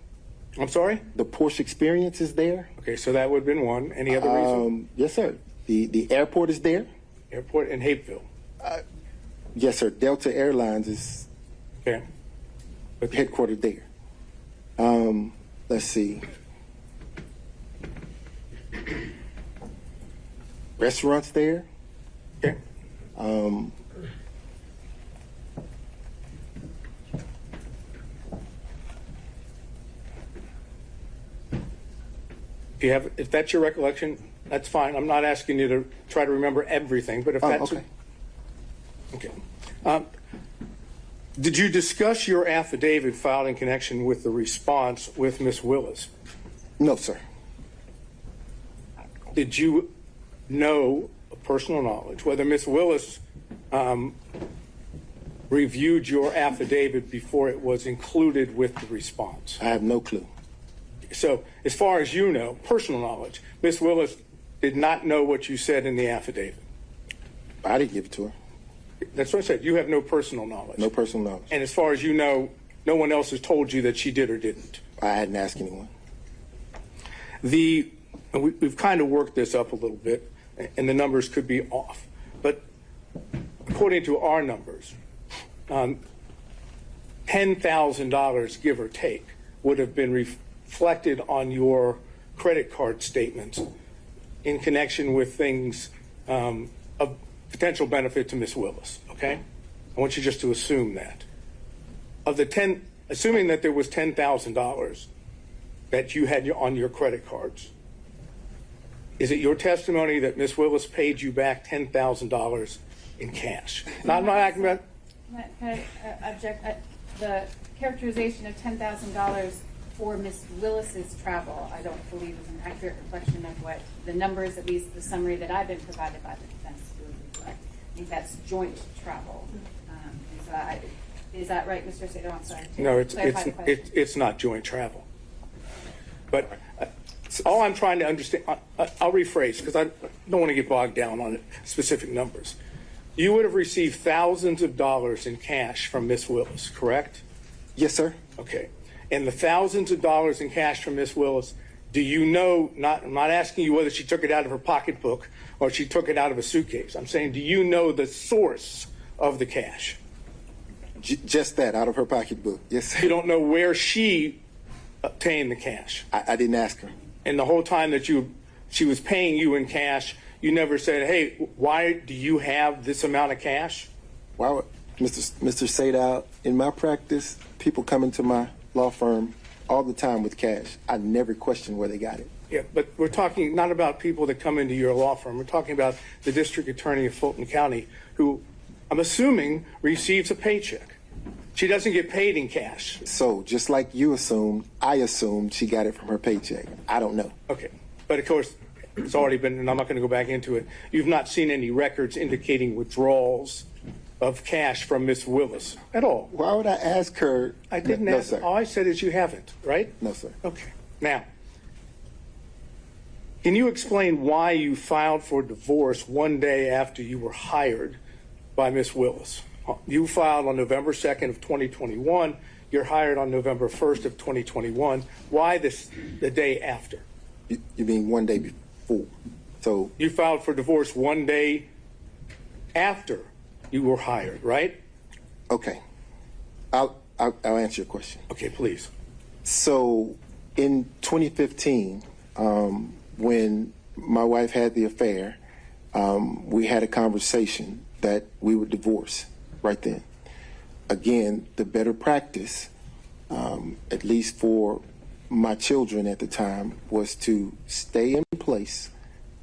I'm sorry? The Porsche Experience is there. Okay, so that would have been one. Any other reason? Yes, sir. The airport is there. Airport in Hapeville. Yes, sir. Delta Airlines is headquartered there. Let's see. Restaurants there. Okay. If that's your recollection, that's fine. I'm not asking you to try to remember everything, but if that's okay. Okay. Did you discuss your affidavit filed in connection with the response with Ms. Willis? No, sir. Did you know, personal knowledge, whether Ms. Willis reviewed your affidavit before it was included with the response? I have no clue. So, as far as you know, personal knowledge, Ms. Willis did not know what you said in the affidavit. I didn't give it to her. That's what I said. You have no personal knowledge. No personal knowledge. And as far as you know, no one else has told you that she did or didn't. I hadn't asked anyone. We've kind of worked this up a little bit, and the numbers could be off. But according to our numbers, $10,000, give or take, would have been reflected on your credit card statements in connection with things of potential benefit to Ms. Willis, okay? I want you just to assume that. Assuming that there was $10,000 that you had on your credit cards, is it your testimony that Ms. Willis paid you back $10,000 in cash? I'm not acting about... Can I object? The characterization of $10,000 for Ms. Willis's travel, I don't believe is an accurate reflection of what the numbers, at least the summary that I've been provided by the defense, would reflect. I think that's joint travel. Is that right, Mr. Sato? I'm sorry. No, it's not joint travel. But all I'm trying to understand, I'll rephrase because I don't want to get bogged down on specific numbers. You would have received thousands of dollars in cash from Ms. Willis, correct? Yes, sir. Okay. and the thousands of dollars in cash from Miss Willis, do you know, I'm not asking you whether she took it out of her pocketbook or she took it out of a suitcase. I'm saying, do you know the source of the cash? Just that, out of her pocketbook. Yes, sir. You don't know where she obtained the cash? I didn't ask her. And the whole time that she was paying you in cash, you never said, hey, why do you have this amount of cash? Why would, Mr. Sadal, in my practice, people come into my law firm all the time with cash. I never question where they got it. Yeah, but we're talking not about people that come into your law firm. We're talking about the district attorney of Fulton County, who I'm assuming receives a paycheck. She doesn't get paid in cash. So just like you assumed, I assumed she got it from her paycheck. I don't know. Okay. But of course, it's already been, and I'm not going to go back into it. You've not seen any records indicating withdrawals of cash from Miss Willis at all. Why would I ask her? I didn't No, ask. sir. All I said is you haven't, right? No, sir. Okay. Now, can you explain why you filed for divorce one day after you were hired by Miss Willis? You filed on November 2nd of 2021. You're hired on November 1st of 2021. Why the day after? You mean one day before? So you filed for divorce one day after you were hired, right? Okay. I'll answer your question. Okay, please. So in 2015, when my wife had the affair, we had a conversation that we would divorce right then. Again, the better practice, at least for my children at the time, was to stay in place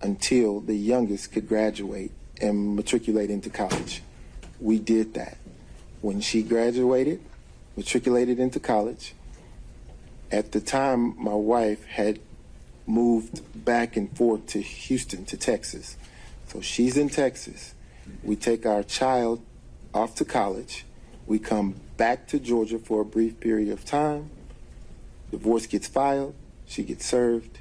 until the youngest could graduate and matriculate into college. We did that. When she graduated, matriculated into college, at the time my wife had moved back and forth to Houston, to Texas. So she's in Texas. We take our child off to college. We come back to Georgia for a brief period of time. Divorce gets filed. She gets served.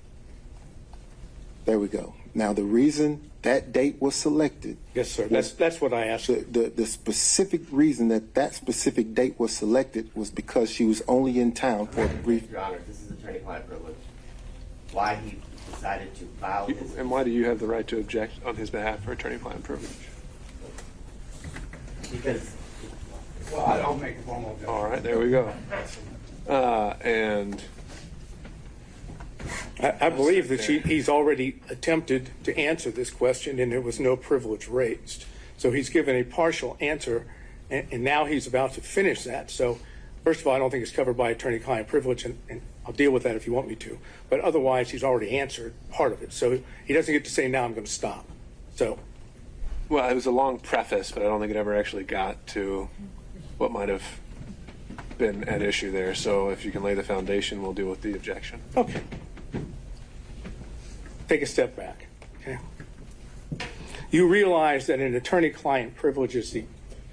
There we go. Now, the reason that date was selected. Yes, sir. That's what I asked. The specific reason that specific date was selected was because she was only in town for a brief. Your Honor, this is attorney-client privilege. Why he decided to file his... And why do you have the right to object on his behalf for attorney-client privilege? Because... Well, I'll make a formal objection. All right, there we go. And... I believe that he's already attempted to answer this question and there was no privilege raised. So he's given a partial answer and now he's about to finish that. So first of all, I don't think it's covered by attorney-client privilege and I'll deal with that if you want me to. But otherwise, he's already answered part of it. So he doesn't get to say, now I'm going to stop. So. Well, it was a long preface, but I don't think it ever actually got to what might have been at issue there. So if you can lay the foundation, we'll deal with the objection. Okay. Take a step back. Okay. You realize that an attorney-client privilege is the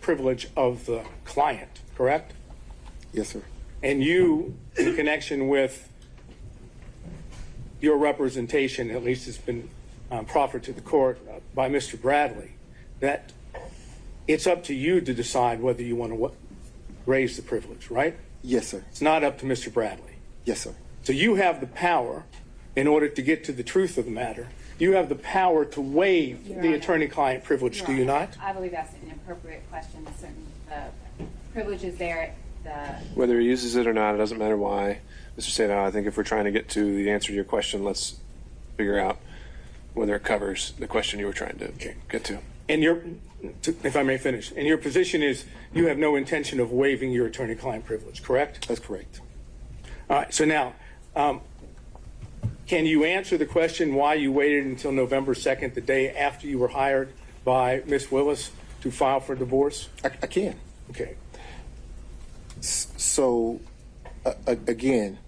privilege of the client, correct? Yes, sir. And you, in connection with your representation, at least has been proffered to the court by Mr. Bradley, that it's up to you to decide whether you want to raise the privilege, right? Yes, sir. It's not up to Mr. Bradley. Yes, sir. So you have the power, in order to get to the truth of the matter, you have the power to waive the attorney-client privilege, do you not? I believe that's an appropriate question. Certainly, the privilege is there. Whether he uses it or not, it doesn't matter why. Mr. Sadal, I think if we're trying to get to the answer to your question, let's figure out whether it covers the question you were trying to get to. And if I may finish, and your position is you have no intention of waiving your attorney-client privilege, correct? That's correct. All right, so now, can you answer the question why you waited until November 2nd, the day after you were hired by Ms. Willis, to file for divorce? I can. Okay. So, again,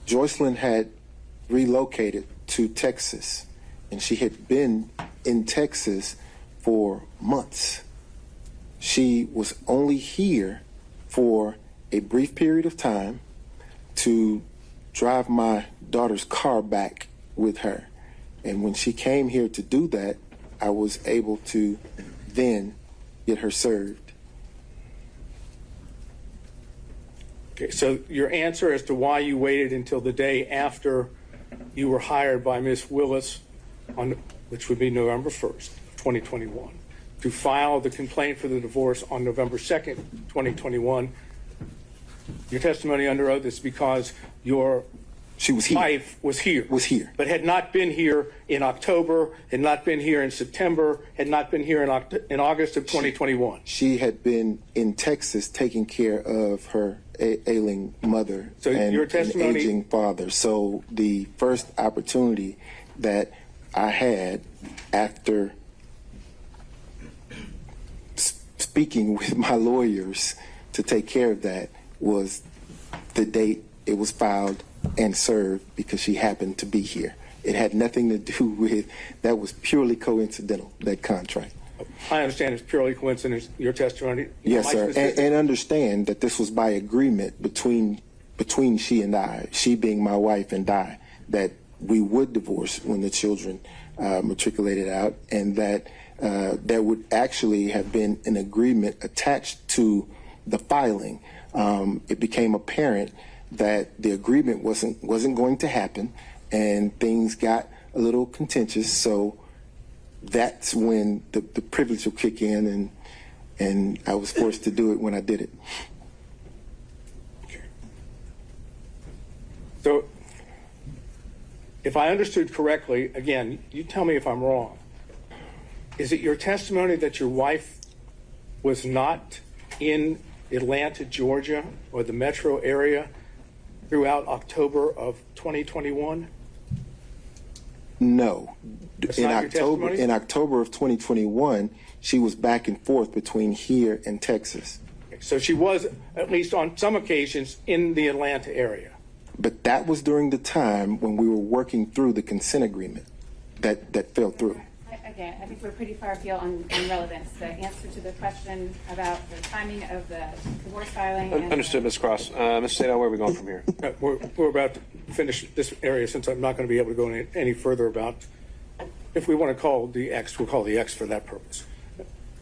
Joycelyn had relocated to Texas, and she had been in Texas for months. She was only here for a brief period of time to drive my daughter's car back with her. And when she came here to do that, I was able to then get her served. Okay, so your answer as to why you waited until the day after you were hired by Ms. Willis, which would be November 1st, 2021, to file the complaint for the divorce on November 2nd, 2021. Your testimony under oath is because your wife was here. But had not been here in October, had not been here in September, had not been here in August of 2021. She had been in Texas taking care of her ailing mother and your testimony, an aging father. So the first opportunity that I had after speaking with my lawyers to take care of that was the date it was filed and served, because she happened to be here. It had nothing to do with, that was purely coincidental, that contract. I understand it's purely coincidence, your testimony. Yes, sir. And understand that this was by agreement between she and I, she being my wife and I, that we would divorce when the children matriculated out, and that there would actually have been an agreement attached to the filing. It became apparent that the agreement wasn't going to happen, and things got a little contentious. So that's when the privilege will kick in, and I was forced to do it when I did it. Okay. So if I understood correctly, again, you tell me if I'm wrong, is it your testimony that your wife was not in Atlanta, Georgia, or the metro area throughout October of 2021? No. That's In not your testimony? in October of 2021, she was back and forth between here and Texas. Okay, so she was, at least on some occasions, in the Atlanta area. But that was during the time when we were working through the consent agreement that fell through. Again, I think we're pretty far afield on relevance. The answer to the question about the timing of the divorce filing. Understood, Ms. Cross. Mr. Sato, where are we going from here? We're about to finish this area, since I'm not going to be able to go any further about, if we want to call the X, we'll call the X for that purpose.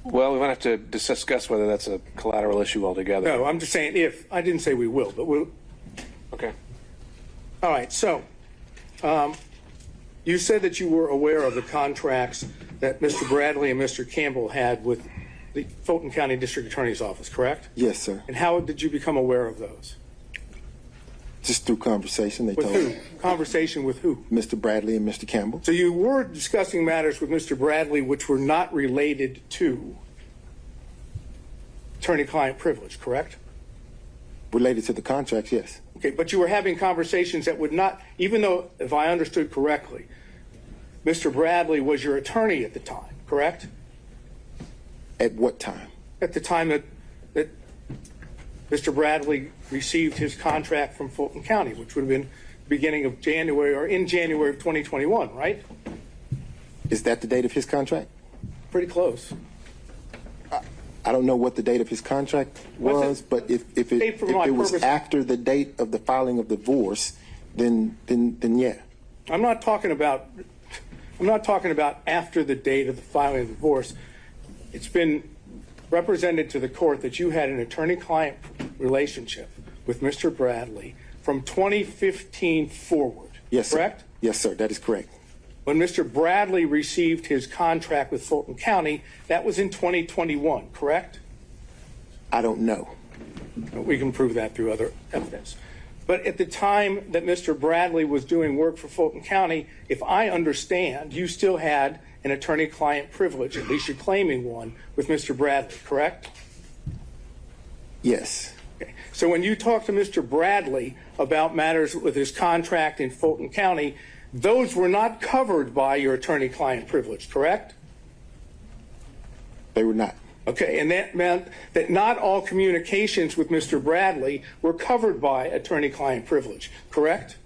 Well, we might have to discuss whether that's a collateral issue altogether. No, I'm just saying if. I didn't say we will, but we'll. Okay. All right, so you said that you were aware of the contracts that Mr. Bradley and Mr. Campbell had with the Fulton County District Attorney's Office, correct? Yes, sir. And how did you become aware of those? Just through conversation, they With told who? me. Conversation with who? Mr. Bradley and Mr. Campbell. So you were discussing matters with Mr. Bradley which were not related to attorney-client privilege, correct? Related to the contracts, yes. Okay, but you were having conversations that would not, even though, if I understood correctly, Mr. Bradley was your attorney at the time, correct? At what time? At the time that Mr. Bradley received his contract from Fulton County, which would have been beginning of January or in January of 2021, right? Is that the date of his contract? Pretty close. I don't know what the date of his contract was, but if it was after the date of the filing of the divorce, then yeah. I'm not talking about after the date of the filing of the divorce. It's been represented to the court that you had an attorney-client relationship with Mr. Bradley from 2015 forward. Yes, sir. Correct? Yes, sir. That is correct. When Mr. Bradley received his contract with Fulton County, that was in 2021, correct? I don't know. We can prove that through other evidence. But at the time that Mr. Bradley was doing work for Fulton County, if I understand, you still had an attorney-client privilege, at least you're claiming one, with Mr. Bradley, correct? Yes. Okay. So when you talk to Mr. Bradley about matters with his contract in Fulton County, those were not covered by your attorney-client privilege, correct? They were not. Okay, and that meant that not all communications with Mr. Bradley were covered by attorney-client privilege, correct?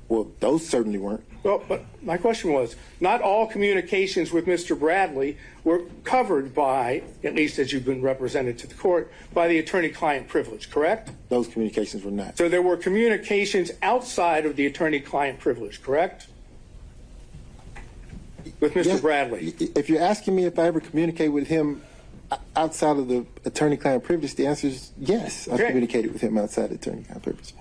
Well, those certainly weren't. Well, but my question was, not all communications with Mr. Bradley were covered by, at least as you've been represented to the court, by the attorney-client privilege, correct? Those communications were not. So there were communications outside of the attorney-client privilege, correct? With Mr. Bradley. If you're asking me if I ever communicated with him outside of the attorney-client privilege, the answer is yes. I've communicated with him outside the attorney-client privilege.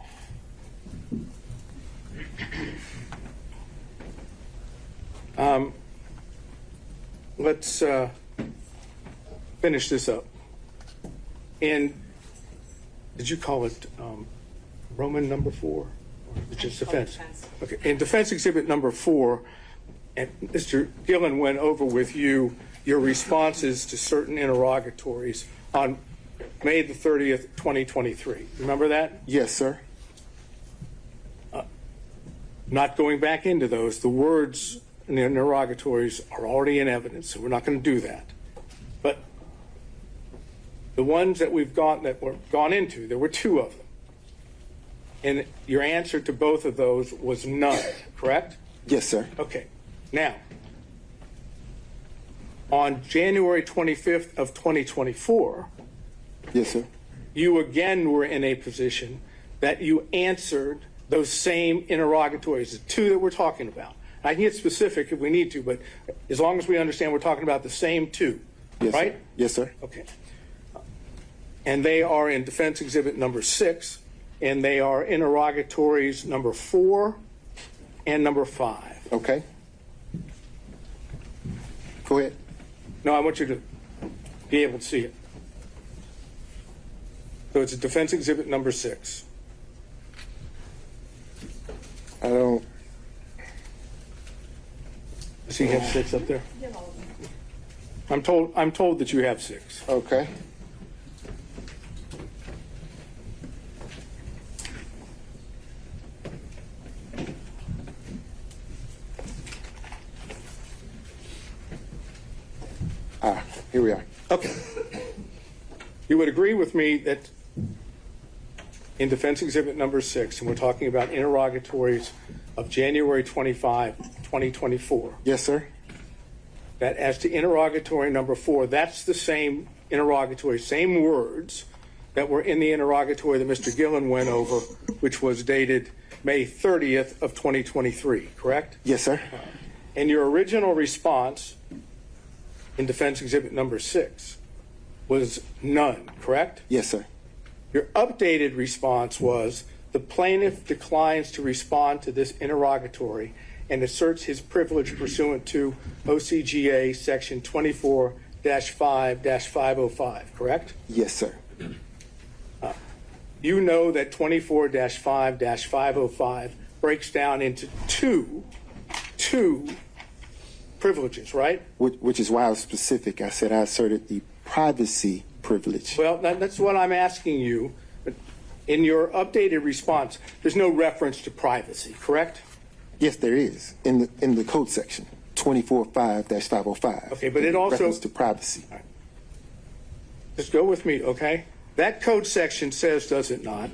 Let's finish this up. And did you call it Roman number 4? Or is it just defense? Okay. In defense exhibit number 4, and Mr. Gillen went over with you your responses to certain interrogatories on May the 30th, 2023. Remember that? Yes, sir. Not going back into those. The words in the interrogatories are already in evidence, so we're not going to do that. But the ones that we've gone into, there were 2 of them. And your answer to both of those was none, correct? Yes, sir. Okay. Now, on January 25th of 2024, yes, sir, you again were in a position that you answered those same interrogatories, the 2 that we're talking about. I can get specific if we need to, but as long as we understand we're talking about the same 2, yes, right? Sir. Yes, sir. Okay. And they are in defense exhibit number 6, and they are interrogatories number 4 and number 5. Okay. Go ahead. No, I want you to be able to see it. So it's a defense exhibit number 6. I don't. Does he have 6 up there? I'm told that you have 6. Okay. Here we are. Okay. You would agree with me that in defense exhibit number 6, and we're talking about interrogatories of January 25, 2024. Yes, sir. That as to interrogatory number 4, that's the same interrogatory, same words that were in the interrogatory that Mr. Gillen went over, which was dated May 30th of 2023, correct? Yes, sir. And your original response in defense exhibit number 6 was none, correct? Yes, sir. Your updated response was the plaintiff declines to respond to this interrogatory and asserts his privilege pursuant to OCGA section 24-5-505, correct? Yes, sir. You know that 24-5-505 breaks down into two privileges, right? Which is why I was specific. I said I asserted the privacy privilege. Well, that's what I'm asking you. In your updated response, there's no reference to privacy, correct? Yes, there is in the code section 24-5-505. Okay, but it also reference to privacy. Right. Just go with me, okay? That code section says, does it not?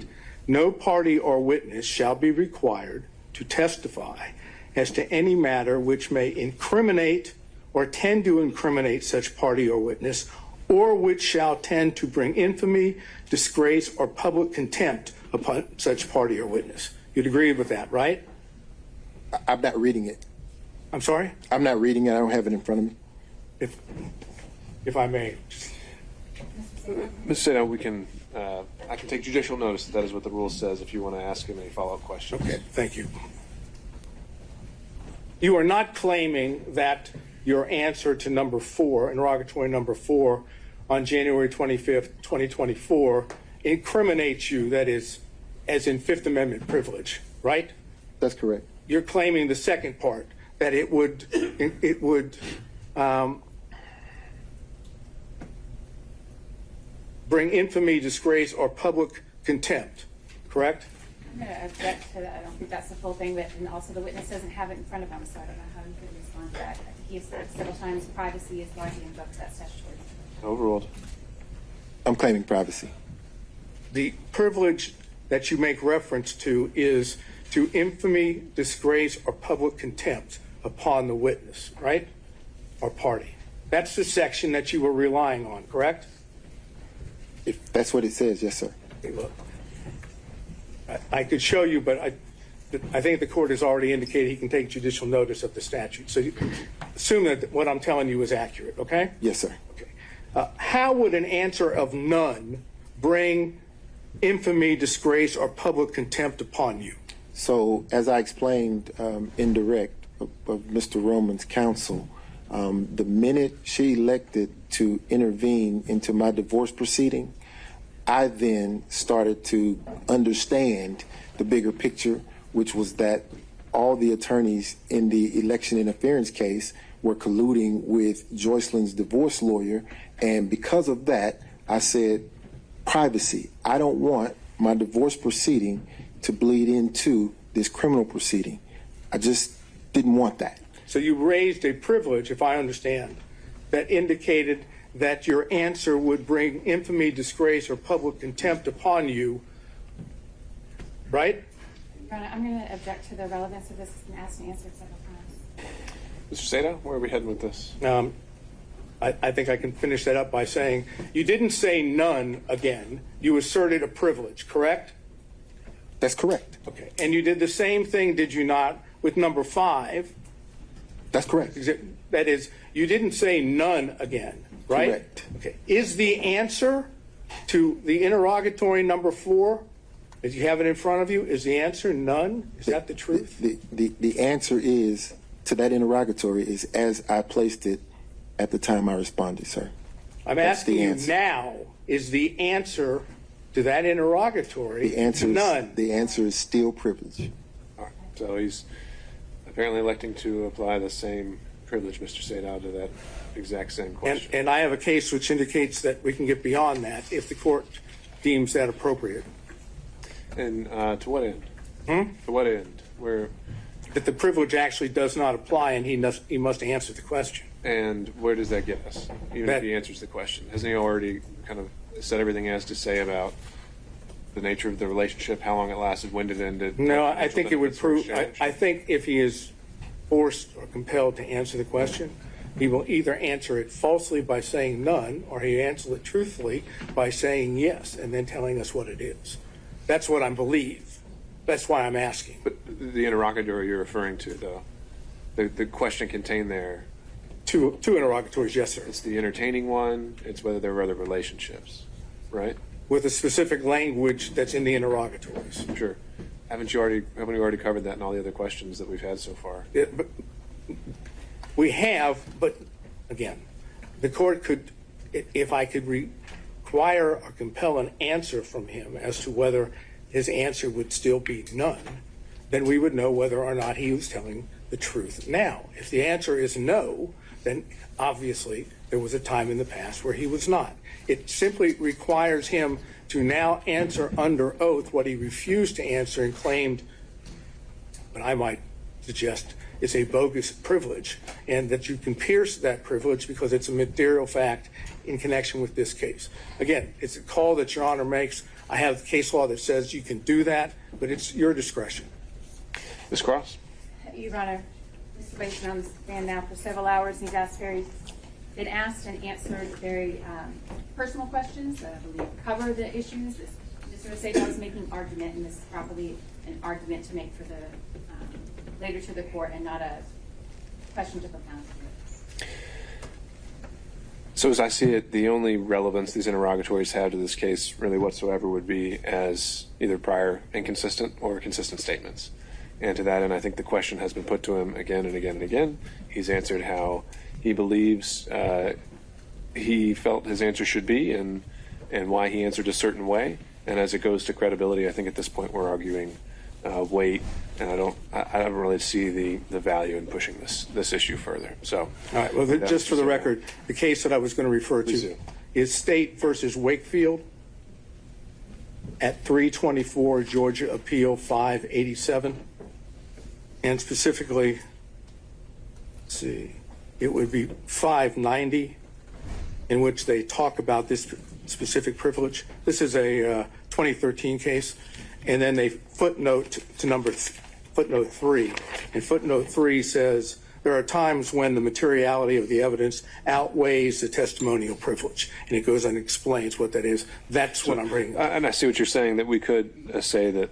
No party or witness shall be required to testify as to any matter which may incriminate or tend to incriminate such party or witness, or which shall tend to bring infamy, disgrace, or public contempt upon such party or witness. You'd agree with that, right? I'm not reading it. I'm sorry? I'm not reading it. I don't have it in front of me. If I may. Mr. Sato, we can, I can take judicial notice that is what the rule says if you want to ask him any follow-up questions. Okay, thank you. You are not claiming that your answer to number 4, interrogatory number 4, on January 25th, 2024, incriminates you, that is, as in Fifth Amendment privilege, right? That's correct. You're claiming the second part, that it would bring infamy, disgrace, or public contempt, correct? I'm going to object to that. I don't think that's the full thing, but and also the witness doesn't have it in front of him, so I don't know how he could respond to that. I think he's said several times privacy is largely invoked that statutory. Overruled. I'm claiming privacy. The privilege that you make reference to is to infamy, disgrace, or public contempt upon the witness, right? Or party. That's the section that you were relying on, correct? If that's what it says, yes, sir. Okay, look, I could show you, but I think the court has already indicated he can take judicial notice of the statute. So you assume that what I'm telling you is accurate, okay? Yes, sir. Okay. How would an answer of none bring infamy, disgrace, or public contempt upon you? So, as I explained in direct of Mr. Roman's counsel, the minute she elected to intervene into my divorce proceeding, I then started to understand the bigger picture, which was that all the attorneys in the election interference case were colluding with Joycelyn's divorce lawyer. And because of that, I said, privacy. I don't want my divorce proceeding to bleed into this criminal proceeding. I just didn't want that. So you raised a privilege, if I understand, that indicated that your answer would bring infamy, disgrace, or public contempt upon you, right? Your Honor, I'm going to object to the relevance of this. It's been asked and answered several times. Mr. Seda, where are we heading with this? I think I can finish that up by saying you didn't say none again. You asserted a privilege, correct? That's correct. Okay. And you did the same thing, did you not, with number 5? That's correct. That is, you didn't say none again, right? Correct. Okay. Is the answer to the interrogatory number 4, as you have it in front of you, is the answer none? Is that the truth? The answer is, to that interrogatory, is as I placed it at the time I responded, sir. I'm asking you now, is the answer to that interrogatory none? The answer is still privilege. All right. So he's apparently electing to apply the same privilege, Mr. Seda, to that exact same question. And I have a case which indicates that we can get beyond that if the court deems that appropriate. And to what end? To what end? Where? That the privilege actually does not apply and he must answer the question. And where does that get us? Even if he answers the question, hasn't he already kind of said everything he has to say about the nature of the relationship, how long it lasted, when it ended? No, I think it would prove. I think if he is forced or compelled to answer the question, he will either answer it falsely by saying none, or he answer it truthfully by saying yes, and then telling us what it is. That's what I believe. That's why I'm asking. But the interrogatory you're referring to, though, the question contained there. Two interrogatories, yes, sir. It's the entertaining one. It's whether there were other relationships, right? With a specific language that's in the interrogatories. Sure. Haven't you already covered that in all the other questions that we've had so far? We have, but again, the court could, if I could require or compel an answer from him as to whether his answer would still be none, then we would know whether or not he was telling the truth now. If the answer is no, then obviously there was a time in the past where he was not. It simply requires him to now answer under oath what he refused to answer and claimed, but I might suggest is a bogus privilege, and that you can pierce that privilege because it's a material fact in connection with this case. Again, it's a call that Your Honor makes. I have case law that says you can do that, but it's your discretion. Ms. Cross? Your Honor, Mr. Wade's been on the stand now for several hours. He's been asked and answered very personal questions that I believe cover the issues. Mr. Seda was making an argument, and this is probably an argument to make for the later to the court and not a question to propound to it. So as I see it, the only relevance these interrogatories have to this case really whatsoever would be as either prior inconsistent or consistent statements. And to that end, I think the question has been put to him again and again and again. He's answered how he believes he felt his answer should be and why he answered a certain way. And as it goes to credibility, I think at this point we're arguing weight, and I don't really see the value in pushing this issue further. So, all right. Well, just for the record, the case that I was going to refer to is State versus Wakefield at 324 Georgia Appeal 587, and specifically, let's see, it would be 590, in which they talk about this specific privilege. This is a 2013 case. And then they footnote to footnote 3. And footnote 3 says, there are times when the materiality of the evidence outweighs the testimonial privilege. And it goes and explains what that is. That's what I'm bringing up. And I see what you're saying, that we could say that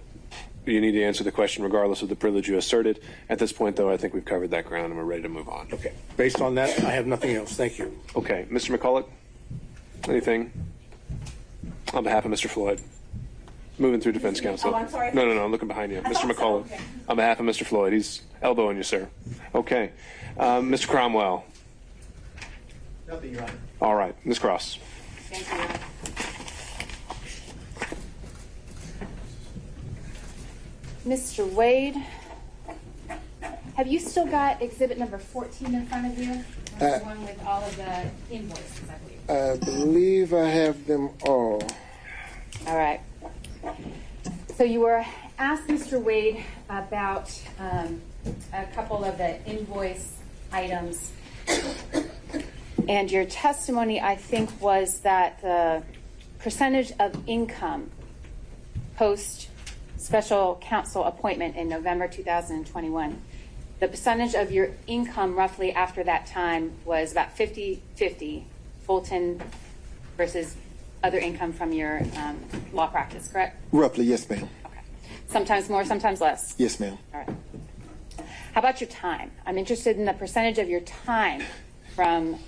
you need to answer the question regardless of the privilege you asserted. At this point, though, I think we've covered that ground and we're ready to move on. Okay. Based on that, I have nothing else. Thank you. Okay. Mr. McCulloch? Anything? On behalf of Mr. Floyd. Moving through defense counsel. Oh, I'm sorry. No, I'm looking behind you. Mr. McCullough. Okay. On behalf of Mr. Floyd. He's elbowing you, sir. Okay. Mr. Cromwell. Nothing, Your Honor. All right. Ms. Cross. Thank you. Mr. Wade, have you still got exhibit number 14 in front of you? The one with all of the invoices, I believe. I believe I have them all. All right. So you were asked, Mr. Wade, about a couple of the invoice items. And your testimony, I think, was that the percentage of income post special counsel appointment in November 2021, the percentage of your income roughly after that time was about 50-50 Fulton versus other income from your law practice, correct? Roughly, yes, ma'am. Okay. Sometimes more, sometimes less? Yes, ma'am. All right. How about your time? I'm interested in the percentage of your time from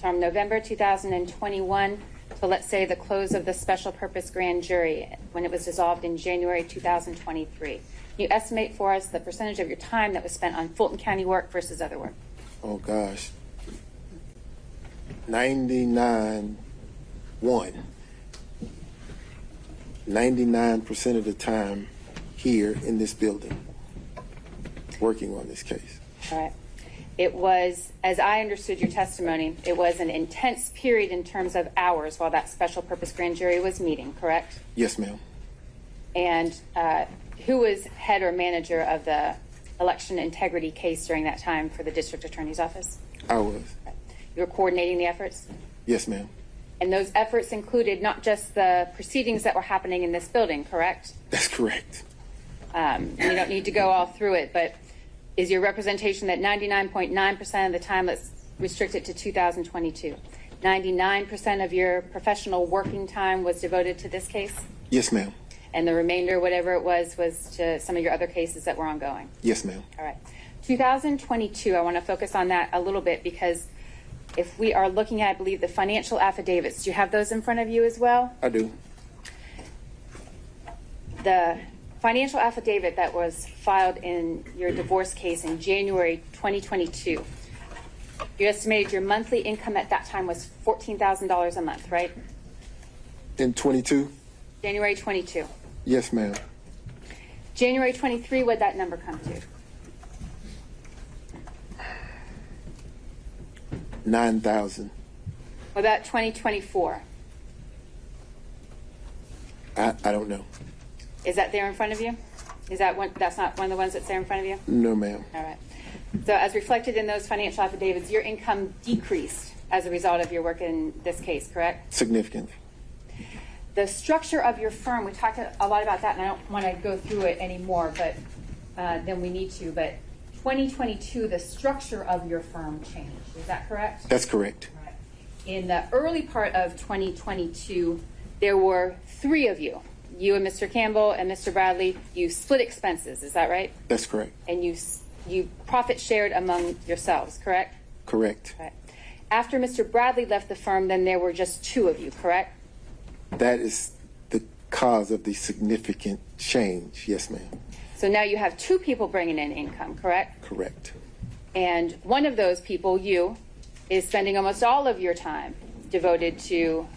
November 2021 to, let's say, the close of the special purpose grand jury when it was dissolved in January 2023. Can you estimate for us the percentage of your time that was spent on Fulton County work versus other work? Oh, gosh. 99% of the time here in this building working on this case. All right. It was, as I understood your testimony, it was an intense period in terms of hours while that special purpose grand jury was meeting, correct? Yes, ma'am. And who was head or manager of the election integrity case during that time for the district attorney's office? I was. You were coordinating the efforts? Yes, ma'am. And those efforts included not just the proceedings that were happening in this building, correct? That's correct. You don't need to go all through it, but is your representation that 99.9% of the time, let's restrict it to 2022, 99% of your professional working time was devoted to this case? Yes, ma'am. And the remainder, whatever it was to some of your other cases that were ongoing? Yes, ma'am. All right. 2022, I want to focus on that a little bit because if we are looking at, I believe, the financial affidavits, do you have those in front of you as well? I do. The financial affidavit that was filed in your divorce case in January 2022, you estimated your monthly income at that time was $14,000 a month, right? In 22? January 22. Yes, ma'am. January 23, what'd that number come to? 9,000. What about 2024? I don't know. Is that there in front of you? Is that one? That's not one of the ones that's there in front of you? No, ma'am. All right. So as reflected in those financial affidavits, your income decreased as a result of your work in this case, correct? Significantly. The structure of your firm, we talked a lot about that, and I don't want to go through it anymore, but than we need to. But 2022, the structure of your firm changed. Is that correct? That's correct. Right. In the early part of 2022, there were 3 of you. You and Mr. Campbell and Mr. Bradley, you split expenses. Is that right? That's correct. And you profit shared among yourselves, correct? Correct. Right. After Mr. Bradley left the firm, then there were just 2 of you, correct? That is the cause of the significant change. Yes, ma'am. So now you have 2 people bringing in income, correct? Correct. And one of those people, you, is spending almost all of your time devoted to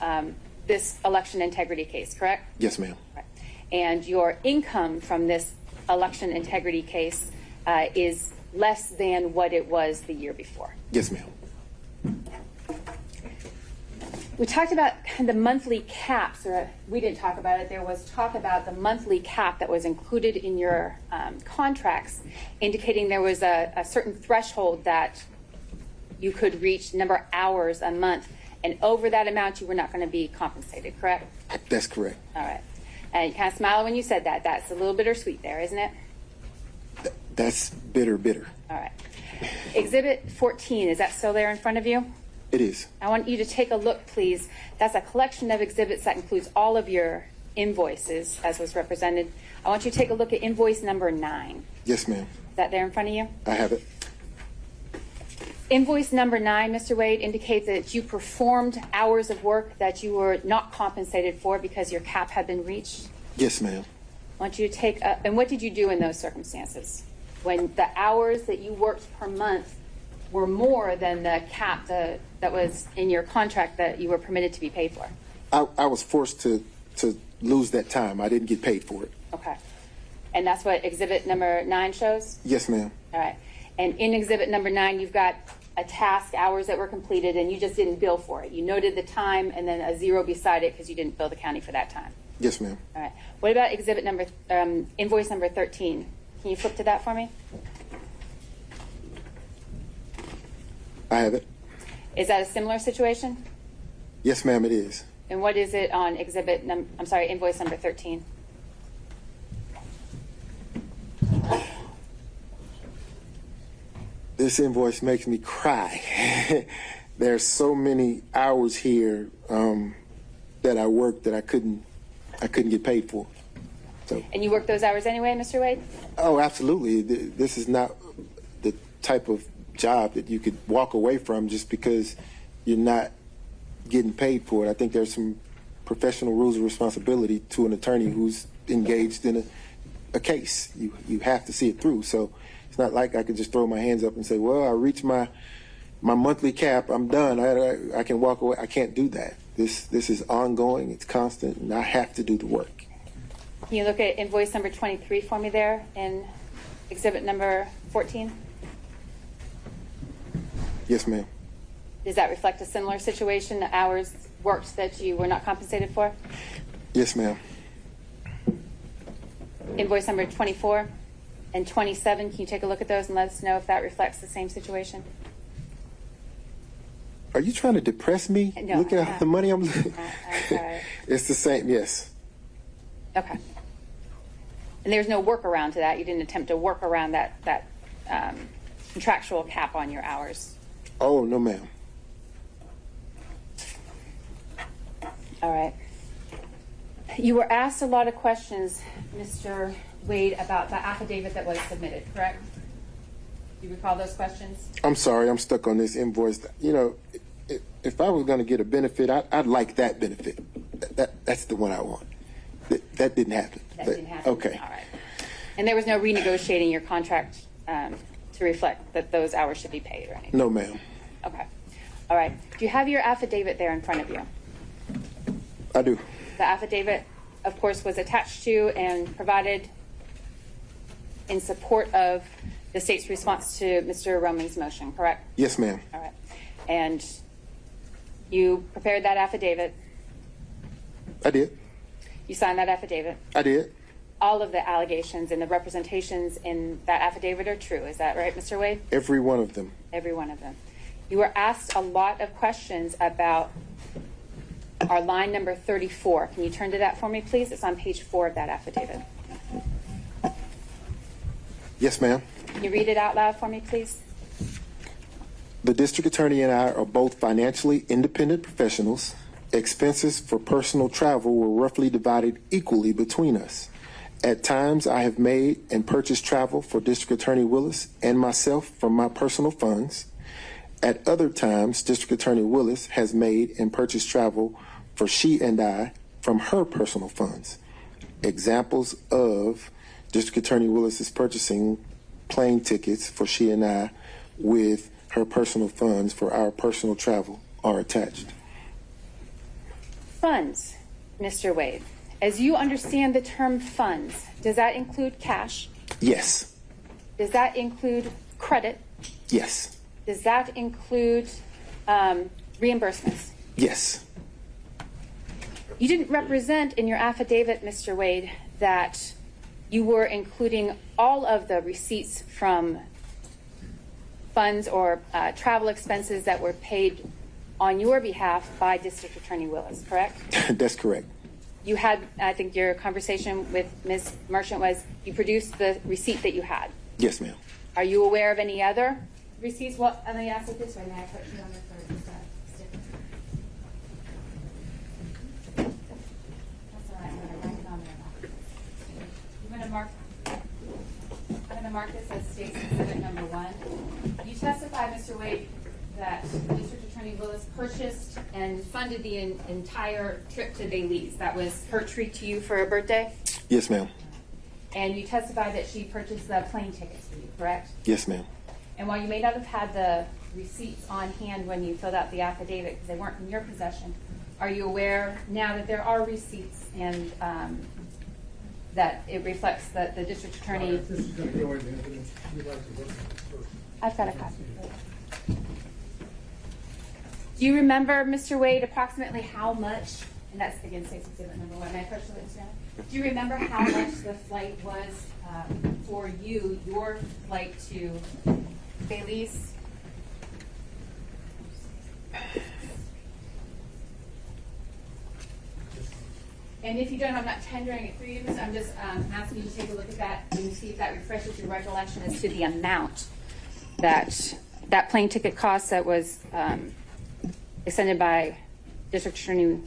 this election integrity case, correct? Yes, ma'am. Right. And your income from this election integrity case is less than what it was the year before. Yes, ma'am. We talked about the monthly caps, or we didn't talk about it. There was talk about the monthly cap that was included in your contracts, indicating there was a certain threshold that you could reach, number of hours a month, and over that amount you were not going to be compensated, correct? That's correct. All right. And you kind of smiled when you said that. That's a little bittersweet there, isn't it? That's bitter. All right. Exhibit 14, is that still there in front of you? It is. I want you to take a look, please. That's a collection of exhibits that includes all of your invoices, as was represented. I want you to take a look at invoice number 9. Yes, ma'am. Is that there in front of you? I have it. Invoice number 9, Mr. Wade, indicates that you performed hours of work that you were not compensated for because your cap had been reached. Yes, ma'am. I want you to take, and what did you do in those circumstances? When the hours that you worked per month were more than the cap that was in your contract that you were permitted to be paid for? I was forced to lose that time. I didn't get paid for it. Okay. And that's what exhibit number 9 shows? Yes, ma'am. All right. And in exhibit number 9, you've got a task, hours that were completed, and you just didn't bill for it. You noted the time and then a 0 beside it because you didn't bill the county for that time. Yes, ma'am. All right. What about exhibit number, invoice number 13? Can you flip to that for me? I have it. Is that a similar situation? Yes, ma'am, it is. And what is it on invoice number 13? This invoice makes me cry. There's so many hours here that I worked that I couldn't get paid for. So. And you work those hours anyway, Mr. Wade? Oh, absolutely. This is not the type of job that you could walk away from just because you're not getting paid for it. I think there's some professional rules of responsibility to an attorney who's engaged in a case. You have to see it through. So it's not like I could just throw my hands up and say, well, I reached my monthly cap, I'm done, I can walk away. I can't do that. This is ongoing, it's constant, and I have to do the work. Can you look at invoice number 23 for me there in exhibit number 14? Yes, ma'am. Does that reflect a similar situation, the hours worked that you were not compensated for? Yes, ma'am. Invoice number 24 and 27, can you take a look at those and let us know if that reflects the same situation? Are you trying to depress me? No, Look at how the money I'm losing. Okay. It's the same, yes. Okay. And there's no workaround to that? You didn't attempt to work around that contractual cap on your hours? Oh, no, ma'am. All right. You were asked a lot of questions, Mr. Wade, about the affidavit that was submitted, correct? Do you recall those questions? I'm sorry, I'm stuck on this invoice. You know, if I was going to get a benefit, I'd like that benefit. That's the one I want. That didn't happen. That didn't happen. Okay. All right. And there was no renegotiating your contract to reflect that those hours should be paid or anything? No, ma'am. Okay. All right. Do you have your affidavit there in front of you? I do. The affidavit, of course, was attached to and provided in support of the state's response to Mr. Roming's motion, correct? Yes, ma'am. All right. And you prepared that affidavit? I did. You signed that affidavit? I did. All of the allegations and the representations in that affidavit are true. Is that right, Mr. Wade? Every one of them. Every one of them. You were asked a lot of questions about our line number 34. Can you turn to that for me, please? It's on page 4 of that affidavit. Yes, ma'am. Can you read it out loud for me, please? The district attorney and I are both financially independent professionals. Expenses for personal travel were roughly divided equally between us. At times, I have made and purchased travel for District Attorney Willis and myself from my personal funds. At other times, District Attorney Willis has made and purchased travel for she and I from her personal funds. Examples of District Attorney Willis's purchasing plane tickets for she and I with her personal funds for our personal travel are attached. Funds, Mr. Wade. As you understand the term funds, does that include cash? Yes. Does that include credit? Yes. Does that include reimbursements? Yes. You didn't represent in your affidavit, Mr. Wade, that you were including all of the receipts from funds or travel expenses that were paid on your behalf by District Attorney Willis, correct? That's correct. You had, I think your conversation with Ms. Merchant was you produced the receipt that you had. Yes, ma'am. Are you aware of any other receipts? Well, let me ask it this way. May I put you on the third stick? That's all right. I'm going to write it on there. I'm going to mark this as State's Exhibit number 1. You testified, Mr. Wade, that District Attorney Willis purchased and funded the entire trip to Belize. That was her treat to you for a birthday? Yes, ma'am. And you testified that she purchased the plane tickets for you, correct? Yes, ma'am. And while you may not have had the receipts on hand when you filled out the affidavit because they weren't in your possession, are you aware now that there are receipts and that it reflects that the district attorney... If this is going to go into evidence, we'd like to look at it first. I've got a copy. Do you remember, Mr. Wade, approximately how much, and that's again Stacy's exhibit number 1, may I question this now? Do you remember how much the flight was for you, your flight to Belize? And if you don't, I'm not tendering it for you. I'm just asking you to take a look at that and see if that refreshes your recollection as to the amount that that plane ticket cost that was extended by District Attorney.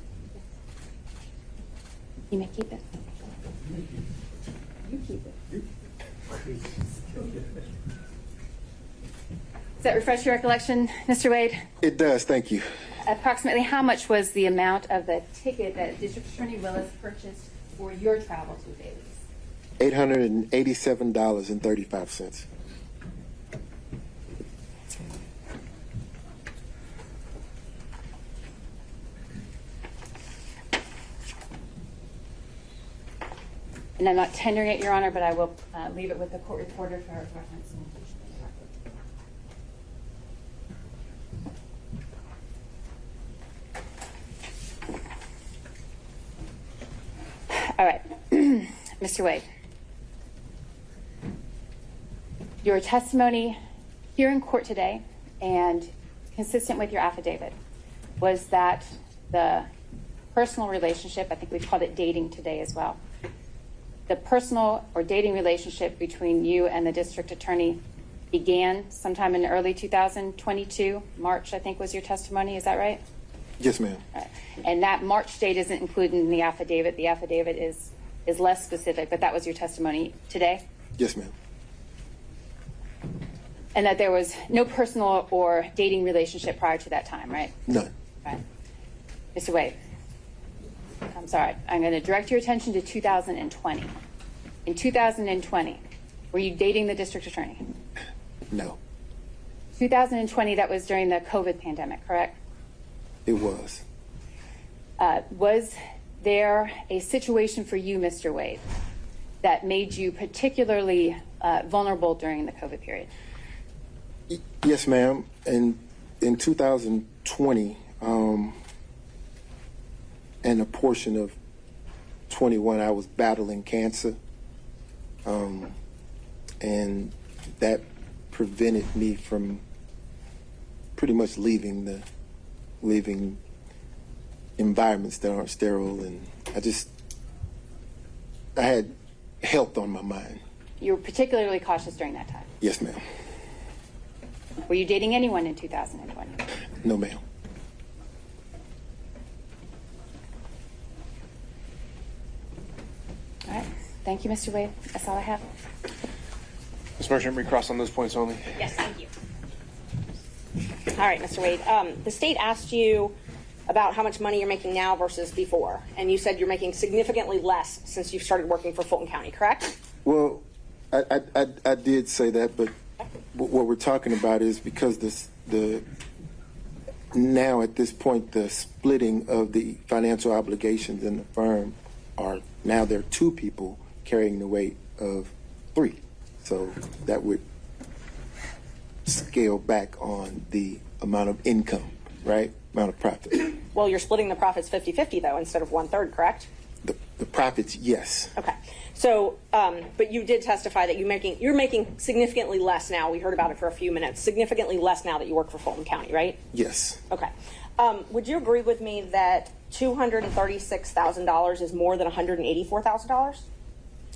You may keep it. You keep it. Does that refresh your recollection, Mr. Wade? It does. Thank you. Approximately how much was the amount of the ticket that District Attorney Willis purchased for your travel to Belize? $887.35. And I'm not tendering it, Your Honor, but I will leave it with the court reporter for reference. All right, Mr. Wade, your testimony here in court today and consistent with your affidavit was that the personal relationship, I think we've called it dating today as well, the personal or dating relationship between you and the district attorney began sometime in early 2022, March, I think was your testimony, is that right? Yes, ma'am. Right. And that March date isn't included in the affidavit. The affidavit is less specific, but that was your testimony today? Yes, ma'am. And that there was no personal or dating relationship prior to that time, right? None. Right. Mr. Wade, I'm sorry. I'm going to direct your attention to 2020. In 2020, were you dating the district attorney? No. 2020, that was during the COVID pandemic, correct? It was. Was there a situation for you, Mr. Wade, that made you particularly vulnerable during the COVID period? Yes, ma'am. And in 2020, and a portion of 21, I was battling cancer. And that prevented me from pretty much leaving environments that aren't sterile, and I had health on my mind. You were particularly cautious during that time? Yes, ma'am. Were you dating anyone in 2020? No, ma'am. All right. Thank you, Mr. Wade. That's all I have. Ms. Merchant, recross on those points only. Yes, thank you. All right, Mr. Wade. The state asked you about how much money you're making now versus before, and you said you're making significantly less since you've started working for Fulton County, correct? Well, I did say that, but what we're talking about is because now at this point the splitting of the financial obligations in the firm now there are two people carrying the weight of three, so that would scale back on the amount of income, right? Amount of profit. Well, you're splitting the profits 50-50 though, instead of 1/3, correct? The profits, yes. Okay. So, but you did testify that you're making significantly less now. We heard about it for a few minutes. Significantly less now that you work for Fulton County, right? Yes. Okay. Would you agree with me that $236,000 is more than $184,000?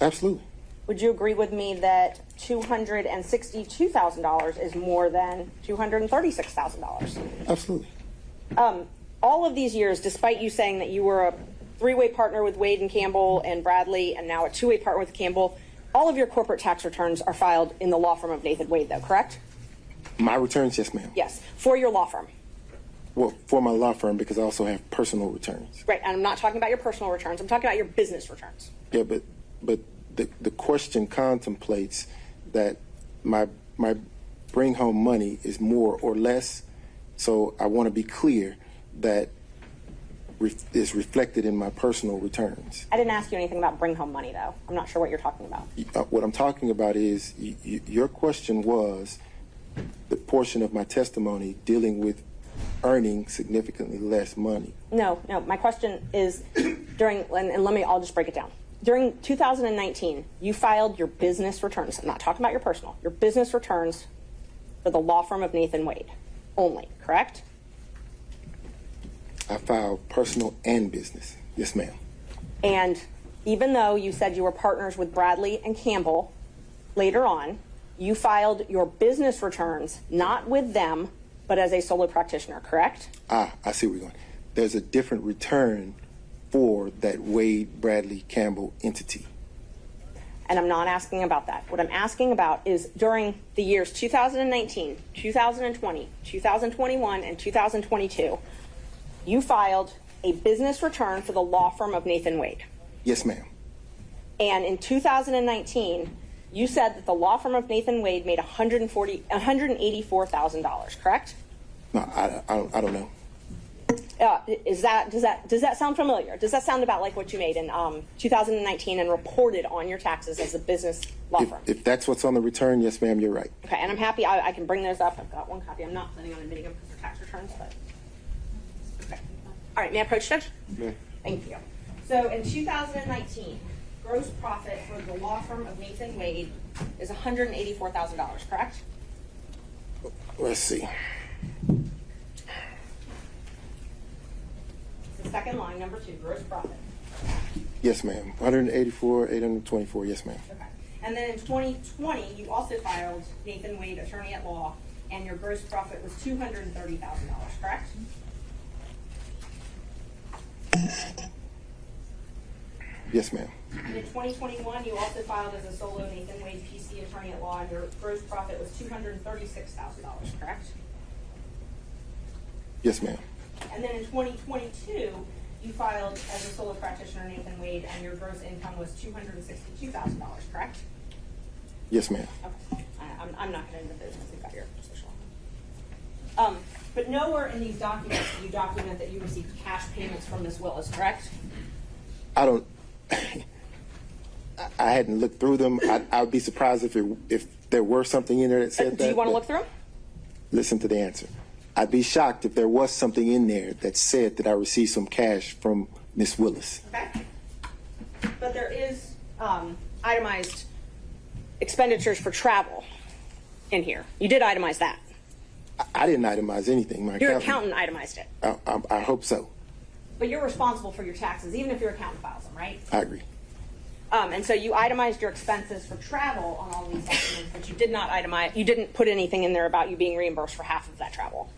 Absolutely. Would you agree with me that $262,000 is more than $236,000? Absolutely. All of these years, despite you saying that you were a three-way partner with Wade and Campbell and Bradley, and now a two-way partner with Campbell, all of your corporate tax returns are filed in the law firm of Nathan Wade, though, correct? My returns, yes, ma'am. Yes, for your law firm. Well, for my law firm, because I also have personal returns. Right, and I'm not talking about your personal returns. I'm talking about your business returns. Yeah, but the question contemplates that my bring home money is more or less. So I want to be clear that is reflected in my personal returns. I didn't ask you anything about bring home money, though. I'm not sure what you're talking about. What I'm talking about is your question was the portion of my testimony dealing with earning significantly less money. No, my question is I'll just break it down. During 2019, you filed your business returns. I'm not talking about your personal. Your business returns for the law firm of Nathan Wade only, correct? I filed personal and business. Yes, ma'am. And even though you said you were partners with Bradley and Campbell, later on, you filed your business returns not with them, but as a solo practitioner, correct? I see where you're going. There's a different return for that Wade, Bradley, Campbell entity. And I'm not asking about that. What I'm asking about is during the years 2019, 2020, 2021, and 2022, you filed a business return for the law firm of Nathan Wade. Yes, ma'am. And in 2019, you said that the law firm of Nathan Wade made $184,000, correct? No, I don't know. Does that sound familiar? Does that sound about like what you made in 2019 and reported on your taxes as a business law firm? If that's what's on the return, yes, ma'am, you're right. Okay, and I'm happy I can bring those up. I've got one copy. I'm not planning on admitting them because they're tax returns, but okay. All right, may I approach, Judge? Yeah. Thank you. So in 2019, gross profit for the law firm of Nathan Wade is $184,000, correct? Let's see. The second line, number 2, gross profit. Yes, ma'am. 184,824. Yes, ma'am. Okay. And then in 2020, you also filed Nathan Wade, attorney at law, and your gross profit was $230,000, correct? Yes, ma'am. And in 2021, you also filed as a solo Nathan Wade PC attorney at law, and your gross profit was $236,000, correct? Yes, ma'am. And then in 2022, you filed as a solo practitioner Nathan Wade, and your gross income was $262,000, correct? Yes, ma'am. Okay. I'm not going to into business. We've got your social. But nowhere in these documents do you document that you received cash payments from Ms. Willis, correct? I don't. I hadn't looked through them. I would be surprised if there were something in there that said that. Do you want to look through them? Listen to the answer. I'd be shocked if there was something in there that said that I received some cash from Ms. Willis. Okay. But there is itemized expenditures for travel in here. You did itemize that. I didn't itemize anything. Your accountant itemized it. I hope so. But you're responsible for your taxes, even if your accountant files them, right? I agree. And so you itemized your expenses for travel on all these documents, but you did not itemize. You didn't put anything in there about you being reimbursed for half of that travel.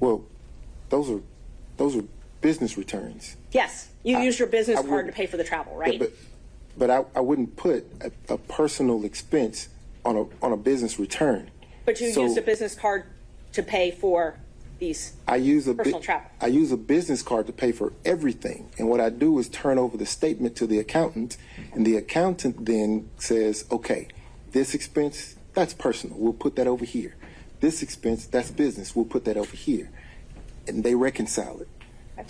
Well, those are business returns. Yes, you used your business card to pay for the travel, right? But I wouldn't put a personal expense on a business return. But you used a business card to pay for these personal travel. I use a business card to pay for everything. And what I do is turn over the statement to the accountant, and the accountant then says, okay, this expense, that's personal. We'll put that over here. This expense, that's business. We'll put that over here. And they reconcile it.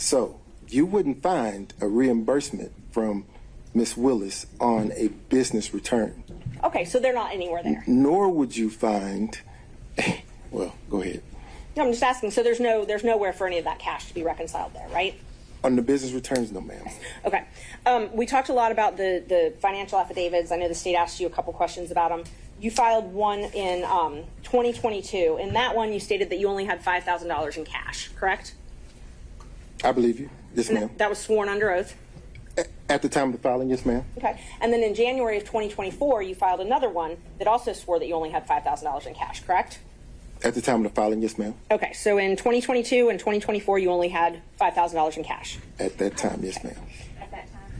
So you wouldn't find a reimbursement from Ms. Willis on a business return. Okay, so they're not anywhere there. Nor would you find, well, go ahead. No, I'm just asking. So there's nowhere for any of that cash to be reconciled there, right? On the business returns, no, ma'am. Okay. We talked a lot about the financial affidavits. I know the state asked you a couple questions about them. You filed one in 2022. In that one, you stated that you only had $5,000 in cash, correct? I believe you. Yes, ma'am. That was sworn under oath? At the time of the filing, yes, ma'am. Okay. And then in January of 2024, you filed another one that also swore that you only had $5,000 in cash, correct? At the time of the filing, yes, ma'am. Okay. So in 2022 and 2024, you only had $5,000 in cash? At that time, yes, ma'am. At that time?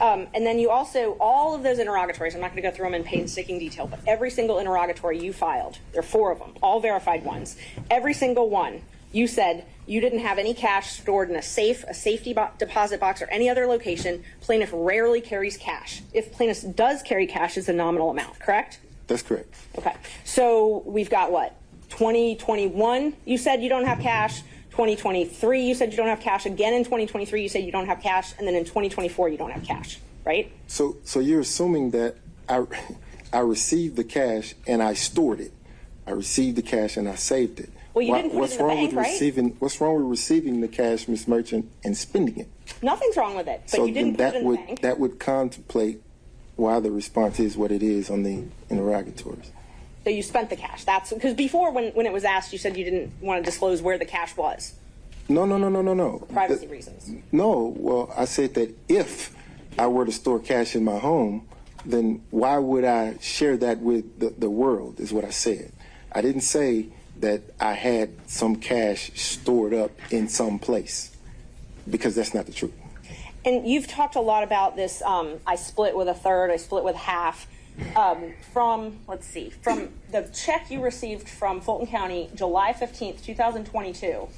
And then you also, all of those interrogatories, I'm not going to go through them in painstaking detail, but every single interrogatory you filed, there are 4 of them, all verified ones. Every single one, you said you didn't have any cash stored in a safe, a safety deposit box, or any other location. Plaintiff rarely carries cash. If plaintiff does carry cash, it's a nominal amount, correct? That's correct. Okay. So we've got what? 2021, you said you don't have cash. 2023, you said you don't have cash. Again in 2023, you said you don't have cash. And then in 2024, you don't have cash, right? So you're assuming that I received the cash and I stored it. I received the cash and I saved it. Well, you didn't put it in the bank, right? What's wrong with receiving the cash, Ms. Merchant, and spending it? Nothing's wrong with it, but So you didn't then put it in the bank. that would contemplate why the response is what it is on the interrogatories. So you spent the cash. That's because before, when it was asked, you said you didn't want to disclose where the cash was. No. Privacy reasons. No, well, I said that if I were to store cash in my home, then why would I share that with the world, is what I said. I didn't say that I had some cash stored up in some place, because that's not the truth. And you've talked a lot about this, I split with a third, I split with half. From the check you received from Fulton County, July 15th, 2022.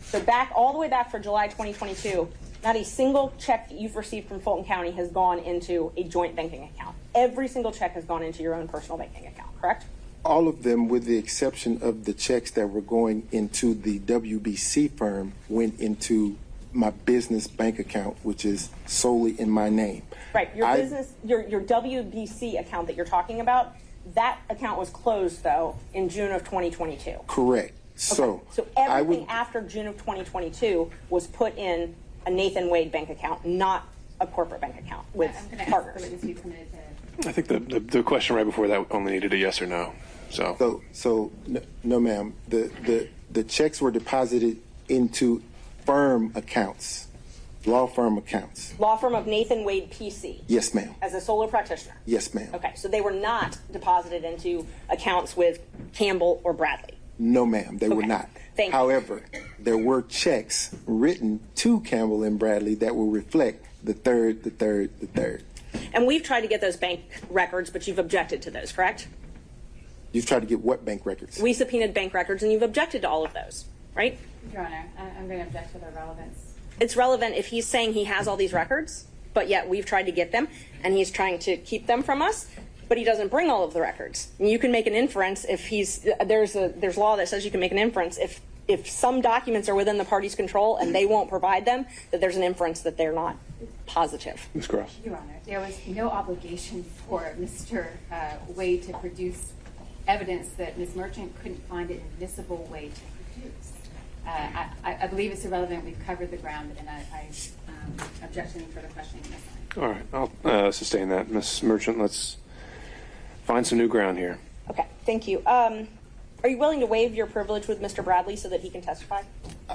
So all the way back for July 2022, not a single check that you've received from Fulton County has gone into a joint banking account. Every single check has gone into your own personal banking account, correct? All of them, with the exception of the checks that were going into the WBC firm, went into my business bank account, which is solely in my name. Right. Your WBC account that you're talking about, that account was closed, though, in June of 2022. Correct. So everything after June of 2022 was put in a Nathan Wade bank account, not a corporate bank account with partners. I think the question right before that only needed a yes or no. So no, ma'am. The checks were deposited into firm accounts, law firm accounts. Law firm of Nathan Wade PC. Yes, ma'am. As a solo practitioner. Yes, ma'am. Okay, so they were not deposited into accounts with Campbell or Bradley. No, ma'am, they were not. Thank you. However, there were checks written to Campbell and Bradley that will reflect the third. And we've tried to get those bank records, but you've objected to those, correct? You've tried to get what bank records? We subpoenaed bank records, and you've objected to all of those, right? Your Honor, I'm going to object to their relevance. It's relevant if he's saying he has all these records, but yet we've tried to get them, and he's trying to keep them from us, but he doesn't bring all of the records. And you can make an inference if there's law that says you can make an inference if some documents are within the party's control and they won't provide them, that there's an inference that they're not positive. Ms. Gross. Your Honor, there was no obligation for Mr. Wade to produce evidence that Ms. Merchant couldn't find an admissible way to produce. I believe it's irrelevant. We've covered the ground, and I object to any further questioning. All right, I'll sustain that. Ms. Merchant, let's find some new ground here. Okay, thank you. Are you willing to waive your privilege with Mr. Bradley so that he can testify?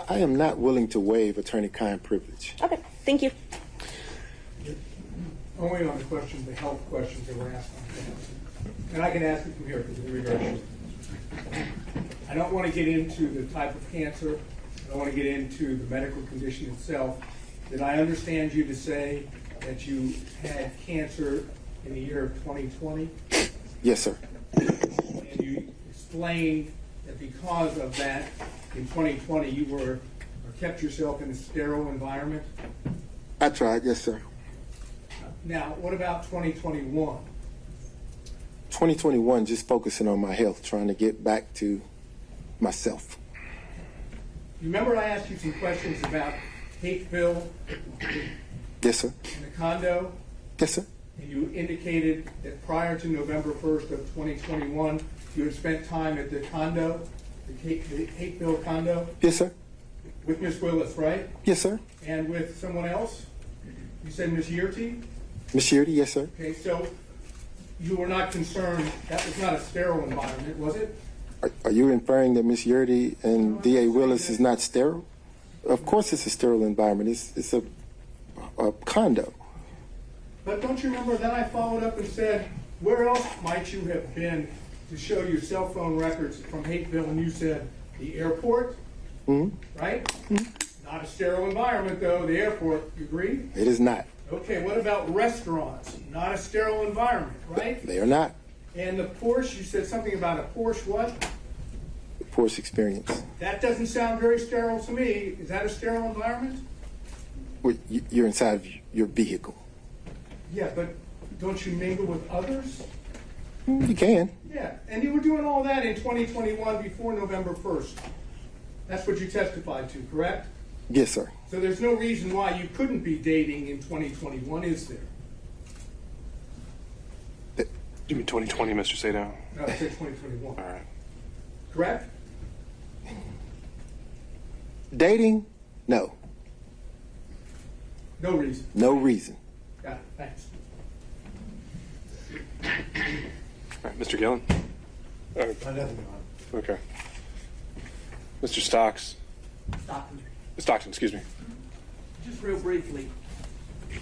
I am not willing to waive attorney-client privilege. Okay, thank you. Only on the health questions that were asked on. And I can ask it from here because it's regression. I don't want to get into the type of cancer. I don't want to get into the medical condition itself. Did I understand you to say that you had cancer in the year of 2020? Yes, sir. And you explained that because of that, in 2020, you kept yourself in a sterile environment? I tried, yes, sir. Now, what about 2021? 2021, just focusing on my health, trying to get back to myself. You remember I asked you some questions about Hateville? Yes, sir. And the condo? Yes, sir. And you indicated that prior to November 1st of 2021, you had spent time at the condo, the Hateville condo? Yes, sir. With Miss Willis, right? Yes, sir. And with someone else? You said Miss Yurty? Miss Yurty, yes, sir. Okay, so you were not concerned, that was not a sterile environment, was it? Are you inferring that Miss Yurty and D.A. Willis is not sterile? Of course it's a sterile environment. It's a condo. But don't you remember then I followed up and said, where else might you have been to show your cell phone records from Hateville? And you said, the airport, right? Not a sterile environment, though, the airport. You agree? It is not. Okay, what about restaurants? Not a sterile environment, right? They are not. And the Porsche, you said something about a Porsche what? Porsche experience. That doesn't sound very sterile to me. Is that a sterile environment? You're inside of your vehicle. Yeah, but don't you mingle with others? You can. Yeah, and you were doing all that in 2021 before November 1st. That's what you testified to, correct? Yes, sir. So there's no reason why you couldn't be dating in 2021, is there? You mean 2020, Mr. Sato? No, I said 2021. All right. Correct? Dating? No. No reason. No reason. Got it. Thanks. All right, Mr. Gillen? Okay. Mr. Stockton, excuse me. Just real briefly, you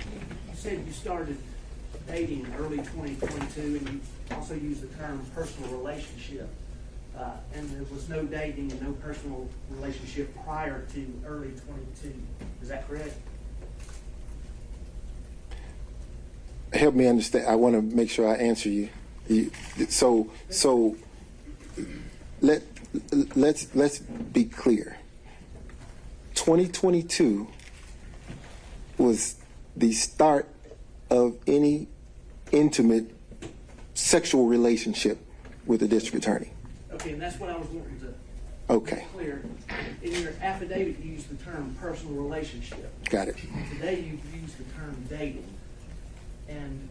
said you started dating in early 2022, and you also used the term personal relationship. And there was no dating and no personal relationship prior to early 22. Is that correct? Help me understand. I want to make sure I answer you. So let's be clear. 2022 was the start of any intimate sexual relationship with the district attorney. Okay, and that's what I was wanting to Okay. make clear. In your affidavit, you used the term personal relationship. Got it. And today you've used the term dating. And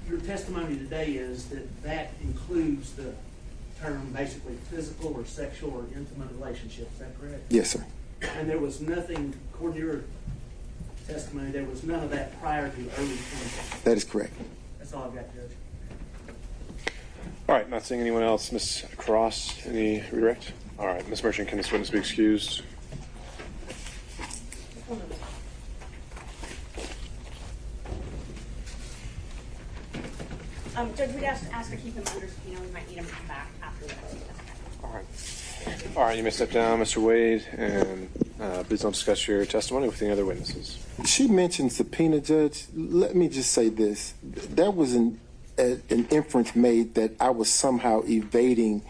your testimony today is that that includes the term basically physical or sexual or intimate relationship. Is that correct? Yes, sir. And there was nothing, according to your testimony, there was none of that prior to early 20. That is correct. That's all I've got, Judge. All right, not seeing anyone else. Ms. Cross, any redirect? All right, Ms. Merchant, can this witness be excused? Judge, we'd ask to keep him under subpoena. We might need him to come back after the next. All right. All right, you may step down, Mr. Wade, and please don't discuss your testimony with any other witnesses. She mentioned subpoena, Judge. Let me just say this. There was an inference made that I was somehow evading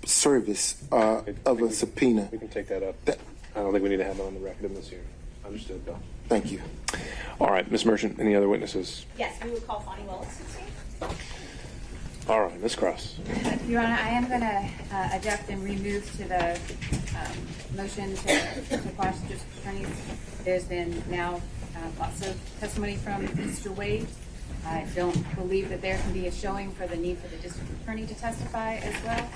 service of a subpoena. We can take that up. I don't think we need to have that on the record in this hearing. Understood, Bill. Thank you. All right, Ms. Merchant, any other witnesses? Yes, we would call Fani Willis. All right, Ms. Cross. Your Honor, I am going to object and remove to the motion to quash the district attorneys. There's been now lots of testimony from Mr. Wade. I don't believe that there can be a showing for the need for the district attorney to testify as well.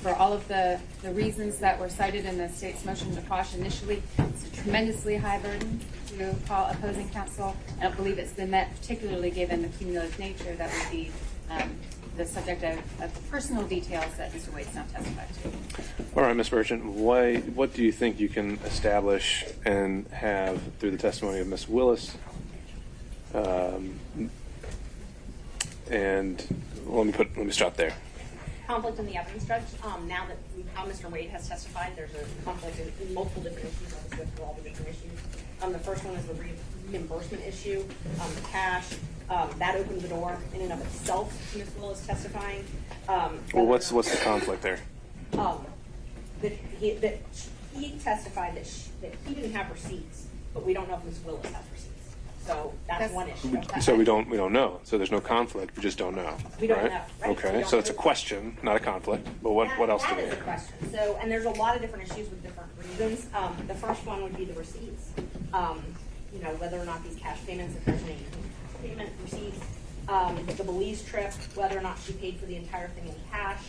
For all of the reasons that were cited in the state's motion to quash initially, it's a tremendously high burden to call opposing counsel. I don't believe it's been met, particularly given the cumulative nature that would be the subject of personal details that Mr. Wade's not testified to. All right, Ms. Merchant, what do you think you can establish and have through the testimony of Ms. Willis? And let me stop there. Conflict in the evidence, Judge. Now that Mr. Wade has testified, there's a conflict in multiple different issues. I'll just go through all the different issues. The first one is the reimbursement issue, the cash. That opened the door in and of itself to Ms. Willis testifying. Well, what's the conflict there? That he testified that he didn't have receipts, but we don't know if Ms. Willis has receipts. So that's one issue. So we don't know. So there's no conflict. We just don't know. We don't right? know. Right? Okay. So it's a question, not a conflict. But what else do we That is a question. So, and there's a lot of different issues with different reasons. The first one would be the receipts. Whether or not these cash payments, if there's any payment receipts. The Belize trip, whether or not she paid for the entire thing in cash.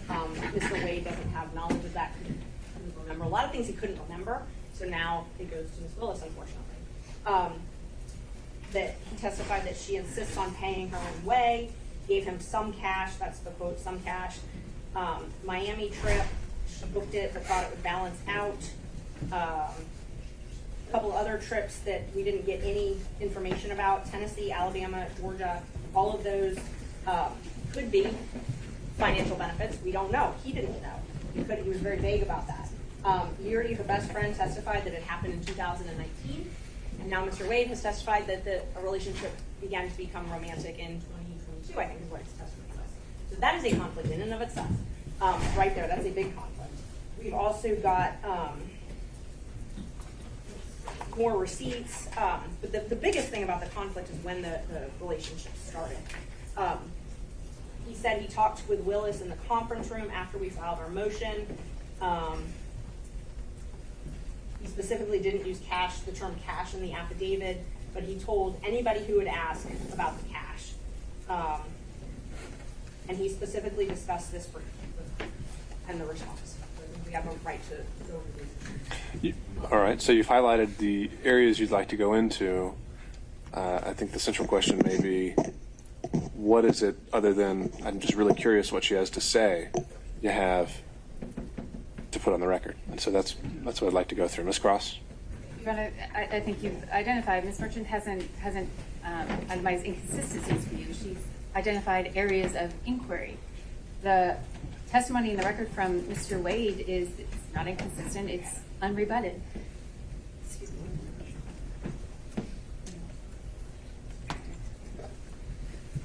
Mr. Wade doesn't have knowledge of that. Couldn't remember a lot of things he couldn't remember. So now it goes to Ms. Willis, unfortunately. That he testified that she insists on paying her own way, gave him some cash, that's the quote, some cash. Miami trip, she booked it but thought it would balance out. A couple other trips that we didn't get any information about, Tennessee, Alabama, Georgia, all of those could be financial benefits. We don't know. He didn't know. He was very vague about that. Yuri, her best friend, testified that it happened in 2019. And now Mr. Wade has testified that a relationship began to become romantic in 2022, I think is what his testimony was. So that is a conflict in and of itself. Right there, that's a big conflict. We've also got more receipts, but the biggest thing about the conflict is when the relationship started. He said he talked with Willis in the conference room after we filed our motion. He specifically didn't use the term cash in the affidavit, but he told anybody who would ask about the cash. And he specifically discussed this and the response. We have a right to go over these. All right, so you've highlighted the areas you'd like to go into. I think the central question may be, what is it, other than, I'm just really curious what she has to say, you have to put on the record? And so that's what I'd like to go through. Ms. Cross? I think you've identified, Ms. Merchant hasn't itemized inconsistencies for you. She's identified areas of inquiry. The testimony in the record from Mr. Wade is not inconsistent, it's unrebutted. Excuse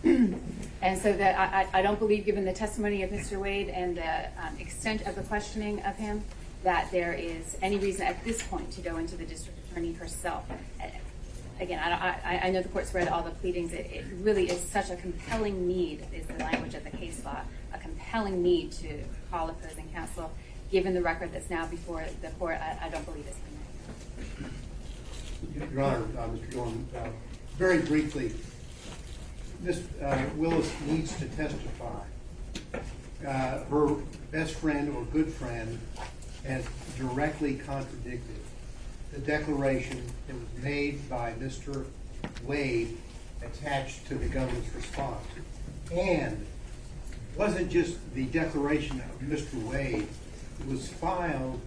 me. And so that I don't believe, given the testimony of Mr. Wade and the extent of the questioning of him, that there is any reason at this point to go into the district attorney herself. Again, I know the court's read all the pleadings. It really is such a compelling need, is the language of the case law, a compelling need to call opposing counsel. Given the record that's now before the court, I don't believe it's been made. Your Honor, Mr. Gordon, very briefly, Ms. Willis needs to testify. Her best friend or good friend has directly contradicted the declaration that was made by Mr. Wade attached to the government's response. And it wasn't just the declaration of Mr. Wade, it was filed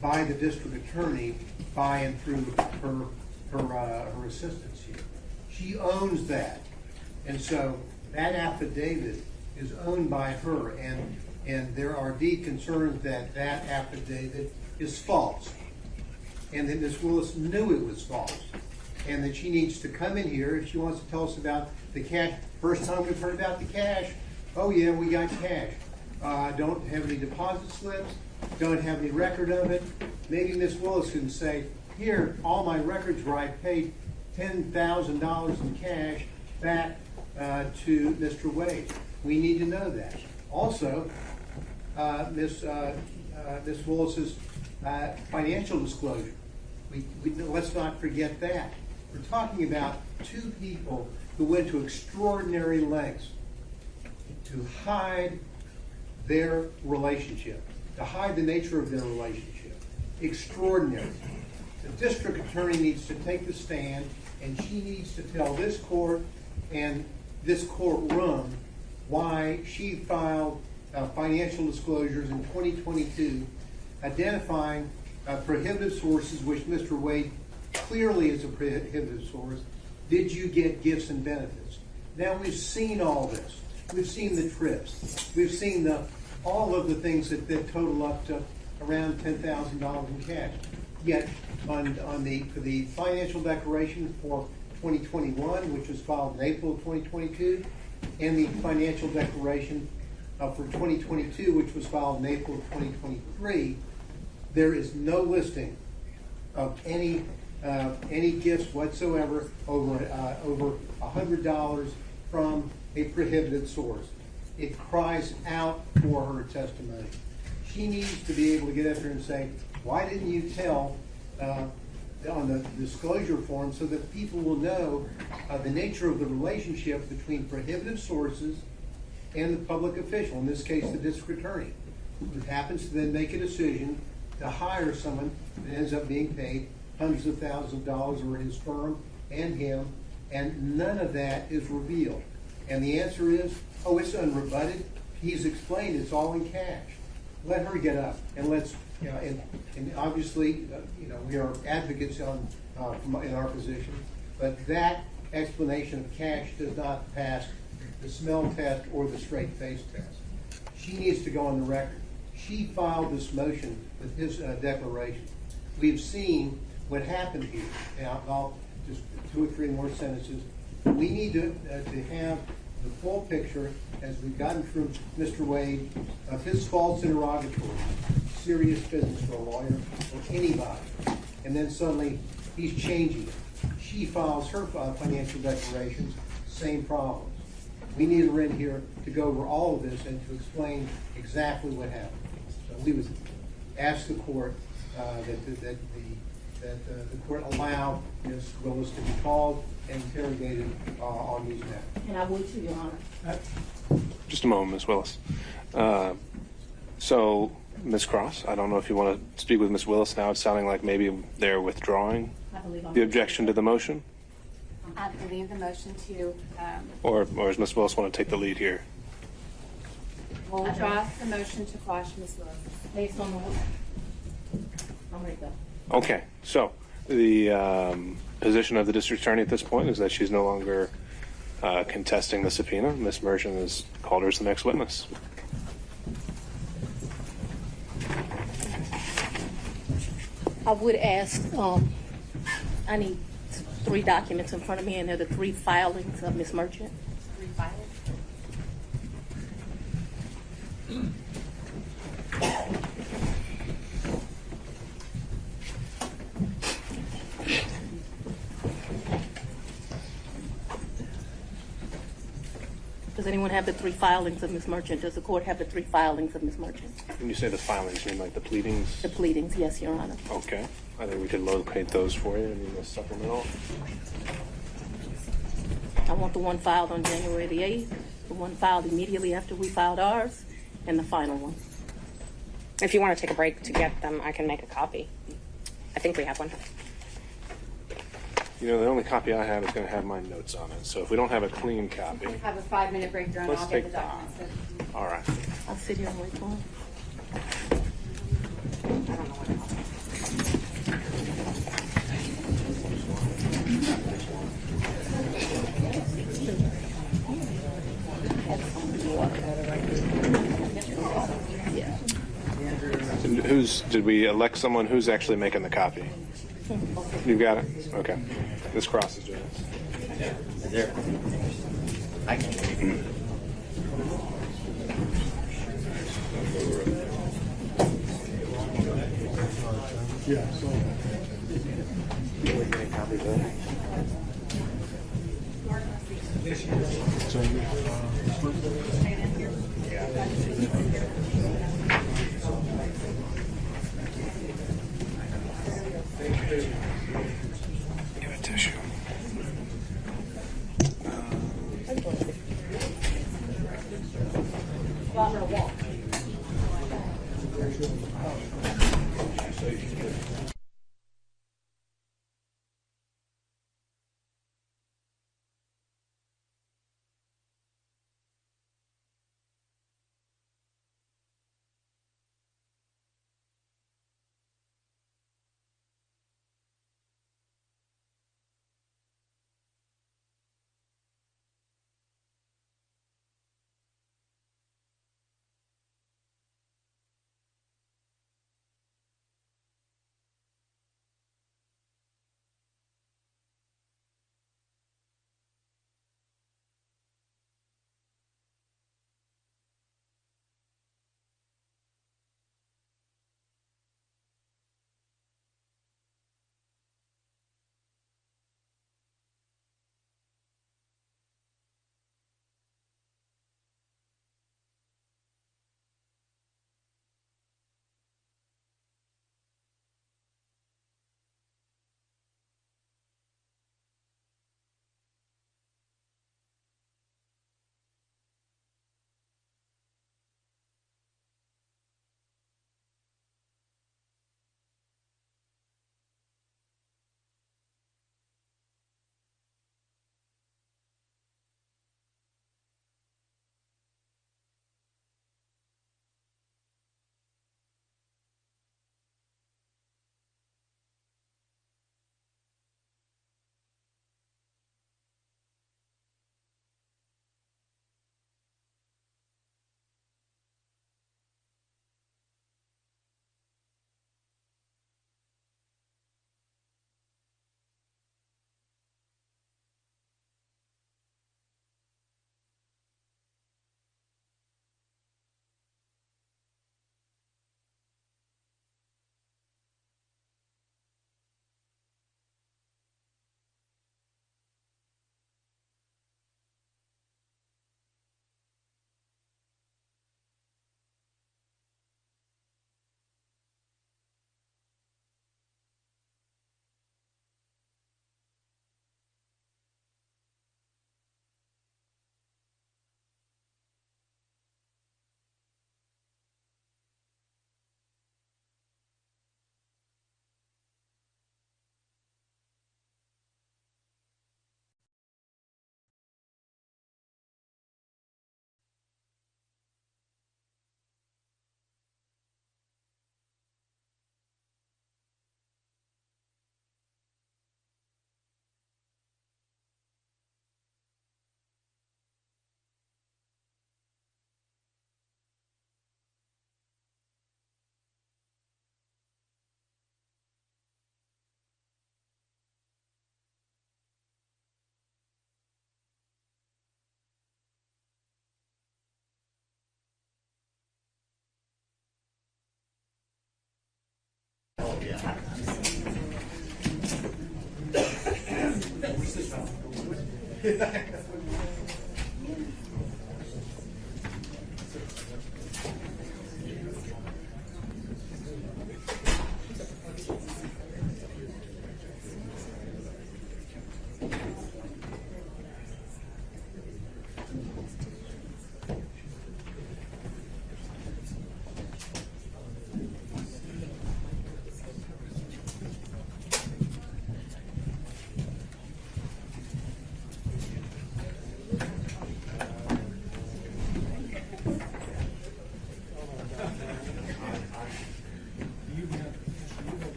by the district attorney by and through her assistants here. She owns that. And so that affidavit is owned by her, and there are deep concerns that that affidavit is false. And that Ms. Willis knew it was false. And that she needs to come in here if she wants to tell us about the cash. First time we've heard about the cash, oh yeah, we got cash. Don't have any deposit slips, don't have any record of it. Maybe Ms. Willis can say, here, all my records where I paid $10,000 in cash back to Mr. Wade. We need to know that. Also, Ms. Willis's financial disclosure. Let's not forget that. We're talking about two people who went to extraordinary lengths to hide their relationship, to hide the nature of their relationship. Extraordinary. The district attorney needs to take the stand, and she needs to tell this court and this courtroom why she filed financial disclosures in 2022 identifying prohibitive sources, which Mr. Wade clearly is a prohibitive source. Did you get gifts and benefits? Now we've seen all this. We've seen the trips. We've seen all of the things that total up to around $10,000 in cash. Yet for the financial declaration for 2021, which was filed in April of 2022, and the financial declaration for 2022, which was filed in April of 2023, there is no listing of any gifts whatsoever over $100 from a prohibited source. It cries out for her testimony. She needs to be able to get up here and say, why didn't you tell on the disclosure form so that people will know the nature of the relationship between prohibitive sources and the public official, in this case the district attorney, who happens to then make a decision to hire someone that ends up being paid hundreds of thousands of dollars, or his firm and him, and none of that is revealed. And the answer is, oh, it's unrebutted. He's explained it's all in cash. Let her get up, and let's, and obviously, we are advocates in our position, but that explanation of cash does not pass the smell test or the straight face test. She needs to go on the record. She filed this motion with his declaration. We've seen what happened here, and I'll just 2 or 3 more sentences. We need to have the full picture, as we've gotten from Mr. Wade, of his false interrogatory. Serious business for a lawyer or anybody. And then suddenly he's changing it. She files her financial declarations, same problems. We need her in here to go over all of this and to explain exactly what happened. So we would ask the court that the court allow Ms. Willis to be called and interrogated on these matters. And I would too, Your Honor. Just a moment, Ms. Willis. So, Ms. Cross, I don't know if you want to speak with Ms. Willis now. It's sounding like maybe they're withdrawing I believe I'm the objection to the motion, I believe the motion to, or does Ms. Willis want to take the lead here? we'll withdraw the motion to quash Ms. Willis. Based on the, I'm ready to go. Okay, so the position of the district attorney at this point is that she's no longer contesting the subpoena. Ms. Merchant has called her as the next witness. I would ask, I need 3 documents in front of me, and they're the 3 filings of Ms. Merchant. 3 filings. Does anyone have the 3 filings of Ms. Merchant? Does the court have the 3 filings of Ms. Merchant? When you say the filings, you mean like the pleadings? The pleadings, yes, Your Honor. Okay. I think we could locate those for you in the supplemental. I want the one filed on January the 8th, the one filed immediately after we filed ours, and the final one. If you want to take a break to get them, I can make a copy. I think we have one. You know, the only copy I have is going to have my notes on it. So if we don't have a clean copy, We have a 5-minute break, Your Honor. Let's I'll get take the documents. all right. I'll sit here and wait for him. Did we elect someone who's actually making the copy? You got it? Okay. Ms. Cross is doing it. Is there? I can. Yeah, so. Give a tissue.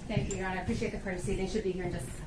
Thank you, Your Honor. I appreciate the courtesy. They should be here in just a second.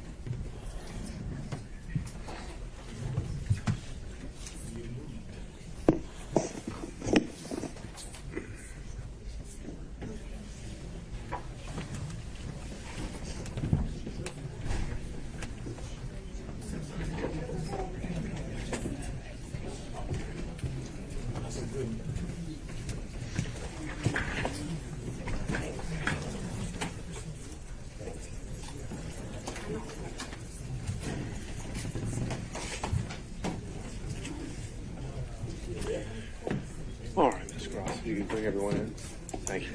All right, Ms. Cross, you can bring everyone in. Thank you.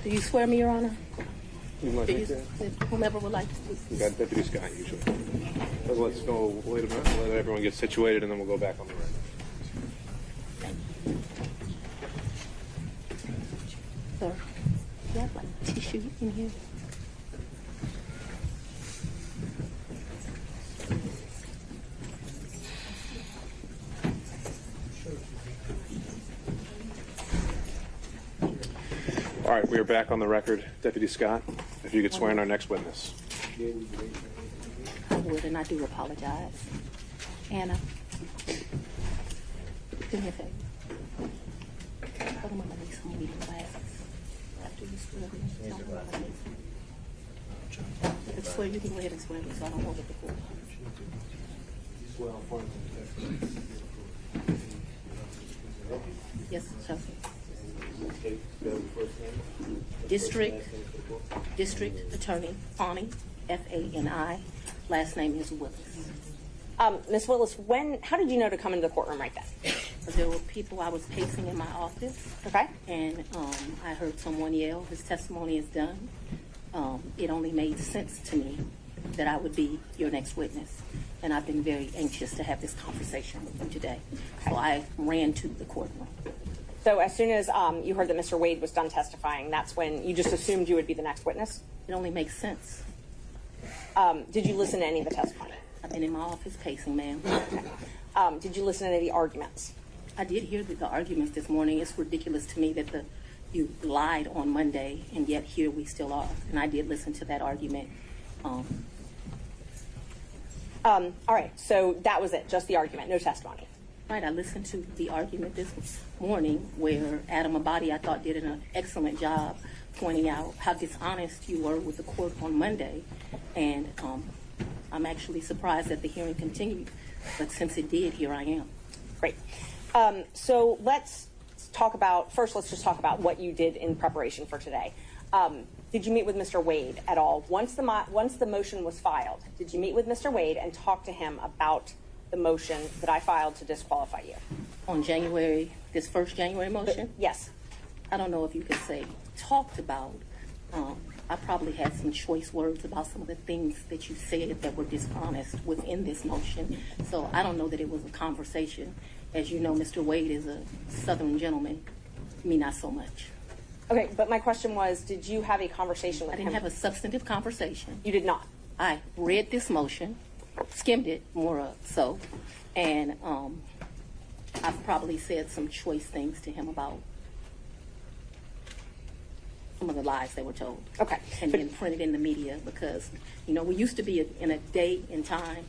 Do you swear me, Your Honor? You want Do to you, take that? whomever would like to speak. You got Deputy Scott usually. So let's go, wait a minute, let everyone get situated and then we'll go back on the record. Sir, do you have like tissue in here? All right, we are back on the record. Deputy Scott, if you could swear in our next witness. I would, and I do apologize. Anna, do me a favor. Put them on my face, some reading glasses. After you swear me, don't put them on my face. If it's swear, you can go ahead and swear me, so I don't hold it before. Yes, Chelsea. District Attorney Fani, Fani. Last name is Willis. Ms. Willis, how did you know to come into the courtroom right then? There were people, I was pacing in my office. Okay. And I heard someone yell, his testimony is done. It only made sense to me that I would be your next witness. And I've been very anxious to have this conversation with you today. Okay. So I ran to the courtroom. So as soon as you heard that Mr. Wade was done testifying, that's when you just assumed you would be the next witness? It only makes sense. Did you listen to any of the testimony? I've been in my office pacing, ma'am. Okay. Did you listen to any of the arguments? I did hear the arguments this morning. It's ridiculous to me that you lied on Monday, and yet here we still are. And I did listen to that argument. All right, so that was it, just the argument, no testimony. Right, I listened to the argument this morning where Adam Abadi, I thought, did an excellent job pointing out how dishonest you were with the court on Monday. And I'm actually surprised that the hearing continued. But since it did, here I am. Great. So let's just talk about what you did in preparation for today. Did you meet with Mr. Wade at all? Once the motion was filed, did you meet with Mr. Wade and talk to him about the motion that I filed to disqualify you? On this first January motion? Yes. I don't know if you could say talked about. I probably had some choice words about some of the things that you said that were dishonest within this motion. So I don't know that it was a conversation. As you know, Mr. Wade is a Southern gentleman. Me, not so much. Okay, but my question was, did you have a conversation with him? I didn't have a substantive conversation. You did not? I read this motion, skimmed it more so, and I've probably said some choice things to him about some of the lies they were told. Okay. And then printed in the media because, we used to be in a day and time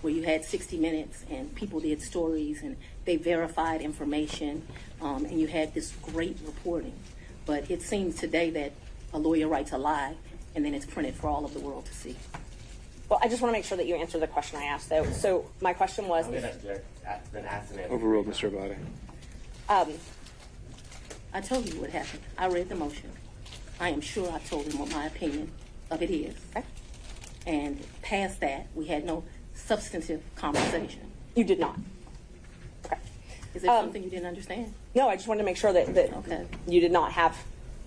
where you had 60 Minutes and people did stories and they verified information, and you had this great reporting. But it seems today that a lawyer writes a lie and then it's printed for all of the world to see. Well, I just want to make sure that you answer the question I asked, though. So my question was... I'm going to then ask an answer. Overruled, Mr. Abate. I told you what happened. I read the motion. I am sure I told him what my opinion of it is. Okay. And past that, we had no substantive conversation. You did not. Okay. Is there something you didn't understand? No, I just wanted to make sure that Okay. you did not have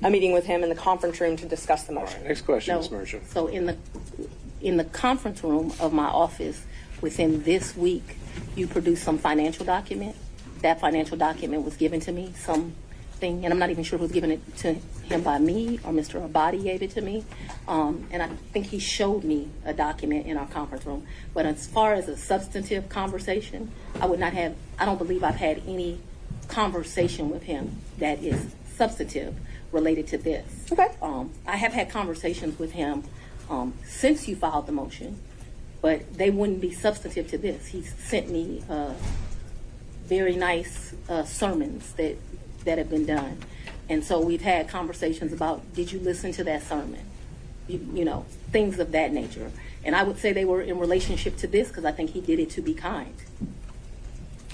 a meeting with him in the conference room to discuss the motion. Next question, No. Ms. Merchant. So in the conference room of my office within this week, you produced some financial document. That financial document was given to me, something, and I'm not even sure who was given it to him by me or Mr. Abadi gave it to me. And I think he showed me a document in our conference room. But as far as a substantive conversation, I don't believe I've had any conversation with him that is substantive related to this. Okay. I have had conversations with him since you filed the motion, but they wouldn't be substantive to this. He sent me very nice sermons that have been done. And so we've had conversations about, did you listen to that sermon? You know, things of that nature. And I would say they were in relationship to this because I think he did it to be kind.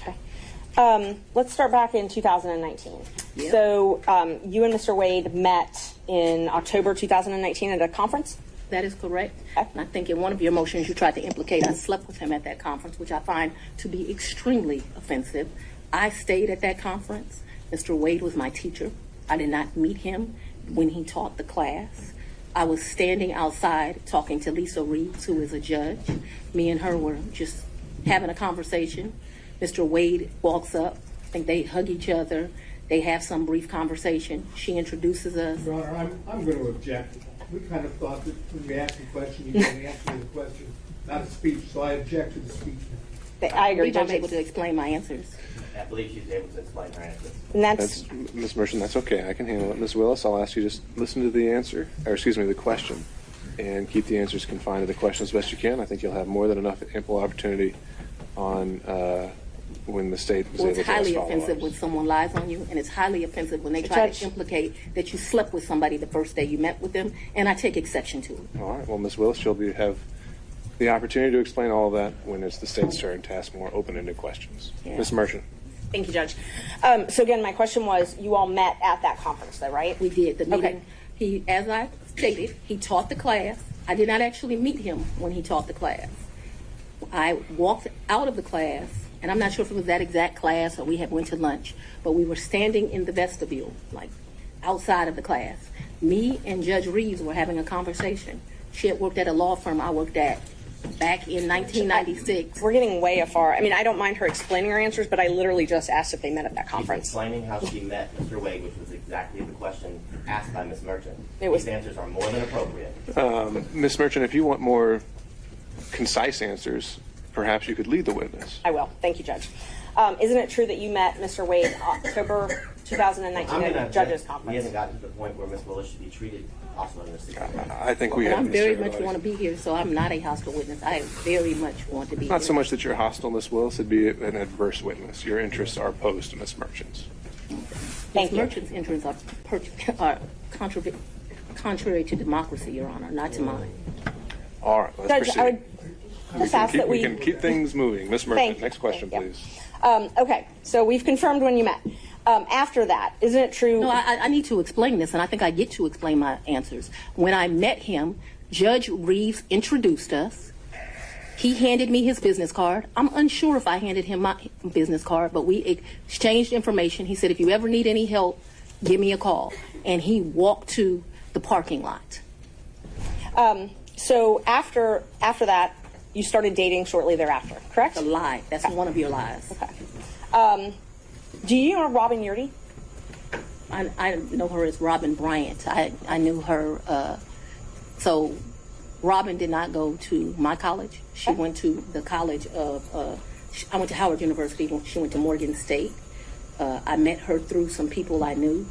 Okay. Let's start back in 2019. Yep. So you and Mr. Wade met in October 2019 at a conference? That is correct. And I think in one of your motions you tried to implicate I slept with him at that conference, which I find to be extremely offensive. I stayed at that conference. Mr. Wade was my teacher. I did not meet him when he taught the class. I was standing outside talking to Lisa Reeves, who is a judge. Me and her were just having a conversation. Mr. Wade walks up. I think they hug each other. They have some brief conversation. She introduces us. Your Honor, I'm going to object. We kind of thought that when we asked the question, you didn't answer the question, not a speech, so I object to the speech. I agree, believe I'm Judge. able to explain my answers. I believe she's able to explain her answers. And that's Ms. Merchant, that's okay. I can handle it. Ms. Willis, I'll ask you just listen to the answer, or excuse me, the question, and keep the answers confined to the question as best you can. I think you'll have more than enough ample opportunity on when the state was Well, able it's to ask highly follow-ups. offensive when someone lies on you, and it's highly offensive when they try Judge. to implicate that you slept with somebody the first day you met with them, and I take exception to it. All right. Well, Ms. Willis, you'll have the opportunity to explain all of that when it's the state's turn to ask more open-ended questions. Yeah. Ms. Merchant. Thank you, Judge. So again, my question was, you all met at that conference, though, right? We did. The meeting, Okay. he, as I stated, he taught the class. I did not actually meet him when he taught the class. I walked out of the class, and I'm not sure if it was that exact class or we had went to lunch, but we were standing in the vestibule, like outside of the class. Me and Judge Reeves were having a conversation. She had worked at a law firm I worked at back in 1996. We're getting way afar. I mean, I don't mind her explaining her answers, but I literally just asked if they met at that She's conference. explaining how she met Mr. Wade, which was exactly the question asked by Ms. Merchant. These answers are more than appropriate. Ms. Merchant, if you want more concise answers, perhaps you could lead the witness. I will. Thank you, Judge. Isn't it true that you met Mr. Wade October 2019 at a judges We conference? haven't gotten to the point where Ms. Willis should be treated also in this situation. I think we And have. I'm very Mr. much Abadi. want to be here, so I'm not a hostile witness. I very much want to be Not here. so much that you're hostile, Ms. Willis. It'd be an adverse witness. Your interests are opposed to Ms. Merchant's. Thank you. Merchant's interests are contrary to democracy, Your Honor, not to mine. All right, let's Judge, proceed. I would just ask that we can keep things moving. Ms. Merchant, Thank you. next question, Thank you. please. Okay, so we've confirmed when you met. After that, isn't it true? No, I need to explain this, and I think I get to explain my answers. When I met him, Judge Reeves introduced us. He handed me his business card. I'm unsure if I handed him my business card, but we exchanged information. He said, if you ever need any help, give me a call. And he walked to the parking lot. So after that, you started dating shortly thereafter, correct? A lie. That's one of your lies. Okay. Do you know Robin Yurdy? I know her as Robin Bryant. I knew her. So Robin did not go to my college. She went to the college of, I went to Howard University. She went to Morgan State. I met her through some people I knew.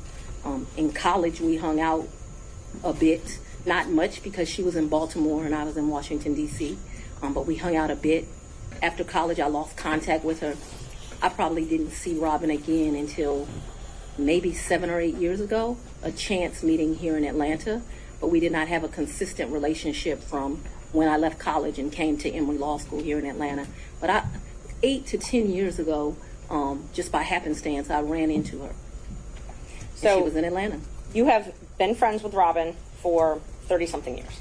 In college, we hung out a bit. Not much because she was in Baltimore and I was in Washington, D.C. But we hung out a bit. After college, I lost contact with her. I probably didn't see Robin again until maybe 7 or 8 years ago, a chance meeting here in Atlanta, but we did not have a consistent relationship from when I left college and came to Emory Law School here in Atlanta. But 8 to 10 years ago, just by happenstance, I ran into her. So she was in Atlanta. You have been friends with Robin for 30-something years.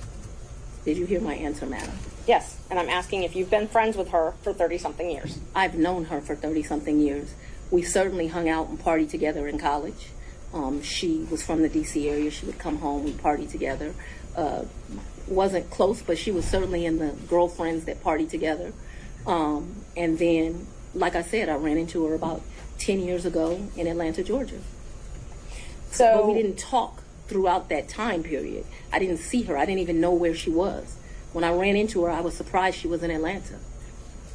Did you hear my answer, madam? Yes, and I'm asking if you've been friends with her for 30-something years. I've known her for 30-something years. We certainly hung out and partied together in college. She was from the D.C. area. She would come home, we'd party together. Wasn't close, but she was certainly in the girlfriends that partied together. And then, like I said, I ran into her about 10 years ago in Atlanta, Georgia. But we didn't talk throughout that time period. I didn't see her. I didn't even know where she was. When I ran into her, I was surprised she was in Atlanta.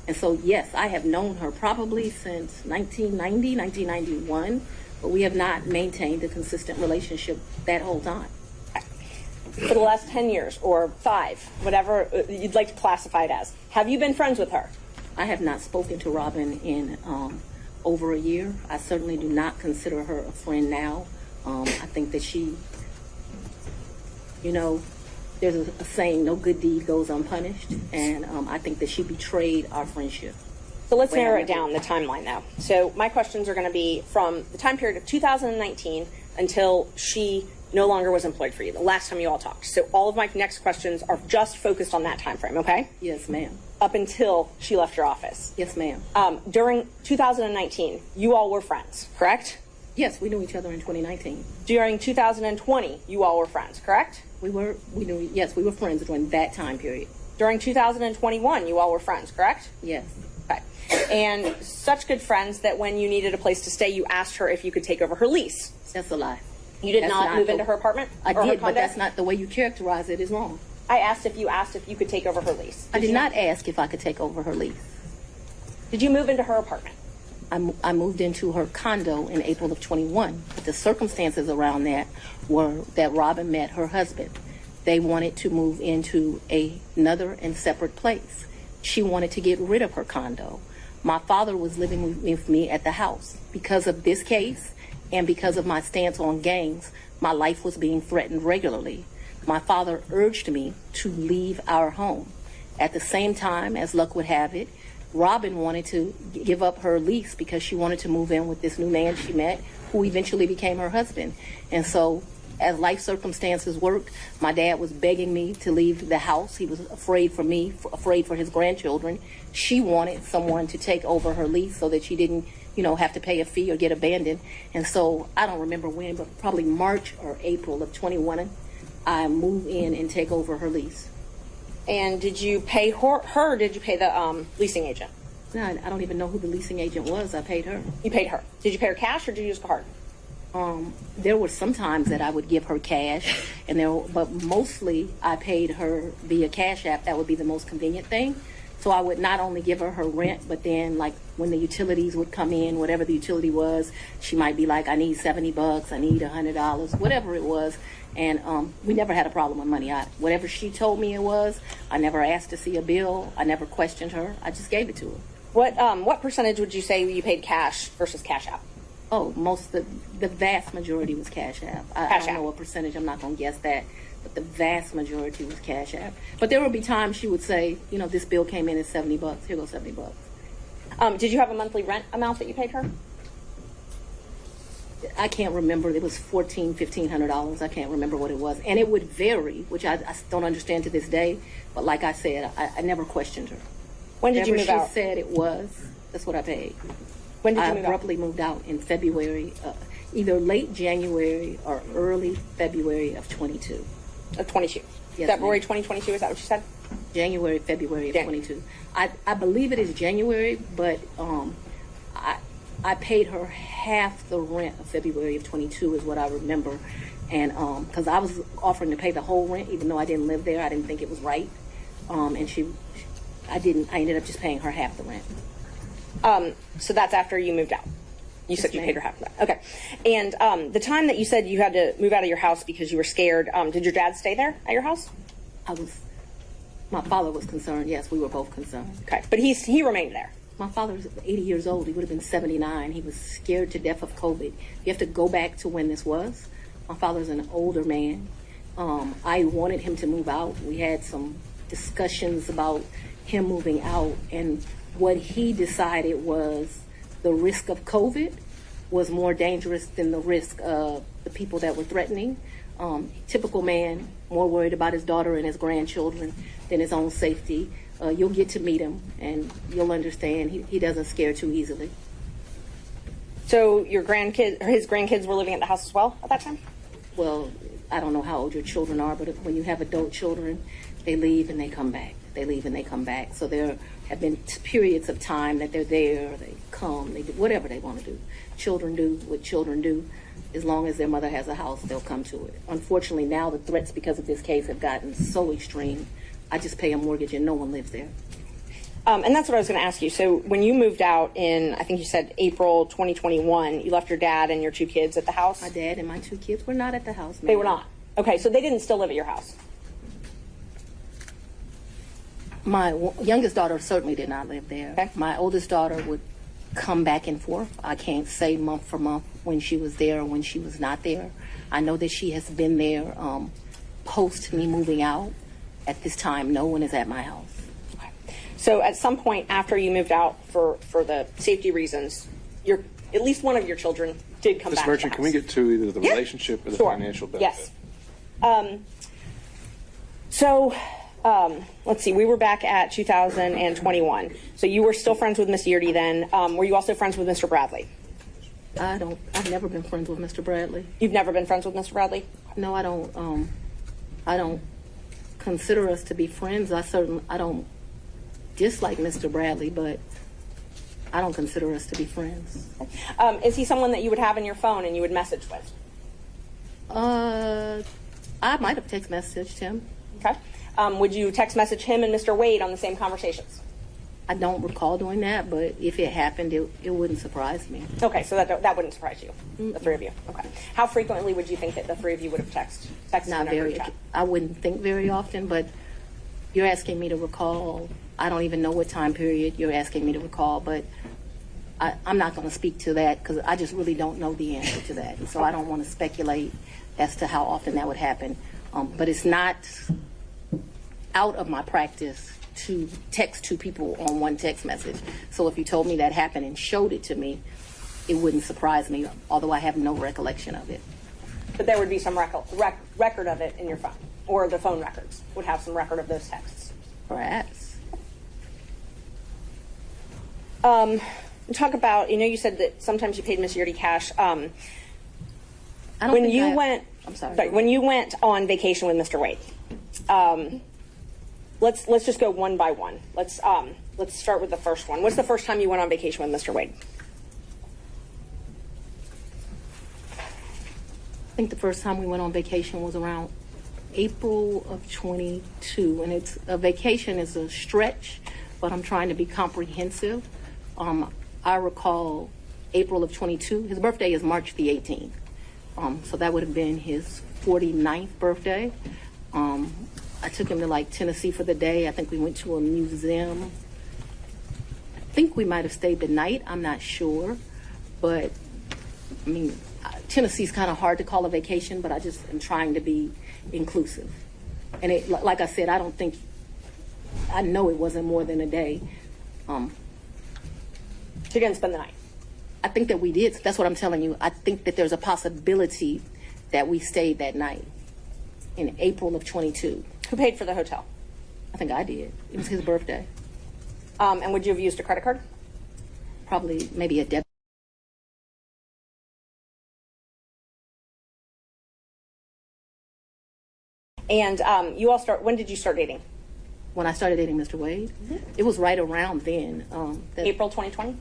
And so, yes, I have known her probably since 1990, 1991, but we have not maintained a consistent relationship that whole time. For the last 10 years or 5, whatever you'd like to classify it as, have you been friends with her? I have not spoken to Robin in over a year. I certainly do not consider her a friend now. I think that she, there's a saying, no good deed goes unpunished, and I think that she betrayed our friendship. So let's narrow it down, the timeline now. So my questions are going to be from the time period of 2019 until she no longer was employed for you, the last time you all talked. So all of my next questions are just focused on that time frame, okay? Yes, ma'am. Up until she left your office. Yes, ma'am. During 2019, you all were friends, correct? Yes, we knew each other in 2019. During 2020, you all were friends, correct? We were friends during that time period. During 2021, you all were friends, correct? Yes. Okay. And such good friends that when you needed a place to stay, you asked her if you could take over her lease. That's a lie. You did not move into her apartment? I did, but that's not the way you characterize it. Is wrong. I asked if you could take over her lease. I did not ask if I could take over her lease. Did you move into her apartment? I moved into her condo in April of 21. But the circumstances around that were that Robin met her husband. They wanted to move into another and separate place. She wanted to get rid of her condo. My father was living with me at the house. Because of this case and because of my stance on gangs, my life was being threatened regularly. My father urged me to leave our home. At the same time, as luck would have it, Robin wanted to give up her lease because she wanted to move in with this new man she met, who eventually became her husband. And so, as life circumstances worked, my dad was begging me to leave the house. He was afraid for me, afraid for his grandchildren. She wanted someone to take over her lease so that she didn't, have to pay a fee or get abandoned. And so, I don't remember when, but probably March or April of 21, I moved in and take over her lease. And did you pay her or did you pay the leasing agent? No, I don't even know who the leasing agent was. I paid her. You paid her. Did you pay her cash or did you use a card? There were some times that I would give her cash, but mostly I paid her via Cash App. That would be the most convenient thing. So I would not only give her rent, but then like when the utilities would come in, whatever the utility was, she might be like, I need $70, I need $100, whatever it was. And we never had a problem with money. Whatever she told me it was, I never asked to see a bill. I never questioned her. I just gave it to her. What percentage would you say you paid cash versus Cash App? Oh, the vast majority was Cash App. I don't know what percentage. I'm not going to guess that. But the vast majority was Cash App. But there would be times she would say, this bill came in at $70. Here goes $70. Did you have a monthly rent amount that you paid her? I can't remember. It was $1,400, $1,500. I can't remember what it was. And it would vary, which I don't understand to this day. But like I said, I never questioned her. When did you move out? She said it was, that's what I paid. When did you move out? I abruptly moved out in February, either late January or early February of 22. Of 22? Yes, February ma'am. 2022, is that what you said? January, February of 22. I believe it is January, but I paid her half the rent of February of 22 is what I remember. And because I was offering to pay the whole rent, even though I didn't live there, I didn't think it was right. And I ended up just paying her half the rent. So that's after you moved out. You said you paid her half of that. Okay. And the time that you said you had to move out of your house because you were scared, did your dad stay there at your house? My father was concerned. Yes, we were both concerned. Okay, but he remained there. My father was 80 years old. He would have been 79. He was scared to death of COVID. You have to go back to when this was. My father's an older man. I wanted him to move out. We had some discussions about him moving out, and what he decided was the risk of COVID was more dangerous than the risk of the people that were threatening. Typical man, more worried about his daughter and his grandchildren than his own safety. You'll get to meet him, and you'll understand he doesn't scare too easily. So your his grandkids were living at the house as well at that time? Well, I don't know how old your children are, but when you have adult children, they leave and they come back. They leave and they come back. So there have been periods of time that they're there, they come, they do whatever they want to do. Children do what children do. As long as their mother has a house, they'll come to it. Unfortunately, now the threats because of this case have gotten so extreme. I just pay a mortgage and no one lives there. And that's what I was going to ask you. So when you moved out in, I think you said April 2021, you left your dad and your 2 kids at the house? My dad and my 2 kids were not at the house. They were not? Okay, so they didn't still live at your house? My youngest daughter certainly did not live there. Okay. My oldest daughter would come back and forth. I can't say month for month when she was there or when she was not there. I know that she has been there post me moving out. At this time, no one is at my house. Okay. So at some point after you moved out for the safety reasons, at least one of your children did come Ms. back. Merchant, can we get to either the relationship or the financial benefit? Yes. Let's see. We were back at 2021. So you were still friends with Miss Yeardy then. Were you also friends with Mr. Bradley? I've never been friends with Mr. Bradley. You've never been friends with Mr. Bradley? No, I don't consider us to be friends. I don't dislike Mr. Bradley, but I don't consider us to be friends. Is he someone that you would have in your phone and you would message with? I might have text messaged him. Okay. Would you text message him and Mr. Wade on the same conversations? I don't recall doing that, but if it happened, it wouldn't surprise me. Okay, so that wouldn't surprise you, the 3 of you. Okay. How frequently would you think that the 3 of you would have texted? Not very. I wouldn't think very often, but you're asking me to recall. I don't even know what time period you're asking me to recall, but I'm not going to speak to that because I just really don't know the answer to that. And so I don't want to speculate as to how often that would happen. But it's not out of my practice to text 2 people on one text message. So if you told me that happened and showed it to me, it wouldn't surprise me, although I have no recollection of it. But there would be some record of it in your phone, or the phone records would have some record of those texts. Perhaps. Talk about, you said that sometimes you paid Miss Yeardy cash. I'm sorry. When you went on vacation with Mr. Wade, let's just go one by one. Let's start with the first one. What's the first time you went on vacation with Mr. Wade? I think the first time we went on vacation was around April of 22, and it's a vacation is a stretch, but I'm trying to be comprehensive. I recall April of 22. His birthday is March the 18th, so that would have been his 49th birthday. I took him to Tennessee for the day. I think we went to a museum. I think we might have stayed the night. I'm not sure, but I mean, Tennessee's kind of hard to call a vacation, but I just am trying to be inclusive. And like I said, I know it wasn't more than a day. You didn't spend the night? I think that we did. That's what I'm telling you. I think that there's a possibility that we stayed that night in April of 22. Who paid for the hotel? I think I did. It was his birthday. And would you have used a credit card? Probably, maybe a debit. And when did you start dating? When I started dating Mr. Wade? It was right around then. April 2020?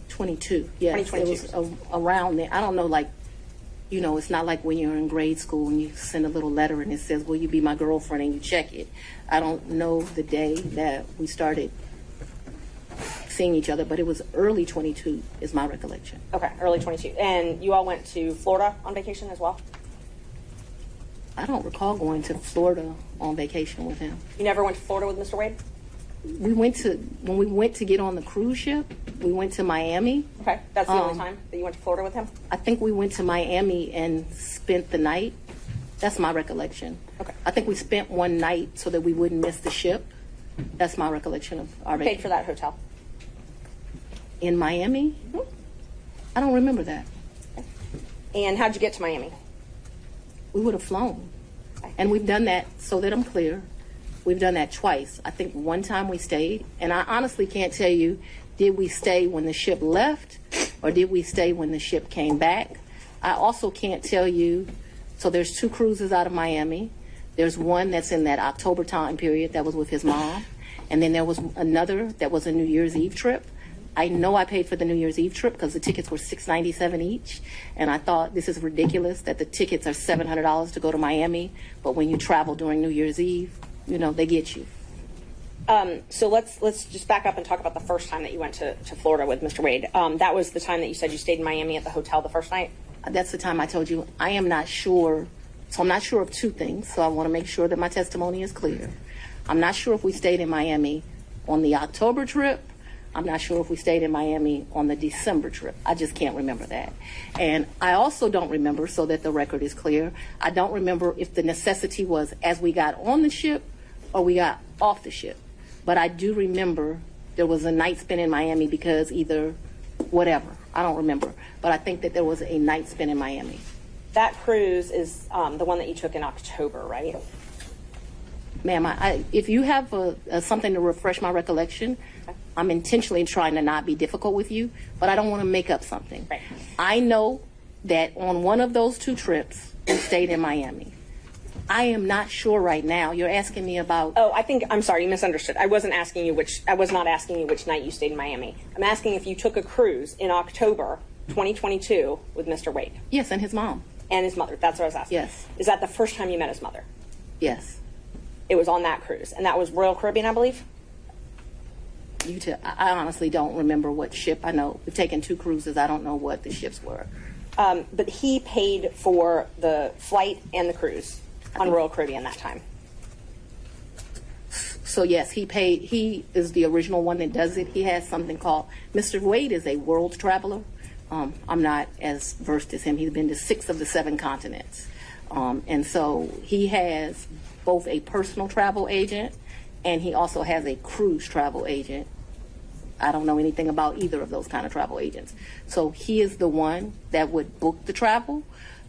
22, yes. 2022. It was around then. I don't know, it's not like when you're in grade school and you send a little letter and it says, will you be my girlfriend, and you check it. I don't know the day that we started seeing each other, but it was early 22 is my recollection. Okay, early 22. And you all went to Florida on vacation as well? I don't recall going to Florida on vacation with him. You never went to Florida with Mr. Wade? When we went to get on the cruise ship, we went to Miami. Okay, that's the only time that you went to Florida with him? I think we went to Miami and spent the night. That's my recollection. Okay. I think we spent one night so that we wouldn't miss the ship. That's my recollection of our Paid vacation. for that hotel? In Miami? I don't remember that. And how'd you get to Miami? We would have flown. And we've done that, so that I'm clear, we've done that twice. I think one time we stayed, and I honestly can't tell you, did we stay when the ship left or did we stay when the ship came back? I also can't tell you, so there's 2 cruises out of Miami. There's one that's in that October time period that was with his mom. And then there was another that was a New Year's Eve trip. I know I paid for the New Year's Eve trip because the tickets were $697 each. And I thought this is ridiculous that the tickets are $700 to go to Miami. But when you travel during New Year's Eve, you know, they get you. So let's just back up and talk about the first time that you went to Florida with Mr. Wade. That was the time that you said you stayed in Miami at the hotel the first night? That's the time I told you I am not sure. So I'm not sure of 2 things. So I want to make sure that my testimony is clear. I'm not sure if we stayed in Miami on the October trip. I'm not sure if we stayed in Miami on the December trip. I just can't remember that. And I also don't remember, so that the record is clear, I don't remember if the necessity was as we got on the ship or we got off the ship. But I do remember there was a night spent in Miami because either whatever. I don't remember. But I think that there was a night spent in Miami. That cruise is the one that you took in October, right? Ma'am, if you have something to refresh my recollection, I'm intentionally trying to not be difficult with you, but I don't want to make up something. Right. I know that on one of those 2 trips, we stayed in Miami. I am not sure right now. You're asking me about. Oh, I'm sorry, you misunderstood. I was not asking you which night you stayed in Miami. I'm asking if you took a cruise in October 2022 with Mr. Wade. Yes, and his mom. And his mother. That's what I was asking. Yes. Is that the first time you met his mother? Yes. It was on that cruise, and that was Royal Caribbean, I believe? I honestly don't remember what ship. I know we've taken 2 cruises. I don't know what the ships were. But he paid for the flight and the cruise on Royal Caribbean that time. So yes, he paid. He is the original one that does it. He has something called, Mr. Wade is a world traveler. I'm not as versed as him. He's been to 6 of the 7 continents. And so he has both a personal travel agent and he also has a cruise travel agent. I don't know anything about either of those kind of travel agents. So he is the one that would book the travel,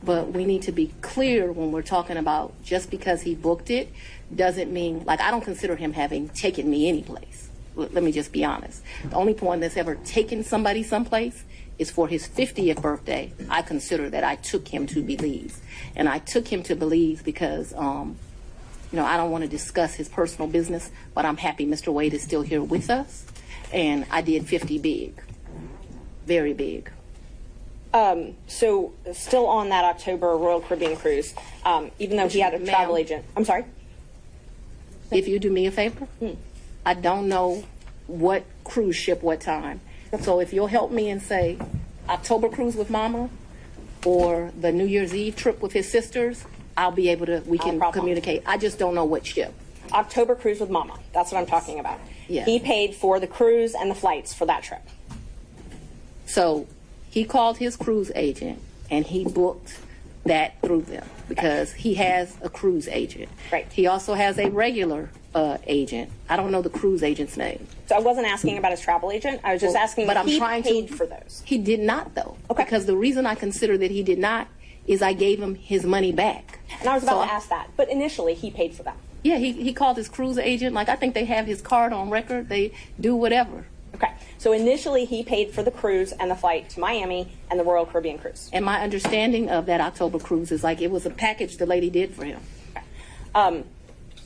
but we need to be clear when we're talking about just because he booked it doesn't mean, like, I don't consider him having taken me anyplace. Let me just be honest. The only one that's ever taken somebody someplace is for his 50th birthday. I consider that I took him to Belize. And I took him to Belize because, I don't want to discuss his personal business, but I'm happy Mr. Wade is still here with us. And I did 50 big, very big. So still on that October Royal Caribbean cruise, even though he had a travel agent. I'm sorry? If you do me a favor, I don't know what cruise ship, what time. So if you'll help me and say October cruise with Mama or the New Year's Eve trip with his sisters, I'll be able to, we can communicate. I just don't know what ship. October cruise with Mama. That's what I'm talking about. Yeah. He paid for the cruise and the flights for that trip. So he called his cruise agent and he booked that through them because he has a cruise agent. Right. He also has a regular agent. I don't know the cruise agent's name. So I wasn't asking about his travel agent. I was just asking if he paid for those. He did not, though. Okay. Because the reason I consider that he did not is I gave him his money back. And I was about to ask that. But initially, he paid for them. Yeah, he called his cruise agent. Like, I think they have his card on record. They do whatever. Okay. So initially, he paid for the cruise and the flight to Miami and the Royal Caribbean cruise. And my understanding of that October cruise is like it was a package the lady did for him. Okay.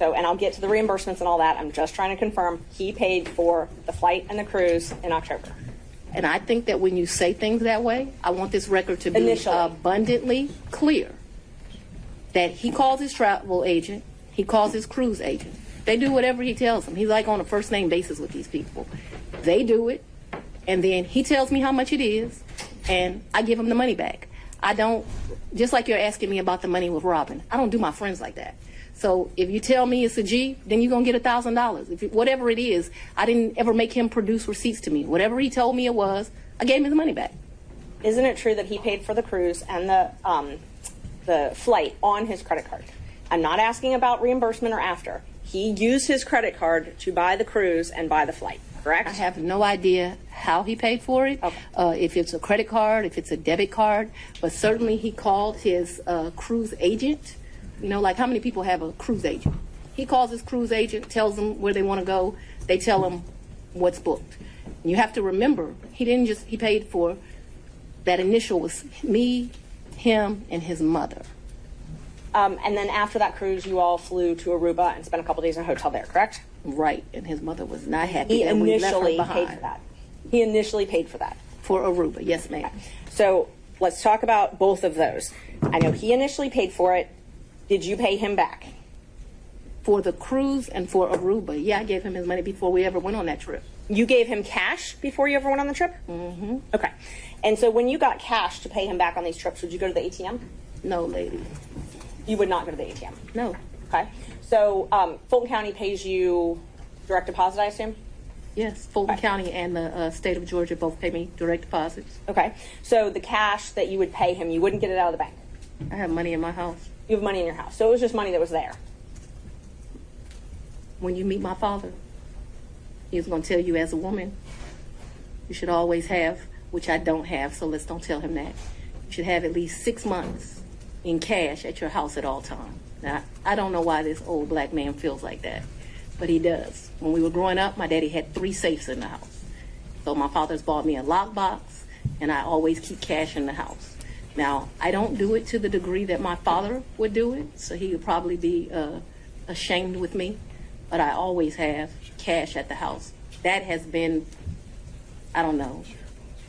And I'll get to the reimbursements and all that. I'm just trying to confirm he paid for the flight and the cruise in October. And I think that when you say things that way, I want this record to be abundantly clear that he calls his travel agent, he calls his cruise agent. They do whatever he tells them. He's like on a first name basis with these people. They do it, and then he tells me how much it is, and I give him the money back. I don't, just like you're asking me about the money with Robin, I don't do my friends like that. So if you tell me it's a G, then you're going to get $1,000. Whatever it is, I didn't ever make him produce receipts to me. Whatever he told me it was, I gave him the money back. Isn't it true that he paid for the cruise and the flight on his credit card? I'm not asking about reimbursement or after. He used his credit card to buy the cruise and buy the flight, correct? I have no idea how he paid for it, if it's a credit card, if it's a debit card, but certainly he called his cruise agent. You know, like how many people have a cruise agent? He calls his cruise agent, tells them where they want to go. They tell him what's booked. And you have to remember, he paid for, that initial was me, him, and his mother. And then after that cruise, you all flew to Aruba and spent a couple days in a hotel there, correct? Right, and his mother was not happy. He and we left her initially behind. paid for that. He initially paid for that. For Aruba, yes, ma'am. So let's talk about both of those. I know he initially paid for it. Did you pay him back? For the cruise and for Aruba, yeah, I gave him his money before we ever went on that trip. You gave him cash before you ever went on the trip? Mm-hmm. Okay. And so when you got cash to pay him back on these trips, would you go to the ATM? No, lady. You would not go to the ATM? No. Okay. So Fulton County pays you direct deposit, I assume? Yes, Fulton County and the state of Georgia both pay me direct deposits. Okay. So the cash that you would pay him, you wouldn't get it out of the bank? I have money in my house. You have money in your house. So it was just money that was there? When you meet my father, he's going to tell you as a woman, you should always have, which I don't have, so let's don't tell him that. You should have at least 6 months in cash at your house at all times. Now, I don't know why this old black man feels like that, but he does. When we were growing up, my daddy had 3 safes in the house. So my father's bought me a lockbox, and I always keep cash in the house. Now, I don't do it to the degree that my father would do it, so he would probably be ashamed with me, but I always have cash at the house. That has been, I don't know,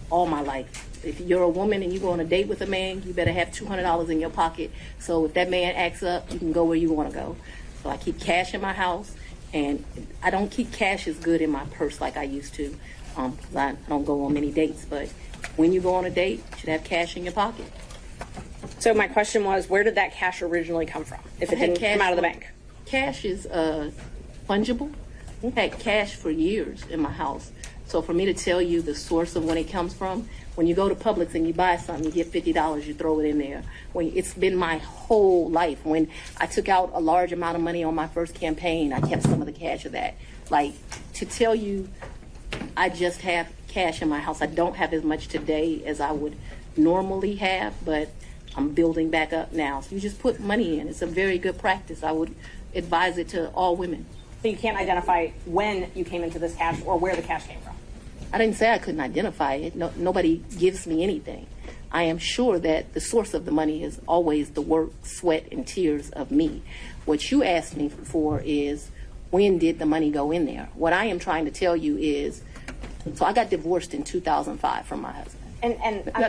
all my life. If you're a woman and you go on a date with a man, you better have $200 in your pocket. So if that man acts up, you can go where you want to go. So I keep cash in my house, and I don't keep cash as good in my purse like I used to. I don't go on many dates, but when you go on a date, you should have cash in your pocket. So my question was, where did that cash originally come from, if it didn't come out of the bank? Cash is fungible. I've had cash for years in my house. So for me to tell you the source of when it comes from, when you go to Publix and you buy something, you get $50, you throw it in there. It's been my whole life. When I took out a large amount of money on my first campaign, I kept some of the cash of that. Like, to tell you I just have cash in my house, I don't have as much today as I would normally have, but I'm building back up now. So you just put money in. It's a very good practice. I would advise it to all women. So you can't identify when you came into this cash or where the cash came from? I didn't say I couldn't identify it. No, nobody gives me anything. I am sure that the source of the money is always the work, sweat, and tears of me. What you asked me for is, when did the money go in there? What I am trying to tell you is, so I got divorced in 2005 from my husband.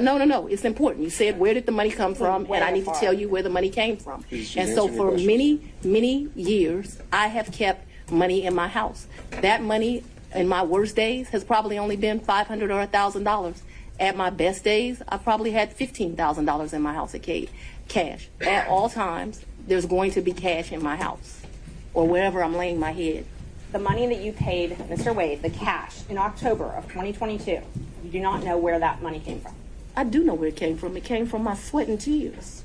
No, it's important. You said, where did the money come from? And I need to tell you where the money came from. And so for many, many years, I have kept money in my house. That money in my worst days has probably only been $500 or $1,000. At my best days, I probably had $15,000 in my house at cash. At all times, there's going to be cash in my house or wherever I'm laying my head. The money that you paid Mr. Wade, the cash, in October of 2022, you do not know where that money came from? I do know where it came from. It came from my sweat and tears.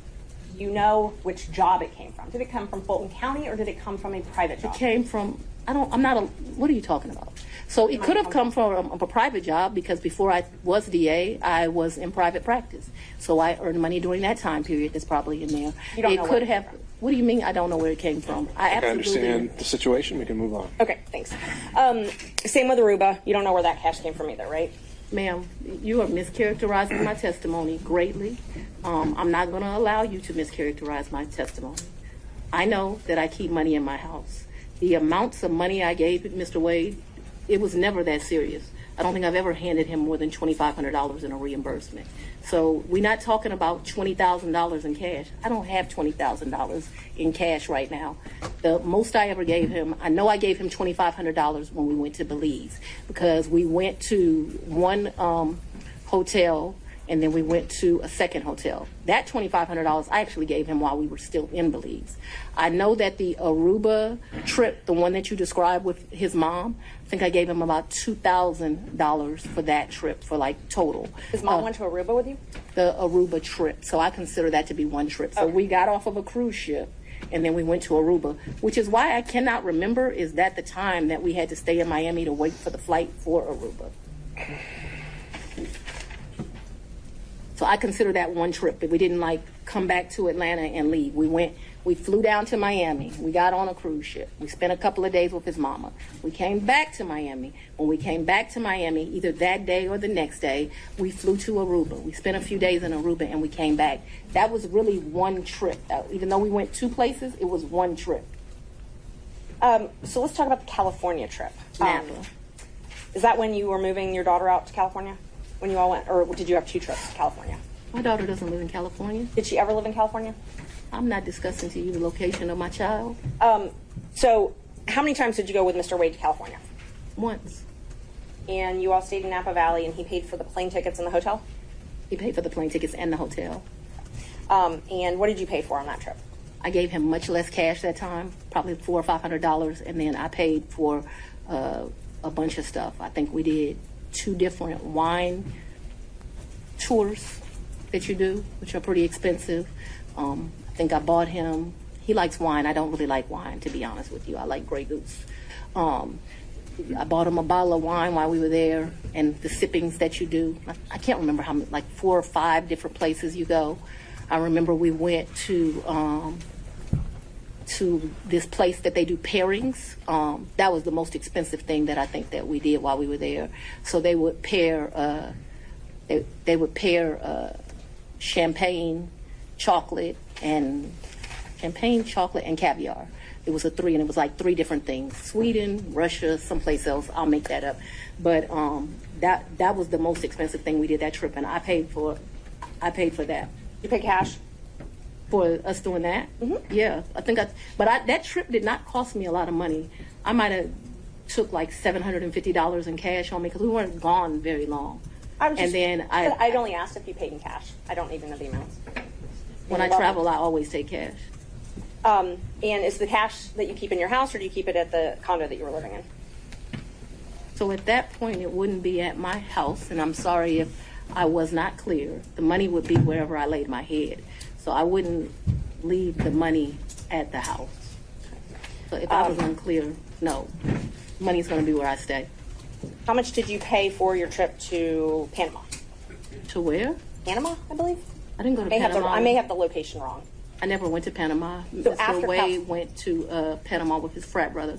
You know which job it came from. Did it come from Fulton County or did it come from a private job? It came from, what are you talking about? So it could have come from a private job, because before I was DA, I was in private practice. So I earned money during that time period that's probably in there. You don't know could have. What do you mean I don't know where it came from? I understand the situation. We can move on. Okay, thanks. Same with Aruba. You don't know where that cash came from either, right? Ma'am, you are mischaracterizing my testimony greatly. I'm not going to allow you to mischaracterize my testimony. I know that I keep money in my house. The amounts of money I gave Mr. Wade, it was never that serious. I don't think I've ever handed him more than $2,500 in a reimbursement. So we're not talking about $20,000 in cash. I don't have $20,000 in cash right now. The most I ever gave him, I know I gave him $2,500 when we went to Belize, because we went to one hotel and then we went to a second hotel. That $2,500 I actually gave him while we were still in Belize. I know that the Aruba trip, the one that you described with his mom, I think I gave him about $2,000 for that trip, for like total. His mom went to Aruba with you? The Aruba trip. So I consider that to be one trip. So we got off of a cruise ship and then we went to Aruba, which is why I cannot remember is that the time that we had to stay in Miami to wait for the flight for Aruba. So I consider that one trip, that we didn't like come back to Atlanta and leave. We flew down to Miami. We got on a cruise ship. We spent a couple of days with his mama. We came back to Miami. When we came back to Miami, either that day or the next day, we flew to Aruba. We spent a few days in Aruba and we came back. That was really one trip. Even though we went two places, it was one trip. So let's talk about the California trip. Is that when you were moving your daughter out to California? When you all went, or did you have two trips to California? My daughter doesn't live in California. Did she ever live in California? I'm not discussing to you the location of my child. So how many times did you go with Mr. Wade to California? Once. And you all stayed in Napa Valley and he paid for the plane tickets and the hotel? He paid for the plane tickets and the hotel. And what did you pay for on that trip? I gave him much less cash that time, probably $400 or $500, and then I paid for a bunch of stuff. I think we did 2 different wine tours that you do, which are pretty expensive. I think I bought him, he likes wine. I don't really like wine, to be honest with you. I like Grey Goose. I bought him a bottle of wine while we were there, and the sippings that you do. I can't remember how many, like 4 or 5 different places you go. I remember we went to this place that they do pairings. That was the most expensive thing that I think that we did while we were there. So they would pair, champagne, chocolate, and caviar. It was a 3, and it was like 3 different things: Sweden, Russia, someplace else. I'll make that up. But that was the most expensive thing we did that trip, and I paid for that. You pay cash for us doing that? Mm-hmm. Yeah, I think that trip did not cost me a lot of money. I might have took like $750 in cash on me because we weren't gone very long. I'd only asked if you paid in cash. I don't even know the amounts. When I travel, I always take cash. And is the cash that you keep in your house, or do you keep it at the condo that you were living in? So at that point, it wouldn't be at my house, and I'm sorry if I was not clear. The money would be wherever I laid my head. So I wouldn't leave the money at the house. So if I was unclear, no. Money's going to be where I stay. How much did you pay for your trip to Panama? To where? Panama, I believe. I didn't go to Panama. I may have the location wrong. I never went to Panama. So Mr. Wade went to Panama with his frat brother.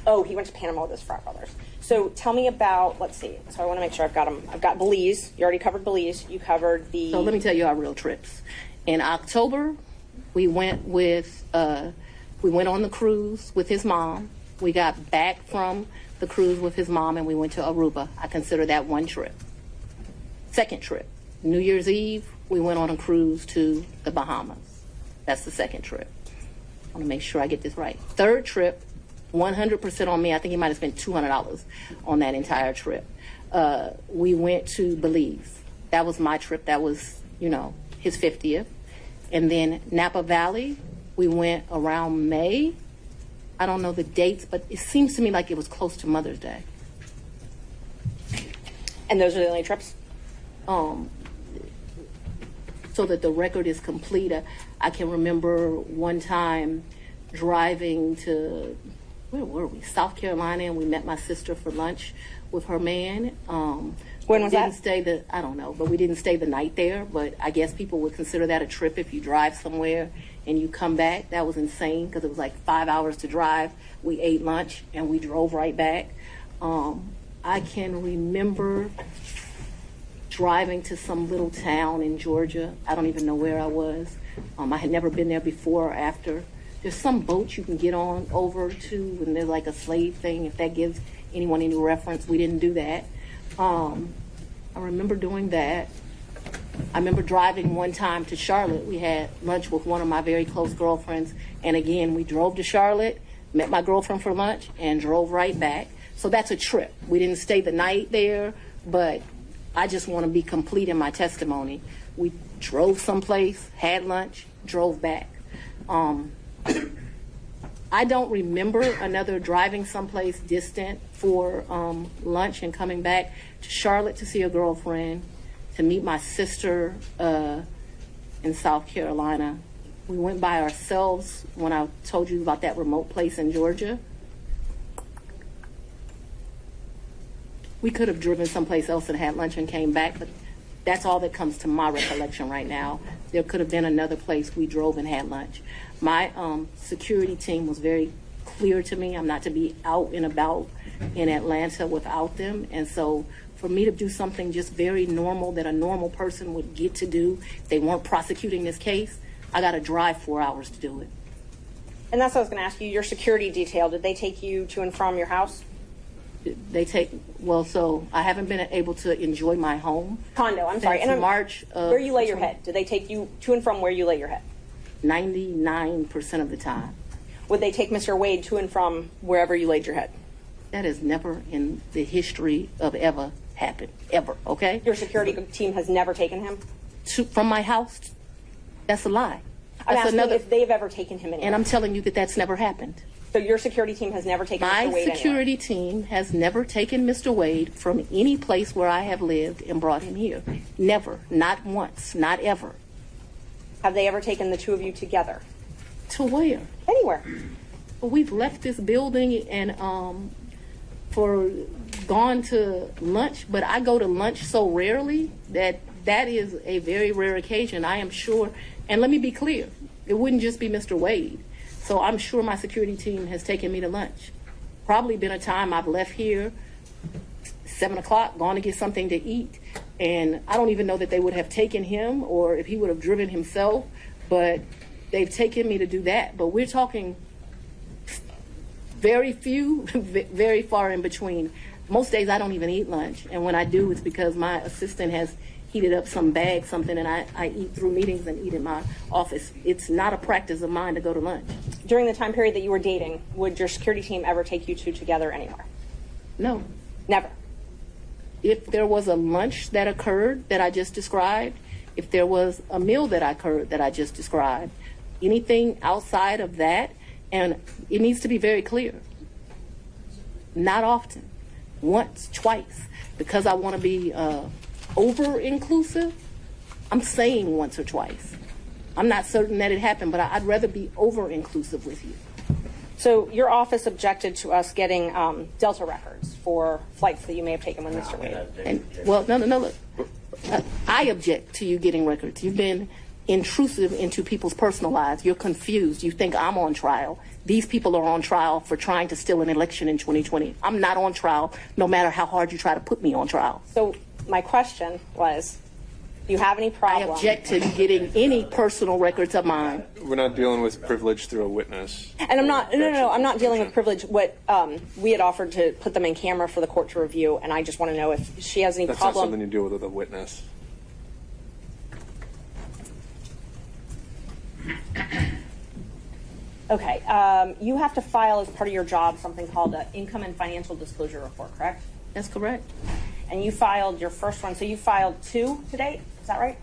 Oh, he went to Panama with his frat brothers. So tell me about, let's see. So I want to make sure I've got them. I've got Belize. You already covered Belize. You covered the... So let me tell you our real trips. In October, we went on the cruise with his mom. We got back from the cruise with his mom and we went to Aruba. I consider that one trip. Second trip, New Year's Eve, we went on a cruise to the Bahamas. That's the second trip. I want to make sure I get this right. Third trip, 100% on me. I think he might have spent $200 on that entire trip. We went to Belize. That was my trip. That was, his 50th. And then Napa Valley, we went around May. I don't know the dates, but it seems to me like it was close to Mother's Day. And those are the only trips? So that the record is complete, I can remember one time driving to, where were we? South Carolina, and we met my sister for lunch with her man. When was that? I don't know, but we didn't stay the night there. But I guess people would consider that a trip if you drive somewhere and you come back. That was insane because it was like 5 hours to drive. We ate lunch and we drove right back. I can remember driving to some little town in Georgia. I don't even know where I was. I had never been there before or after. There's some boat you can get on over to, and there's like a slave thing, if that gives anyone any reference. We didn't do that. I remember doing that. I remember driving one time to Charlotte. We had lunch with one of my very close girlfriends, and again, we drove to Charlotte, met my girlfriend for lunch, and drove right back. So that's a trip. We didn't stay the night there, but I just want to be complete in my testimony. We drove someplace, had lunch, drove back. I don't remember another driving someplace distant for lunch and coming back to Charlotte to see a girlfriend, to meet my sister in South Carolina. We went by ourselves when I told you about that remote place in Georgia. We could have driven someplace else and had lunch and came back, but that's all that comes to my recollection right now. There could have been another place we drove and had lunch. My security team was very clear to me. I'm not to be out and about in Atlanta without them. And so for me to do something just very normal that a normal person would get to do, if they weren't prosecuting this case, I got to drive 4 hours to do it. And that's what I was going to ask you. Your security detail, did they take you to and from your house? So I haven't been able to enjoy my home. Condo, I'm sorry. And March. Where you lay your head? Did they take you to and from where you lay your head? 99% of the time. Would they take Mr. Wade to and from wherever you laid your head? That has never in the history of ever happened. Ever, okay? Your security team has never taken him? From my house? That's a lie. I'm asking if they've ever taken him anywhere. And I'm telling you that that's never happened. So your security team has never taken Mr. Wade anywhere? My security team has never taken Mr. Wade from any place where I have lived and brought him here. Never. Not once. Not ever. Have they ever taken the two of you together? To where? Anywhere. Well, we've left this building and gone to lunch, but I go to lunch so rarely that is a very rare occasion. I am sure, and let me be clear, it wouldn't just be Mr. Wade. So I'm sure my security team has taken me to lunch. Probably been a time I've left here 7 o'clock, gone to get something to eat, and I don't even know that they would have taken him or if he would have driven himself, but they've taken me to do that. But we're talking very few, very far in between. Most days I don't even eat lunch, and when I do, it's because my assistant has heated up some bag, something, and I eat through meetings and eat in my office. It's not a practice of mine to go to lunch. During the time period that you were dating, would your security team ever take you two together anywhere? No. Never? If there was a lunch that occurred that I just described, if there was a meal that occurred that I just described, anything outside of that, and it needs to be very clear, not often, once, twice, because I want to be over-inclusive, I'm saying once or twice. I'm not certain that it happened, but I'd rather be over-inclusive with you. So your office objected to us getting Delta records for flights that you may have taken with Mr. Wade. No, look. I object to you getting records. You've been intrusive into people's personal lives. You're confused. You think I'm on trial. These people are on trial for trying to steal an election in 2020. I'm not on trial, no matter how hard you try to put me on trial. So my question was, do you have any problem? I object to getting any personal records of mine. We're not dealing with privilege through a witness. And I'm not, no, I'm not dealing with privilege. What we had offered to put them in camera for the court to review, and I just want to know if she has any That's problem. not something you deal with a witness. Okay, you have to file as part of your job something called an income and financial disclosure report, correct? That's correct. And you filed your first one, so you filed 2 to date, is that right?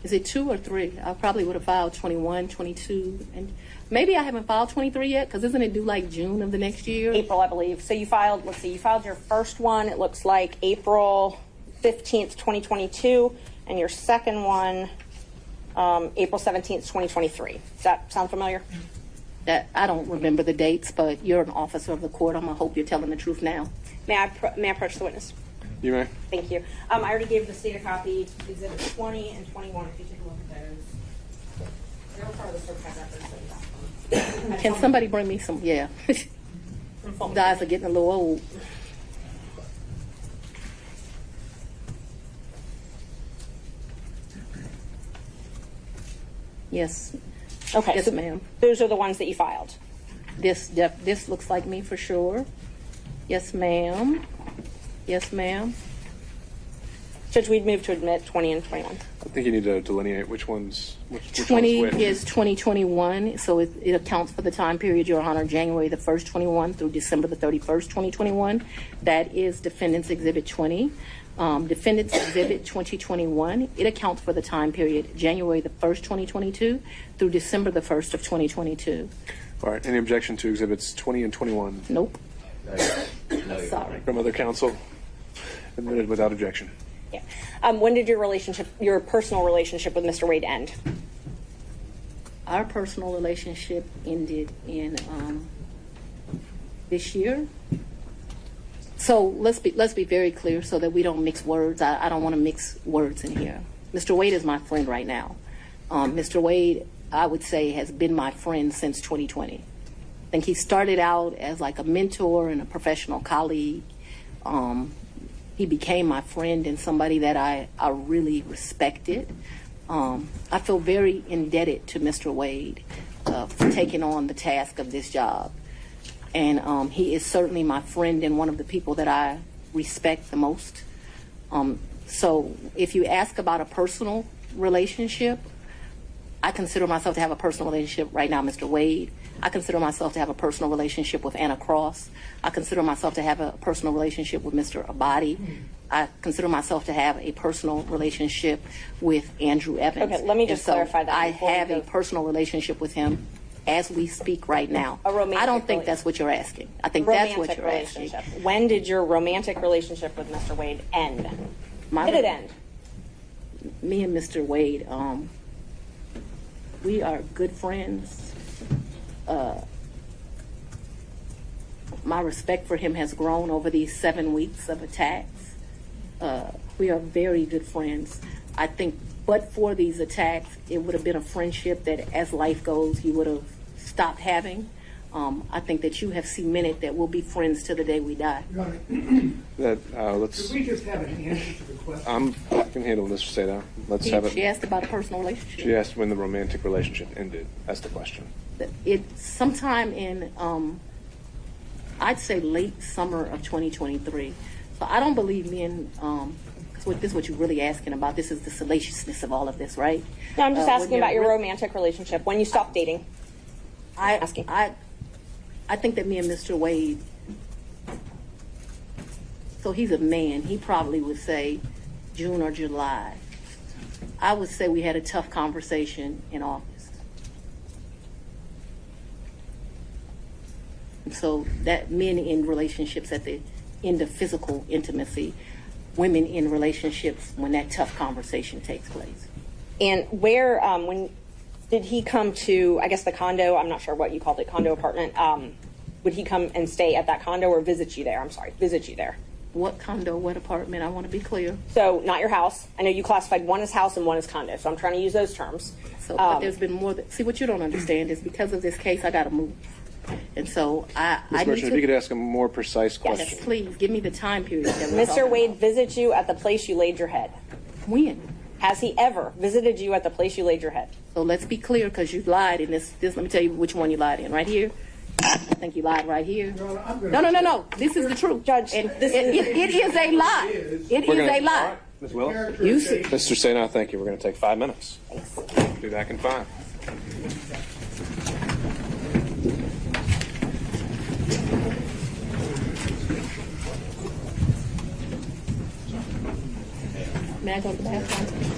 Is it 2 or 3? I probably would have filed 21, 22, and maybe I haven't filed 23 yet, because isn't it due like June of the next year? April, I believe. So you filed, let's see, you filed your first one, it looks like April 15th, 2022, and your second one, April 17th, 2023. Does that sound familiar? That I don't remember the dates, but you're an officer of the court. I'm gonna hope you're telling the truth now. May I approach the witness? You may. Thank you. I already gave the state a copy, Exhibit 20 and 21, if you take a look at those. They're part of the certified records. Can somebody bring me some? Yeah. Guys are getting a little old. Yes. Okay. Yes, so ma'am. Those are the ones that you filed. This looks like me for sure. Yes, ma'am. Yes, ma'am. Judge, we'd move to admit 20 and 21. I think you need to delineate which one's which 20 one's which. is 2021, so it accounts for the time period, Your Honor, January the 1st, 21 through December the 31st, 2021. That is Defendant's Exhibit 20. Defendant's Exhibit 2021, it accounts for the time period January the 1st, 2022 through December the 1st of 2022. All right. Any objection to Exhibits 20 and 21? Nope. Sorry. From other counsel? Admitted without objection. Yeah. When did your personal relationship with Mr. Wade end? Our personal relationship ended in this year. So let's be very clear so that we don't mix words. I don't want to mix words in here. Mr. Wade is my friend right now. Mr. Wade, I would say, has been my friend since 2020. I think he started out as like a mentor and a professional colleague. He became my friend and somebody that I really respected. I feel very indebted to Mr. Wade for taking on the task of this job. And he is certainly my friend and one of the people that I respect the most. So if you ask about a personal relationship, I consider myself to have a personal relationship right now, Mr. Wade. I consider myself to have a personal relationship with Anna Cross. I consider myself to have a personal relationship with Mr. Abadi. I consider myself to have a personal relationship with Andrew Evans. Okay, let me just clarify that. I have a personal relationship with him as we speak right now. A romantic I don't think that's what you're asking. I think that's what you're asking. When did your romantic relationship with Mr. Wade end? Did it end? Me and Mr. Wade, we are good friends. My respect for him has grown over these 7 weeks of attacks. We are very good friends. I think, but for these attacks, it would have been a friendship that, as life goes, you would have stopped having. I think that you have cemented that we'll be friends to the day we die. Let's. Could we just have an answer to the question? I can handle this, Seda. Let's have it. She asked about a personal relationship. She asked when the romantic relationship ended. That's the question. Sometime in, I'd say late summer of 2023. So I don't believe me in, this is what you're really asking about. This is the salaciousness of all of this, right? No, I'm just asking about your romantic relationship. When you stopped dating. I think that me and Mr. Wade, so he's a man, he probably would say June or July. I would say we had a tough conversation in August. And so that men in relationships at the end of physical intimacy, women in relationships when that tough conversation takes place. And where, when did he come to, I guess, the condo? I'm not sure what you called it, condo apartment. Would he come and stay at that condo or visit you there? I'm sorry, visit you there. What condo, what apartment? I want to be clear. So not your house. I know you classified one as house and one as condo, so I'm trying to use those terms. So but there's been more see, what you don't understand is because of this case, I got to move. And so I Ms. need Merchant, if you could ask a more precise question. Yes, please, give me the time period. That we're Mr. talking Wade about. visit you at the place you laid your head. When? Has he ever visited you at the place you laid your head? So let's be clear, because you lied in this. Let me tell you which one you lied in. Right here. I think you lied right here. No. This is the truth, Judge. And it is a lie. It is a lie. Right, Ms. Willis? You see. Mr. Sena, thank you. We're going to take 5 minutes. Be back in 5. May I go to the bathroom?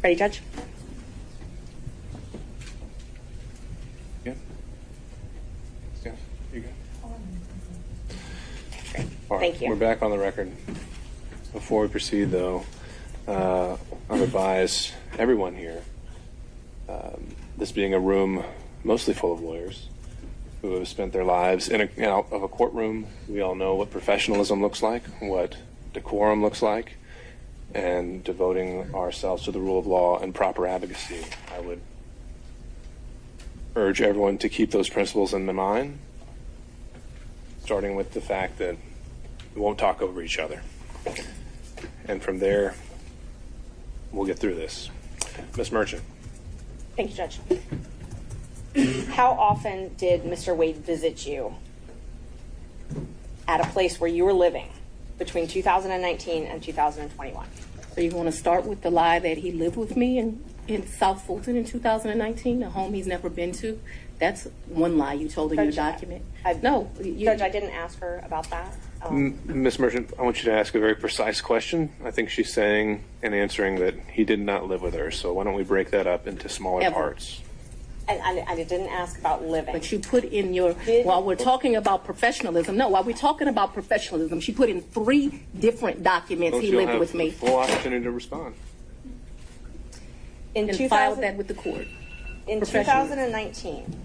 Ready, Judge? Yeah. Yeah, you go. All right, Thank you. We're back on the record. Before we proceed, though, I'll advise everyone here, this being a room mostly full of lawyers who have spent their lives in out of a courtroom. We all know what professionalism looks like, what decorum looks like, and devoting ourselves to the rule of law and proper advocacy. I would urge everyone to keep those principles in mind, starting with the fact that we won't talk over each other. And from there, we'll get through this. Ms. Merchant. Thank you, Judge. How often did Mr. Wade visit you at a place where you were living between 2019 and 2021? So you want to start with the lie that he lived with me in South Fulton in 2019, a home he's never been to? That's one lie you told in your document. No. Judge, I didn't ask her about that. Ms. Merchant, I want you to ask a very precise question. I think she's saying and answering that he did not live with her. So why don't we break that up into smaller parts? I didn't ask about living. But you put in your, while we're talking about professionalism, while we're talking about professionalism, she put in 3 different documents he lived with me. Full opportunity to respond. And filed that with the court. In 2019.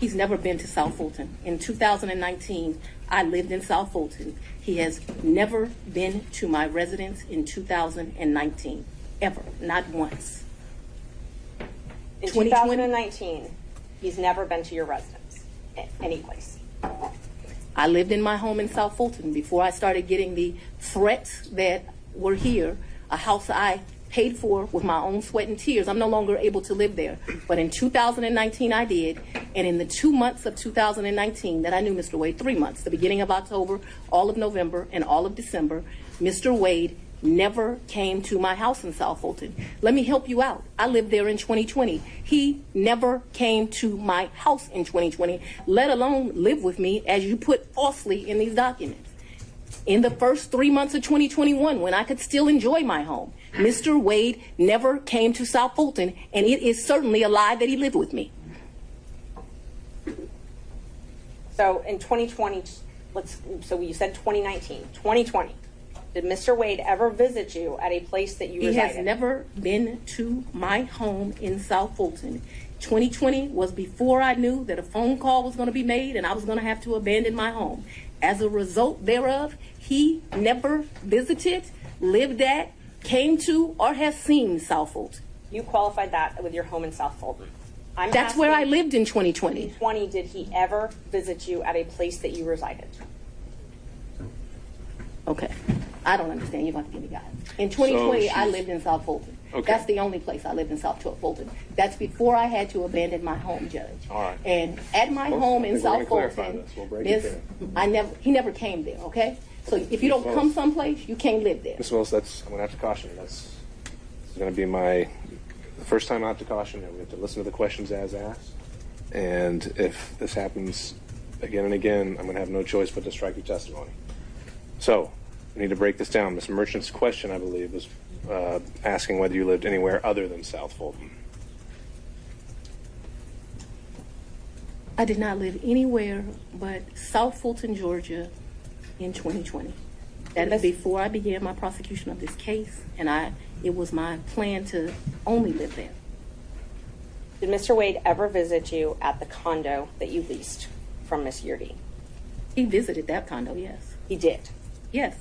He's never been to South Fulton. In 2019, I lived in South Fulton. He has never been to my residence in 2019, ever, not once. In 2019, he's never been to your residence, any place. I lived in my home in South Fulton before I started getting the threats that were here, a house I paid for with my own sweat and tears. I'm no longer able to live there. But in 2019, I did. And in the 2 months of 2019 that I knew Mr. Wade, 3 months, the beginning of October, all of November, and all of December, Mr. Wade never came to my house in South Fulton. Let me help you out. I lived there in 2020. He never came to my house in 2020, let alone live with me, as you put falsely in these documents. In the first 3 months of 2021, when I could still enjoy my home, Mr. Wade never came to South Fulton, and it is certainly a lie that he lived with me. So in 2020, so you said 2019, 2020. Did Mr. Wade ever visit you at a place that you resided? He has never been to my home in South Fulton. 2020 was before I knew that a phone call was going to be made and I was going to have to abandon my home. As a result thereof, he never visited, lived at, came to, or has seen South Fulton. You qualified that with your home in South Fulton. That's where I lived in 2020. In 2020, did he ever visit you at a place that you resided? Okay. I don't understand. You're going to give me guidance. In 2020, I lived in South Fulton. Okay. That's the only place I lived in South Fulton. That's before I had to abandon my home, Judge. All right. And at my home in South Fulton, he never came there, okay? So if you don't come someplace, you can't live there. Ms. Willis, I'm going to have to caution you. This is going to be the first time I have to caution you. We have to listen to the questions as asked. And if this happens again and again, I'm going to have no choice but to strike your testimony. So, we need to break this down. Ms. Merchant's question, I believe, was asking whether you lived anywhere other than South Fulton. I did not live anywhere but South Fulton, Georgia in 2020. That is before I began my prosecution of this case, and it was my plan to only live there. Did Mr. Wade ever visit you at the condo that you leased from Ms. Yurdi? He visited that condo, yes. He did? Yes.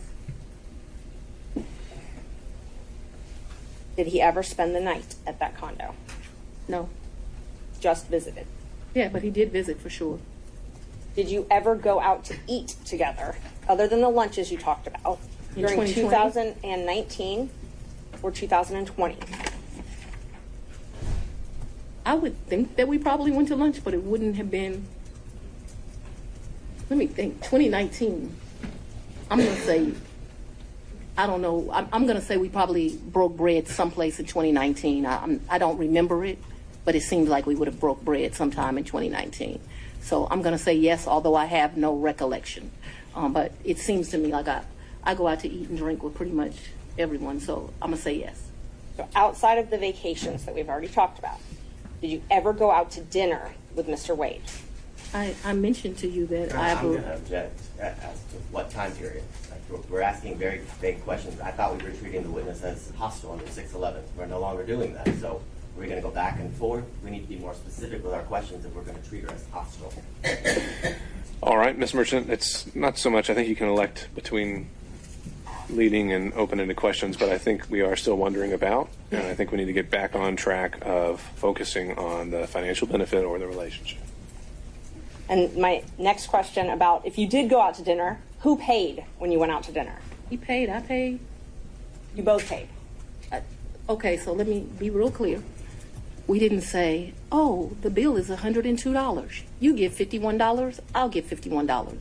Did he ever spend the night at that condo? No. Just visited? Yeah, but he did visit for sure. Did you ever go out to eat together, other than the lunches you talked about, during 2019 or 2020? I would think that we probably went to lunch, but it wouldn't have been, let me think, 2019. I'm going to say, I don't know, I'm going to say we probably broke bread someplace in 2019. I don't remember it, but it seems like we would have broke bread sometime in 2019. So I'm going to say yes, although I have no recollection. But it seems to me like I go out to eat and drink with pretty much everyone, so I'm going to say yes. So outside of the vacations that we've already talked about, did you ever go out to dinner with Mr. Wade? I mentioned to you that I'm going to object as to what time period. Like, we're asking very vague questions. I thought we were treating the witness as hostile under 611. We're no longer doing that. So we're going to go back and forth. We need to be more specific with our questions if we're going to treat her as hostile. All right, Ms. Merchant, it's not so much. I think you can elect between leading and open-ended questions, but I think we are still wondering about, and I think we need to get back on track of focusing on the financial benefit or the relationship. And my next question about if you did go out to dinner, who paid when you went out to dinner? he paid, I paid. You both paid. Okay, so let me be real clear. We didn't say, oh, the bill is $102. You give $51, I'll give $51.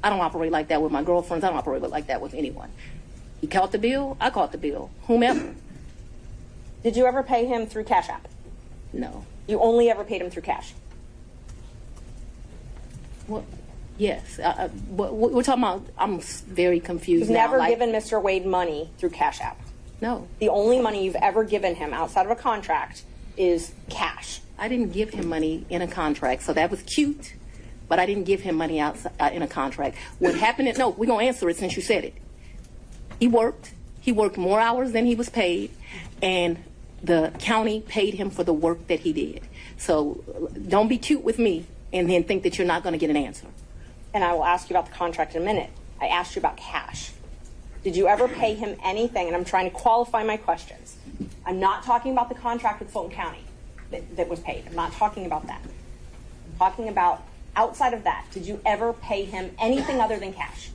I don't operate like that with my girlfriends. I don't operate like that with anyone. He caught the bill, I caught the bill, whomever. Did you ever pay him through Cash App? No. You only ever paid him through cash? What? Yes. We're talking about, I'm very confused You've now. never given Mr. Wade money through Cash App? No. The only money you've ever given him outside of a contract is cash. I didn't give him money in a contract, so that was cute, but I didn't give him money outside in a contract. What happened, no, we're going to answer it since you said it. He worked more hours than he was paid, and the county paid him for the work that he did. So don't be cute with me and then think that you're not going to get an answer. And I will ask you about the contract in a minute. I asked you about cash. Did you ever pay him anything? And I'm trying to qualify my questions. I'm not talking about the contract with Fulton County that was paid. I'm not talking about that. I'm talking about outside of that. Did you ever pay him anything other than cash?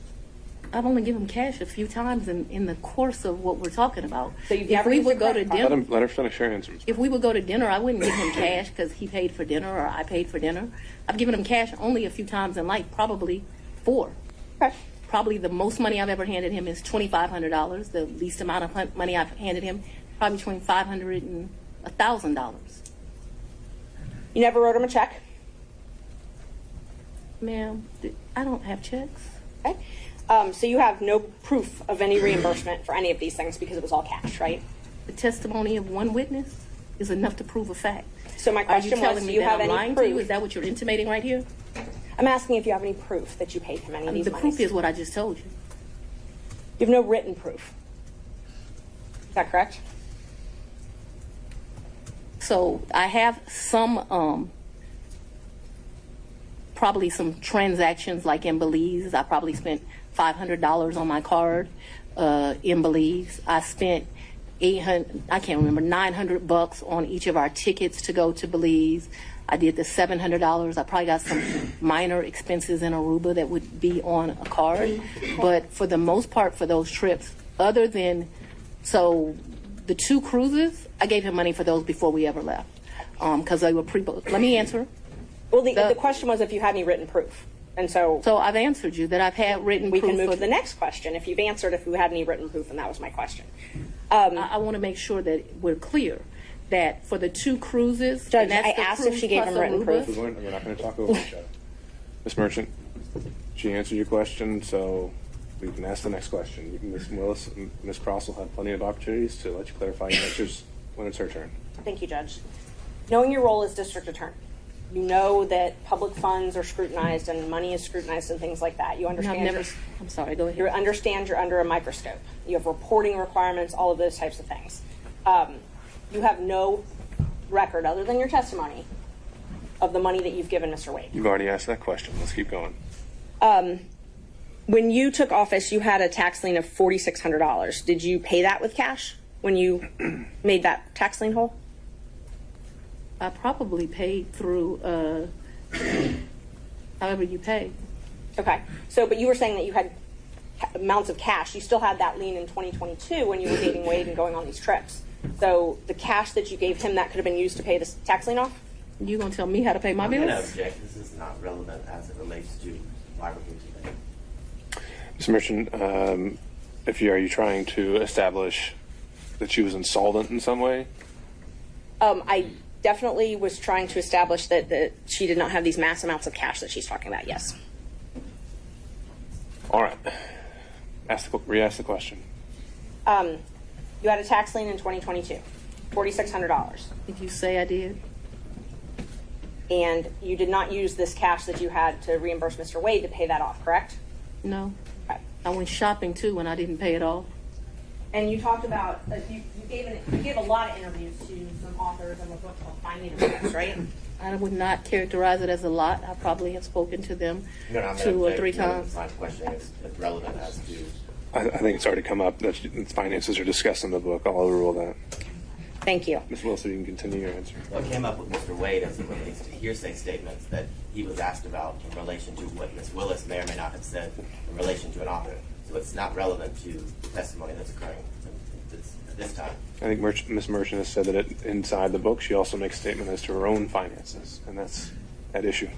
I've only given him cash a few times in the course of what we're talking about. So you've if never we used would your go to credit dinner, Let her finish her answer. if we would go to dinner, I wouldn't give him cash because he paid for dinner or I paid for dinner. I've given him cash only a few times in life, probably 4. Okay. Probably the most money I've ever handed him is $2,500. The least amount of money I've handed him, probably between $500 and $1,000. You never wrote him a check? Ma'am, I don't have checks. Okay. So you have no proof of any reimbursement for any of these things because it was all cash, right? The testimony of one witness is enough to prove a fact. So my question was, do you have any proof? Is proof? that what you're intimating right here? I'm asking if you have any proof that you paid him any of these The monies. proof is what I just told you. You have no written proof. Is that correct? So I have some, probably some transactions like in Belize. I probably spent $500 on my card in Belize. I spent $900 on each of our tickets to go to Belize. I did the $700. I probably got some minor expenses in Aruba that would be on a card. But for the most part, for those trips, other than, so the 2 cruises, I gave him money for those before we ever left because they were pre-booked. Let me answer. Well, the question was if you had any written proof. And so I've answered you that I've had written proof. We can move to the next question if you've answered if you had any written proof, and that was my question. I want to make sure that we're clear that for the 2 cruises, Judge, I asked if she gave him written proof. We're not going to talk over each other. Ms. Merchant, she answered your question, so we can ask the next question. Ms. Willis and Ms. Cross will have plenty of opportunities to let you clarify your answers when it's her turn. Thank you, Judge. Knowing your role as district attorney, you know that public funds are scrutinized and money is scrutinized and things like that. You understand. I'm sorry, go ahead. You understand you're under a microscope. You have reporting requirements, all of those types of things. You have no record other than your testimony of the money that you've given Mr. Wade. You've already asked that question. Let's keep going. When you took office, you had a tax lien of $4,600. Did you pay that with cash when you made that tax lien whole? I probably paid through however you pay. Okay. So, but you were saying that you had amounts of cash. You still had that lien in 2022 when you were dating Wade and going on these trips. So the cash that you gave him, that could have been used to pay this tax lien off? You gonna tell me how to pay my bills? I'm going to object. This is not relevant as it relates to why we're here today. Ms. Merchant, are you trying to establish that she was insolvent in some way? I definitely was trying to establish that she did not have these mass amounts of cash that she's talking about, yes. All right. Re-ask the question. You had a tax lien in 2022, $4,600. Did you say I did? And you did not use this cash that you had to reimburse Mr. Wade to pay that off, correct? No. Okay. I went shopping too and I didn't pay it off. And you talked about, you gave a lot of interviews to some authors of a book called Fani Willis, right? I would not characterize it as a lot. I probably have spoken to them 2 or 3 times. My question is relevant as to. I think it's already come up that finances are discussed in the book. I'll overrule that. Thank you. Ms. Wilson, you can continue your answer. What came up with Mr. Wade as it relates to hearsay statements that he was asked about in relation to what Ms. Willis may or may not have said in relation to an author. So it's not relevant to the testimony that's occurring at this time. I think Ms. Merchant has said that inside the book, she also makes a statement as to her own finances, and that's at issue.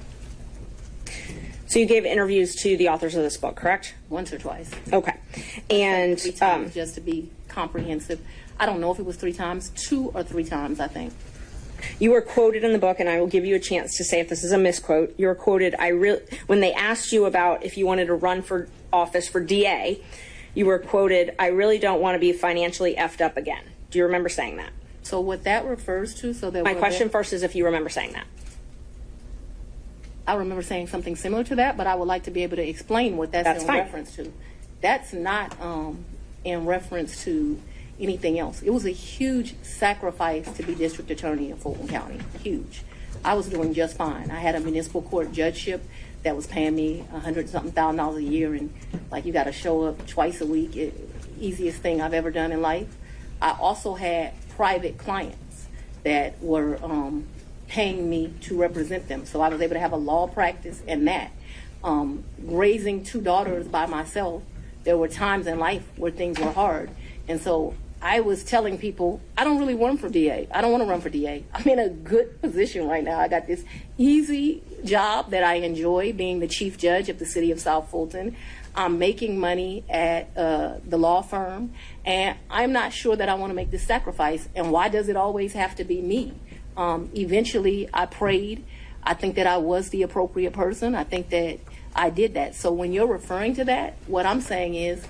So you gave interviews to the authors of this book, correct? Once or twice. Okay. And 3 times, just to be comprehensive. I don't know if it was 3 times, 2 or 3 times, I think. You were quoted in the book, and I will give you a chance to say if this is a misquote. You were quoted, when they asked you about if you wanted to run for office for DA, you were quoted, "I really don't want to be financially effed up again." Do you remember saying that? So what that refers to, My question first is if you remember saying that. I remember saying something similar to that, but I would like to be able to explain what that's in reference to. That's not in reference to anything else. It was a huge sacrifice to be district attorney in Fulton County. Huge. I was doing just fine. I had a municipal court judgeship that was paying me $100-something thousand a year, and like you got to show up twice a week. Easiest thing I've ever done in life. I also had private clients that were paying me to represent them, so I was able to have a law practice and that. Raising 2 daughters by myself, there were times in life where things were hard, and so I was telling people, I don't really run for DA. I don't want to run for DA. I'm in a good position right now. I got this easy job that I enjoy, being the chief judge of the city of South Fulton. I'm making money at the law firm, and I'm not sure that I want to make this sacrifice. And why does it always have to be me? Eventually, I prayed. I think that I was the appropriate person. I think that I did that. So when you're referring to that, what I'm saying is,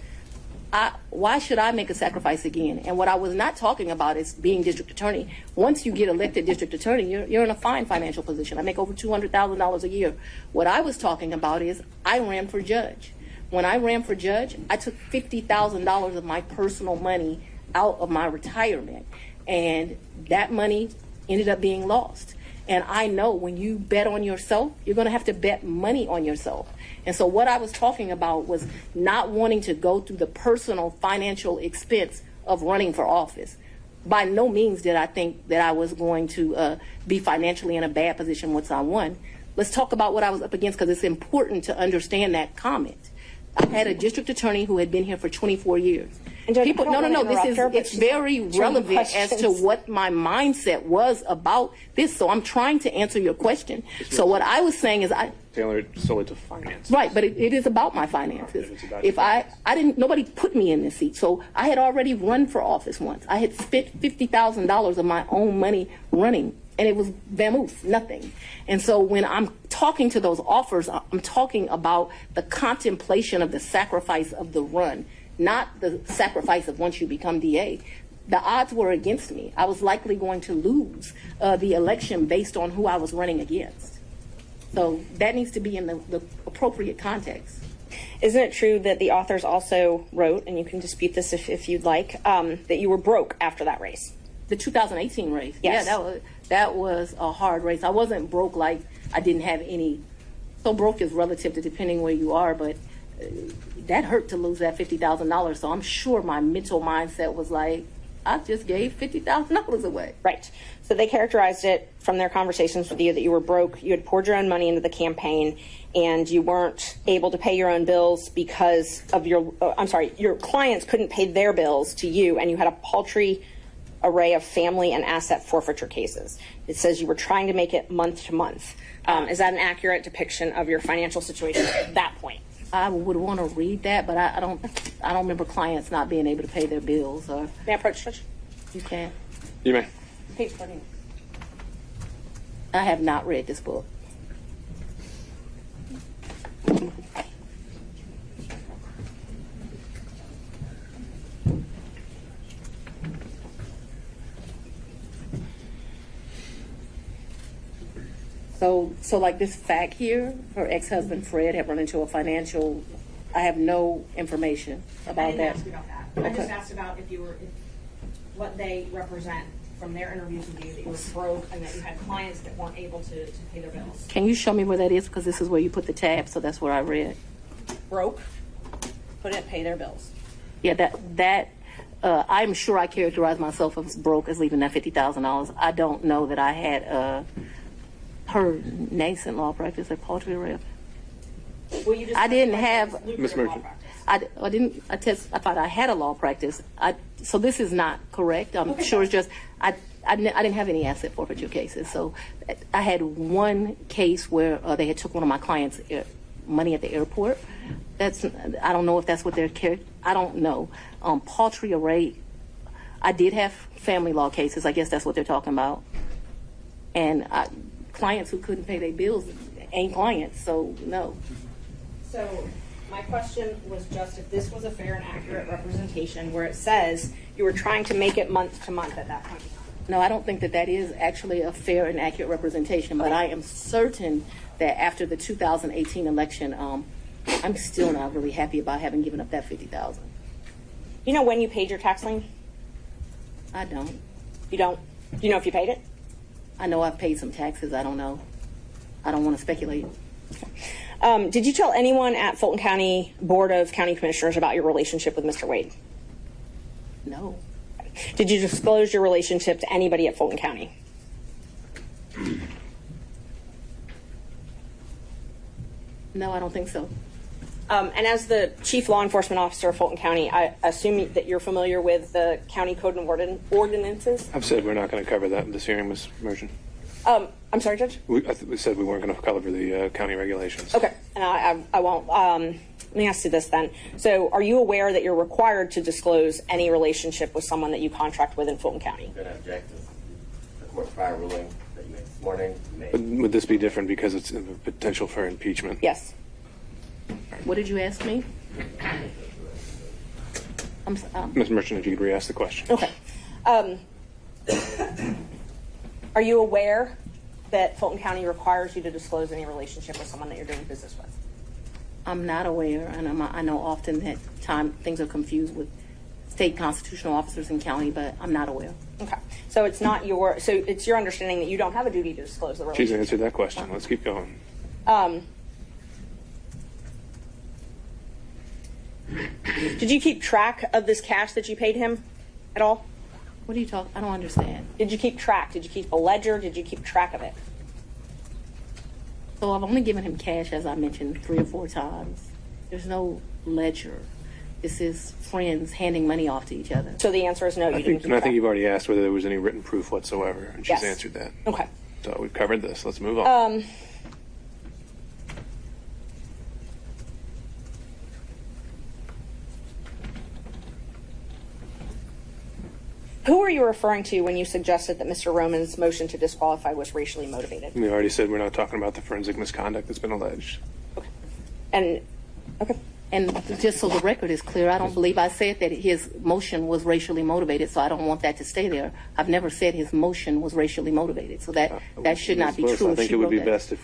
why should I make a sacrifice again? And what I was not talking about is being district attorney. Once you get elected district attorney, you're in a fine financial position. I make over $200,000 a year. What I was talking about is I ran for judge. When I ran for judge, I took $50,000 of my personal money out of my retirement, and that money ended up being lost. And I know when you bet on yourself, you're going to have to bet money on yourself. And so what I was talking about was not wanting to go through the personal financial expense of running for office. By no means did I think that I was going to be financially in a bad position once I won. Let's talk about what I was up against, because it's important to understand that comment. I had a district attorney who had been here for 24 years. And people, it's very relevant as to what my mindset was about this. So I'm trying to answer your question. So what I was saying is tailored solely to finance. Right, but it is about my finances. If I didn't, nobody put me in this seat. So I had already run for office once. I had spent $50,000 of my own money running, and it was vamoose, nothing. And so when I'm talking to those offers, I'm talking about the contemplation of the sacrifice of the run, not the sacrifice of once you become DA. The odds were against me. I was likely going to lose the election based on who I was running against. So that needs to be in the appropriate context. Isn't it true that the authors also wrote, and you can dispute this if you'd like, that you were broke after that race? The 2018 race. Yes. Yeah, that was a hard race. I wasn't broke like I didn't have any. So broke is relative to depending where you are, but that hurt to lose that $50,000. So I'm sure my mental mindset was like, I just gave $50,000 away. Right. So they characterized it from their conversations with you that you were broke, you had poured your own money into the campaign, and you weren't able to pay your own bills because of your clients couldn't pay their bills to you, and you had a paltry array of family and asset forfeiture cases. It says you were trying to make it month to month. Is that an accurate depiction of your financial situation at that point? I would want to read that, but I don't remember clients not being able to pay their bills. Or may I approach, Judge? You can. You may. Page 14. I have not read this book. So like this fact here, her ex-husband Fred had run into a financial, I have no information I about didn't that. ask you about that. I just Okay. asked about if what they represent from their interviews with you, that you were broke and that you had clients that weren't able to pay their bills. Can you show me where that is? Because this is where you put the tab, so that's where I read. Broke, couldn't pay their bills. Yeah, I'm sure I characterized myself as broke as leaving that $50,000. I don't know that I had her nascent law practice at poultry rep. Well, you just I didn't have. Ms. Merchant. I thought I had a law practice. So this is not correct. I'm sure it's just I didn't have any asset forfeiture cases. So I had one case where they had took one of my clients' money at the airport. I don't know if that's what I don't know. Poultry array. I did have family law cases. I guess that's what they're talking about. And clients who couldn't pay their bills ain't clients. So no. So my question was just if this was a fair and accurate representation where it says you were trying to make it month to month at that point in time. No, I don't think that is actually a fair and accurate representation, but I am certain that after the 2018 election, I'm still not really happy about having given up that $50,000. You know when you paid your tax lien? I don't. You don't? Do you know if you paid it? I know I've paid some taxes. I don't know. I don't want to speculate. Did you tell anyone at Fulton County Board of County Commissioners about your relationship with Mr. Wade? No. Did you disclose your relationship to anybody at Fulton County? No, I don't think so. And as the Chief Law Enforcement Officer of Fulton County, I assume that you're familiar with the county code and ordinances? I've said we're not going to cover that in this hearing, Ms. Merchant. I'm sorry, Judge? We said we weren't going to cover the county regulations. Okay, and I won't. Let me ask you this then. So are you aware that you're required to disclose any relationship with someone that you contract with in Fulton County? I'm going to object to the court's prior ruling that you made this morning. Would this be different because it's a potential for impeachment? Yes. What did you ask me? Ms. Merchant, if you could re-ask the question. Okay. Are you aware that Fulton County requires you to disclose any relationship with someone that you're doing business with? I'm not aware, and I know often that things are confused with state constitutional officers in county, but I'm not aware. Okay. So it's not so it's your understanding that you don't have a duty to disclose the relationship? She's answered that question. Let's keep going. Did you keep track of this cash that you paid him at all? What are you talking? I don't understand. Did you keep track? Did you keep a ledger? Did you keep track of it? So I've only given him cash, as I mentioned, 3 or 4 times. There's no ledger. This is friends handing money off to each other. So the answer is no. I think you've already asked whether there was any written proof whatsoever, and she's Yes. answered that. Okay. So we've covered this. Let's move on. Who were you referring to when you suggested that Mr. Roman's motion to disqualify was racially motivated? We already said we're not talking about the forensic misconduct that's been alleged. And just so the record is clear, I don't believe I said that his motion was racially motivated, so I don't want that to stay there. I've never said his motion was racially motivated, so that should not be true. I think it would be best if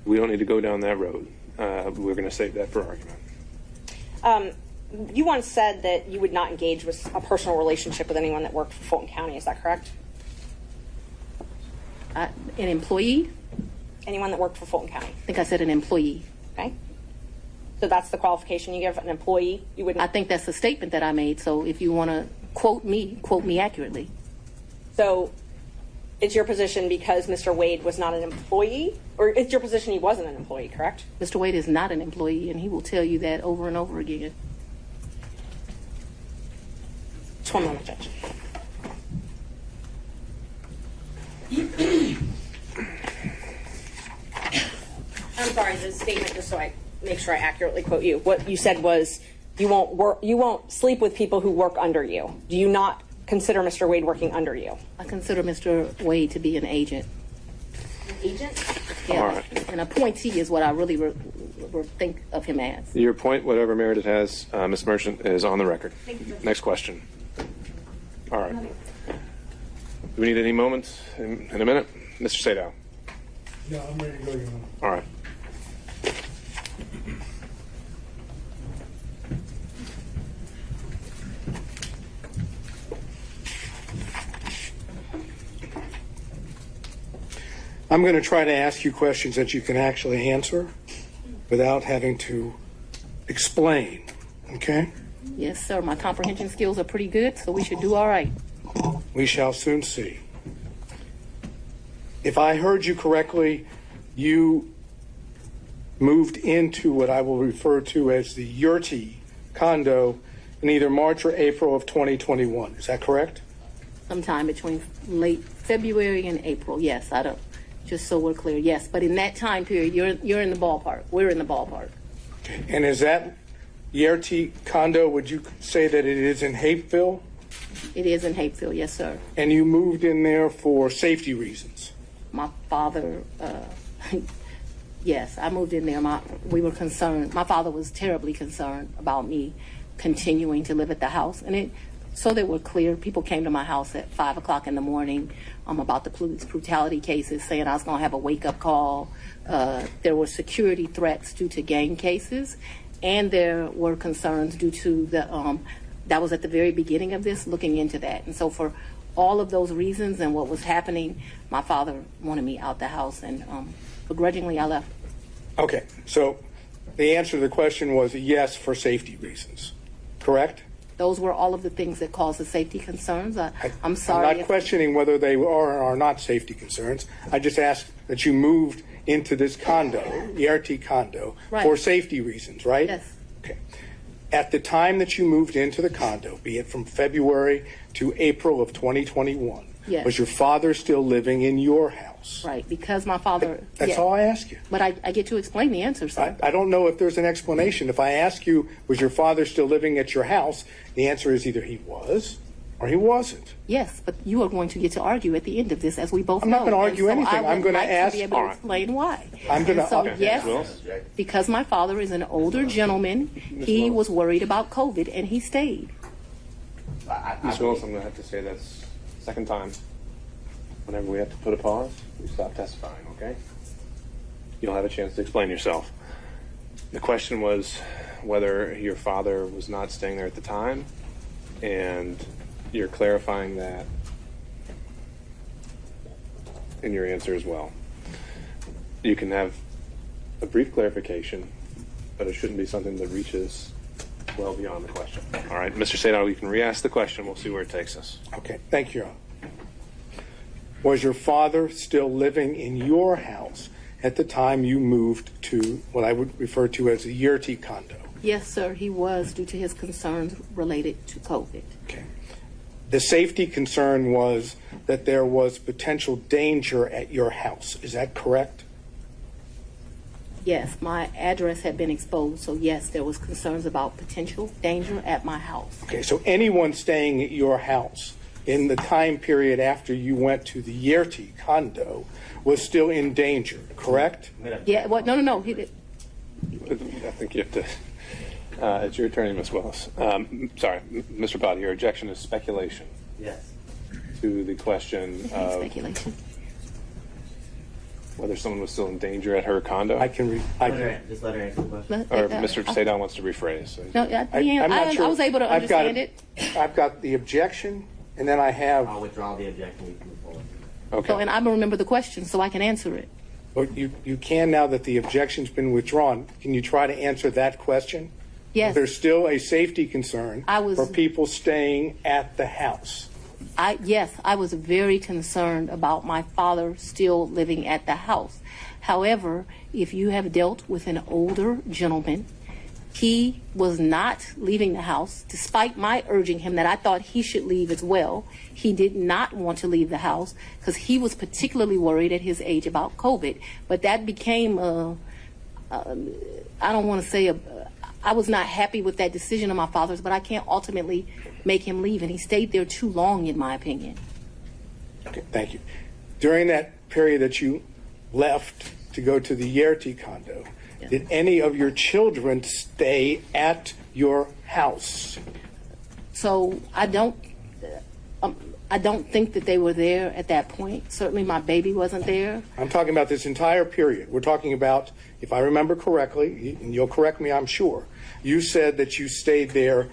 we don't need to go down that road. We're going to save that for argument. You once said that you would not engage with a personal relationship with anyone that worked for Fulton County. Is that correct? An employee? Anyone that worked for Fulton County. I think I said an employee. Okay. So that's the qualification you give an employee? You wouldn't. I think that's the statement that I made. So if you want to quote me accurately. So it's your position because Mr. Wade was not an employee? Or it's your position he wasn't an employee, correct? Mr. Wade is not an employee, and he will tell you that over and over again. Just one moment, Judge. I'm sorry, the statement, just so I make sure I accurately quote you. What you said was you won't sleep with people who work under you. Do you not consider Mr. Wade working under you? I consider Mr. Wade to be an agent. An agent? Yeah, All right. an appointee is what I really think of him as. Your point, whatever merit it has, Ms. Merchant, is on the record. Thank you. Next question. All right. Do we need any moments in a minute? Mr. Sadow. No, I'm ready to go, Your Honor. All right. I'm going to try to ask you questions that you can actually answer without having to explain, okay? Yes, sir. My comprehension skills are pretty good, so we should do all right. We shall soon see. If I heard you correctly, you moved into what I will refer to as the Yurti condo in either March or April of 2021. Is that correct? Sometime between late February and April. Yes, I don't. Just so we're clear, yes. But in that time period, you're in the ballpark. We're in the ballpark. And is that Yurti condo, would you say that it is in Hapeville? It is in Hapeville, yes, sir. And you moved in there for safety reasons? My father, yes, I moved in there. We were concerned. My father was terribly concerned about me continuing to live at the house. And so that we're clear, people came to my house at 5 o'clock in the morning about the police brutality cases, saying I was going to have a wake-up call. There were security threats due to gang cases, and there were concerns due to that was at the very beginning of this, looking into that. And so for all of those reasons and what was happening, my father wanted me out the house, and begrudgingly I left. Okay, so the answer to the question was yes for safety reasons, correct? Those were all of the things that caused the safety concerns. I'm sorry. I'm not questioning whether they are or are not safety concerns. I just asked that you moved into this condo, the RT condo, Right. for safety reasons, right? Yes. Okay. At the time that you moved into the condo, be it from February to April of 2021, Yes. was your father still living in your house? Right, because my father. That's all I ask you. But I get to explain the answer, sir. I don't know if there's an explanation. If I ask you, was your father still living at your house, the answer is either he was or he wasn't. Yes, but you are going to get to argue at the end of this, as we both I'm know. not going to argue And so anything. I I'm would going to like ask. To be able to explain why. I'm going to. So yes, because my father is an older gentleman, he was worried about COVID, and he stayed. Ms. Willis, I'm going to have to say that's the second time. Whenever we have to put a pause, we stop testifying, okay? You'll have a chance to explain yourself. The question was whether your father was not staying there at the time, and you're clarifying that in your answer as well. You can have a brief clarification, but it shouldn't be something that reaches well beyond the question. All right, Mr. Sadal, you can re-ask the question. We'll see where it takes us. Okay, thank you, Your Honor. Was your father still living in your house at the time you moved to what I would refer to as a Yurti condo? Yes, sir, he was, due to his concerns related to COVID. Okay. The safety concern was that there was potential danger at your house. Is that correct? Yes, my address had been exposed, so yes, there was concerns about potential danger at my house. Okay, so anyone staying at your house in the time period after you went to the Yurti condo was still in danger, correct? Yeah, what? No, he did. I think you have to. It's your attorney, Ms. Willis. Sorry, Mr. Bott, your objection is speculation. Yes. To the question of speculation. Whether someone was still in danger at her condo. Just let her answer the question. Or Mr. Sadon wants to rephrase. So No, I was able to understand it. I've got the objection, and then I have. I'll withdraw the objection. We can move forward. Okay. So, and I don't remember the question, so I can answer it. Well, you can now that the objection's been withdrawn. Can you try to answer that question? Yes. There's still a safety concern for people staying at the house. Yes, I was very concerned about my father still living at the house. However, if you have dealt with an older gentleman, he was not leaving the house, despite my urging him that I thought he should leave as well. He did not want to leave the house because he was particularly worried at his age about COVID. But that became, I don't want to say, I was not happy with that decision of my father's, but I can't ultimately make him leave, and he stayed there too long, in my opinion. Okay, thank you. During that period that you left to go to the Yurti condo, did any of your children stay at your house? So I don't, I don't think that they were there at that point. Certainly my baby wasn't there. I'm talking about this entire period. We're talking about, if I remember correctly, and you'll correct me, I'm sure, you said that you stayed there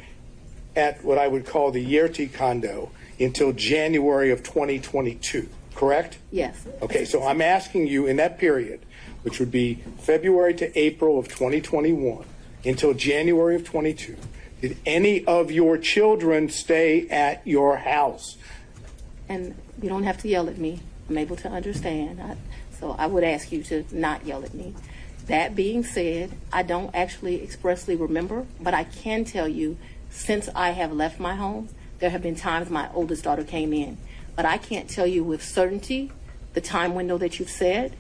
at what I would call the Yerty condo until January of 2022, correct? Yes. Okay, so I'm asking you in that period, which would be February to April of 2021 until January of 22, did any of your children stay at your house? And you don't have to yell at me. I'm able to understand. So I would ask you to not yell at me. That being said, I don't actually expressly remember, but I can tell you since I have left my home, there have been times my oldest daughter came in. But I can't tell you with certainty the time window that you've said,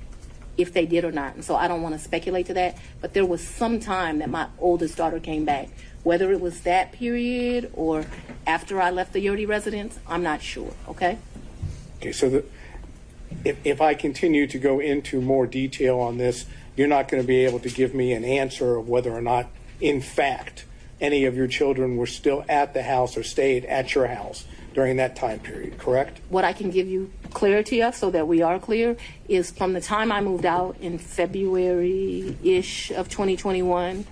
if they did or not. And so I don't want to speculate to that. But there was some time that my oldest daughter came back. Whether it was that period or after I left the Yerty residence, I'm not sure, okay? Okay, so if I continue to go into more detail on this, you're not going to be able to give me an answer of whether or not, in fact, any of your children were still at the house or stayed at your house during that time period, correct? What I can give you clarity of, so that we are clear, is from the time I moved out in February-ish of 2021,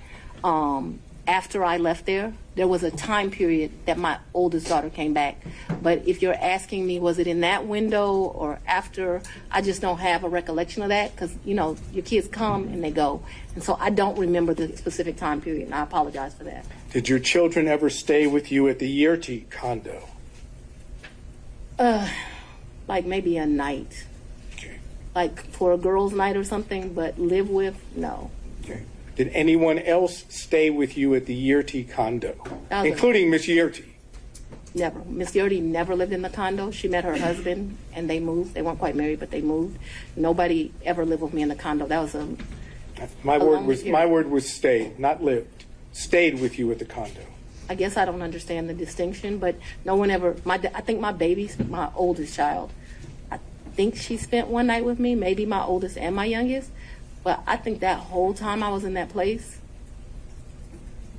after I left there was a time period that my oldest daughter came back. But if you're asking me, was it in that window or after, I just don't have a recollection of that because, you know, your kids come and they go. And so I don't remember the specific time period, and I apologize for that. Did your children ever stay with you at the Yerty condo? Like maybe a night. Okay. Like for a girls' night or something, but live with, no. Okay. Did anyone else stay with you at the Yerty condo, including Miss Yerty? Never. Miss Yerty never lived in the condo. She met her husband and they moved. They weren't quite married, but they moved. Nobody ever lived with me in the condo. That was my word was stayed, not lived. Stayed with you at the condo. I guess I don't understand the distinction, but no one ever. I think my baby's my oldest child. I think she spent one night with me, maybe my oldest and my youngest. But I think that whole time I was in that place,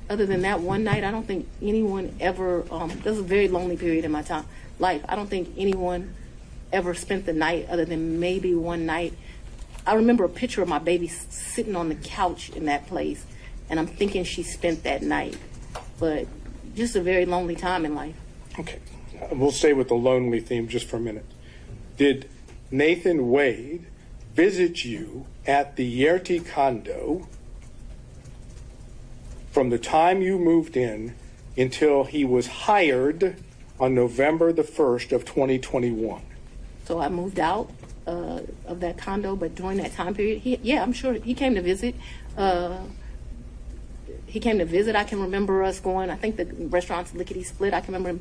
other than that one night, I don't think anyone ever, this was a very lonely period in my life. I don't think anyone ever spent the night other than maybe one night. I remember a picture of my baby sitting on the couch in that place, and I'm thinking she spent that night. But just a very lonely time in life. Okay. We'll stay with the lonely theme just for a minute. Did Nathan Wade visit you at the Yerty condo from the time you moved in until he was hired on November the 1st of 2021? So I moved out of that condo, but during that time period, I'm sure he came to visit. He came to visit. I can remember us going, I think the restaurant's Lickety Split. I can remember him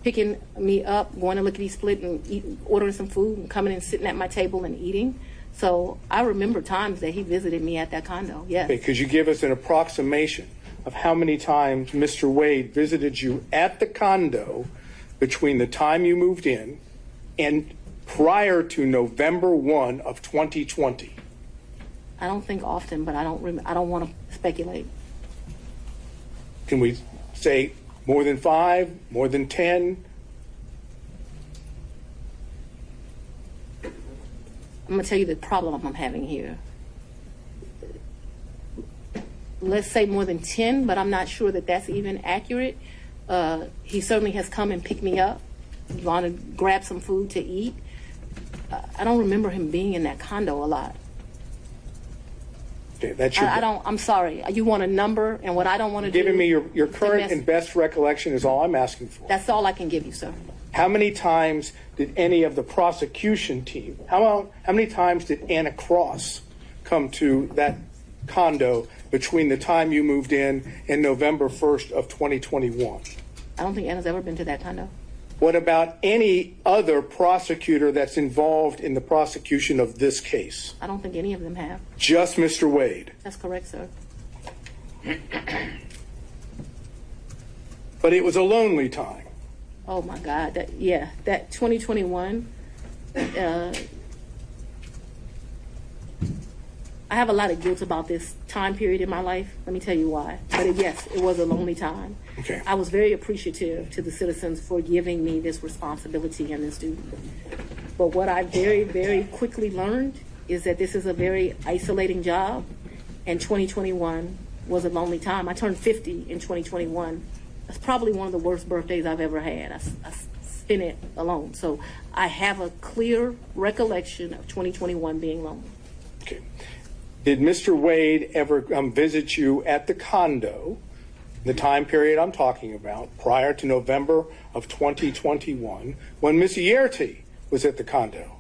picking me up, going to Lickety Split and ordering some food and coming and sitting at my table and eating. So I remember times that he visited me at that condo, yes. Okay, could you give us an approximation of how many times Mr. Wade visited you at the condo between the time you moved in and prior to November 1 of 2020? I don't think often, but I don't want to speculate. Can we say more than 5, more than 10? I'm going to tell you the problem I'm having here. Let's say more than 10, but I'm not sure that that's even accurate. He certainly has come and picked me up, gone to grab some food to eat. I don't remember him being in that condo a lot. Okay, that's your I'm sorry. You want a number, and what I don't want to do. Giving me your current and best recollection is all I'm asking for. That's all I can give you, sir. How many times did any of the prosecution team, how many times did Anna Cross come to that condo between the time you moved in and November 1st of 2021? I don't think Anna's ever been to that condo. What about any other prosecutor that's involved in the prosecution of this case? I don't think any of them have. Just Mr. Wade? That's correct, sir. But it was a lonely time. Oh my God, that 2021, I have a lot of guilt about this time period in my life. Let me tell you why. But yes, it was a lonely time. Okay. I was very appreciative to the citizens for giving me this responsibility and this duty. But what I very, very quickly learned is that this is a very isolating job, and 2021 was a lonely time. I turned 50 in 2021. That's probably one of the worst birthdays I've ever had. I spent it alone. So I have a clear recollection of 2021 being lonely. Okay. Did Mr. Wade ever visit you at the condo, the time period I'm talking about, prior to November of 2021, when Miss Yerty was at the condo?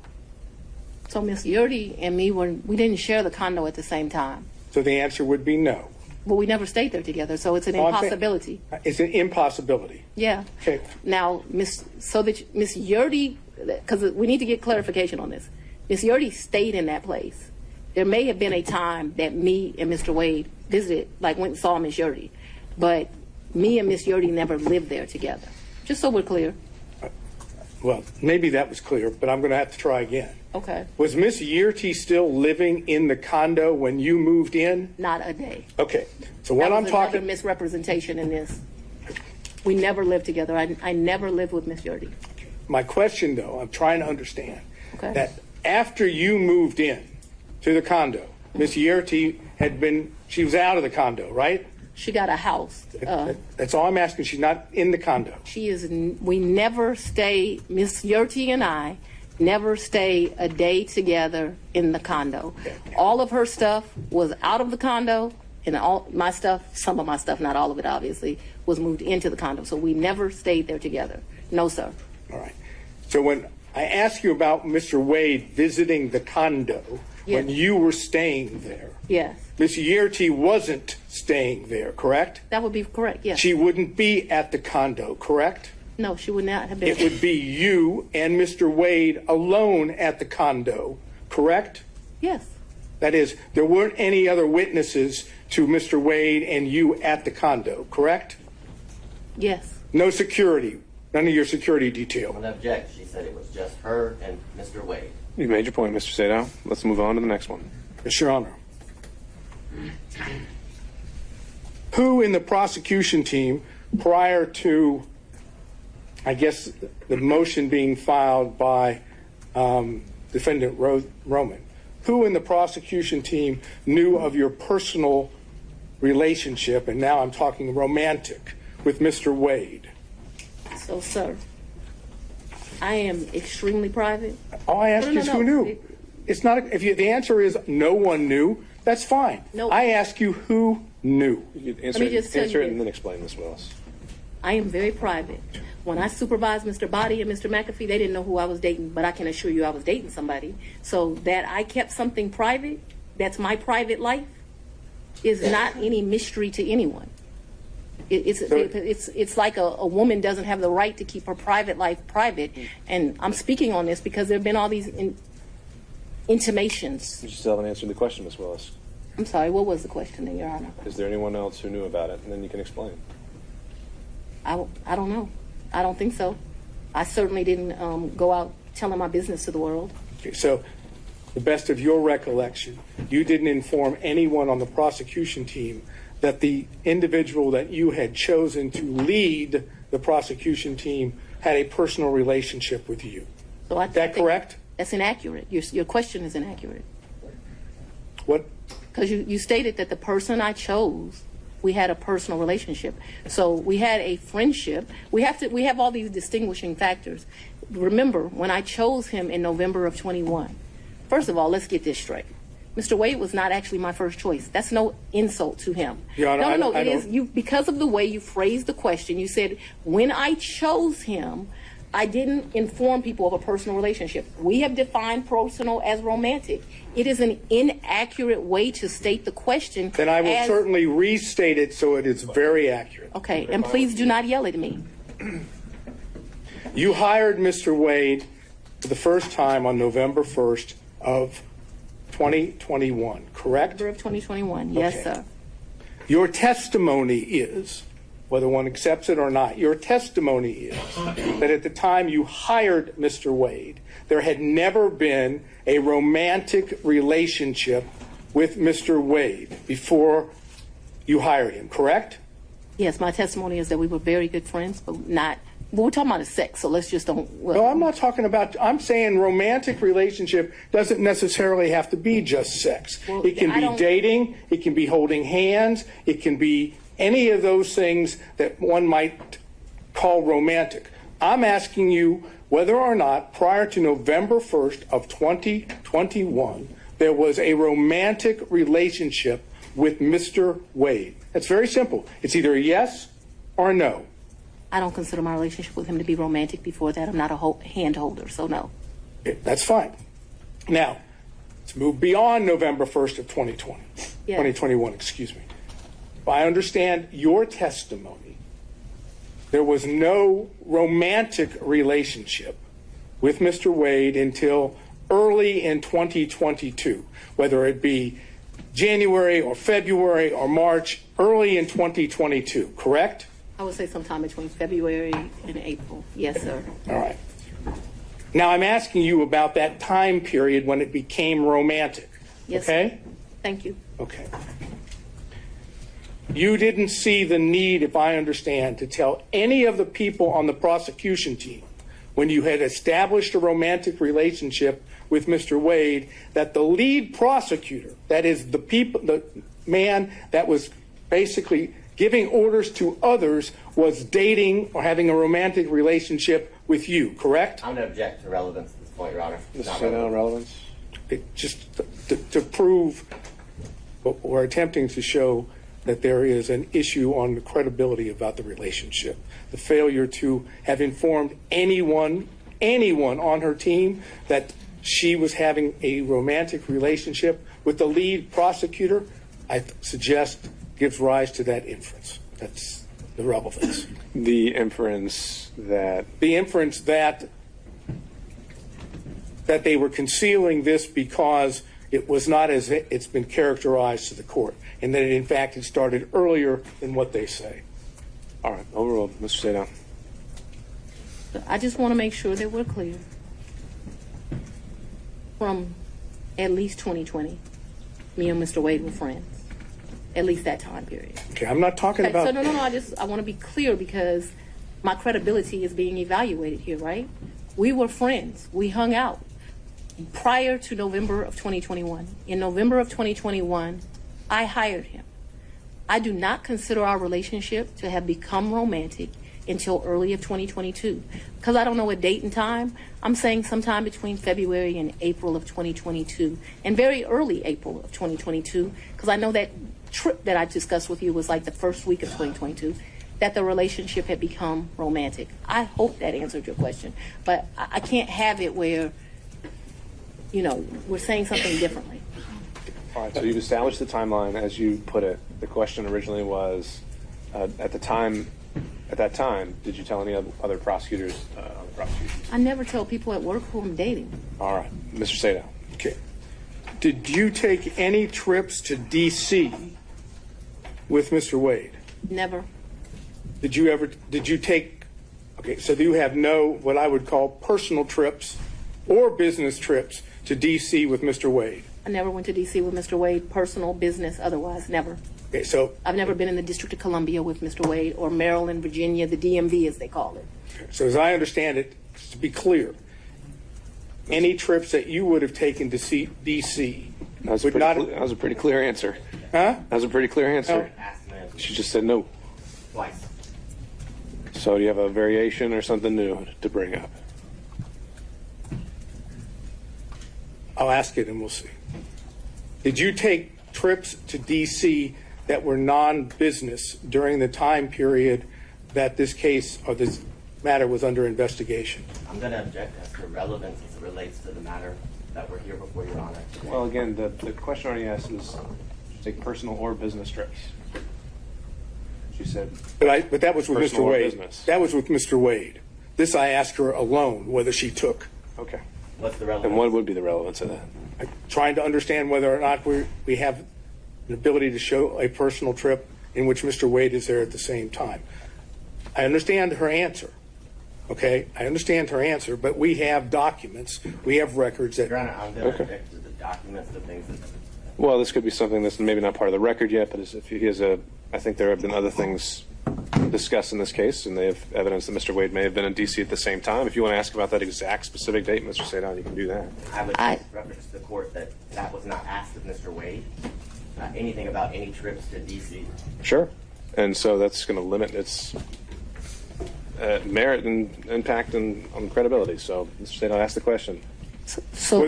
So Miss Yerty and me, we didn't share the condo at the same time. So the answer would be no. Well, we never stayed there together, so it's an impossibility. It's an impossibility. Yeah. Okay. Now, Miss Yerty, because we need to get clarification on this. Miss Yerty stayed in that place. There may have been a time that me and Mr. Wade visited, like went and saw Miss Yerty, but me and Miss Yerty never lived there together. Just so we're clear. Well, maybe that was clear, but I'm going to have to try again. Okay. Was Miss Yerty still living in the condo when you moved in? Not a day. Okay. So what I'm That was talking another misrepresentation in this. We never lived together. I never lived with Miss Yerty. My question, though, I'm trying to understand Okay. that after you moved in to the condo, Miss Yerty she was out of the condo, right? She got a house. That's all I'm asking. She's not in the condo. We never stay, Miss Yerty and I never stay a day together in the condo. All of her stuff was out of the condo, and all my stuff, some of my stuff, not all of it obviously, was moved into the condo. So we never stayed there together. No, sir. All right. So when I ask you about Mr. Wade visiting the condo, when you were staying there, Yes. Miss Yerty wasn't staying there, correct? That would be correct, yes. She wouldn't be at the condo, correct? No, she would not have been. It would be you and Mr. Wade alone at the condo, correct? Yes. That is, there weren't any other witnesses to Mr. Wade and you at the condo, correct? Yes. No security, none of your security detail. I'm going to object. She said it was just her and Mr. Wade. You made your point, Mr. Sadow. Let's move on to the next one. Yes, Your Honor. Who in the prosecution team, prior to, I guess, the motion being filed by Defendant Roman, who in the prosecution team knew of your personal relationship, and now I'm talking romantic, with Mr. Wade? So, sir, I am extremely private. All I ask is who knew. It's not. The answer is no one knew, that's fine. No. I ask you who knew. You Let me just tell answer you it this. and then explain, Ms. Willis. I am very private. When I supervised Mr. Body and Mr. McAfee, they didn't know who I was dating, but I can assure you I was dating somebody. So that I kept something private, that's my private life, is not any mystery to anyone. It's like a woman doesn't have the right to keep her private life private. And I'm speaking on this because there have been all these intimations. You still haven't answered the question, Ms. Willis. I'm sorry, what was the question, Your Honor? Is there anyone else who knew about it? And then you can explain. I don't know. I don't think so. I certainly didn't go out telling my business to the world. Okay, so, the best of your recollection, you didn't inform anyone on the prosecution team that the individual that you had chosen to lead the prosecution team had a personal relationship with you. So Is that correct? That's inaccurate. Your question is inaccurate. What? Because you stated that the person I chose, we had a personal relationship. So we had a friendship. We have all these distinguishing factors. Remember, when I chose him in November of 21, first of all, let's get this straight. Mr. Wade was not actually my first choice. That's no insult to him. Your Honor, No, it is you because of the way you phrased the question. You said, when I chose him, I didn't inform people of a personal relationship. We have defined personal as romantic. It is an inaccurate way to state the question. Then I will certainly restate it so it is very accurate. Okay, and please do not yell at me. You hired Mr. Wade for the first time on November 1st of 2021, correct? November of 2021, yes, Okay. sir. Your testimony is, whether one accepts it or not, your testimony is that at the time you hired Mr. Wade, there had never been a romantic relationship with Mr. Wade before you hired him, correct? Yes, my testimony is that we were very good friends, but not. But we're talking about sex, so let's just don't. Well, No, I'm not talking about, I'm saying romantic relationship doesn't necessarily have to be just sex. Well, It can I be don't- dating, it can be holding hands, it can be any of those things that one might call romantic. I'm asking you whether or not prior to November 1st of 2021, there was a romantic relationship with Mr. Wade. It's very simple. It's either a yes or a no. I don't consider my relationship with him to be romantic. Before that, I'm not a hand holder, so no. Okay, that's fine. Now, let's move beyond November 1st of 2020, Yeah. 2021, excuse me. If I understand your testimony, there was no romantic relationship with Mr. Wade until early in 2022, whether it be January or February or March, early in 2022, correct? I would say sometime between February and April. Yes, sir. All right. Now I'm asking you about that time period when it became romantic. Yes, Okay? sir. Thank you. Okay. You didn't see the need, if I understand, to tell any of the people on the prosecution team when you had established a romantic relationship with Mr. Wade that the lead prosecutor, that is the man that was basically giving orders to others, was dating or having a romantic relationship with you, correct? I'm going to object to relevance at this point, Your Honor. It's not relevance. Just to prove what we're attempting to show that there is an issue on the credibility about the relationship. The failure to have informed anyone on her team that she was having a romantic relationship with the lead prosecutor, I suggest gives rise to that inference. That's the relevance. The inference that that they were concealing this because it was not as it's been characterized to the court, and that in fact it started earlier than what they say. All right, overruled. Mr. Sadow. I just want to make sure that we're clear. From at least 2020, me and Mr. Wade were friends. At least that time period. Okay, I'm not talking Okay, about. so no. I want to be clear because my credibility is being evaluated here, right? We were friends. We hung out prior to November of 2021. In November of 2021, I hired him. I do not consider our relationship to have become romantic until early of 2022. Because I don't know a date and time, I'm saying sometime between February and April of 2022, and very early April of 2022, because I know that trip that I discussed with you was like the first week of 2022, that the relationship had become romantic. I hope that answered your question, but I can't have it where, we're saying something differently. All right, so you've established the timeline as you put it. The question originally was, at that time, did you tell any other prosecutors on the prosecution? I never tell people at work who I'm dating. All right, Mr. Sadow. Okay. Did you take any trips to D.C. with Mr. Wade? Never. Did you take, okay, so you have no, what I would call personal trips or business trips to D.C. with Mr. Wade? I never went to D.C. with Mr. Wade, personal, business, otherwise, never. Okay, so. I've never been in the District of Columbia with Mr. Wade, or Maryland, Virginia, the DMV as they call it. So as I understand it, to be clear, any trips that you would have taken to see D.C. That was a pretty clear answer. Huh? That was a pretty clear answer. She just said no. Twice. So do you have a variation or something new to bring up? I'll ask it and we'll see. Did you take trips to D.C. that were non-business during the time period that this case or this matter was under investigation? I'm going to object as to relevance as it relates to the matter that we're here before Your Honor. Well, again, the question already asked is take personal or business trips. She said. But that was with Mr. Wade. Business. That was with Mr. Wade. This I asked her alone whether she took. Okay. What's the relevance? And what would be the relevance of that? I'm trying to understand whether or not we have an ability to show a personal trip in which Mr. Wade is there at the same time. I understand her answer. Okay, I understand her answer, but we have documents, we have records that. Your Honor, I'm going to object to the documents, the things that Well, this could be something that's maybe not part of the record yet, but if he has I think there have been other things discussed in this case, and they have evidence that Mr. Wade may have been in D.C. at the same time. If you want to ask about that exact specific date, Mr. Sadon, you can do that. I would reference to the court that was not asked of Mr. Wade. Anything about any trips to D.C. Sure. And so that's going to limit its merit and impact on credibility. So, Mr. Sadon, ask the question. So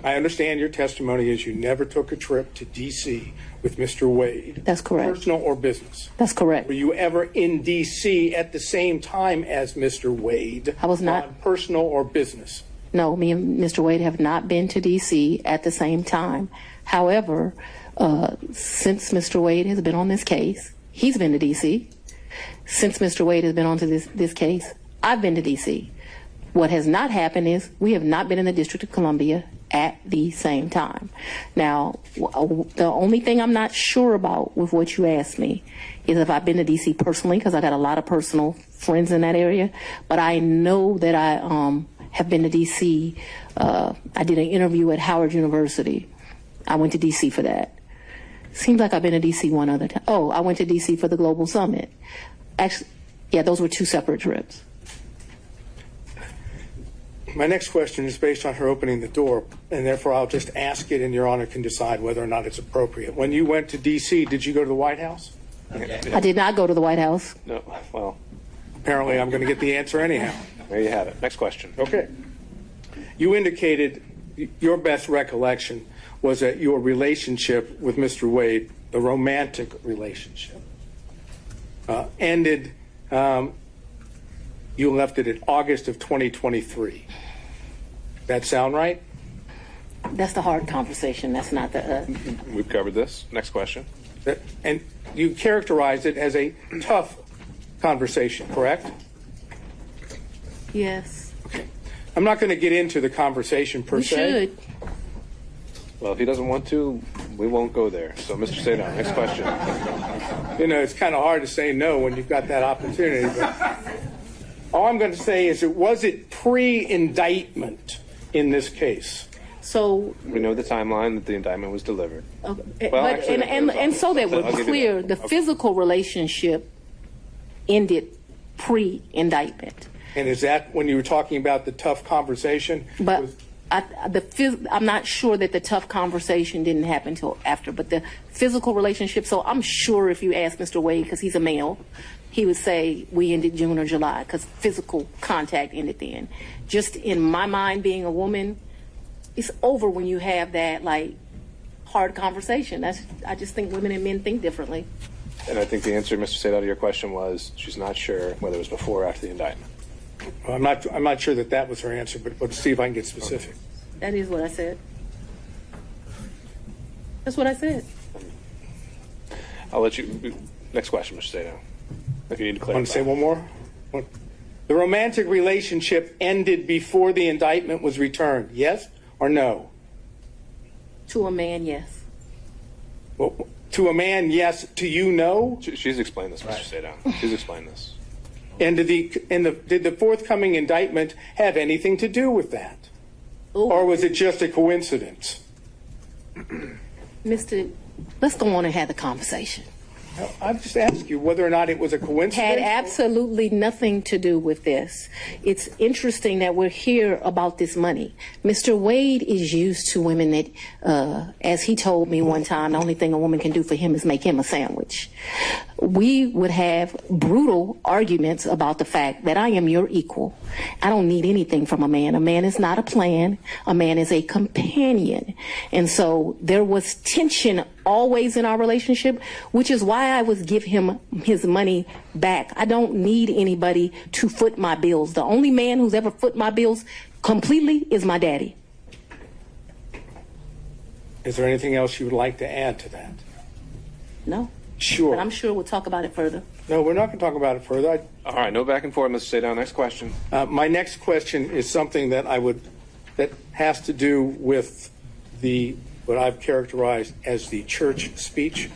I understand your testimony is you never took a trip to D.C. with Mr. Wade. That's correct. Personal or business? That's correct. Were you ever in D.C. at the same time as Mr. Wade? I was not. On personal or business? No, me and Mr. Wade have not been to D.C. at the same time. However, since Mr. Wade has been on this case, he's been to D.C. Since Mr. Wade has been on to this case, I've been to D.C. What has not happened is we have not been in the District of Columbia at the same time. Now, the only thing I'm not sure about with what you asked me is if I've been to D.C. personally, because I got a lot of personal friends in that area. But I know that I have been to D.C. I did an interview at Howard University. I went to D.C. for that. Seems like I've been to D.C. one other time. Oh, I went to D.C. for the Global Summit. Actually, yeah, those were two separate trips. My next question is based on her opening the door, and therefore I'll just ask it, and Your Honor can decide whether or not it's appropriate. When you went to D.C., did you go to the White House? I did not go to the White House. No. Well, apparently I'm going to get the answer anyhow. There you have it. Next question. Okay. You indicated your best recollection was that your relationship with Mr. Wade, the romantic relationship, ended, you left it in August of 2023. That sound right? That's the hard conversation. That's not the... We've covered this. Next question. And you characterized it as a tough conversation, correct? Yes. Okay. I'm not going to get into the conversation per se. You should. Well, if he doesn't want to, we won't go there. So, Mr. Sadon, next question. You know, it's kind of hard to say no when you've got that opportunity. But all I'm going to say is, was it pre-indictment in this case? So we know the timeline that the indictment was delivered. Okay. Well, but, actually, and so that we're clear, the physical relationship ended pre-indictment. And is that when you were talking about the tough conversation? But I'm not sure that the tough conversation didn't happen until after, but the physical relationship. So I'm sure if you ask Mr. Wade, because he's a male, he would say we ended June or July because physical contact ended then. Just in my mind, being a woman, it's over when you have that like hard conversation. I just think women and men think differently. And I think the answer, Mr. Sadon, to your question was she's not sure whether it was before or after the indictment. Well, I'm not sure that was her answer, but let's see if I can get specific. That is what I said. That's what I said. I'll let you. Next question, Mr. Sadon. If you need to clarify. Want to say one more? The romantic relationship ended before the indictment was returned. Yes or no? To a man, yes. Well, to a man, yes. To you, no? She's explained this, Mr. Sadon. She's explained this. And did the forthcoming indictment have anything to do with that? Ooh. Or was it just a coincidence? Mr. Let's go on and have the conversation. I just asked you whether or not it was a coincidence. Had absolutely nothing to do with this. It's interesting that we're here about this money. Mr. Wade is used to women that, as he told me one time, the only thing a woman can do for him is make him a sandwich. We would have brutal arguments about the fact that I am your equal. I don't need anything from a man. A man is not a plan. A man is a companion. And so there was tension always in our relationship, which is why I would give him his money back. I don't need anybody to foot my bills. The only man who's ever foot my bills completely is my daddy. Is there anything else you would like to add to that? No. Sure. But I'm sure we'll talk about it further. No, we're not going to talk about it further. All right, no back and forth, Mr. Sadon. Next question. My next question is something that that has to do with what I've characterized as the church speech.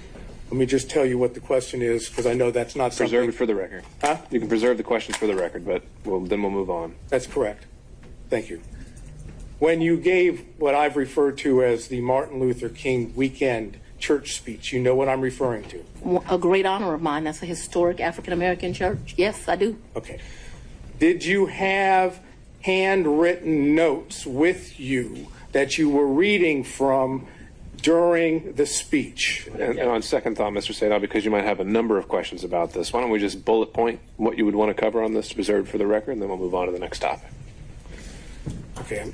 Let me just tell you what the question is, because I know that's not something. Preserve it for the record. Huh? You can preserve the questions for the record, but then we'll move on. That's correct. Thank you. when you gave what I've referred to as the Martin Luther King weekend church speech, you know what I'm referring to? A great honor of mine. That's a historic African-American church. Yes, I do. Okay. Did you have handwritten notes with you that you were reading from during the speech? And on second thought, Mr. Sadal, because you might have a number of questions about this, why don't we just bullet point what you would want to cover on this, reserved for the record, and then we'll move on to the next topic. Okay.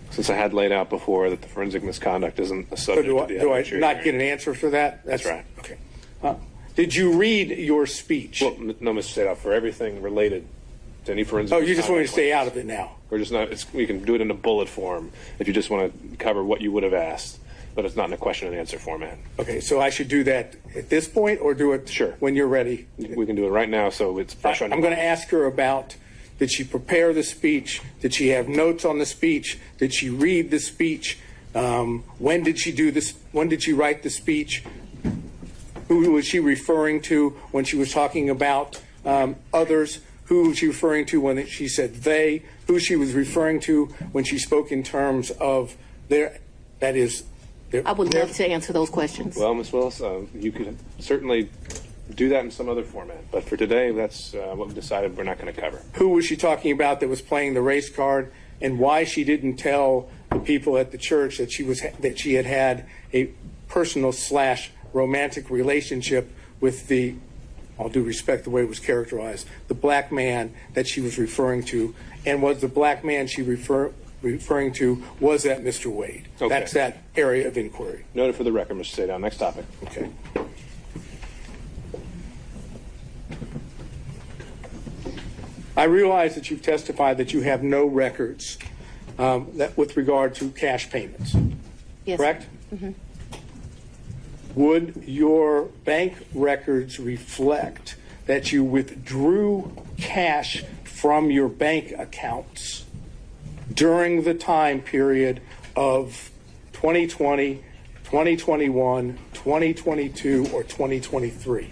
Since I had laid out before that the forensic misconduct isn't a subject So of the do I evidentiary not get hearing. an answer for that? That's right. Okay. Did you read your speech? Well, no, Mr. Sadal, for everything related to any forensic Oh, you just want me to misconduct stay claims. out of it now? We're just not. We can do it in a bullet form if you just want to cover what you would have asked, but it's not in a question and answer format. Okay, so I should do that at this point or do it when you're ready? We can do it right now, so it's fresh on your I'm going to ask her about, did she prepare the speech? Did she have notes on the speech? Did she read the speech? When did she do this? When did she write the speech? Who was she referring to when she was talking about others? Who was she referring to when she said they? Who she was referring to when she spoke in terms of their, that is, I would love to answer those questions. Well, Ms. Willis, you could certainly do that in some other format, but for today, that's what we decided we're not going to cover. Who was she talking about that was playing the race card, and why she didn't tell the people at the church that she had had a personal / romantic relationship with the, all due respect the way it was characterized, the black man that she was referring to, and was the black man she referring to, was that Mr. Wade? Okay. That's that area of inquiry. Noted for the record, Mr. Sadal. Next topic. Okay. I realize that you've testified that you have no records with regard to cash payments. Yes. Correct? Mm-hmm. Would your bank records reflect that you withdrew cash from your bank accounts during the time period of 2020, 2021, 2022, or 2023?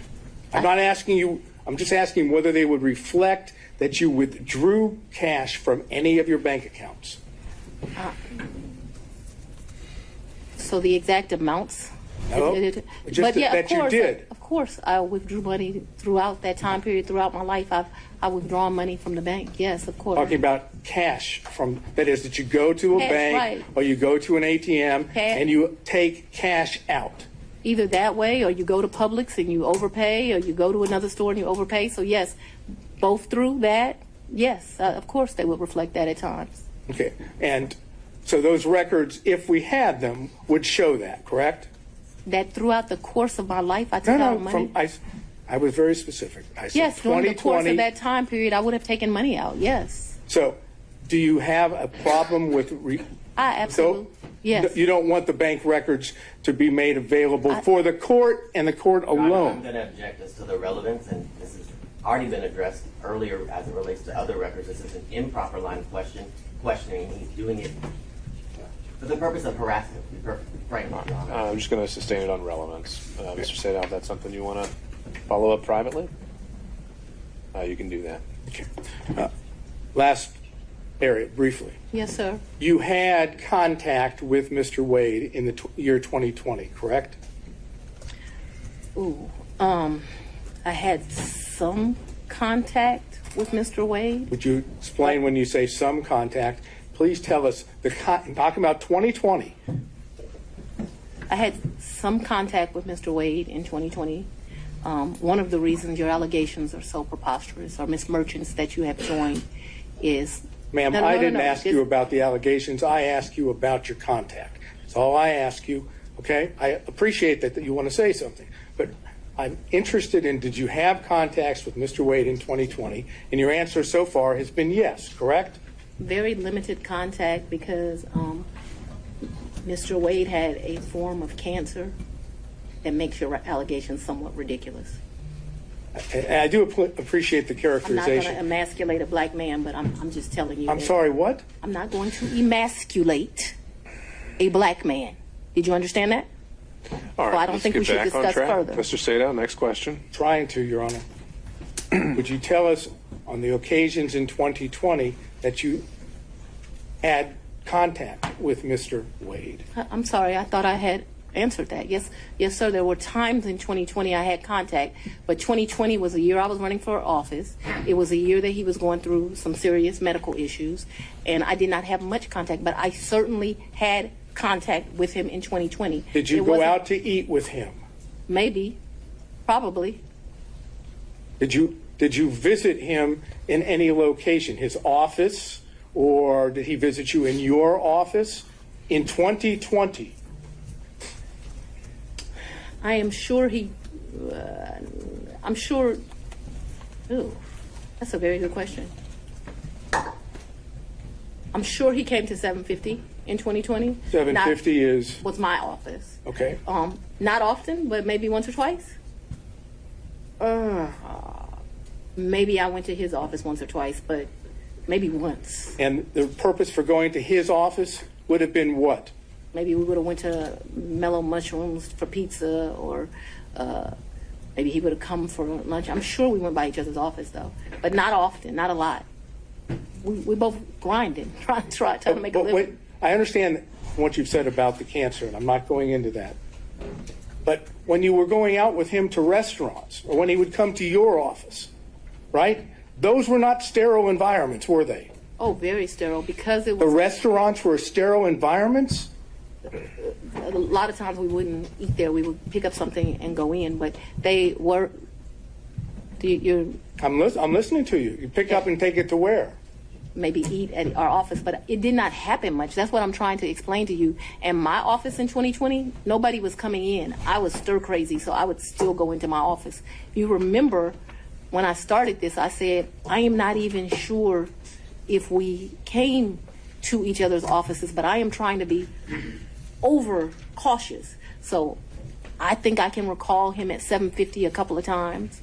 I'm not asking you, I'm just asking whether they would reflect that you withdrew cash from any of your bank accounts. So the exact amounts? No, just but yeah, that of course, you did. Of course, I withdrew money throughout that time period. Throughout my life, I withdrawn money from the bank. Yes, of course. Talking about cash from, that is, that you go to a Cash, bank right. or you go to an ATM and you take cash out. Either that way, or you go to Publix and you overpay, or you go to another store and you overpay. So yes, both through that. Yes, of course they would reflect that at times. Okay, and so those records, if we had them, would show that, correct? That throughout the course of my life, I took out money. I was very specific. I said Yes, during the course 2020. of that time period, I would have taken money out. Yes, So, do you have a problem with? I absolutely. Yes. You don't want the bank records to be made available for the court and the court I'm alone. going to object as to the relevance, and this has already been addressed earlier as it relates to other records. This is an improper line of questioning. He's doing it for the purpose of harassment, to be perfectly frank, Your Honor. I'm just going to sustain it on relevance. Mr. Sadal, if that's something you want to follow up privately, you can do that. Okay. Last area, briefly. Yes, sir. You had contact with Mr. Wade in the year 2020, correct? Ooh, I had some contact with Mr. Wade. Would you explain when you say some contact? Please tell us, talking about 2020. I had some contact with Mr. Wade in 2020. One of the reasons your allegations are so preposterous, or Ms. Merchants that you have joined, is... Ma'am, No, no, I no, didn't no, ask you about the allegations. I asked you about your contact. That's all I ask you, okay? I appreciate that you want to say something, but I'm interested in, did you have contacts with Mr. Wade in 2020? And your answer so far has been yes, correct? Very limited contact because Mr. Wade had a form of cancer that makes your allegations somewhat ridiculous. And I do appreciate the I'm not going characterization. to emasculate a black man, but I'm just telling you. I'm that sorry, what? I'm not going to emasculate a black man. Did you understand that? All right, So I don't let's think get we should back on discuss track. further. Mr. Sadal, next question. Trying to, Your Honor. Would you tell us on the occasions in 2020 that you had contact with Mr. Wade? I'm sorry, I thought I had answered that. Yes, sir. There were times in 2020 I had contact, but 2020 was a year I was running for office. It was a year that he was going through some serious medical issues, and I did not have much contact, but I certainly had contact with him in 2020. Did you go out to eat with him? Maybe, probably. Did you visit him in any location, his office, or did he visit you in your office in 2020? I am sure he, I'm sure, ooh, that's a very good question. I'm sure he came to 750 in 2020. 750 was my office. Okay. Not often, but maybe once or twice. Maybe I went to his office once or twice, but maybe once. And the purpose for going to his office would have been what? Maybe we would have went to Mellow Mushrooms for pizza, or maybe he would have come for lunch. I'm sure we went by each other's office, though, but not often, not a lot. We both grinding, trying to make a living. Wait, I understand what you've said about the cancer, and I'm not going into that. But when you were going out with him to restaurants, or when he would come to your office, right? Those were not sterile environments, were they? Oh, very sterile, because it was... The restaurants were sterile environments? A lot of times we wouldn't eat there. We would pick up something and go in, but they were... I'm listening to you. You pick up and take it to where? Maybe eat at our office, but it did not happen much. That's what I'm trying to explain to you. And my office in 2020, nobody was coming in. I was stir crazy, so I would still go into my office. You remember when I started this, I said, I am not even sure if we came to each other's offices, but I am trying to be over cautious. So I think I can recall him at 750 a couple of times.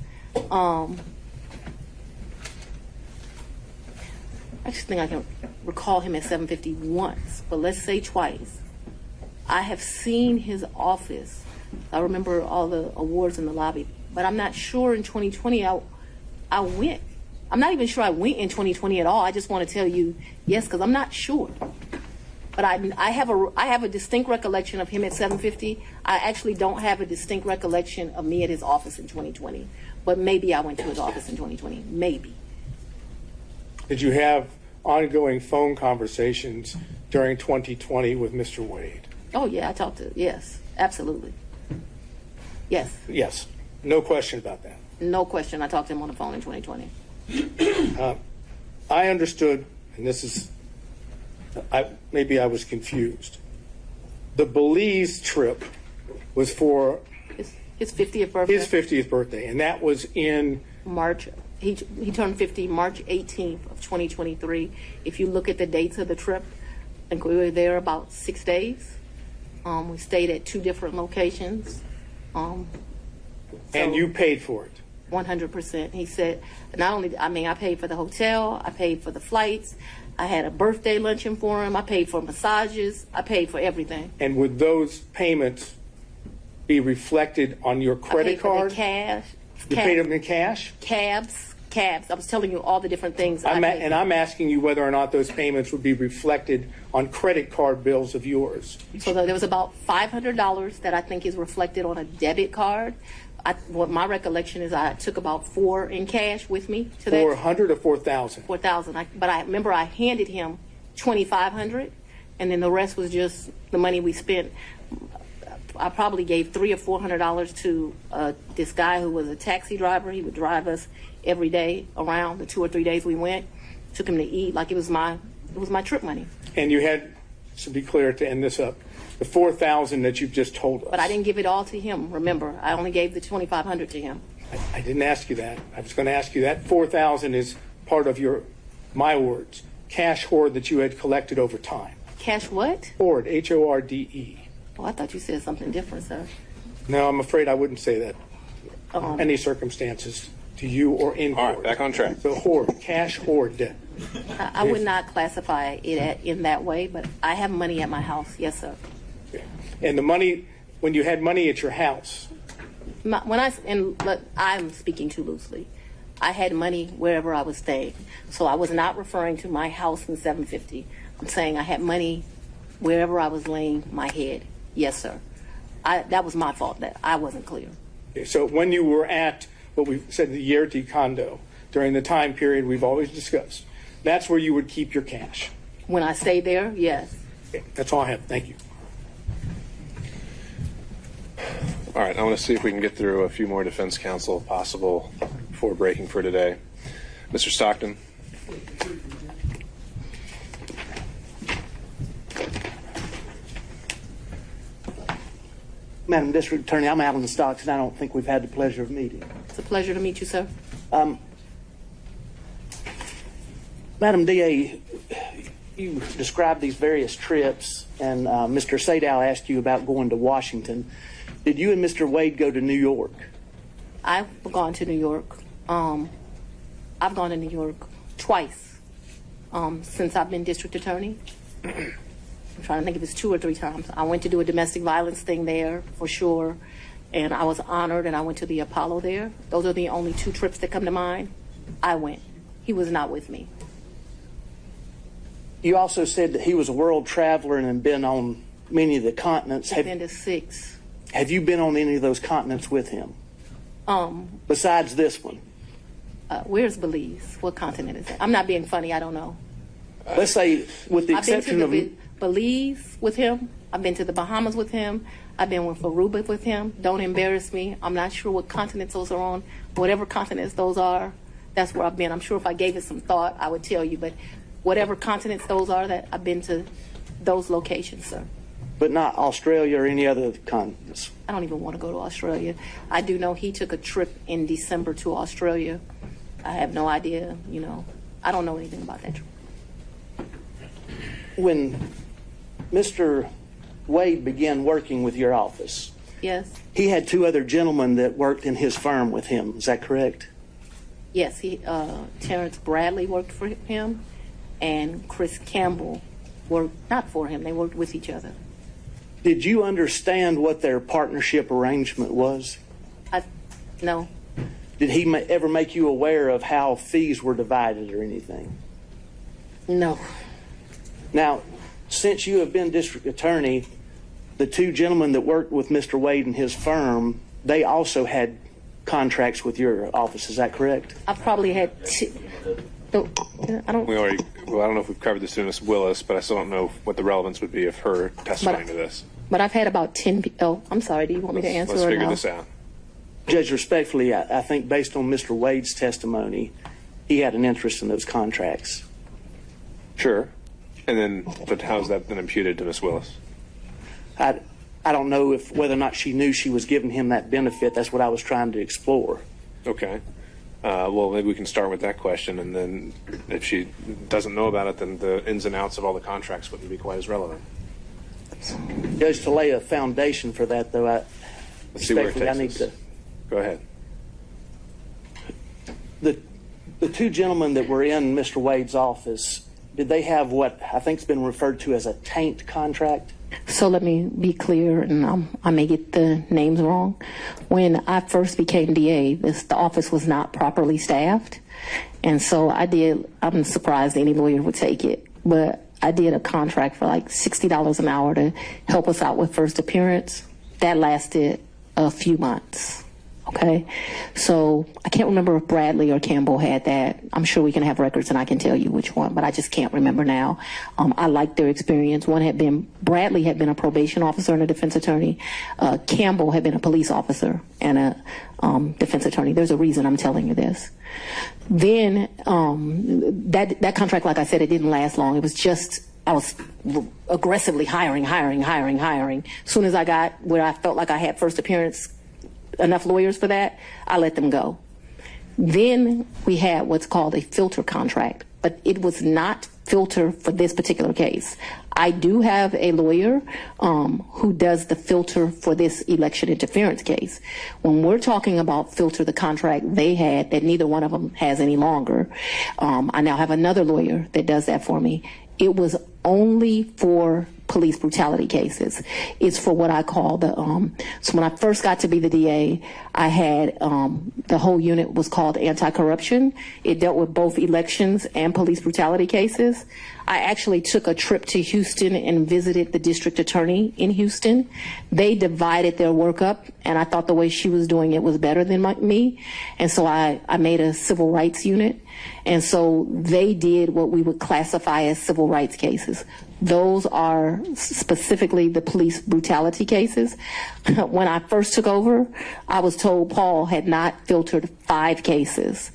I just think I can recall him at 750 once, but let's say twice. I have seen his office. I remember all the awards in the lobby, but I'm not sure in 2020 I went. I'm not even sure I went in 2020 at all. I just want to tell you yes, because I'm not sure. But I have a distinct recollection of him at 750. I actually don't have a distinct recollection of me at his office in 2020. But maybe I went to his office in 2020. Maybe. Did you have ongoing phone conversations during 2020 with Mr. Wade? Oh, yeah, I talked to, yes, absolutely. Yes. Yes, no question about that. No question, I talked to him on the phone in 2020. I understood, and this is, maybe I was confused. The Belize trip was for his 50th birthday. His 50th birthday, and that was in March. He turned 50 March 18th of 2023. If you look at the dates of the trip, I think we were there about 6 days. We stayed at 2 different locations. And you paid for it? 100%. He said, I paid for the hotel, I paid for the flights, I had a birthday luncheon for him, I paid for massages, I paid for everything. And would those payments be reflected on your credit card? For the cash. You paid them in cash? Cabs. I was telling you all the different things. I'm asking you whether or not those payments would be reflected on credit card bills of yours. So there was about $500 that I think is reflected on a debit card. What my recollection is, I took about $4 in cash with me to that. 400 or 4,000? 4,000. But I remember I handed him $2,500, and then the rest was just the money we spent. I probably gave $300 or $400 to this guy who was a taxi driver. He would drive us every day around the 2 or 3 days we went. Took him to eat like it was my trip money. And you had, to be clear, to end this up, the 4,000 that you've just told us. But I didn't give it all to him. Remember, I only gave the $2,500 to him. I didn't ask you that. I was going to ask you that 4,000 is part of your, my words, cash hoard that you had collected over time. Cash what? Hoard, H-O-R-D-E. Oh, I thought you said something different, sir. No, I'm afraid I wouldn't say that. Any circumstances to you or in court. All right, back on track. So hoard, cash hoard. I would not classify it in that way, but I have money at my house. Yes, sir. Okay. And the money, when you had money at your house? I'm speaking too loosely. I had money wherever I was staying. So I was not referring to my house in 750. I'm saying I had money wherever I was laying my head. Yes, sir. That was my fault that I wasn't clear. Okay, so when you were at what we said the Yerty condo during the time period we've always discussed, that's where you would keep your cash. When I stayed there, yes. Okay, that's all I have. Thank you. All right, I want to see if we can get through a few more defense counsel if possible before breaking for today. Mr. Stockton. Madam District Attorney, I'm Alan Stockton. I don't think we've had the pleasure of meeting. It's a pleasure to meet you, sir. Madam DA, you described these various trips, and Mr. Sadow asked you about going to Washington. Did you and Mr. Wade go to New York? I've gone to New York. I've gone to New York twice since I've been district attorney. I'm trying to think if it's 2 or 3 times. I went to do a domestic violence thing there for sure, and I was honored, and I went to the Apollo there. Those are the only 2 trips that come to mind. I went. He was not with me. You also said that he was a world traveler and had been on many of the continents. I've been to 6. Have you been on any of those continents with him? Besides this one? Where's Belize? What continent is that? I'm not being funny. I don't know. Let's say, with the exception I've been to Belize with him. I've been to the Bahamas with him. I've been with Aruba with him. Don't embarrass me. I'm not sure what continents those are on. Whatever continents those are, that's where I've been. I'm sure if I gave it some thought, I would tell you. But whatever continents those are, that I've been to those locations, sir. But not Australia or any other continents? I don't even want to go to Australia. I do know he took a trip in December to Australia. I have no idea, I don't know anything about that trip. When Mr. Wade began working with your office, yes, he had 2 other gentlemen that worked in his firm with him. Is that correct? Yes, Terrence Bradley worked for him, and Chris Campbell worked not for him. They worked with each other. Did you understand what their partnership arrangement was? No. Did he ever make you aware of how fees were divided or anything? No. Now, since you have been district attorney, the 2 gentlemen that worked with Mr. Wade and his firm, they also had contracts with your office. Is that correct? I probably had Well, I don't know if we've covered this to Ms. Willis, but I still don't know what the relevance would be of her testimony to this. But I've had about 10 people. Oh, I'm sorry. Do you want me to answer Let's or figure no? this out. Judge, respectfully, I think based on Mr. Wade's testimony, he had an interest in those contracts. Sure. And then, but how has that been imputed to Ms. Willis? I don't know whether or not she knew she was giving him that benefit. That's what I was trying to explore. Okay. Well, maybe we can start with that question, and then if she doesn't know about it, then the ins and outs of all the contracts wouldn't be quite as relevant. Judge, to lay a foundation for that, though, Let's see where it takes us. Go ahead. The 2 gentlemen that were in Mr. Wade's office, did they have what I think has been referred to as a taint contract? So let me be clear, and I may get the names wrong. When I first became DA, the office was not properly staffed. And so I'm surprised any lawyer would take it, but I did a contract for like $60 an hour to help us out with first appearance. That lasted a few months. Okay, so I can't remember if Bradley or Campbell had that. I'm sure we can have records and I can tell you which one, but I just can't remember now. I liked their experience. Bradley had been a probation officer and a defense attorney. Campbell had been a police officer and a defense attorney. There's a reason I'm telling you this. Then that contract, like I said, it didn't last long. It was just, I was aggressively hiring. As soon as I got where I felt like I had first appearance, enough lawyers for that, I let them go. Then we had what's called a filter contract, but it was not filter for this particular case. I do have a lawyer who does the filter for this election interference case. When we're talking about filter, the contract they had that neither one of them has any longer, I now have another lawyer that does that for me. It was only for police brutality cases. It's for what I call the, so when I first got to be the DA, I had, the whole unit was called anti-corruption. It dealt with both elections and police brutality cases. I actually took a trip to Houston and visited the district attorney in Houston. They divided their work up, and I thought the way she was doing it was better than me. And so I made a civil rights unit. And so they did what we would classify as civil rights cases. Those are specifically the police brutality cases. When I first took over, I was told Paul had not filtered 5 cases.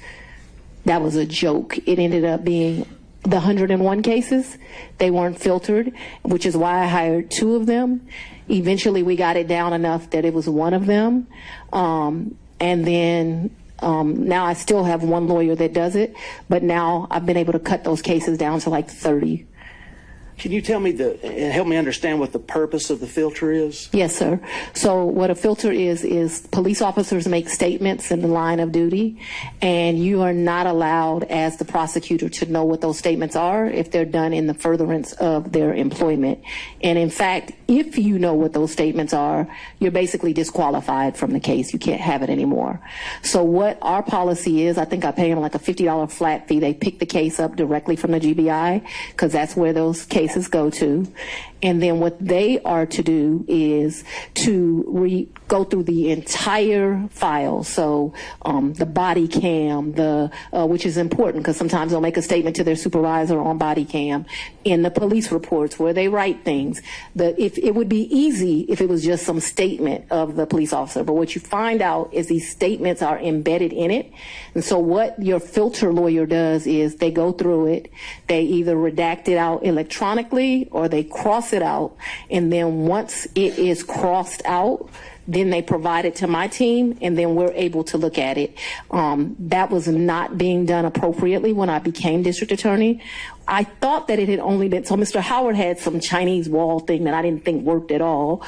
That was a joke. It ended up being the 101 cases. They weren't filtered, which is why I hired 2 of them. Eventually, we got it down enough that it was 1 of them. And then now I still have 1 lawyer that does it, but now I've been able to cut those cases down to like 30. Can you tell me and help me understand what the purpose of the filter is? Yes, sir. So what a filter is police officers make statements in the line of duty, and you are not allowed as the prosecutor to know what those statements are if they're done in the furtherance of their employment. And in fact, if you know what those statements are, you're basically disqualified from the case. You can't have it anymore. So what our policy is, I think I pay them like a $50 flat fee. They pick the case up directly from the GBI because that's where those cases go to. And then what they are to do is to go through the entire file. So the body cam, which is important because sometimes they'll make a statement to their supervisor on body cam, in the police reports where they write things. If it would be easy if it was just some statement of the police officer, but what you find out is these statements are embedded in it. And so what your filter lawyer does is they go through it, they either redact it out electronically or they cross it out, and then once it is crossed out, then they provide it to my team, and then we're able to look at it. That was not being done appropriately when I became district attorney. I thought that it had only been, so Mr. Howard had some Chinese wall thing that I didn't think worked at all,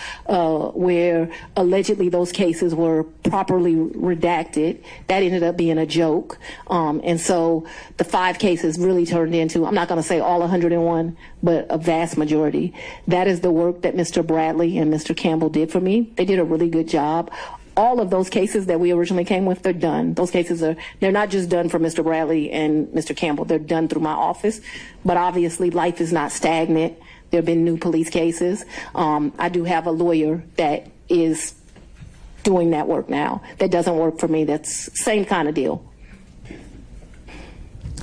where allegedly those cases were properly redacted. That ended up being a joke. And so the 5 cases really turned into, I'm not going to say all 101, but a vast majority. That is the work that Mr. Bradley and Mr. Campbell did for me. They did a really good job. All of those cases that we originally came with, they're done. Those cases they're not just done for Mr. Bradley and Mr. Campbell. They're done through my office. But obviously, life is not stagnant. There have been new police cases. I do have a lawyer that is doing that work now. That doesn't work for me. That's same kind of deal.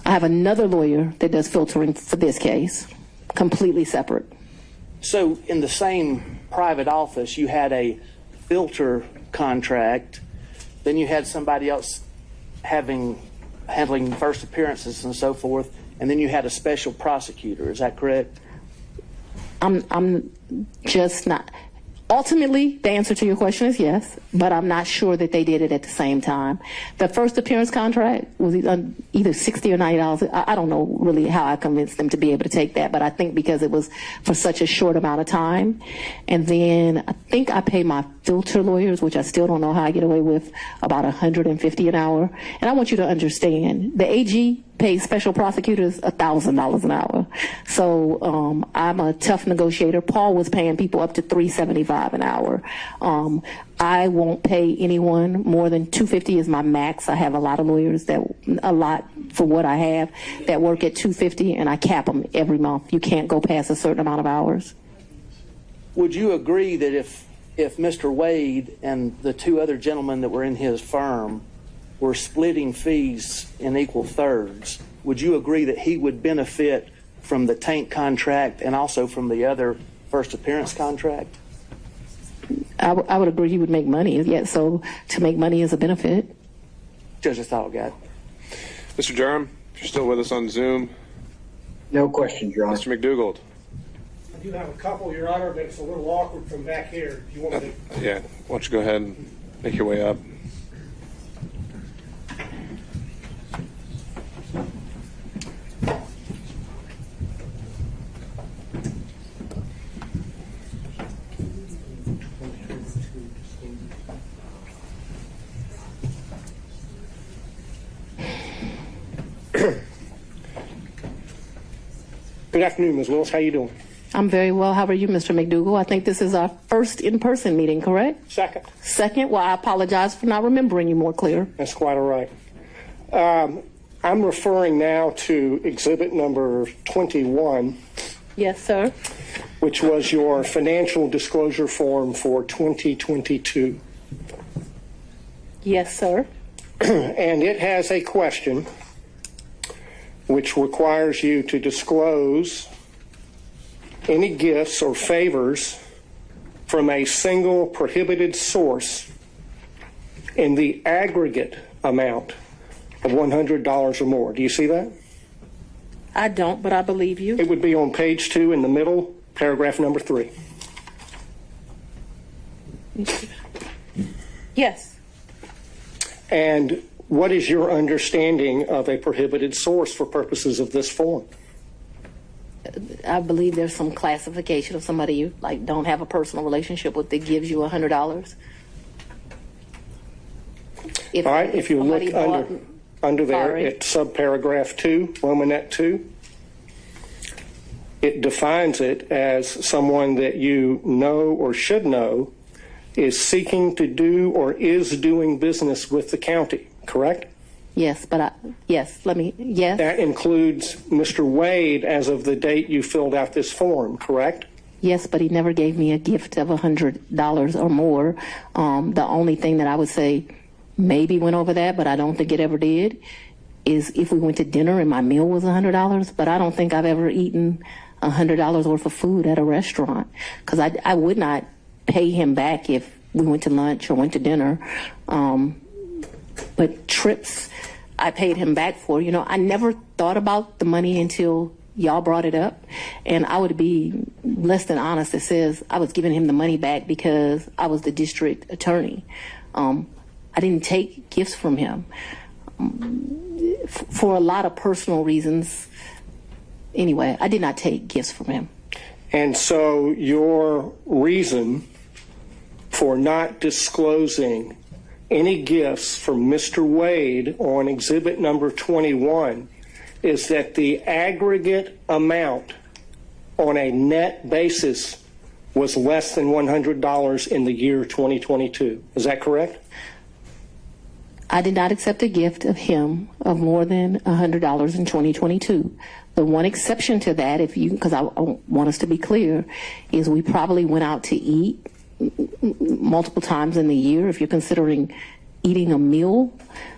I have another lawyer that does filtering for this case, completely separate. So in the same private office, you had a filter contract, then you had somebody else handling first appearances and so forth, and then you had a special prosecutor. Is that correct? I'm just not. Ultimately, the answer to your question is yes, but I'm not sure that they did it at the same time. The first appearance contract was either $60 or $90. I don't know really how I convinced them to be able to take that, but I think because it was for such a short amount of time. And then I think I pay my filter lawyers, which I still don't know how I get away with, about $150 an hour. And I want you to understand, the AG pays special prosecutors $1,000 an hour. So I'm a tough negotiator. Paul was paying people up to $375 an hour. I won't pay anyone more than $250 is my max. I have a lot of lawyers for what I have that work at $250, and I cap them every month. You can't go past a certain amount of hours. Would you agree that if Mr. Wade and the 2 other gentlemen that were in his firm were splitting fees in equal thirds, would you agree that he would benefit from the tank contract and also from the other first appearance contract? I would agree he would make money. Yeah, so to make money is a benefit. Just a thought, guy. Mr. Durham, if you're still with us on Zoom. No questions, Your Honor. Mr. McDougald. I do have a couple, Your Honor, but it's a little awkward from back here. Do you want me to? Yeah, why don't you go ahead and make your way up. Good afternoon, Ms. Willis. How you doing? I'm very well. How are you, Mr. McDougall? I think this is our first in-person meeting, correct? Second. Second? Well, I apologize for not remembering you more clear. That's quite all right. I'm referring now to exhibit number 21. Yes, sir. Which was your financial disclosure form for 2022. Yes, sir. And it has a question which requires you to disclose any gifts or favors from a single prohibited source in the aggregate amount of $100 or more. Do you see that? I don't, but I believe you. It would be on page 2 in the middle, paragraph number 3. Yes. And what is your understanding of a prohibited source for purposes of this form? I believe there's some classification of somebody you like don't have a personal relationship with that gives you $100. All right, if you look under there at subparagraph 2, Romanet 2, it defines it as someone that you know or should know is seeking to do or is doing business with the county, correct? Yes, but yes. That includes Mr. Wade as of the date you filled out this form, correct? Yes, but he never gave me a gift of $100 or more. The only thing that I would say maybe went over that, but I don't think it ever did, is if we went to dinner and my meal was $100, but I don't think I've ever eaten $100 worth of food at a restaurant, because I would not pay him back if we went to lunch or went to dinner. But trips, I paid him back for. You know, I never thought about the money until y'all brought it up, and I would be less than honest that says I was giving him the money back because I was the district attorney. I didn't take gifts from him for a lot of personal reasons. Anyway, I did not take gifts from him. And so your reason for not disclosing any gifts from Mr. Wade on exhibit number 21 is that the aggregate amount on a net basis was less than $100 in the year 2022. Is that correct? I did not accept a gift of him of more than $100 in 2022. The one exception to that, because I want us to be clear, is we probably went out to eat multiple times in the year. If you're considering eating a meal,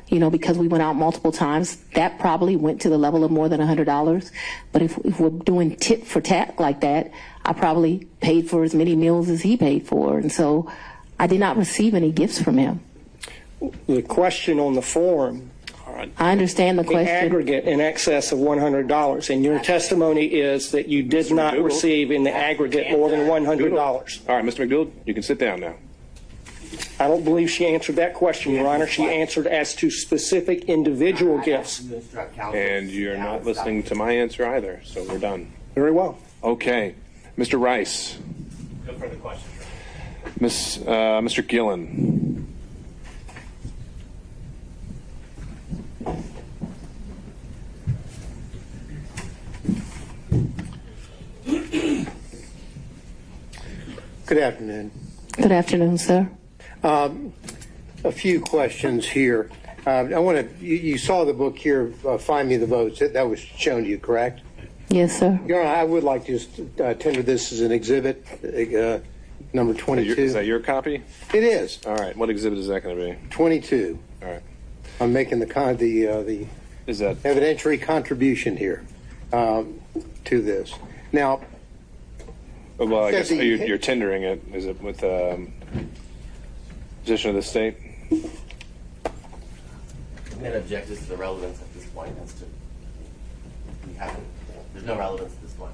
you know, because we went out multiple times, that probably went to the level of more than $100. But if we're doing tit for tat like that, I probably paid for as many meals as he paid for. And so I did not receive any gifts from him. The question on the form, I understand the question. The aggregate in excess of $100, and your testimony is that you did not receive in the aggregate more than $100. All right, Mr. McDougall, you can sit down now. I don't believe she answered that question, Your Honor. She answered as to specific individual gifts. And you're not listening to my answer either, so we're done. Very well. Okay. Mr. Rice. No further questions. Mr. Gillen. Good afternoon. Good afternoon, sir. A few questions here. I want to, you saw the book here, Find Me the Votes. That was shown to you, correct? Yes, sir. Your Honor, I would like to just tender this as an exhibit, number 22. Is that your copy? It is. All right. What exhibit is that going to be? 22. All right. I'm making the is that evidentiary contribution here to this. Now, well, I guess you're tendering it. Is it with position of the state? I'm going to object as to the relevance at this point. There's no relevance at this point.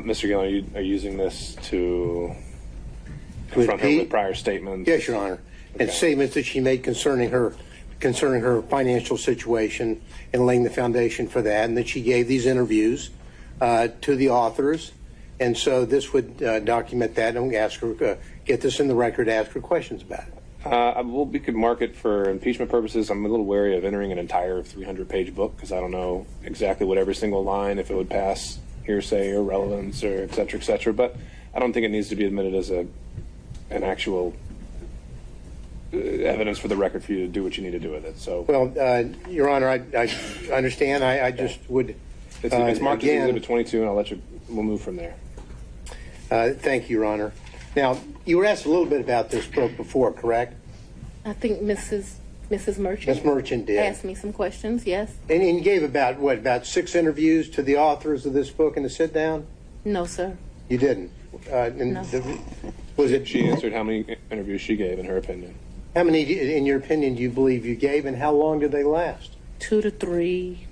Mr. Gillen, are you using this to confront her with prior statements? Yes, Your Honor. Okay. And statements that she made concerning her financial situation and laying the foundation for that, and that she gave these interviews to the authors. And so this would document that, and ask her, get this in the record, ask her questions about it. Well, we could mark it for impeachment purposes. I'm a little wary of entering an entire 300-page book because I don't know exactly what every single line, if it would pass hearsay or relevance or et cetera, but I don't think it needs to be admitted as an actual evidence for the record for you to do what you need to do with it. So, Well, Your Honor, I understand. I just would. it's marked as again, Exhibit 22, and we'll move from there. Thank you, Your Honor. Now, you were asked a little bit about this book before, correct? I think Mrs. Merchant. Ms. Merchant did. Asked me some questions, yes. And you gave about 6 interviews to the authors of this book in a sit down? No, sir. You didn't? No. Was it? She answered how many interviews she gave, in her opinion. How many, in your opinion, do you believe you gave, and how long did they last? 2 to 3,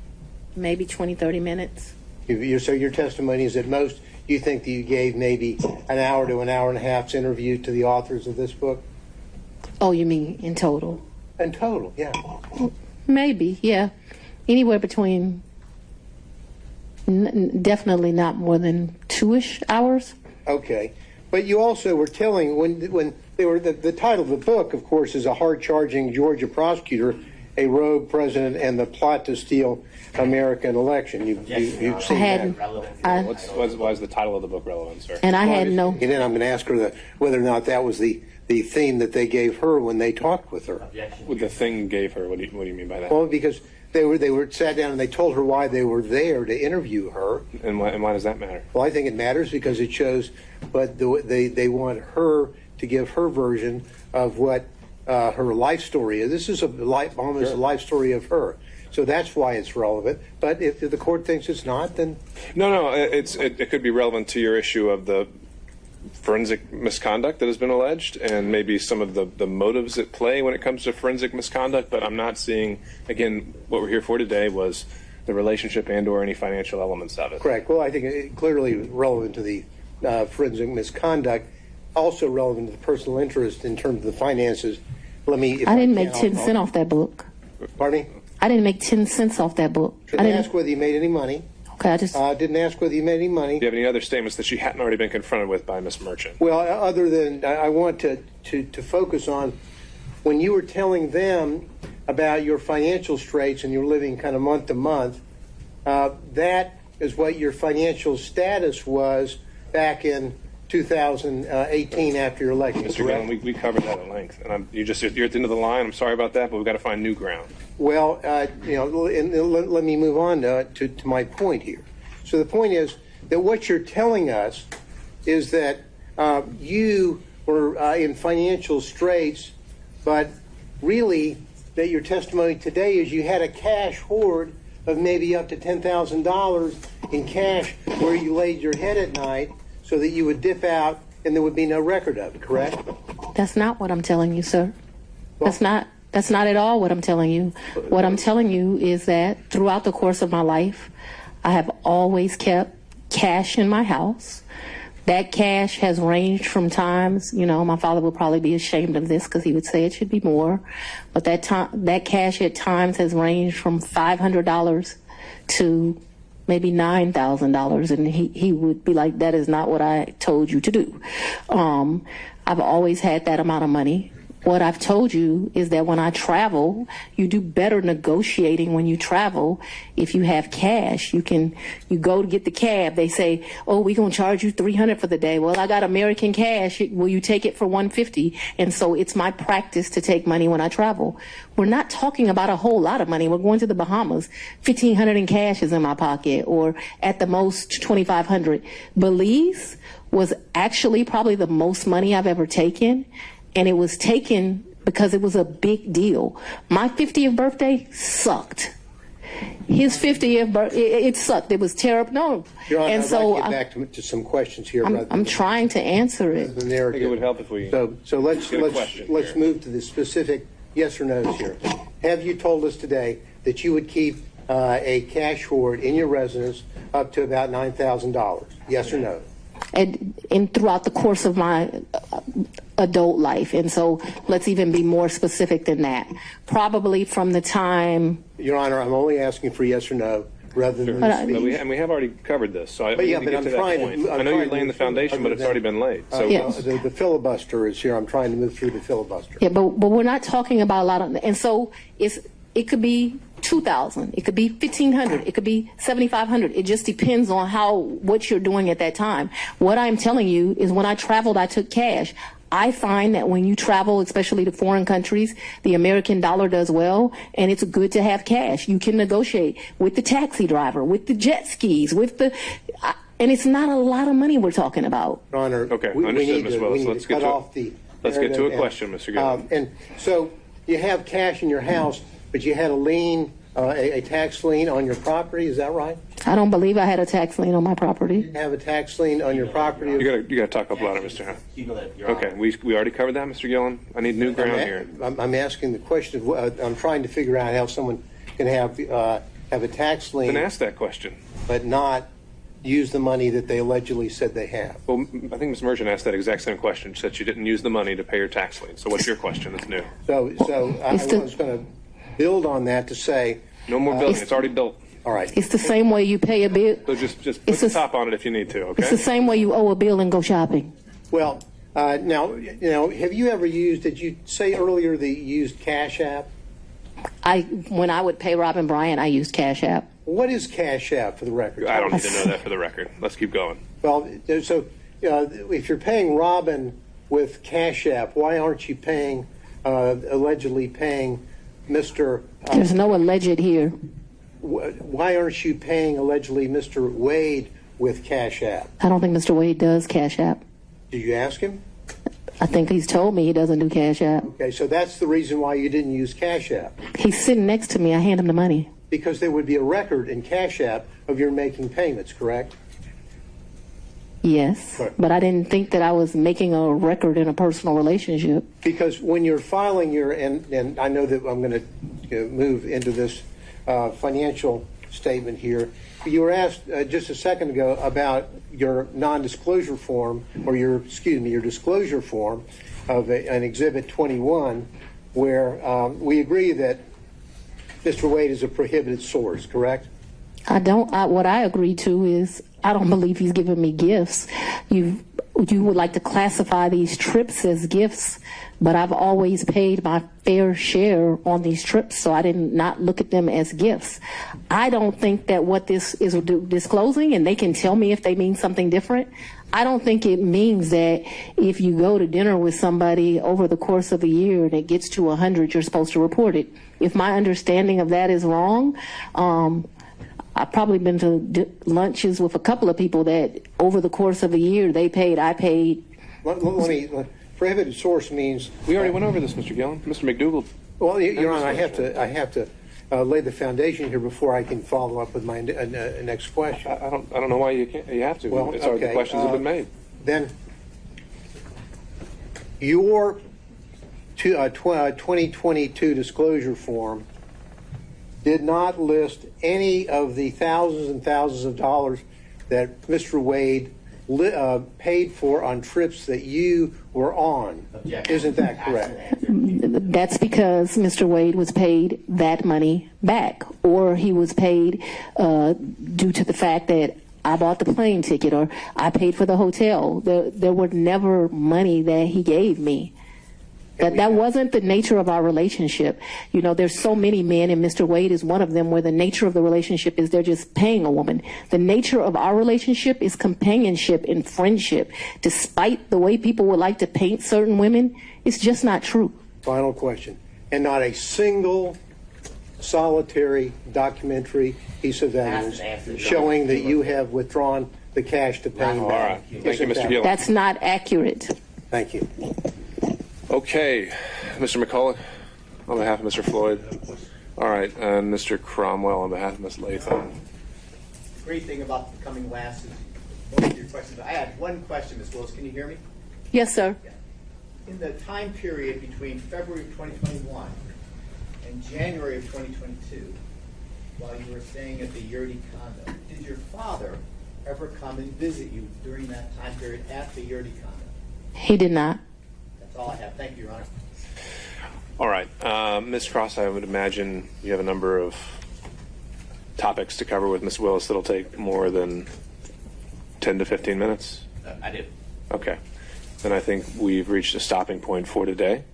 maybe 20, 30 minutes. So your testimony is at most, you think that you gave maybe an hour to an hour and a half's interview to the authors of this book? Oh, you mean in total? In total, yeah. Maybe, yeah. Anywhere between, definitely not more than 2-ish hours. Okay. But you also were telling, when they were, the title of the book, of course, is A Hard-Charging Georgia Prosecutor, a Rogue President, and the Plot to Steal American Election. You've seen that. Why is the title of the book relevant, sir? And I had no. And then I'm going to ask her whether or not that was the theme that they gave her when they talked with her. What the thing gave her? What do you mean by that? Well, because they were sat down and they told her why they were there to interview her. And why does that matter? Well, I think it matters because it shows, but they want her to give her version of what her life story is. This is almost a life story of her. So that's why it's relevant. But if the court thinks it's not, then no, it could be relevant to your issue of the forensic misconduct that has been alleged, and maybe some of the motives at play when it comes to forensic misconduct. But I'm not seeing, again, what we're here for today was the relationship and/or any financial elements of it. Correct. Well, I think it clearly relevant to the forensic misconduct, also relevant to the personal interest in terms of the finances. I didn't make 10 cents off that book. Pardon me? I didn't make 10 cents off that book. I didn't ask whether you made any money. Okay, I just didn't ask whether you made any money. Do you have any other statements that she hadn't already been confronted with by Ms. Merchant? Well, other than I want to focus on when you were telling them about your financial straits and you're living kind of month to month, that is what your financial status was back in 2018 after your election. Mr. Gillen, we covered that at length, and you're at the end of the line. I'm sorry about that, but we've got to find new ground. Well, let me move on to my point here. So the point is that what you're telling us is that you were in financial straits, but really that your testimony today is you had a cash hoard of maybe up to $10,000 in cash where you laid your head at night so that you would dip out and there would be no record of it, correct? That's not what I'm telling you, sir. That's not at all what I'm telling you. What I'm telling you is that throughout the course of my life, I have always kept cash in my house. That cash has ranged from times, my father would probably be ashamed of this because he would say it should be more, but that cash at times has ranged from $500 to maybe $9,000, and he would be like, that is not what I told you to do. I've always had that amount of money. What I've told you is that when I travel, you do better negotiating when you travel. If you have cash, you go to get the cab. They say, oh, we're going to charge you $300 for the day. Well, I got American cash. Will you take it for $150? And so it's my practice to take money when I travel. We're not talking about a whole lot of money. We're going to the Bahamas. $1,500 in cash is in my pocket, or at the most $2,500. Belize was actually probably the most money I've ever taken. And it was taken because it was a big deal. My 50th birthday sucked. His 50th birthday, it sucked. It was terrible. No. Your Honor, and I'd so like to get back to some questions here. I'm trying to answer it. I think it would help if we. So let's move to the specific yes or no's here. Have you told us today that you would keep a cash hoard in your residence up to about $9,000? Yes or no? And throughout the course of my adult life. And so let's even be more specific than that. Probably from the time... Your Honor, I'm only asking for yes or no rather than speech. We have already covered this, so I but need yeah, to but get I'm to trying that point. to, I know you're laying the foundation, but it's already been laid. So yes. The filibuster is here. I'm trying to move through the filibuster. Yeah, but we're not talking about a lot of... And so it could be $2,000. It could be $1,500. It could be $7,500. It just depends on what you're doing at that time. What I'm telling you is when I traveled, I took cash. I find that when you travel, especially to foreign countries, the American dollar does well, and it's good to have cash. You can negotiate with the taxi driver, with the jet skis, and it's not a lot of money we're talking about. Your Honor, Okay, we understood, need Ms. to, Willis. we need Let's to get cut to- off the Let's get to a narrative question, Mr. Gillen. And so you have cash in your house, but you had a lien, a tax lien on your property. Is that right? I don't believe I had a tax lien on my property. You didn't have a tax lien on your property. You gotta talk up louder, Mr. Hunt. Okay, we already covered that, Mr. Gillen. I need new ground here. I'm asking the question. I'm trying to figure out how someone can have a tax lien. Then ask that question. But not use the money that they allegedly said they have. Well, I think Ms. Merchant asked that exact same question. She said she didn't use the money to pay her tax lien. So what's your question that's new? So I was going to build on that to say. No more building. It's already built. All right. It's the same way you pay a bill. So just put the top on it if you need to, okay? It's the same way you owe a bill and go shopping. Well, now, have you ever used, did you say earlier that you used Cash App? When I would pay Robin Bryant, I used Cash App. What is Cash App, for the record? I don't need to know that for the record. Let's keep going. Well, so if you're paying Robin with Cash App, why aren't you paying, allegedly paying Mr. There's no alleged here. Why aren't you paying allegedly Mr. Wade with Cash App? I don't think Mr. Wade does Cash App. Did you ask him? I think he's told me he doesn't do Cash App. Okay, so that's the reason why you didn't use Cash App. He's sitting next to me. I hand him the money. Because there would be a record in Cash App of your making payments, correct? Yes, but I didn't think that I was making a record in a personal relationship. Because when you're filing your, and I know that I'm going to move into this financial statement here. You were asked just a second ago about your non-disclosure form, or your disclosure form of an Exhibit 21, where we agree that Mr. Wade is a prohibited source, correct? What I agreed to is I don't believe he's giving me gifts. You would like to classify these trips as gifts, but I've always paid my fair share on these trips, so I did not look at them as gifts. I don't think that what this is disclosing, and they can tell me if they mean something different, I don't think it means that if you go to dinner with somebody over the course of a year and it gets to 100, you're supposed to report it. If my understanding of that is wrong, I've probably been to lunches with a couple of people that over the course of a year they paid, I paid. Let me, prohibited source means. We already went over this, Mr. Gillen. Mr. McDougall. Well, Your Honor, I have to lay the foundation here before I can follow up with my next question. I don't know why you can't. You have to. Well, it's already, the questions have been made. Then your 2022 disclosure form did not list any of the thousands and thousands of dollars that Mr. Wade paid for on trips that you were on. Isn't that correct? That's because Mr. Wade was paid that money back, or he was paid due to the fact that I bought the plane ticket or I paid for the hotel. There were never money that he gave me. That wasn't the nature of our relationship. You know, there's so many men, and Mr. Wade is one of them, where the nature of the relationship is they're just paying a woman. The nature of our relationship is companionship and friendship. Despite the way people would like to paint certain women, it's just not true. Final question. And not a single solitary documentary piece of evidence showing that you have withdrawn the cash to pay him back. All right. Thank you, Mr. Gillen. That's not accurate. Thank you. Okay, Mr. McCullough, on behalf of Mr. Floyd. All right, and Mr. Cromwell on behalf of Ms. Latham. Great thing about becoming last is most of your questions. I had one question, Ms. Willis. Can you hear me? Yes, sir. In the time period between February of 2021 and January of 2022, while you were staying at the Yurdi condo, did your father ever come and visit you during that time period at the Yurdi condo? He did not. That's all I have. Thank you, Your Honor. All right, Ms. Cross, I would imagine you have a number of topics to cover with Ms. Willis that'll take more than 10 to 15 minutes. I did. Okay. Then I think we've reached a stopping point for today.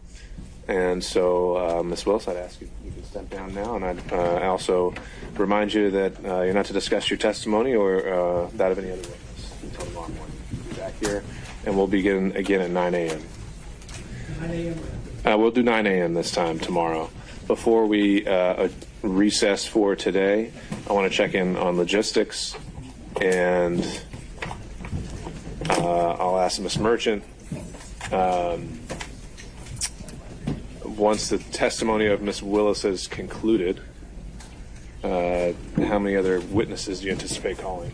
And so, Ms. Willis, I'd ask you can step down now, and I'd also remind you that you're not to discuss your testimony or that of any other witness until tomorrow morning. We'll be back here, and we'll begin again at 9 a.m. 9 a.m. We'll do 9 a.m. this time tomorrow. Before we recess for today, I want to check in on logistics, and I'll ask Ms. Merchant. Once the testimony of Ms. Willis is concluded, how many other witnesses do you anticipate calling?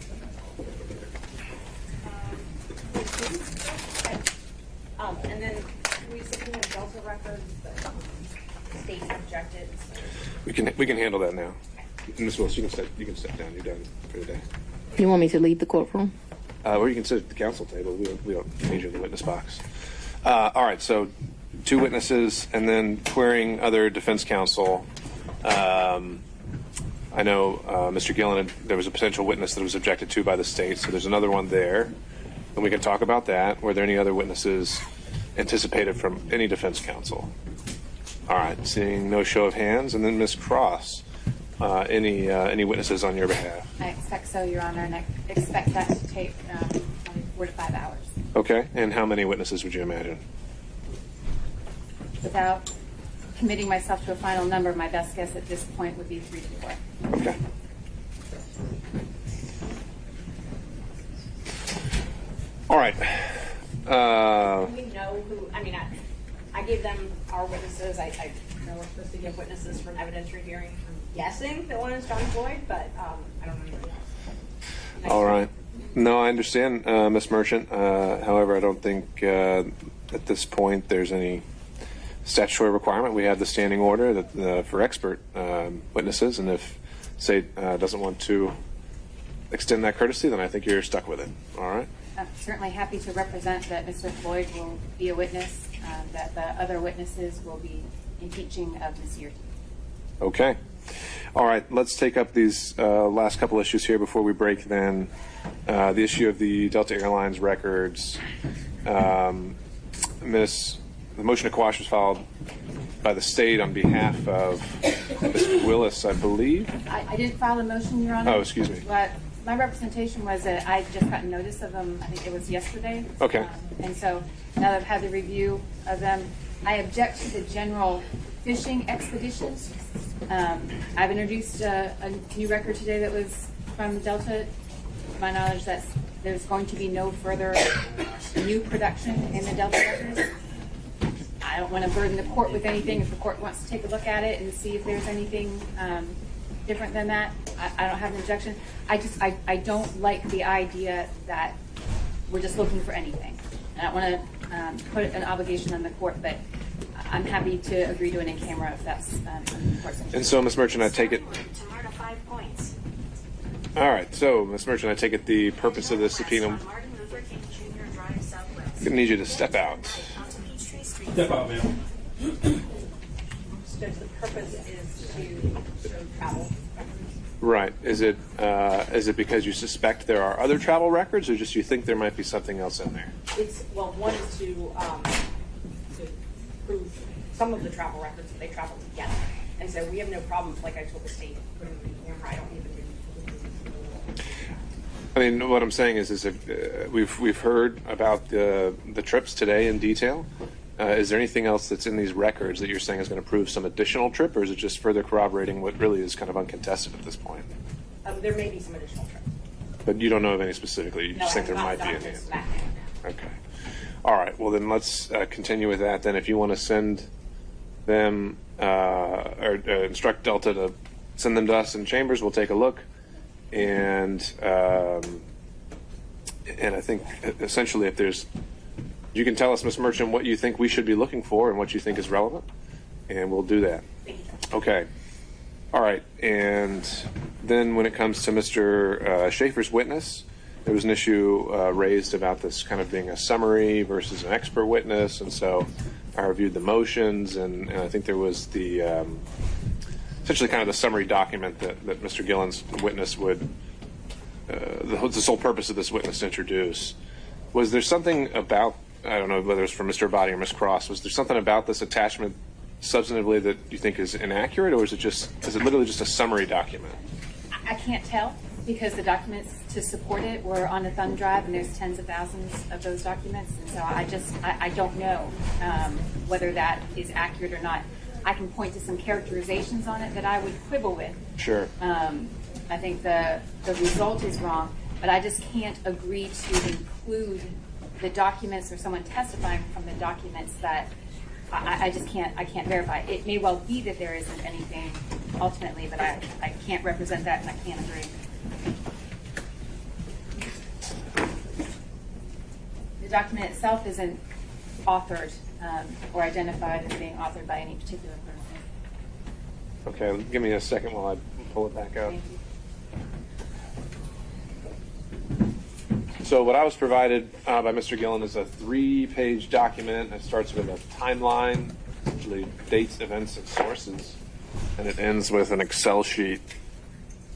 And then we subpoenaed Delta records, but the state objected. So. We can handle that now. Ms. Willis, you can step down. You're done for the day. You want me to leave the courtroom? Or you can sit at the council table. We don't need you in the witness box. All right, so 2 witnesses, and then querying other defense counsel. I know Mr. Gillen, there was a potential witness that was objected to by the state, so there's another one there, and we can talk about that. Were there any other witnesses anticipated from any defense counsel? All right, seeing no show of hands, and then Ms. Cross, any witnesses on your behalf? I expect so, Your Honor, and I expect that to take 4 to 5 hours. Okay, and how many witnesses would you imagine? Without committing myself to a final number, my best guess at this point would be 3 to 4. Okay. All right. Do we know who? I mean, I gave them our witnesses. I know we're supposed to give witnesses for an evidentiary hearing. I'm guessing that one is John Floyd, but I don't know anybody else. All right. No, I understand, Ms. Merchant. However, I don't think at this point there's any statutory requirement. We have the standing order that, for expert witnesses, and if state doesn't want to extend that courtesy, then I think you're stuck with it. All right. I'm certainly happy to represent that Mr. Floyd will be a witness, that the other witnesses will be impeaching of Ms. Yearty. Okay. All right. Let's take up these last couple issues here before we break then. The issue of the Delta Airlines records. The motion to quash was filed by the state on behalf of Ms. Willis, I believe. I didn't file a motion, Your Honor. Oh, excuse me. But my representation was that I just got notice of them, I think it was yesterday. Okay. And so now that I've had the review of them, I object to the general fishing expeditions. I've introduced a new record today that was from Delta. To my knowledge, that there's going to be no further new production in the Delta records. I don't want to burden the court with anything. If the court wants to take a look at it and see if there's anything different than that, I don't have an objection. I don't like the idea that we're just looking for anything. I don't want to put an obligation on the court, but I'm happy to agree to an in-camera if that's the court's interest. And so, Ms. Merchant, I take it. Tomorrow, 5 points. All right. So, Ms. Merchant, I take it the purpose of this subpoena. Martin Luther King Jr. Drive Southwest. I'm going to need you to step out. Step out, ma'am. Judge, the purpose is to show travel. Right. Is it because you suspect there are other travel records, or just you think there might be something else in there? It's, well, one is to prove some of the travel records that they traveled together. And so we have no problem, like I told the state, putting them in camera. I don't even do. I mean, what I'm saying is if, we've heard about the trips today in detail. Is there anything else that's in these records that you're saying is going to prove some additional trip, or is it just further corroborating what really is kind of uncontested at this point? There may be some additional trips. But you don't know of any specifically. You just think there might be any. Okay. All right. Well, then let's continue with that. Then, if you want to send them or instruct Delta to send them to us in chambers, we'll take a look. And I think essentially, if there's, you can tell us, Ms. Merchant, what you think we should be looking for and what you think is relevant, and we'll do that. Okay. All right. And then when it comes to Mr. Schaefer's witness, there was an issue raised about this kind of being a summary versus an expert witness, and so I reviewed the motions, and I think there was the essentially kind of the summary document that Mr. Gillen's witness would, the sole purpose of this witness to introduce. Was there something about, I don't know whether it's from Mr. Abadi or Ms. Cross, was there something about this attachment substantively that you think is inaccurate, or is it literally just a summary document? I can't tell because the documents to support it were on a thumb drive, and there's tens of thousands of those documents, and so I don't know whether that is accurate or not. I can point to some characterizations on it that I would quibble with. Sure. I think the result is wrong, but I just can't agree to include the documents or someone testifying from the documents that I just can't verify. It may well be that there isn't anything ultimately, but I can't represent that and I can't agree. The document itself isn't authored or identified as being authored by any particular person. Okay, give me a second while I pull it back up. Thank you. So what I was provided by Mr. Gillen is a 3-page document. It starts with a timeline, usually dates, events, and sources, and it ends with an Excel sheet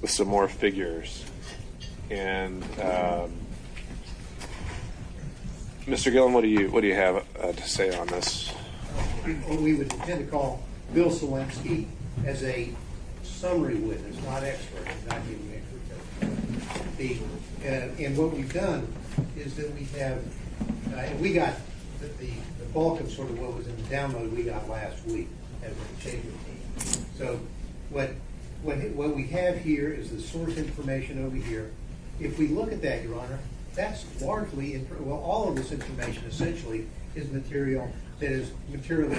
with some more figures. And Mr. Gillen, what do you have to say on this? What we would tend to call Bill Selensky as a summary witness, not expert, not giving expert testimony. And what we've done is that we have, and we got the bulk of sort of what was in the download we got last week as a chamber team. So what we have here is the source information over here. If we look at that, Your Honor, that's largely, all of this information essentially is material that is material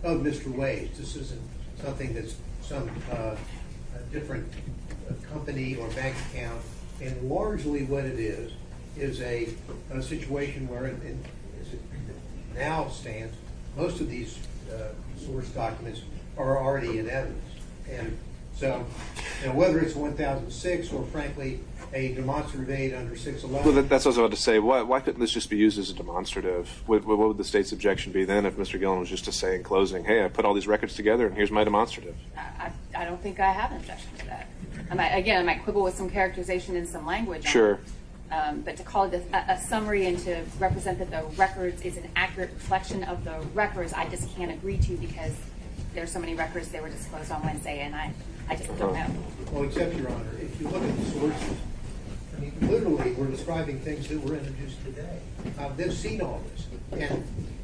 of Mr. Wade's. This isn't something that's some different company or bank account. And largely what it is a situation where, as it now stands, most of these source documents are already in evidence. And so, whether it's 1006 or, frankly, a demonstrative aid under 611. Well, that's what I was about to say. Why couldn't this just be used as a demonstrative? What would the state's objection be then if Mr. Gillen was just to say in closing, hey, I put all these records together and here's my demonstrative? I don't think I have an objection to that. I might quibble with some characterization and some language. Sure. But to call it a summary and to represent that the records is an accurate reflection of the records, I just can't agree to because there's so many records that were disclosed on Wednesday, and I just don't know. Well, except, Your Honor, if you look at the sources, I mean, literally, we're describing things that were introduced today. They've seen all this. And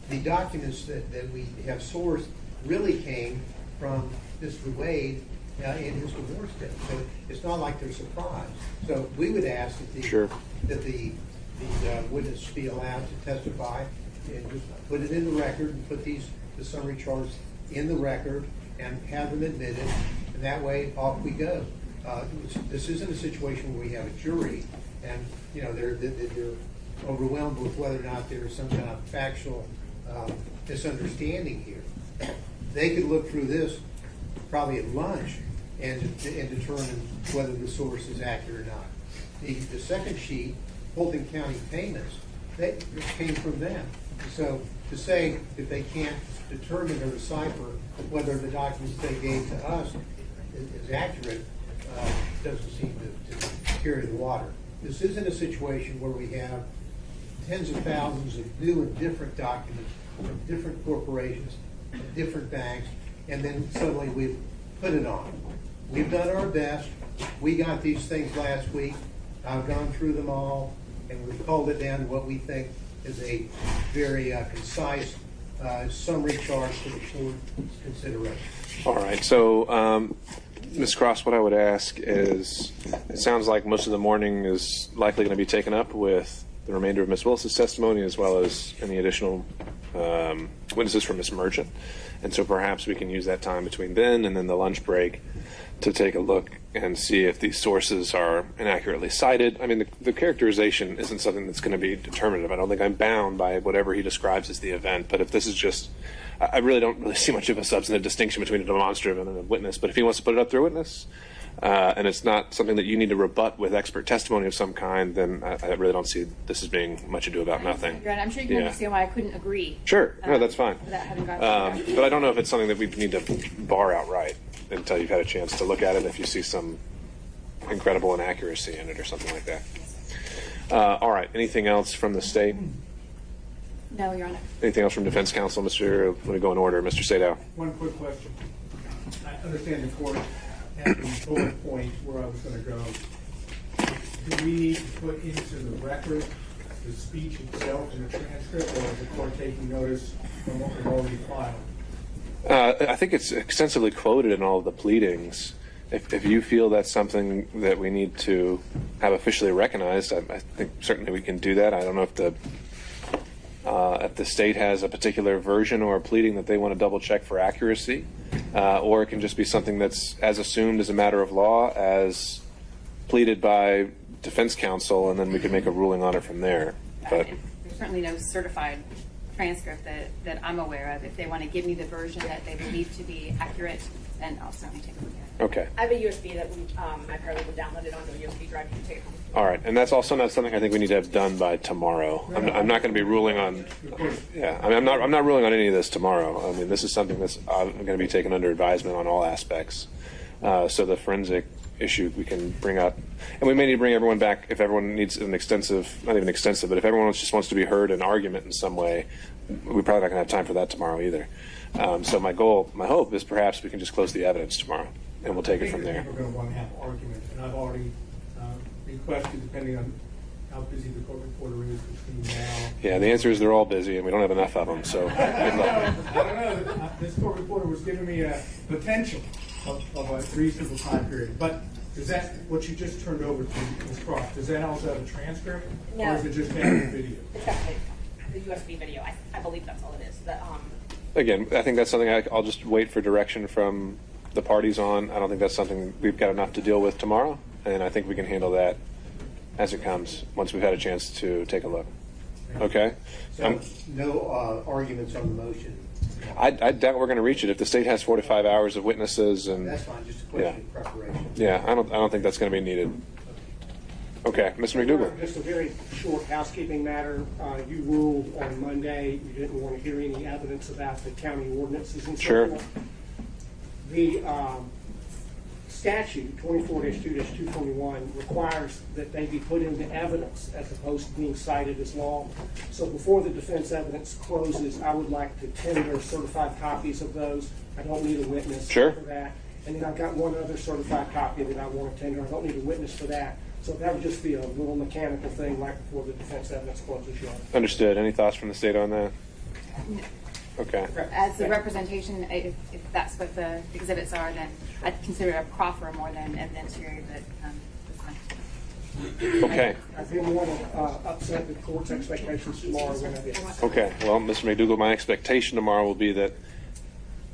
the documents that we have sourced really came from Mr. Wade in his divorce case. So it's not like they're surprised. So we would ask that the witness be allowed to testify and just put it in the record and put the summary charts in the record and have them admitted. And that way, off we go. This isn't a situation where we have a jury and they're overwhelmed with whether or not there is some kind of factual misunderstanding here. They could look through this probably at lunch and determine whether the source is accurate or not. The second sheet, Fulton County payments, that came from them. So to say that they can't determine or decipher whether the documents they gave to us is accurate doesn't seem to carry the water. This isn't a situation where we have tens of thousands of new and different documents from different corporations, from different banks, and then suddenly we've put it on. We've done our best. We got these things last week. I've gone through them all, and we've culled it down to what we think is a very concise summary chart for the court's consideration. All right. So, Ms. Cross, what I would ask is, it sounds like most of the morning is likely going to be taken up with the remainder of Ms. Willis's testimony as well as any additional witnesses from Ms. Merchant. And so perhaps we can use that time between then and then the lunch break to take a look and see if these sources are inaccurately cited. I mean, the characterization isn't something that's going to be determinative. I don't think I'm bound by whatever he describes as the event. But if this is just, I really don't see much of a substantive distinction between a demonstrative and a witness. But if he wants to put it up through a witness, and it's not something that you need to rebut with expert testimony of some kind, then I really don't see this as being much ado about nothing. I'm sure you can understand why I couldn't agree. Sure. No, that's fine. Without having gone through that. But I don't know if it's something that we need to bar outright until you've had a chance to look at it if you see some incredible inaccuracy in it or something like that. All right. Anything else from the state? No, Your Honor. Anything else from defense counsel? Let me go in order. Mr. Sadow. One quick question. I understand the court at the bullet point where I was going to go. Do we need to put into the record the speech itself in the transcript, or is the court taking notice from what we've already filed? I think it's extensively quoted in all of the pleadings. If you feel that's something that we need to have officially recognized, I think certainly we can do that. I don't know if the state has a particular version or a pleading that they want to double check for accuracy, or it can just be something that's as assumed as a matter of law as pleaded by defense counsel, and then we can make a ruling on it from there. But There's certainly no certified transcript that I'm aware of. If they want to give me the version that they believe to be accurate, then I'll certainly take a look at it. okay. I have a USB that my paralegal downloaded onto a USB drive. You can take it home. All right, and that's also not something I think we need to have done by tomorrow. I'm not going to be ruling on. Yeah, I mean, I'm not ruling on any of this tomorrow. I mean, this is something that's going to be taken under advisement on all aspects. So the forensic issue we can bring up, and we may need to bring everyone back if everyone needs an extensive, not even extensive, but if everyone just wants to be heard in argument in some way, we're probably not going to have time for that tomorrow either. So my hope is perhaps we can just close the evidence tomorrow, and we'll take it from there. We're going to want to have argument, and I've already requested, depending on how busy the court reporter is between now. Yeah, the answer is they're all busy, and we don't have enough of them. So good luck. I don't know. This court reporter was giving me a potential of a reasonable time period. But is that what you just turned over to Ms. Croft? Does that also have a transcript? No. Or is it just having a video? It's got the USB video. I believe that's all it is. Again, I think that's something I'll just wait for direction from the parties on. I don't think that's something we've got enough to deal with tomorrow, and I think we can handle that as it comes once we've had a chance to take a look. Okay? So no arguments on the motion. I doubt we're going to reach it if the state has 4 to 5 hours of witnesses, and That's fine, just a question of preparation. yeah, I don't think that's going to be needed. Okay, Mr. McDougall. Just a very short housekeeping matter. You ruled on Monday you didn't want to hear any evidence about the county ordinances and so Sure. forth. The statute 24-2-241 requires that they be put into evidence as opposed to being cited as law. So before the defense evidence closes, I would like to tender certified copies of those. I don't need a witness Sure. for that. And then I've got one other certified copy that I want to tender. I don't need a witness for that. So that would just be a little mechanical thing right before the defense evidence closes, Your Honor. Understood. Any thoughts from the state on that? Okay. As the representation, if that's what the exhibits are, then I'd consider it a proffer more than evidentiary, but that's fine. Okay. I didn't want to upset the court's expectations tomorrow when I did. Okay. Well, Mr. McDougall, my expectation tomorrow will be that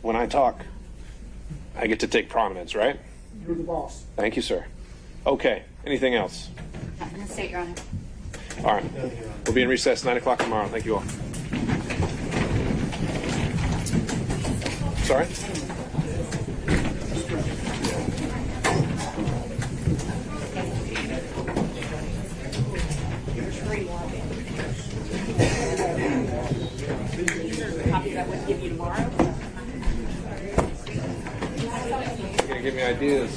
when I talk, I get to take prominence, right? You're the boss. Thank you, sir. Okay. Anything else? Not from the state, Your Honor. All right. We'll be in recess 9 o'clock tomorrow. Thank you all. Sorry? Copies I would give you tomorrow. You're going to give me ideas.